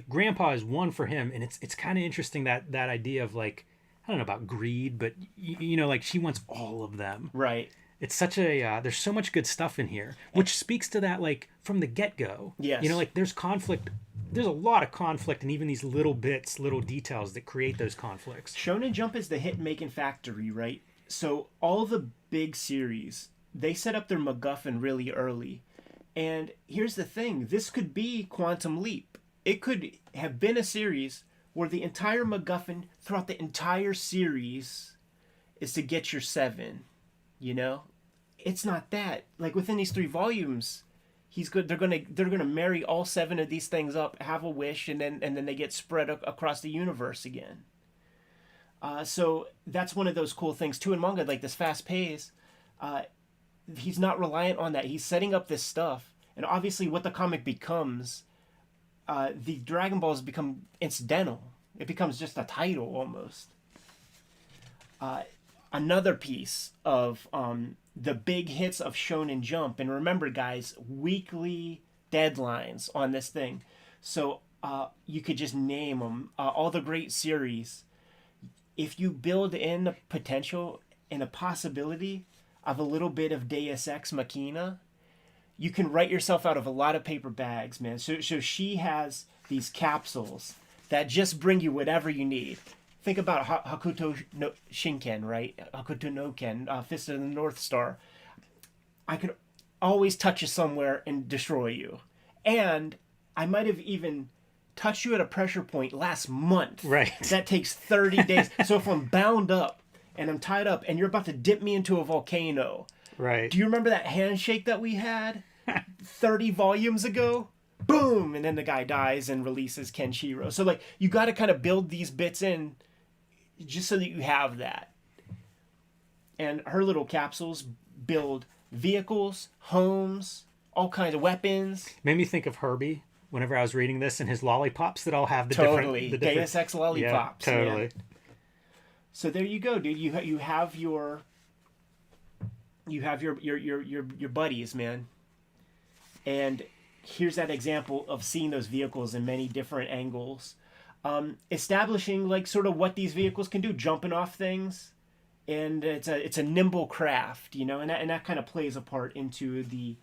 [SPEAKER 1] grandpa is one for him. And it's kind of interesting that idea of like, I don't know about greed, but like she wants all of them.
[SPEAKER 2] Right.
[SPEAKER 1] It's such a, there's so much good stuff in here, which speaks to that, like from the get-go.
[SPEAKER 2] Yes.
[SPEAKER 1] Like there's conflict. There's a lot of conflict and even these little bits, little details that create those conflicts.
[SPEAKER 2] Shonen Jump is the hit-making factory, right? So all the big series, they set up their MacGuffin really early. And here's the thing. This could be Quantum Leap. It could have been a series where the entire MacGuffin throughout the entire series is to get your 7. It's not that. Like within these 3 volumes, he's good. They're gonna marry all 7 of these things up, have a wish, and then they get spread across the universe again. So that's one of those cool things too in manga, like this fast pace. He's not reliant on that. He's setting up this stuff, and obviously, what the comic becomes, the Dragon Balls become incidental. It becomes just a title almost. Another piece of the big hits of Shonen Jump, and remember, guys, weekly deadlines on this thing. So you could just name them. All the great series. If you build in the potential and a possibility of a little bit of Deus Ex Machina, you can write yourself out of a lot of paper bags, man. So she has these capsules that just bring you whatever you need. Think about Hakuto no Shinken, right? Hakuto no Ken, Fist of the North Star. I can always touch you somewhere and destroy you. And I might have even touched you at a pressure point last month.
[SPEAKER 1] Right.
[SPEAKER 2] That takes 30 days. So if I'm bound up and I'm tied up and you're about to dip me into a volcano.
[SPEAKER 1] Right.
[SPEAKER 2] Do you remember that handshake that we had 30 volumes ago? Boom! And then the guy dies and releases Kenshiro. So like you got to kind of build these bits in just so that you have that. And her little capsules build vehicles, homes, all kinds of weapons.
[SPEAKER 1] Made me think of Harvey whenever I was reading this, and his lollipops that all have the
[SPEAKER 2] totally
[SPEAKER 1] different...
[SPEAKER 2] Deus Ex lollipops.
[SPEAKER 1] Yeah, totally.
[SPEAKER 2] Man. So there you go, dude. You have your buddies, man. And here's that example of seeing those vehicles in many different angles. Establishing like sort of what these vehicles can do, jumping off things, and it's a nimble craft, you know, and that kind of plays a part into the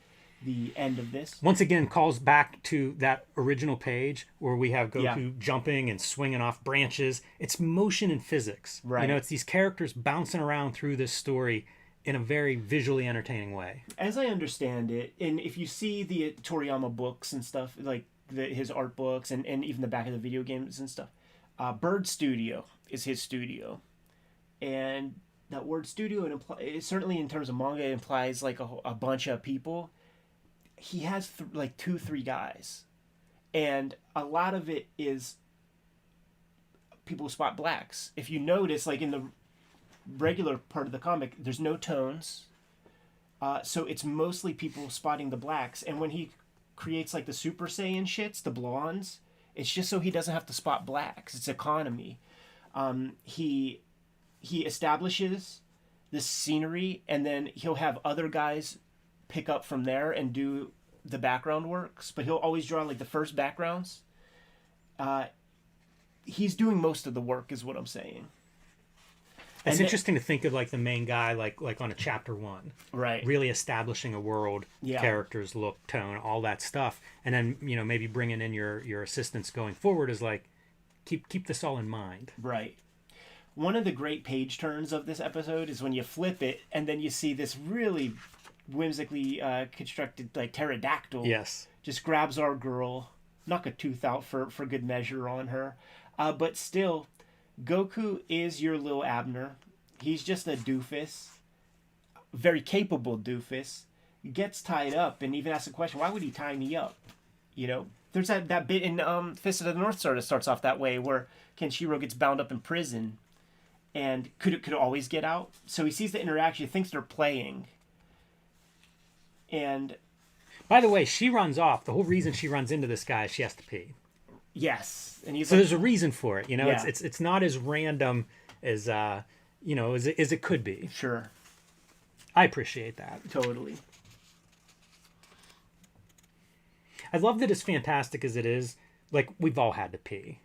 [SPEAKER 2] end of this.
[SPEAKER 1] Once again, calls back to that original page where we have Goku
[SPEAKER 2] Yeah.
[SPEAKER 1] jumping and swinging off branches. It's motion and physics.
[SPEAKER 2] Right.
[SPEAKER 1] You know, it's these characters bouncing around through this story in a very visually entertaining way.
[SPEAKER 2] As I understand it, and if you see the Toriyama books and stuff, like his art books and even the back of the video games and stuff, Bird Studio is his studio. And that word studio, it certainly in terms of manga, it implies like a bunch of people. He has like 2-3 guys. And a lot of it is people who spot blacks. If you notice, like in the regular part of the comic, there's no tones. So it's mostly people spotting the blacks. And when he creates like the Super Saiyan shits, the blondes, it's just so he doesn't have to spot blacks. It's economy. He establishes this scenery, and then he'll have other guys pick up from there and do the background works, but he'll always draw like the first backgrounds. He's doing most of the work is what I'm saying.
[SPEAKER 1] It's interesting to think of like the main guy like on a chapter 1,
[SPEAKER 2] right,
[SPEAKER 1] really establishing a world, characters, look, tone, all that stuff, and then, you know, maybe bringing in your assistants going forward is like keep this all in mind.
[SPEAKER 2] Right. One of the great page turns of this episode is when you flip it and then you see this really whimsically constructed like pterodactyl.
[SPEAKER 1] Yes.
[SPEAKER 2] Just grabs our girl, knock a tooth out for good measure on her. But still, Goku is your little Abner. He's just a doofus, very capable doofus. Gets tied up and even asks the question, why would he tie me up? You know, there's that bit in Fist of the North Star that starts off that way where Kenshiro gets bound up in prison and could always get out. So he sees the interaction, he thinks they're playing. And
[SPEAKER 1] by the way, she runs off. The whole reason she runs into this guy is she has to pee.
[SPEAKER 2] Yes, and he's
[SPEAKER 1] so
[SPEAKER 2] like,
[SPEAKER 1] there's a reason for it. You know,
[SPEAKER 2] yeah.
[SPEAKER 1] it's not as random as you know as it could be.
[SPEAKER 2] Sure,
[SPEAKER 1] I appreciate that
[SPEAKER 2] totally.
[SPEAKER 1] I love that, as fantastic as it is, like, we've all had to pee.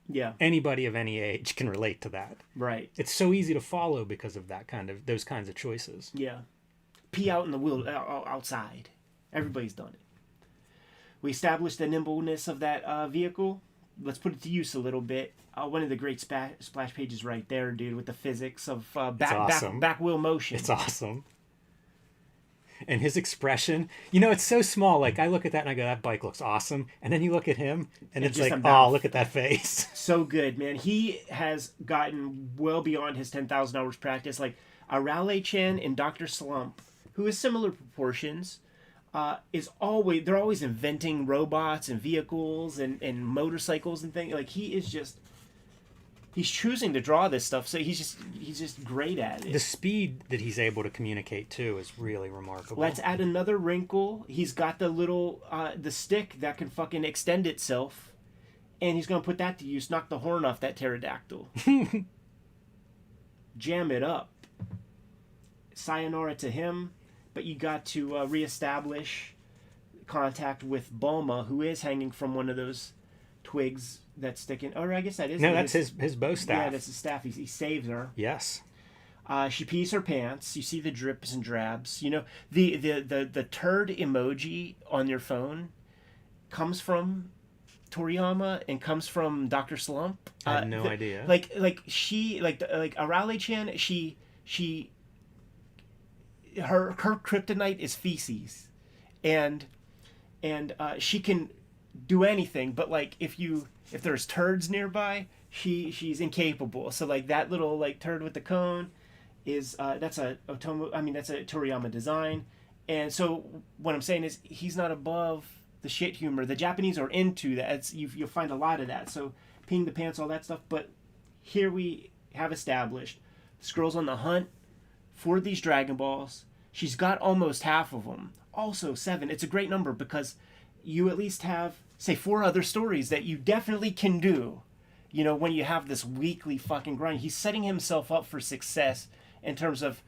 [SPEAKER 2] Yeah.
[SPEAKER 1] Anybody of any age can relate to that.
[SPEAKER 2] Right.
[SPEAKER 1] It's so easy to follow because of those kinds of choices.
[SPEAKER 2] Yeah. Pee out in the wheel outside. Everybody's done it. We established the nimbleness of that vehicle. Let's put it to use a little bit. One of the great splash pages right there, dude, with the physics of back wheel motion.
[SPEAKER 1] It's awesome. And his expression, you know, it's so small. Like, I look at that and I go, that bike looks awesome. And then you look at him and it's like, oh, look at that face.
[SPEAKER 2] So good, man. He has gotten well beyond his 10,000 hours practice. Like, Arale-chan and Dr. Slump, who is similar proportions, they're always inventing robots and vehicles and motorcycles and things. Like, he's choosing to draw this stuff, so he's just great at it.
[SPEAKER 1] The speed that he's able to communicate too is really remarkable.
[SPEAKER 2] Let's add another wrinkle. He's got the little the stick that can fucking extend itself, and he's gonna put that to use. Knock the horn off that pterodactyl. Jam it up. Sayonara to him, but you got to reestablish contact with Bulma, who is hanging from one of those twigs that's sticking. Or I guess that is.
[SPEAKER 1] No, that's his bow staff.
[SPEAKER 2] Yeah, that's his staff. He saves her.
[SPEAKER 1] Yes.
[SPEAKER 2] She pees her pants. You see the drips and drabs. You know, the turd emoji on your phone comes from Toriyama and comes from Dr. Slump.
[SPEAKER 1] I had no idea.
[SPEAKER 2] Like Arale-chan, her kryptonite is feces, and she can do anything, but like if there's turds nearby, she's incapable. So like that little like turd with the cone is that's a Toriyama design. And so what I'm saying is he's not above the shit humor. The Japanese are into that. You'll find a lot of that. So peeing the pants, all that stuff. But here we have established this girl's on the hunt for these Dragon Balls. She's got almost half of them. Also 7. It's a great number because you at least have, say, 4 other stories that you definitely can do. You know, when you have this weekly fucking grind, he's setting himself up for success in terms of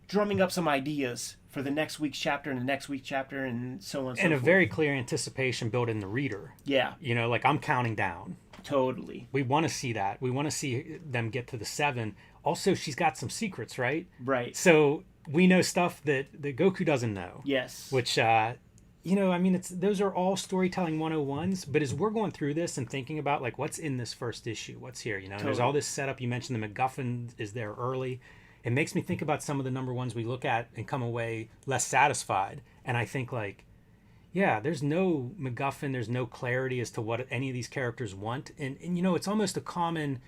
[SPEAKER 2] drumming up some ideas for the next week's chapter and the next week's chapter and so on and so
[SPEAKER 1] And a
[SPEAKER 2] forth.
[SPEAKER 1] very clear anticipation built in the reader.
[SPEAKER 2] Yeah,
[SPEAKER 1] You know, like I'm counting down.
[SPEAKER 2] totally.
[SPEAKER 1] We want to see that. We want to see them get to the 7. Also, she's got some secrets, right?
[SPEAKER 2] Right.
[SPEAKER 1] So we know stuff that Goku doesn't know.
[SPEAKER 2] Yes.
[SPEAKER 1] Which, you know, I mean, those are all storytelling 101s. But as we're going through this and thinking about, like, what's in this first issue? What's here? You know, and there's all this setup. You mentioned the MacGuffin is there early. It makes me think about some of the number ones we look at and come away less satisfied. And I think, like, yeah, there's no MacGuffin. There's no clarity as to what any of these characters want. And you know, it's almost a common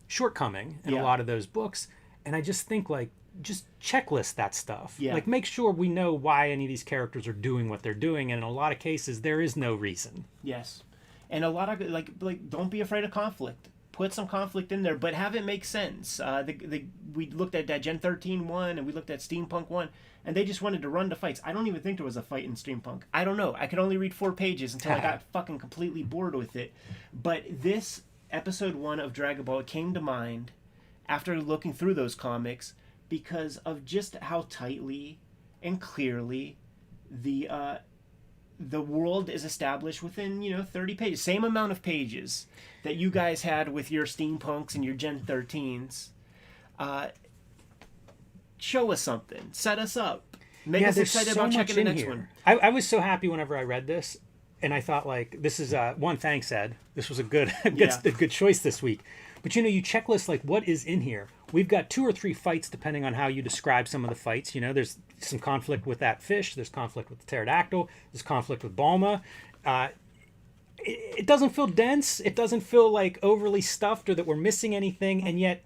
[SPEAKER 1] shortcoming in a lot of those books. And I just think, like, just checklist that stuff.
[SPEAKER 2] Yeah.
[SPEAKER 1] Like, make sure we know why any of these characters are doing what they're doing. And in a lot of cases, there is no reason.
[SPEAKER 2] Yes. And a lot of, like don't be afraid of conflict. Put some conflict in there, but have it make sense. We looked at that Gen 13 one, and we looked at Steampunk 1, and they just wanted to run to fights. I don't even think there was a fight in Steampunk. I don't know. I could only read 4 pages until I got fucking completely bored with it. But this episode 1 of Dragon Ball came to mind after looking through those comics because of just how tightly and clearly the world is established within, 30 pages. Same amount of pages that you guys had with your Steampunks and your Gen 13s. Show us something. Set us up. Make us excited about checking the next one.
[SPEAKER 1] I was so happy whenever I read this, and I thought, like, this is one. Thanks, Ed. This was a good choice this week. But you checklist, like, what is in here. We've got 2 or 3 fights depending on how you describe some of the fights. There's some conflict with that fish. There's conflict with the pterodactyl. There's conflict with Bulma. It doesn't feel dense. It doesn't feel like overly stuffed or that we're missing anything, and yet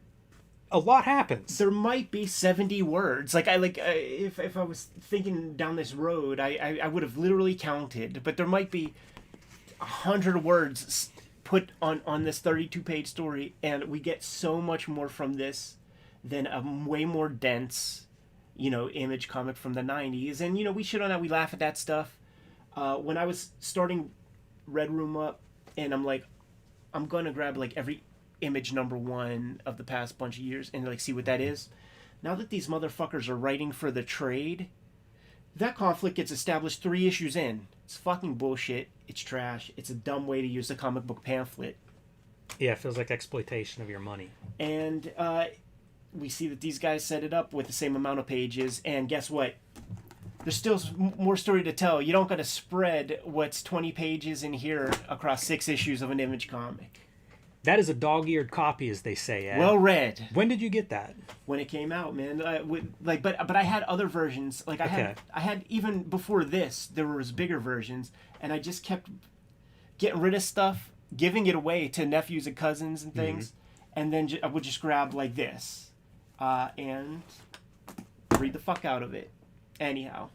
[SPEAKER 1] a lot happens.
[SPEAKER 2] There might be 70 words. If I was thinking down this road, I would have literally counted, but there might be 100 words put on this 32-page story, and we get so much more from this than a way more dense, Image comic from the 90s. And, we shit on that. We laugh at that stuff. When I was starting Red Room up, and I'm like, I'm going to grab, like, every Image number 1 of the past bunch of years and, like, see what that is. Now that these motherfuckers are writing for the trade, that conflict gets established 3 issues in. It's fucking bullshit. It's trash. It's a dumb way to use the comic book pamphlet.
[SPEAKER 1] Yeah, it feels like exploitation of your money.
[SPEAKER 2] And we see that these guys set it up with the same amount of pages, and guess what? There's still more story to tell. You don't got to spread what's 20 pages in here across 6 issues of an Image comic.
[SPEAKER 1] That is a dog-eared copy, as they say, Ed.
[SPEAKER 2] Well read.
[SPEAKER 1] When did you get that?
[SPEAKER 2] When it came out, man. But I had other versions. Like I had even before this, there was bigger versions, and I just kept getting rid of stuff, giving it away to nephews and cousins and things, and then I would just grab like this, and read the fuck out of it. Anyhow,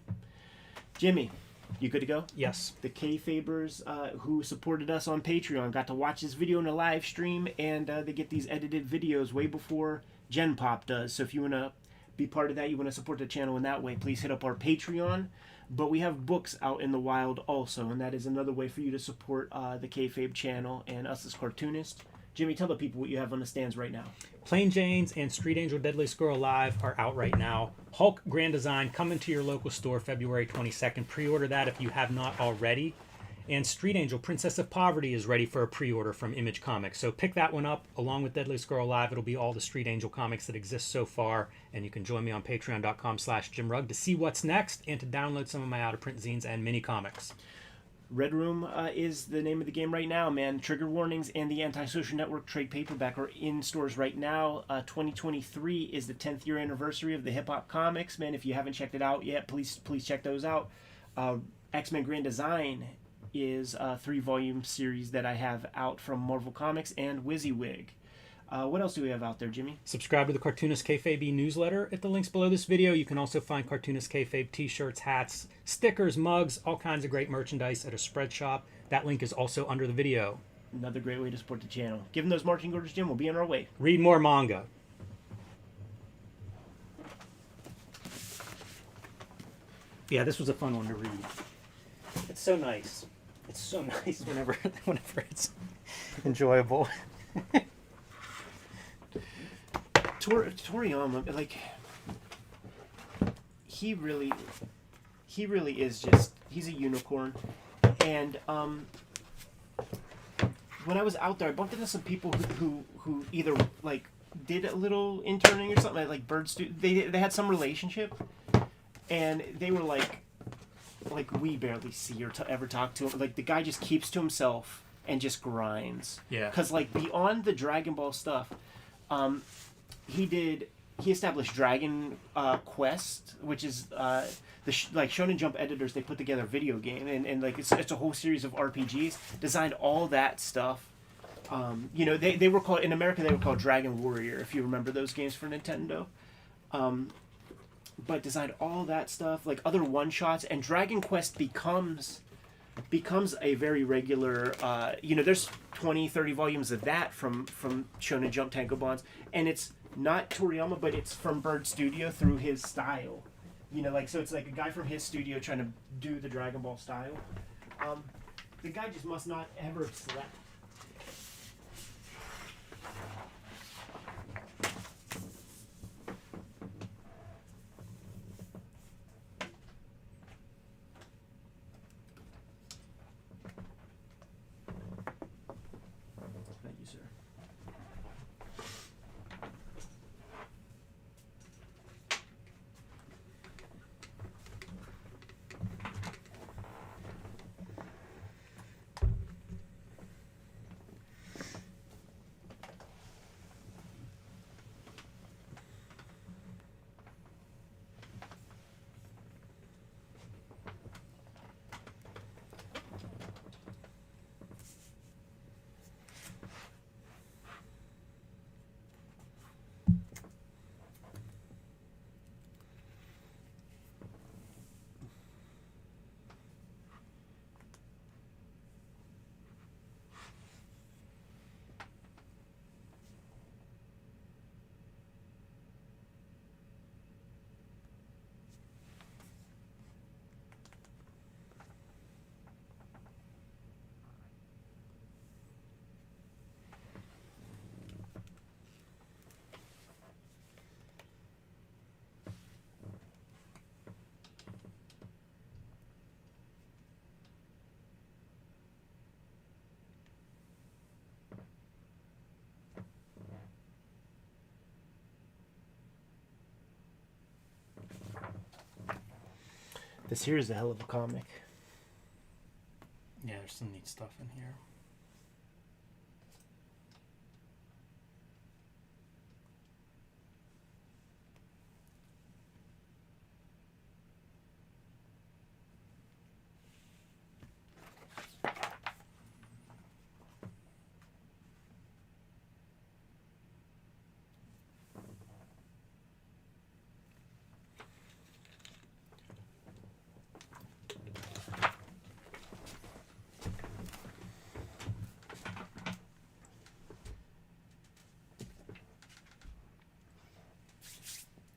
[SPEAKER 2] Jimmy, you good to go?
[SPEAKER 1] Yes.
[SPEAKER 2] The Kayfabers who supported us on Patreon got to watch this video in a live stream, and they get these edited videos way before Gen Pop does. So if you want to be part of that, you want to support the channel in that way, please hit up our Patreon. But we have books out in the wild also, and that is another way for you to support the Kayfabe channel and us as Cartoonist. Jimmy, tell the people what you have on the stands right now.
[SPEAKER 1] Plain Janes and Street Angel Deadly Squirrel Live are out right now. Hulk Grand Design coming to your local store February 22nd. Pre-order that if you have not already. And Street Angel Princess of Poverty is ready for a pre-order from Image Comics. So pick that one up along with Deadly Squirrel Live. It'll be all the Street Angel comics that exist so far. And you can join me on patreon.com/JimRugg to see what's next and to download some of my out-of-print zines and mini comics.
[SPEAKER 2] Red Room is the name of the game right now, man. Trigger Warnings and the Antisocial Network trade paperback are in stores right now. 2023 is the 10th year anniversary of the Hip Hop Comics, man. If you haven't checked it out yet, please check those out. X-Men Grand Design is a 3-volume series that I have out from Marvel Comics and WYSIWYG. What else do we have out there, Jimmy?
[SPEAKER 1] Subscribe to the Cartoonist Kayfabe newsletter at the links below this video. You can also find Cartoonist Kayfabe t-shirts, hats, stickers, mugs, all kinds of great merchandise at a spread shop. That link is also under the video.
[SPEAKER 2] Another great way to support the channel. Give them those marching orders, Jim. We'll be on our way.
[SPEAKER 1] Read more manga. Yeah, this was a fun one to read. It's so nice. It's so nice whenever it's enjoyable.
[SPEAKER 2] Toriyama, like, he really is just, he's a unicorn. And when I was out there, I bumped into some people who either like did a little interning or something like Bird Studio. They had some relationship, and they were like we barely see or ever talk to him. Like the guy just keeps to himself and just grinds.
[SPEAKER 1] Yeah.
[SPEAKER 2] Because like beyond the Dragon Ball stuff, he established Dragon Quest, which is like Shonen Jump editors. They put together a video game, and like it's a whole series of RPGs. Designed all that stuff. You know, they were called, in America they were called Dragon Warrior, if you remember those games for Nintendo. But designed all that stuff, like other one shots, and Dragon Quest becomes a very regular. You know, there's 20, 30 volumes of that from Shonen Jump Tankobons, and it's not Toriyama, but it's from Bird Studio through his style. You know, like, so it's like a guy from his studio trying to do the Dragon Ball style. The guy just must not ever have slept. Thank you, sir. This here is a hell of a comic.
[SPEAKER 1] Yeah, there's some neat stuff in here.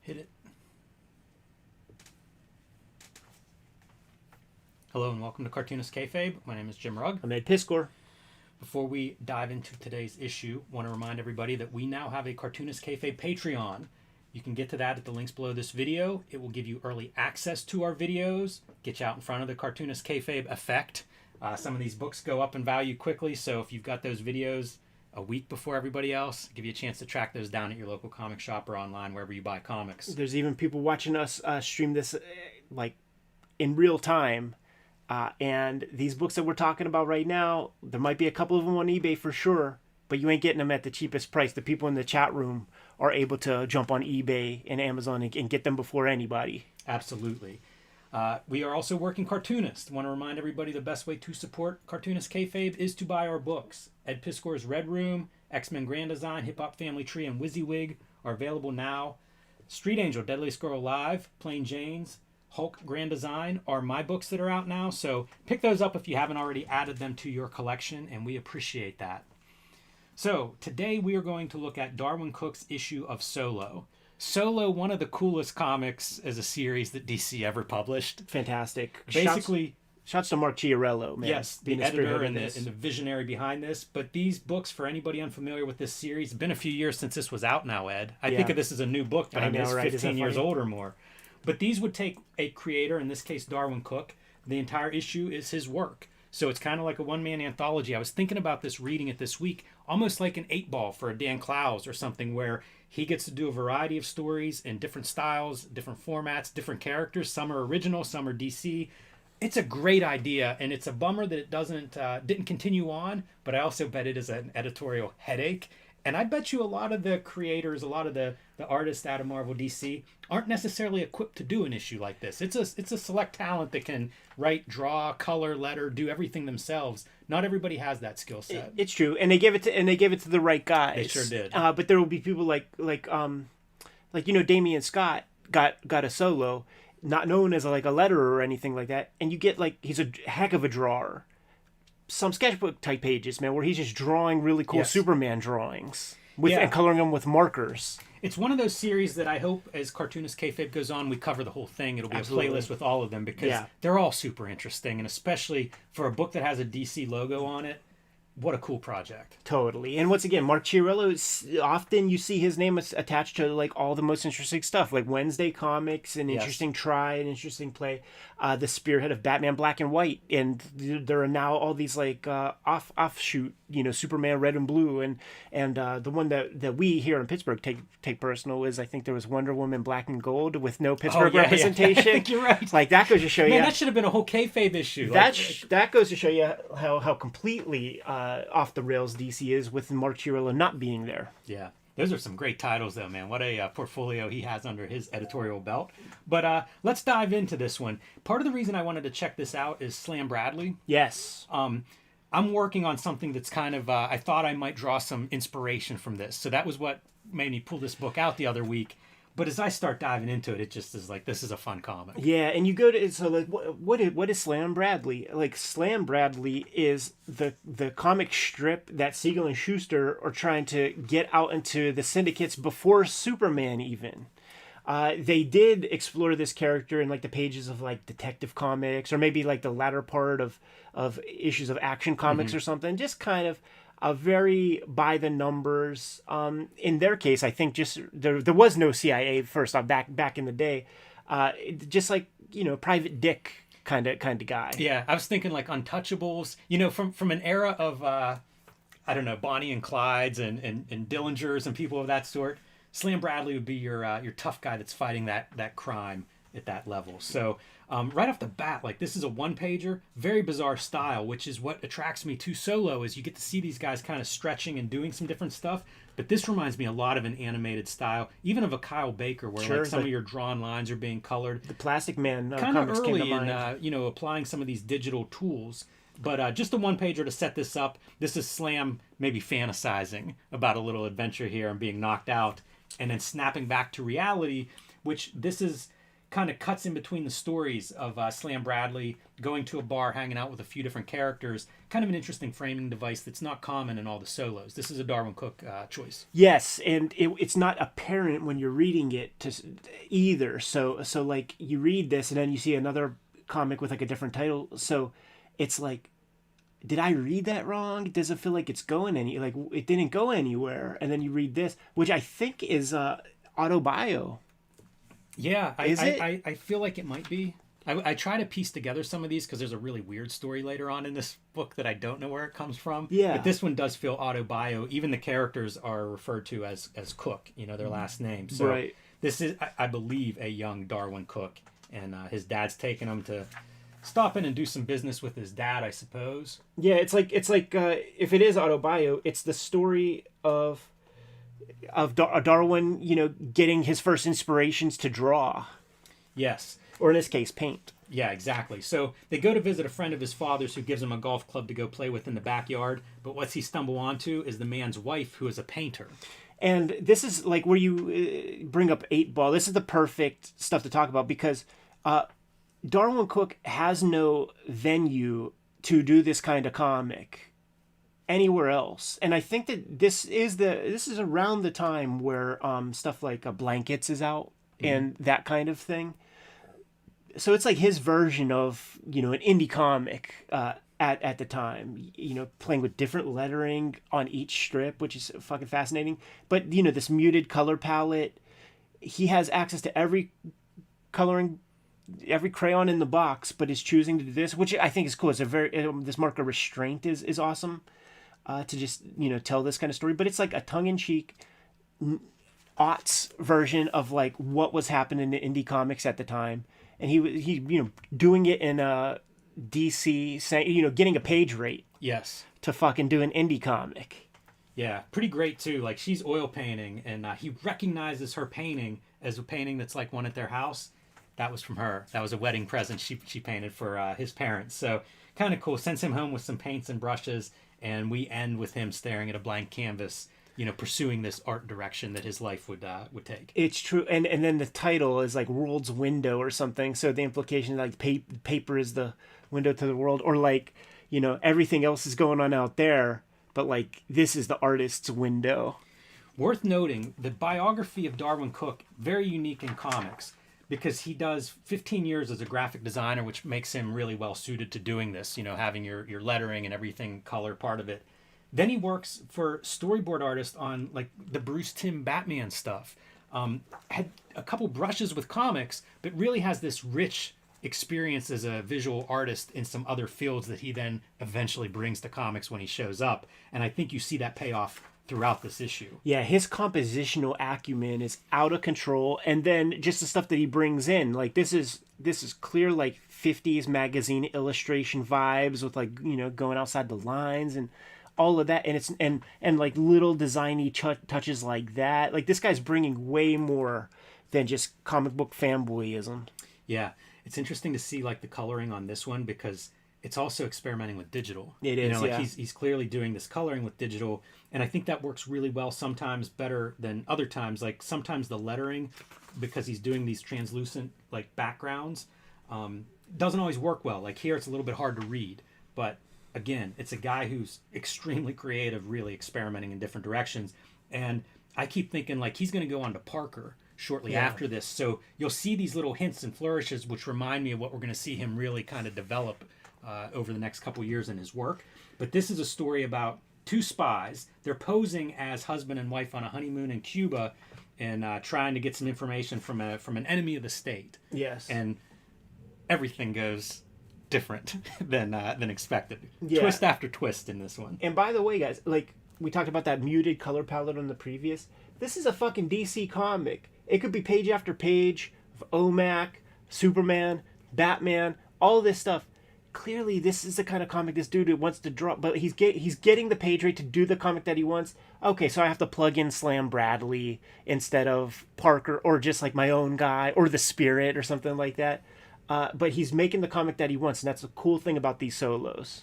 [SPEAKER 1] Hit it. Hello and welcome to Cartoonist Kayfabe. My name is Jim Rugg.
[SPEAKER 2] I'm Ed Piscor.
[SPEAKER 1] Before we dive into today's issue, I want to remind everybody that we now have a Cartoonist Kayfabe Patreon. You can get to that at the links below this video. It will give you early access to our videos, get you out in front of the Cartoonist Kayfabe effect. Some of these books go up in value quickly, so if you've got those videos a week before everybody else, give you a chance to track those down at your local comic shop or online wherever you buy comics.
[SPEAKER 2] There's even people watching us stream this like in real time. And these books that we're talking about right now, there might be a couple of them on eBay for sure, but you ain't getting them at the cheapest price. The people in the chat room are able to jump on eBay and Amazon and get them before anybody.
[SPEAKER 1] Absolutely. We are also working Cartoonist. Want to remind everybody the best way to support Cartoonist Kayfabe is to buy our books. Ed Piscor's Red Room, X-Men Grand Design, Hip Hop Family Tree, and WYSIWYG are available now. Street Angel, Deadliest Girl Alive, Plain Jane's, Hulk Grand Design are my books that are out now, so pick those up if you haven't already added them to your collection, and we appreciate that. So today we are going to look at Darwin Cook's issue of Solo. Solo, one of the coolest comics as a series that DC ever published.
[SPEAKER 2] Fantastic.
[SPEAKER 1] Basically,
[SPEAKER 2] shouts to Mark Chiarello, man.
[SPEAKER 1] Yes, the editor and the visionary behind this. But these books, for anybody unfamiliar with this series, it's been a few years since this was out now, Ed. I think of this as a new book, but I mean, it's 15 years old or more. But these would take a creator, in this case Darwin Cook. The entire issue is his work. So it's kind of like a one-man anthology. I was thinking about this, reading it this week, almost like an 8-ball for a Dan Clowes or something, where he gets to do a variety of stories in different styles, different formats, different characters. Some are original, some are DC. It's a great idea, and it's a bummer that it didn't continue on, but I also bet it is an editorial headache. And I bet you a lot of the creators, a lot of the artists out of Marvel DC aren't necessarily equipped to do an issue like this. It's a select talent that can write, draw, color, letter, do everything themselves. Not everybody has that skill set.
[SPEAKER 2] It's true, and they give it to the right guys.
[SPEAKER 1] They sure did.
[SPEAKER 2] But there will be people like Damian Scott got a solo, not known as like a letterer or anything like that, and you get like he's a heck of a drawer. Some sketchbook type pages, man, where he's just drawing really cool Superman drawings and coloring them with markers.
[SPEAKER 1] It's one of those series that I hope, as Cartoonist Kayfabe goes on, we cover the whole thing. It'll be a playlist with all of them, because they're all super interesting, and especially for a book that has a DC logo on it. What a cool project.
[SPEAKER 2] Totally. And once again, Mark Chiarello, often you see his name attached to like all the most interesting stuff, like Wednesday Comics, an interesting try, an interesting play, the spearhead of Batman Black and White, and there are now all these like offshoot, Superman Red and Blue, and the one that we here in Pittsburgh take personal is, I think there was Wonder Woman Black and Gold with no Pittsburgh representation.
[SPEAKER 1] I think you're right.
[SPEAKER 2] Like that goes to show you.
[SPEAKER 1] Man, that should have been a whole kayfabe issue.
[SPEAKER 2] That goes to show you how completely off the rails DC is with Mark Chiarello not being there.
[SPEAKER 1] Yeah. Those are some great titles, though, man. What a portfolio he has under his editorial belt. But let's dive into this one. Part of the reason I wanted to check this out is Slam Bradley.
[SPEAKER 2] Yes.
[SPEAKER 1] I'm working on something that's kind of, I thought I might draw some inspiration from this. So that was what made me pull this book out the other week. But as I start diving into it, it just is like, this is a fun comic.
[SPEAKER 2] Yeah, and you go to, so like, what is Slam Bradley? Like, Slam Bradley is the comic strip that Siegel and Schuster are trying to get out into the syndicates before Superman even. They did explore this character in like the pages of like Detective Comics, or maybe like the latter part of issues of Action Comics or something. Just kind of a very by the numbers. In their case, I think just there was no CIA first off back in the day. Just like Private Dick kind of guy.
[SPEAKER 1] Yeah, I was thinking like Untouchables. From an era of I don't know, Bonnie and Clydes and Dillingers and people of that sort. Slam Bradley would be your tough guy that's fighting that crime at that level. So right off the bat, like, this is a one-pager, very bizarre style, which is what attracts me to Solo, is you get to see these guys kind of stretching and doing some different stuff. But this reminds me a lot of an animated style, even of a Kyle Baker, where like some of your drawn lines are being colored.
[SPEAKER 2] The Plastic Man
[SPEAKER 1] kind of early in applying some of these digital tools. But just a one-pager to set this up. This is Slam maybe fantasizing about a little adventure here and being knocked out, and then snapping back to reality, which this is kind of cuts in between the stories of Slam Bradley going to a bar, hanging out with a few different characters. Kind of an interesting framing device that's not common in all the solos. This is a Darwin Cook choice.
[SPEAKER 2] Yes, and it's not apparent when you're reading it either. So like you read this and then you see another comic with like a different title. So it's like, did I read that wrong? Does it feel like it's going it didn't go anywhere? And then you read this, which I think is autobio.
[SPEAKER 1] Yeah, I feel like it might be. I try to piece together some of these because there's a really weird story later on in this book that I don't know where it comes from.
[SPEAKER 2] Yeah.
[SPEAKER 1] But this one does feel autobio. Even the characters are referred to as Cook, their last name. So This is, I believe, a young Darwin Cook. And his dad's taking him to stop in and do some business with his dad, I suppose.
[SPEAKER 2] Yeah, it's like if it is autobio, it's the story of Darwin, getting his first inspirations to draw.
[SPEAKER 1] Yes.
[SPEAKER 2] Or in this case, paint.
[SPEAKER 1] Yeah, exactly. So they go to visit a friend of his father's who gives him a golf club to go play with in the backyard. But what he stumble onto is the man's wife, who is a painter.
[SPEAKER 2] And this is like where you bring up 8-Ball. This is the perfect stuff to talk about because Darwin Cook has no venue to do this kind of comic anywhere else. And I think that this is around the time where stuff like Blankets is out and that kind of thing. So it's like his version of, an indie comic at the time, playing with different lettering on each strip, which is fucking fascinating. But, this muted color palette, he has access to every coloring every crayon in the box, but is choosing to do this, which I think is cool. It's a very this mark of restraint is awesome to just tell this kind of story. But it's like a tongue-in-cheek aughts version of like what was happening in indie comics at the time, and he doing it in DC, saying getting a page rate.
[SPEAKER 1] Yes.
[SPEAKER 2] To fucking do an indie comic.
[SPEAKER 1] Yeah, pretty great too. Like she's oil painting, and he recognizes her painting as a painting that's like one at their house. That was from her. That was a wedding present she painted for his parents. So kind of cool. Sends him home with some paints and brushes, and we end with him staring at a blank canvas, pursuing this art direction that his life would take.
[SPEAKER 2] It's true, and then the title is like "World's Window" or something. So the implication is like paper is the window to the world, or like everything else is going on out there, but like this is the artist's window.
[SPEAKER 1] Worth noting, the biography of Darwin Cooke, very unique in comics, because he does 15 years as a graphic designer, which makes him really well suited to doing this, having your lettering and everything color part of it. Then he works for storyboard artists on like the Bruce Timm Batman stuff. Had a couple brushes with comics, but really has this rich experience as a visual artist in some other fields that he then eventually brings to comics when he shows up. And I think you see that payoff throughout this issue.
[SPEAKER 2] Yeah, his compositional acumen is out of control, and then just the stuff that he brings in, like this is clear like 50s magazine illustration vibes with like going outside the lines and all of that, and it's and like little designy touches like that. Like this guy's bringing way more than just comic book fanboyism.
[SPEAKER 1] Yeah, it's interesting to see like the coloring on this one, because it's also experimenting with digital.
[SPEAKER 2] It is,
[SPEAKER 1] like
[SPEAKER 2] yeah.
[SPEAKER 1] He's clearly doing this coloring with digital, and I think that works really well. Sometimes better than other times. Like sometimes the lettering, because he's doing these translucent like backgrounds, doesn't always work well. Like here, it's a little bit hard to read, but again, it's a guy who's extremely creative, really experimenting in different directions. And I keep thinking like he's going to go on to Parker shortly after this, so you'll see these little hints and flourishes, which remind me of what we're going to see him really kind of develop over the next couple years in his work. But this is a story about two spies. They're posing as husband and wife on a honeymoon in Cuba, and trying to get some information from an enemy of the state.
[SPEAKER 2] Yes.
[SPEAKER 1] And everything goes different than expected.
[SPEAKER 2] Yeah.
[SPEAKER 1] Twist after twist in this one.
[SPEAKER 2] And by the way, guys, like we talked about that muted color palette on the previous. This is a fucking DC comic. It could be page after page of OMAC, Superman, Batman, all this stuff. Clearly, this is the kind of comic this dude wants to draw, but he's getting the page rate to do the comic that he wants. Okay, so I have to plug in Slam Bradley instead of Parker, or just like my own guy, or the Spirit, or something like that. But he's making the comic that he wants, and that's the cool thing about these solos.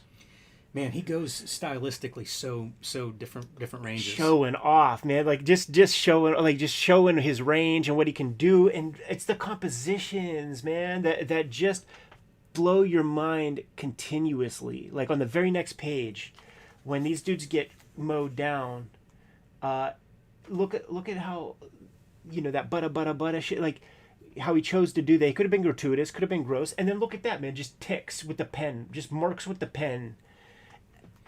[SPEAKER 1] Man, he goes stylistically so different ranges.
[SPEAKER 2] Showing off, man. Like just showing his range and what he can do, and it's the compositions, man, that just blow your mind continuously. Like on the very next page, when these dudes get mowed down, look at how that butta shit, like how he chose to do that. It could have been gratuitous, could have been gross, and then look at that, man, just ticks with the pen, just marks with the pen,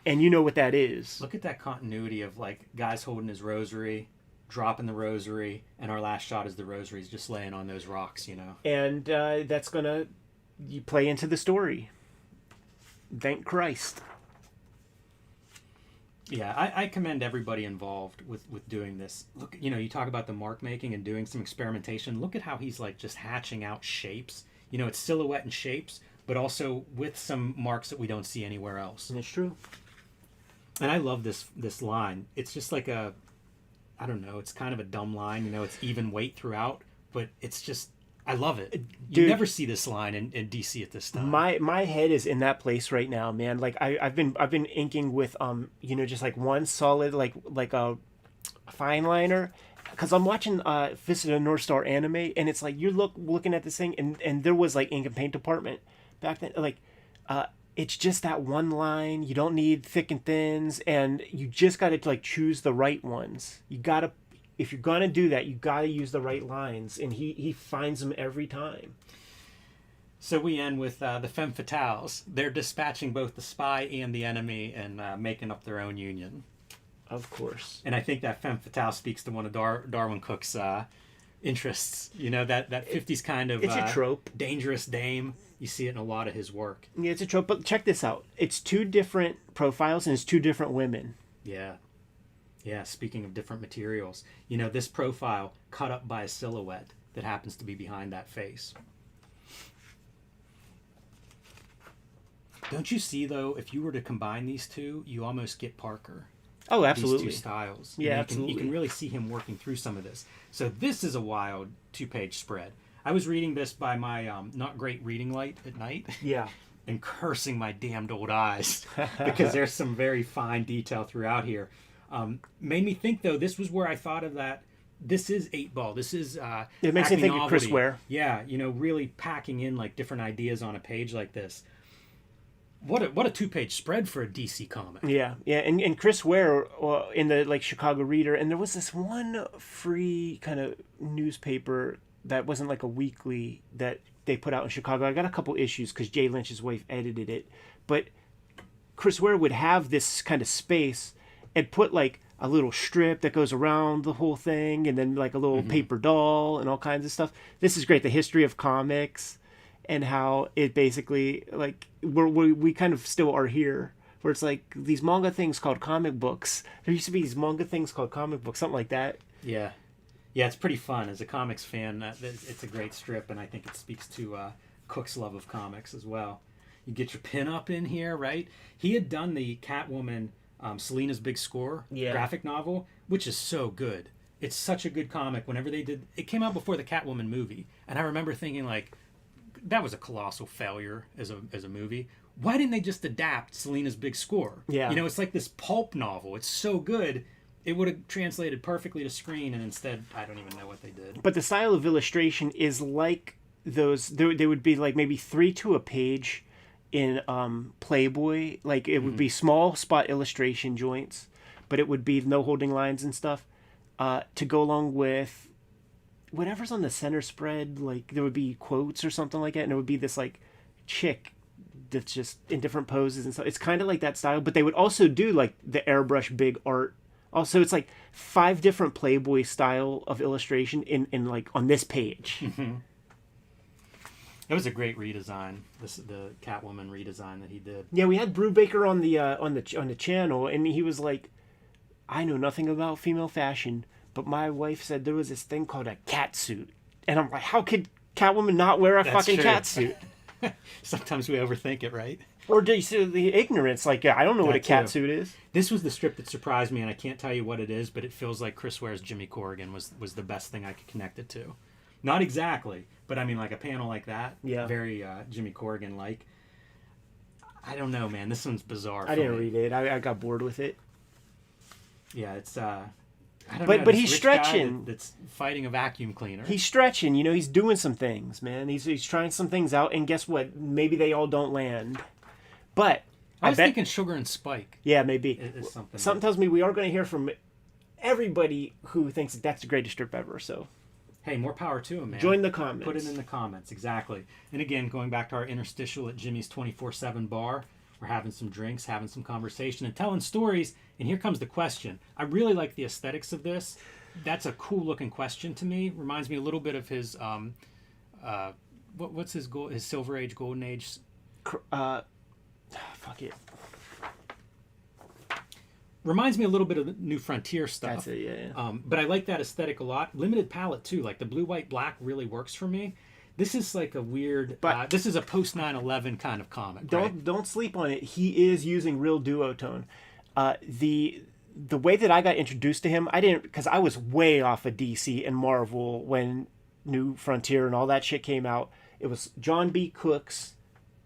[SPEAKER 2] and you know what that is.
[SPEAKER 1] Look at that continuity of like guys holding his rosary, dropping the rosary, and our last shot is the rosary's just laying on those rocks,
[SPEAKER 2] and that's gonna you play into the story. Thank Christ.
[SPEAKER 1] Yeah, I commend everybody involved with doing this. Look, you talk about the mark making and doing some experimentation. Look at how he's like just hatching out shapes. It's silhouette and shapes, but also with some marks that we don't see anywhere else.
[SPEAKER 2] And it's true.
[SPEAKER 1] And I love this line. It's just like I don't know, it's kind of a dumb line. It's even weight throughout, but it's just, I love it. You never see this line in DC at this time.
[SPEAKER 2] My head is in that place right now, man. Like I've been inking with just like one solid like a fine liner, because I'm watching Fist of the North Star anime, and it's like you're looking at this thing, and there was like ink and paint department back then. Like it's just that one line. You don't need thick and thins, and you just got to like choose the right ones. You gotta. If you're going to do that, you got to use the right lines, and he finds them every time.
[SPEAKER 1] So we end with the Femme Fatales. They're dispatching both the spy and the enemy and making up their own union.
[SPEAKER 2] Of course.
[SPEAKER 1] And I think that Femme Fatale speaks to one of Darwin Cooke's interests. You know, that 50s kind of
[SPEAKER 2] It's a trope.
[SPEAKER 1] dangerous dame. You see it in a lot of his work.
[SPEAKER 2] Yeah, it's a trope. But check this out. It's 2 different profiles and it's 2 different women.
[SPEAKER 1] Yeah. Yeah, speaking of different materials, you know, this profile cut up by a silhouette that happens to be behind that face. Don't you see, though, if you were to combine these two, you almost get Parker.
[SPEAKER 2] Oh, absolutely.
[SPEAKER 1] These 2 styles.
[SPEAKER 2] Yeah,
[SPEAKER 1] absolutely. You can really see him working through some of this. So this is a wild 2-page spread. I was reading this by my not great reading light at night.
[SPEAKER 2] Yeah.
[SPEAKER 1] And cursing my damned old eyes because there's some very fine detail throughout here. Made me think, though, this was where I thought of that. This is 8-Ball. This is
[SPEAKER 2] it makes me think of Chris Ware.
[SPEAKER 1] Yeah, you know, really packing in like different ideas on a page like this. What a 2-page spread for a DC comic.
[SPEAKER 2] Yeah, yeah, and Chris Ware in the like Chicago Reader, and there was this one free kind of newspaper that wasn't like a weekly that they put out in Chicago. I got a couple issues because Jay Lynch's wife edited it, but Chris Ware would have this kind of space and put like a little strip that goes around the whole thing, and then like a little paper doll and all kinds of stuff. This is great. The history of comics. And how it basically, like, we kind of still are here, where it's like these manga things called comic books. There used to be these manga things called comic books, something like that.
[SPEAKER 1] Yeah. Yeah, it's pretty fun. As a comics fan, it's a great strip, and I think it speaks to Cook's love of comics as well. You get your pin-up in here, right? He had done the Catwoman, Selina's Big Score graphic novel, which is so good. It's such a good comic. Whenever they did... It came out before the Catwoman movie, and I remember thinking, like... That was a colossal failure as a movie. Why didn't they just adapt Selina's Big Score?
[SPEAKER 2] Yeah.
[SPEAKER 1] You know, it's like this pulp novel. It's so good. It would have translated perfectly to screen, and instead, I don't even know what they did.
[SPEAKER 2] But the style of illustration is like those... They would be like maybe 3 to a page in Playboy. Like, it would be small spot illustration joints, but it would be no holding lines and stuff to go along with... whatever's on the center spread, like there would be quotes or something like that, and it would be this like chick that's just in different poses and stuff. It's kind of like that style, but they would also do like the airbrush big art. Also, it's like 5 different Playboy style of illustration in like on this page.
[SPEAKER 1] It was a great redesign. The Catwoman redesign that he did.
[SPEAKER 2] Yeah, we had Brubaker on the channel, and he was like, "I know nothing about female fashion, but my wife said there was this thing called a cat suit." And I'm like, how could Catwoman not wear a fucking cat suit?
[SPEAKER 1] Sometimes we overthink it, right?
[SPEAKER 2] Or do you see the ignorance? Like, I don't know what a cat suit is.
[SPEAKER 1] This was the strip that surprised me, and I can't tell you what it is, but it feels like Chris Ware's Jimmy Corrigan was the best thing I could connect it to. Not exactly, but I mean, like a panel like that.
[SPEAKER 2] Yeah.
[SPEAKER 1] Very Jimmy Corrigan-like. I don't know, man. This one's bizarre.
[SPEAKER 2] I didn't read it. I got bored with it.
[SPEAKER 1] Yeah, it's... I don't know,
[SPEAKER 2] but he's stretching.
[SPEAKER 1] That's fighting a vacuum cleaner.
[SPEAKER 2] He's stretching. You know, he's doing some things, man. He's trying some things out, and guess what? Maybe they all don't land. But
[SPEAKER 1] I was thinking Sugar and Spike.
[SPEAKER 2] Yeah, maybe.
[SPEAKER 1] Is something.
[SPEAKER 2] Something tells me we are going to hear from everybody who thinks that's the greatest strip ever. So,
[SPEAKER 1] hey, more power to him, man.
[SPEAKER 2] Join the comments.
[SPEAKER 1] Put it in the comments, exactly. And again, going back to our interstitial at Jimmy's 24/7 bar, we're having some drinks, having some conversation, and telling stories. And here comes the question. I really like the aesthetics of this. That's a cool looking question to me. Reminds me a little bit of his what's his Silver Age, Golden Age.
[SPEAKER 2] Fuck it.
[SPEAKER 1] Reminds me a little bit of the New Frontier stuff.
[SPEAKER 2] That's it, yeah.
[SPEAKER 1] But I like that aesthetic a lot. Limited palette too. Like the blue, white, black really works for me. This is like a weird. But this is a post 9/11 kind of comic.
[SPEAKER 2] Don't sleep on it. He is using real duotone. The way that I got introduced to him, I didn't, because I was way off of DC and Marvel when New Frontier and all that shit came out. It was John B. Cook's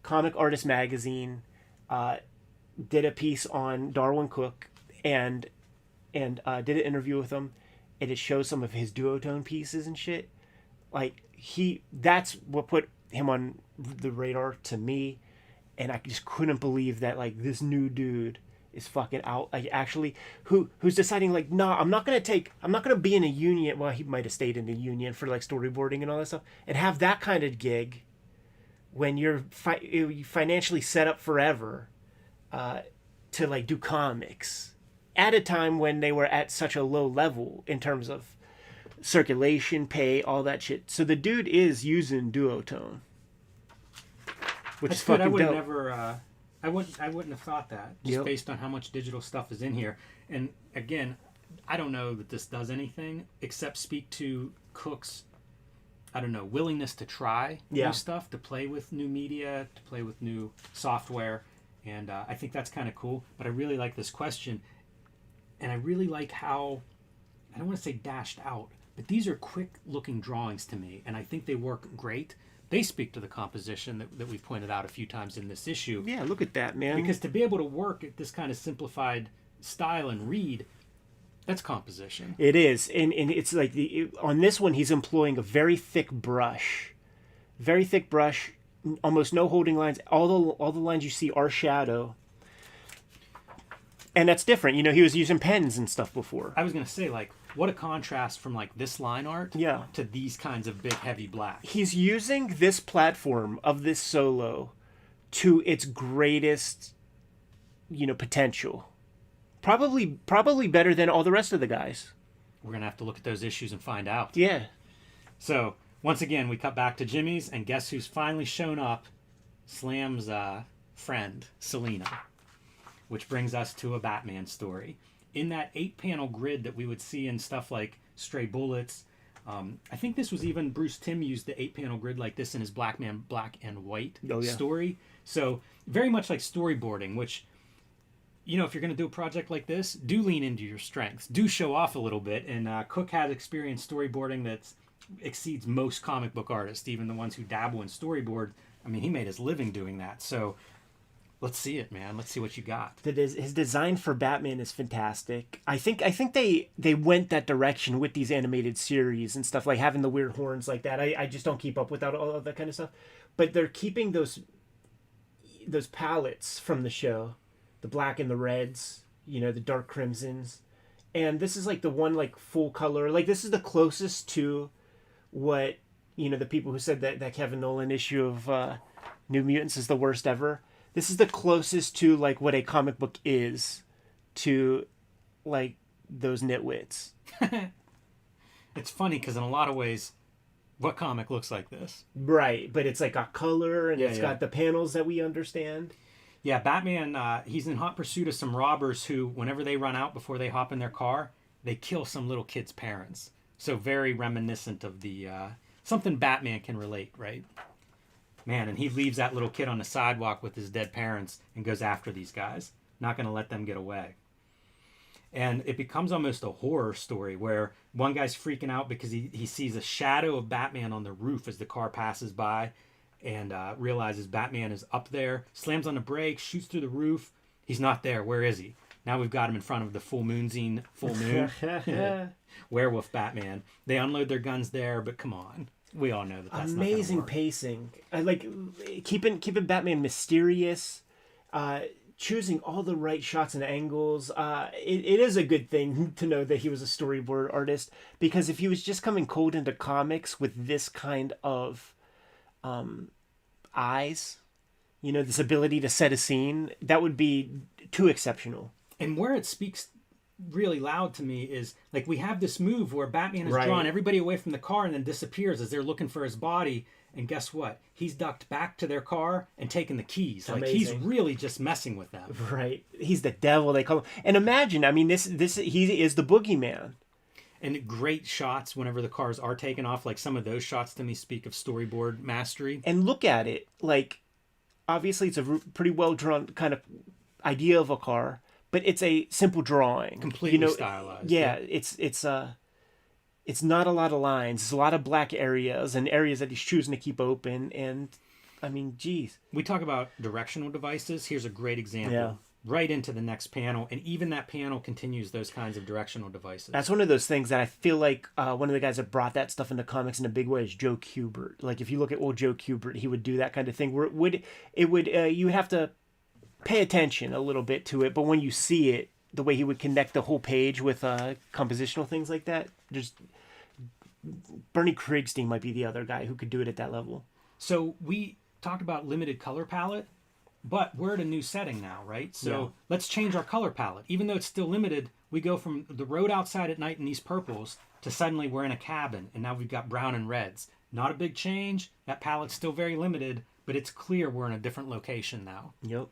[SPEAKER 2] Comic Artist Magazine did a piece on Darwin Cook and did an interview with him, and it shows some of his duotone pieces and shit. Like that's what put him on the radar to me, and I just couldn't believe that like this new dude is fucking out, like actually who's deciding like, nah, I'm not gonna be in a union. Well, he might have stayed in the union for like storyboarding and all that stuff, and have that kind of gig when you're financially set up forever to like do comics at a time when they were at such a low level in terms of circulation, pay, all that shit. So the dude is using duotone, which
[SPEAKER 1] That's
[SPEAKER 2] is
[SPEAKER 1] good. I
[SPEAKER 2] fucking
[SPEAKER 1] would have
[SPEAKER 2] dope.
[SPEAKER 1] never. I wouldn't have thought that just
[SPEAKER 2] Yep.
[SPEAKER 1] based on how much digital stuff is in here. And again, I don't know that this does anything except speak to Cook's, I don't know, willingness to try new stuff, to play with new media, to play with new software. And I think that's kind of cool. But I really like this question. And I really like how, I don't want to say dashed out, but these are quick looking drawings to me. And I think they work great. They speak to the composition that we've pointed out a few times in this issue.
[SPEAKER 2] Yeah, look at that, man.
[SPEAKER 1] Because to be able to work at this kind of simplified style and read, that's composition.
[SPEAKER 2] It is, and it's like on this one he's employing a very thick brush, almost no holding lines. All the lines you see are shadow, and that's different. You know, he was using pens and stuff before.
[SPEAKER 1] I was gonna say, like, what a contrast from like this line art to these kinds of big heavy blacks.
[SPEAKER 2] He's using this platform of this solo to its greatest, potential. Probably better than all the rest of the guys.
[SPEAKER 1] We're gonna have to look at those issues and find out.
[SPEAKER 2] Yeah.
[SPEAKER 1] So once again, we cut back to Jimmy's, and guess who's finally shown up? Slam's friend, Selena. Which brings us to a Batman story. In that 8-panel grid that we would see in stuff like Stray Bullets, I think this was even Bruce Timm used the 8-panel grid like this in his Black and White story. So very much like storyboarding, which, if you're going to do a project like this, do lean into your strengths. Do show off a little bit. And Cook has experienced storyboarding that exceeds most comic book artists, even the ones who dabble in storyboard. I mean, he made his living doing that. So let's see it, man. Let's see what you got.
[SPEAKER 2] His design for Batman is fantastic. I think they went that direction with these animated series and stuff, like having the weird horns like that. I just don't keep up with all of that kind of stuff. But they're keeping those palettes from the show. The black and the reds, the dark crimsons. And this is like the one like full color. Like this is the closest to what, the people who said that Kevin Nolan issue of New Mutants is the worst ever. This is the closest to like what a comic book is to like those nitwits.
[SPEAKER 1] It's funny because in a lot of ways, what comic looks like this?
[SPEAKER 2] Right, but it's like got color and it's got the panels that we understand.
[SPEAKER 1] Yeah, Batman, he's in hot pursuit of some robbers who, whenever they run out before they hop in their car, they kill some little kid's parents. So very reminiscent of the something Batman can relate, right? Man, and he leaves that little kid on the sidewalk with his dead parents and goes after these guys. Not going to let them get away. And it becomes almost a horror story where one guy's freaking out because he sees a shadow of Batman on the roof as the car passes by, and realizes Batman is up there, slams on the brakes, shoots through the roof. He's not there. Where is he? Now we've got him in front of the full moon. Werewolf Batman. They unload their guns there, but come on. We all know that's
[SPEAKER 2] amazing
[SPEAKER 1] not
[SPEAKER 2] pacing. I like keeping Batman mysterious, choosing all the right shots and angles. It is a good thing to know that he was a storyboard artist, because if he was just coming cold into comics with this kind of eyes, this ability to set a scene, that would be too exceptional.
[SPEAKER 1] And where it speaks really loud to me is, like, we have this move where Batman has drawn everybody away from the car and then disappears as they're looking for his body, and guess what? He's ducked back to their car and taken the keys. Like, he's really just messing with them.
[SPEAKER 2] Right. He's the devil, they call him. And imagine, I mean, this he is the boogeyman.
[SPEAKER 1] And great shots whenever the cars are taken off. Like, some of those shots to me speak of storyboard mastery.
[SPEAKER 2] And look at it. Like, obviously it's a pretty well drawn kind of idea of a car, but it's a simple drawing.
[SPEAKER 1] Completely stylized.
[SPEAKER 2] Yeah, it's not a lot of lines. It's a lot of black areas and areas that he's choosing to keep open. And, I mean, geez.
[SPEAKER 1] We talk about directional devices. Here's a great example.
[SPEAKER 2] Yeah.
[SPEAKER 1] Right into the next panel, and even that panel continues those kinds of directional devices.
[SPEAKER 2] That's one of those things that I feel like one of the guys that brought that stuff into comics in a big way is Joe Kubert. Like, if you look at old Joe Kubert, he would do that kind of thing where you have to pay attention a little bit to it, but when you see it, the way he would connect the whole page with compositional things like that, just Bernie Krigstein might be the other guy who could do it at that level.
[SPEAKER 1] So we talked about limited color palette. But we're at a new setting now, right? So let's change our color palette. Even though it's still limited, We go from the road outside at night in these purples to suddenly we're in a cabin, and now we've got brown and reds. Not a big change. That palette's still very limited, but it's clear we're in a different location now.
[SPEAKER 2] Yep.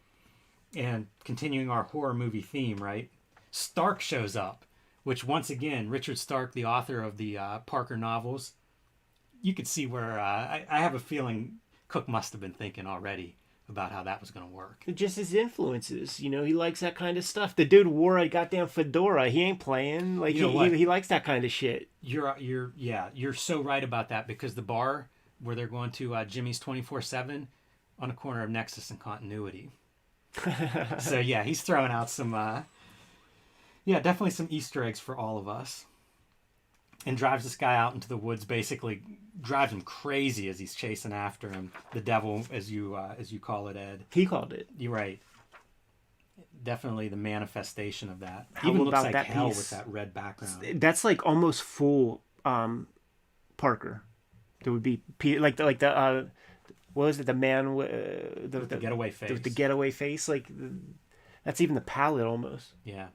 [SPEAKER 1] And continuing our horror movie theme, right? Stark shows up, which once again, Richard Stark, the author of the Parker novels, you could see where I have a feeling Cook must have been thinking already about how that was going to work.
[SPEAKER 2] Just his influences, you know, he likes that kind of stuff. The dude wore a goddamn fedora. He ain't playing. Like, he likes that kind of shit.
[SPEAKER 1] You're so right about that, because the bar where they're going to Jimmy's 24/7 on the corner of Nexus and Continuity. So yeah, he's throwing out some definitely some Easter eggs for all of us. And drives this guy out into the woods, basically drives him crazy as he's chasing after him. The devil, as you call it, Ed.
[SPEAKER 2] He called it.
[SPEAKER 1] You're right. Definitely the manifestation of that.
[SPEAKER 2] How
[SPEAKER 1] Even
[SPEAKER 2] about
[SPEAKER 1] looks like
[SPEAKER 2] that
[SPEAKER 1] hell
[SPEAKER 2] piece?
[SPEAKER 1] with that red background.
[SPEAKER 2] That's like almost full Parker. There would be like the what was it? The man with the
[SPEAKER 1] getaway face.
[SPEAKER 2] With the getaway face. Like that's even the palette almost.
[SPEAKER 1] Yeah.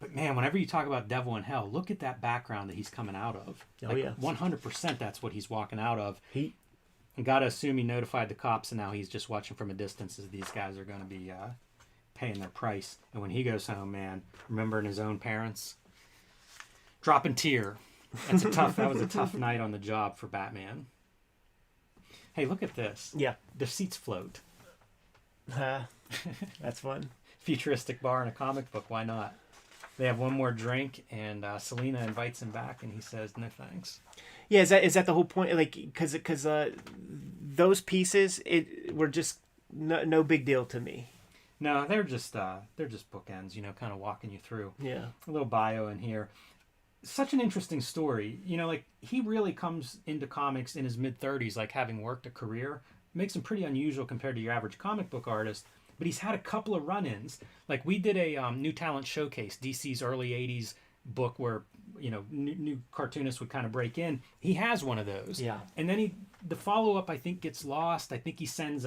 [SPEAKER 1] But man, whenever you talk about devil and hell, look at that background that he's coming out of.
[SPEAKER 2] Oh, yeah.
[SPEAKER 1] 100% that's what he's walking out of.
[SPEAKER 2] He
[SPEAKER 1] And got to assume he notified the cops, and now he's just watching from a distance as these guys are going to be paying their price. And when he goes home, man, remembering his own parents, dropping tear. That was a tough night on the job for Batman. Hey, look at this.
[SPEAKER 2] Yeah.
[SPEAKER 1] The seats float.
[SPEAKER 2] That's fun.
[SPEAKER 1] Futuristic bar in a comic book. Why not? They have one more drink, and Selena invites him back, and he says, "No thanks."
[SPEAKER 2] Yeah, is that the whole point? Like, because those pieces were just no big deal to me.
[SPEAKER 1] No, they're just bookends, you know, kind of walking you through.
[SPEAKER 2] Yeah.
[SPEAKER 1] A little bio in here. Such an interesting story. You know, like, he really comes into comics in his mid-30s, like, having worked a career. Makes him pretty unusual compared to your average comic book artist. But he's had a couple of run-ins. Like, we did a New Talent Showcase, DC's early 80s book where, you know, new cartoonists would kind of break in. He has one of those.
[SPEAKER 2] Yeah.
[SPEAKER 1] And then the follow-up, I think, gets lost. I think he sends...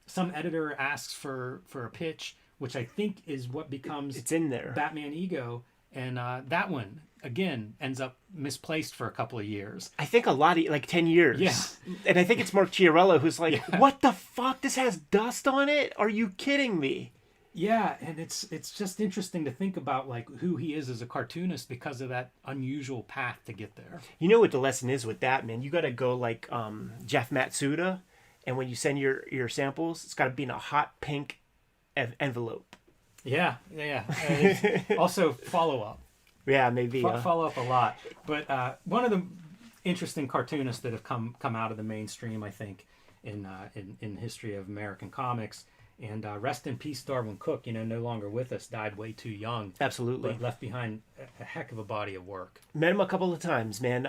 [SPEAKER 1] some editor asks for a pitch, which I think is what becomes...
[SPEAKER 2] It's in there.
[SPEAKER 1] Batman Ego. And that one, again, ends up misplaced for a couple of years.
[SPEAKER 2] I think a lot of, like 10 years.
[SPEAKER 1] Yeah.
[SPEAKER 2] And I think it's Mark Chiarello who's like, what the fuck? This has dust on it? Are you kidding me?
[SPEAKER 1] Yeah, and it's just interesting to think about, like, who he is as a cartoonist because of that unusual path to get there.
[SPEAKER 2] You know what the lesson is with that, man? You got to go like Jeff Matsuda, and when you send your samples, it's got to be in a hot pink envelope.
[SPEAKER 1] Yeah. Also, follow-up.
[SPEAKER 2] Yeah, maybe.
[SPEAKER 1] Follow up a lot. But one of the interesting cartoonists that have come out of the mainstream, I think, in the history of American comics. And rest in peace, Darwin Cook, you know, no longer with us, died way too young.
[SPEAKER 2] Absolutely.
[SPEAKER 1] But left behind a heck of a body of work. Met
[SPEAKER 2] him a couple of times, man,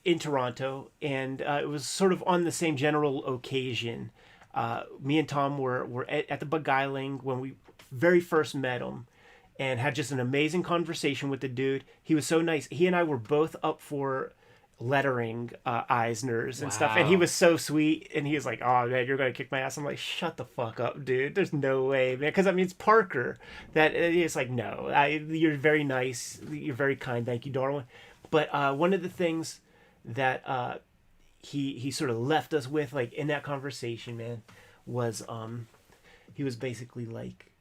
[SPEAKER 2] in Toronto. And it was sort of on the same general occasion. Me and Tom were at the Beguiling when we very first met him. And had just an amazing conversation with the dude. He was so nice. He and I were both up for lettering Eisners and stuff, and he was so sweet, and he was like, "Oh man, you're gonna kick my ass." I'm like, "Shut the fuck up, dude. There's no way, man." Because I mean, it's Parker. That it's like, no, you're very nice, you're very kind. Thank you, Darwin. But one of the things that he sort of left us with, like in that conversation, man, was he was basically like,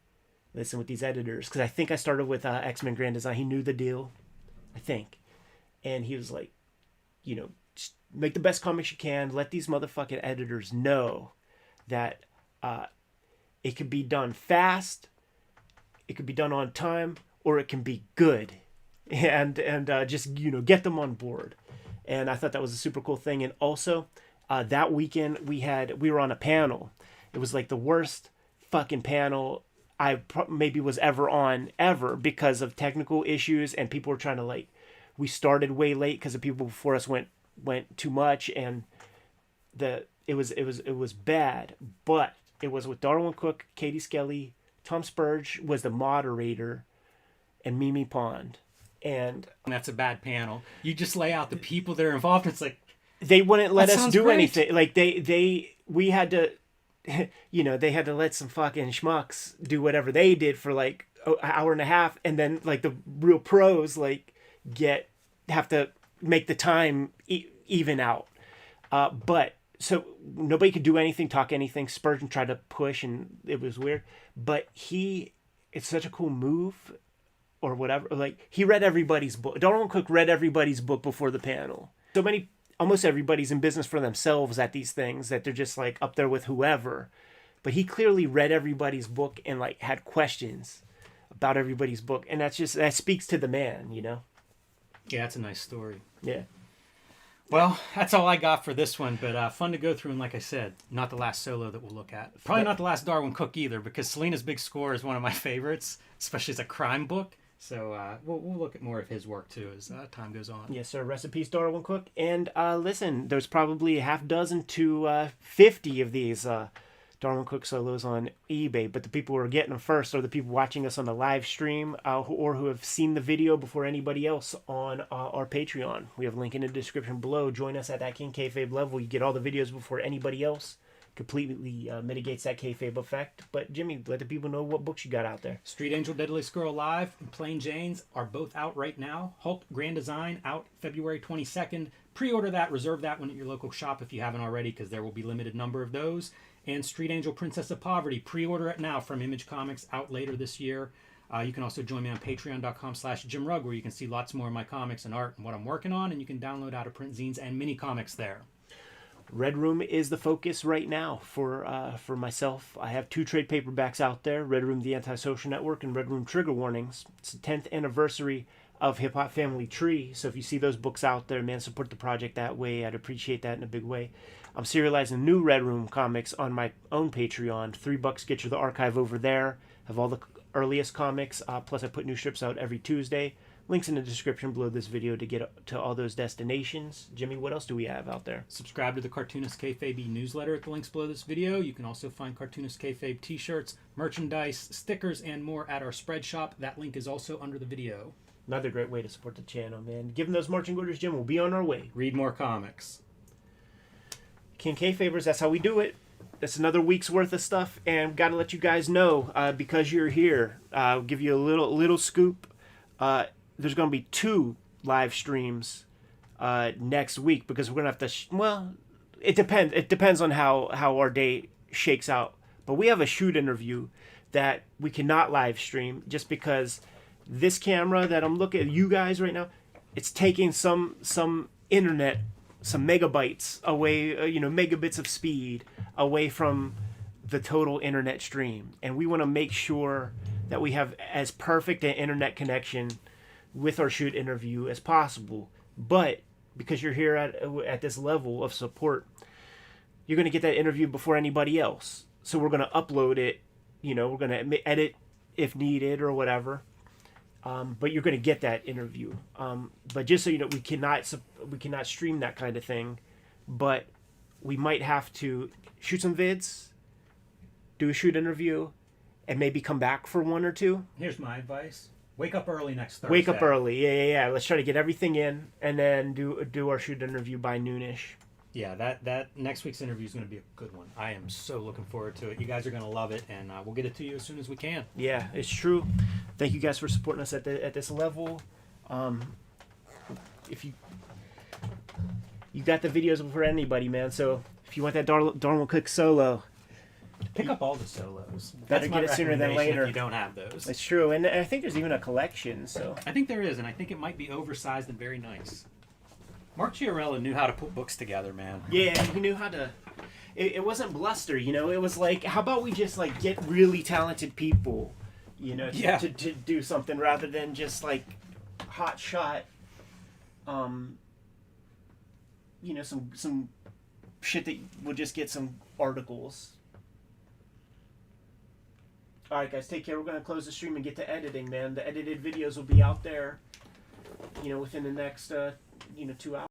[SPEAKER 2] listen, with these editors, because I think I started with X-Men Grand Design. He knew the deal, I think, and he was like, you know, just make the best comics you can. Let these motherfucking editors know that it can be done fast, it could be done on time, or it can be good, and just, you know, get them on board. And I thought that was a super cool thing. And also, that weekend we were on a panel. It was like the worst fucking panel I maybe was ever because of technical issues, and people were trying to, like, we started way late because the people before us went too much, and it was bad. But it was with Darwin Cook, Katie Skelly, Tom Spurge was the moderator, and Mimi Pond. And
[SPEAKER 1] that's a bad panel. You just lay out the people that are involved. It's like
[SPEAKER 2] they wouldn't let us do
[SPEAKER 1] great.
[SPEAKER 2] anything. Like we had to, you know, they had to let some fucking schmucks do whatever they did for like an hour and a half, and then like the real pros like have to make the time even out. But so nobody could do anything, talk anything. Spurgeon tried to push, and it was weird. But it's such a cool move, or whatever. Like, he read everybody's book. Darwin Cook read everybody's book before the panel. Almost everybody's in business for themselves at these things, that they're just like up there with whoever. But he clearly read everybody's book and like had questions about everybody's book, and that speaks to the man, you know.
[SPEAKER 1] Yeah, that's a nice story.
[SPEAKER 2] Yeah.
[SPEAKER 1] Well, that's all I got for this one, but fun to go through, and like I said, not the last solo that we'll look at. Probably not the last Darwin Cook either, because Selena's Big Score is one of my favorites, especially as a crime book. So we'll look at more of his work too as time goes on.
[SPEAKER 2] Yes, sir. Rest in peace, Darwin Cook. And listen, there's probably a half dozen to 50 of these Darwin Cook solos on eBay, but the people who are getting them first are the people watching us on the live stream or who have seen the video before anybody else on our Patreon. We have a link in the description below. Join us at that King Kayfabe level. You get all the videos before anybody else. Completely mitigates that kayfabe effect. But Jimmy, let the people know what books you got out there.
[SPEAKER 1] Street Angel, Deadly Squirrel Live, and Plain Janes are both out right now. Hulk Grand Design out February 22nd. Pre-order that, reserve that one at your local shop if you haven't already, because there will be limited number of those. And Street Angel, Princess of Poverty, pre-order it now from Image Comics, out later this year. You can also join me on patreon.com/JimRugg, where you can see lots more of my comics and art and what I'm working on, and you can download out-of-print zines and mini comics there.
[SPEAKER 2] Red Room is the focus right now for myself. I have 2 trade paperbacks out there, Red Room The Antisocial Network and Red Room Trigger Warnings. It's the 10th anniversary of Hip Hop Family Tree, so if you see those books out there, man, support the project that way. I'd appreciate that in a big way. I'm serializing new Red Room comics on my own Patreon. $3 get you the archive over there. Have all the earliest comics, plus I put new strips out every Tuesday. Links in the description below this video to get to all those destinations. Jimmy, what else do we have out there?
[SPEAKER 1] Subscribe to the Cartoonist Kayfabe newsletter at the links below this video. You can also find Cartoonist Kayfabe t-shirts, merchandise, stickers, and more at our spread shop. That link is also under the video.
[SPEAKER 2] Another great way to support the channel, man. Give them those marching orders, Jim. We'll be on our way.
[SPEAKER 1] Read more comics.
[SPEAKER 2] King Kayfabers, that's how we do it. That's another week's worth of stuff, and got to let you guys know, because you're here, I'll give you a little scoop. There's going to be 2 live streams next week, because we're going to have to... it depends. It depends on how our day shakes out. But we have a shoot interview that we cannot live stream, just because this camera that I'm looking at, you guys right now, it's taking some internet, some megabytes away, megabits of speed away from the total internet stream. And we want to make sure that we have as perfect an internet connection with our shoot interview as possible. But because you're here at this level of support, you're going to get that interview before anybody else. So we're going to upload it, we're going to edit if needed or whatever. But you're going to get that interview. But just so you know, we cannot stream that kind of thing. But we might have to shoot some vids, do a shoot interview, and maybe come back for 1 or 2.
[SPEAKER 1] Here's my advice. Wake up early next Thursday.
[SPEAKER 2] Wake up early. Yeah. Let's try to get everything in, and then do our shoot interview by noonish.
[SPEAKER 1] Yeah, that next week's interview is going to be a good one. I am so looking forward to it. You guys are going to love it, and we'll get it to you as soon as we can.
[SPEAKER 2] Yeah, it's true. Thank you guys for supporting us at this level. If you got the videos before anybody, man. So if you want that Darwin Cook solo,
[SPEAKER 1] pick up all the solos.
[SPEAKER 2] Better get it sooner than later.
[SPEAKER 1] If you don't have those.
[SPEAKER 2] It's true, and I think there's even a collection. So
[SPEAKER 1] I think there is, and I think it might be oversized and very nice. Mark Chiarella knew how to put books together, man.
[SPEAKER 2] Yeah, he knew how to. It wasn't bluster, It was like, how about we just like get really talented people, to do something rather than just like hot shot, some shit that will just get some articles. All right, guys, take care. We're gonna close the stream and get to editing, man. The edited videos will be out there, within the next 2 hours.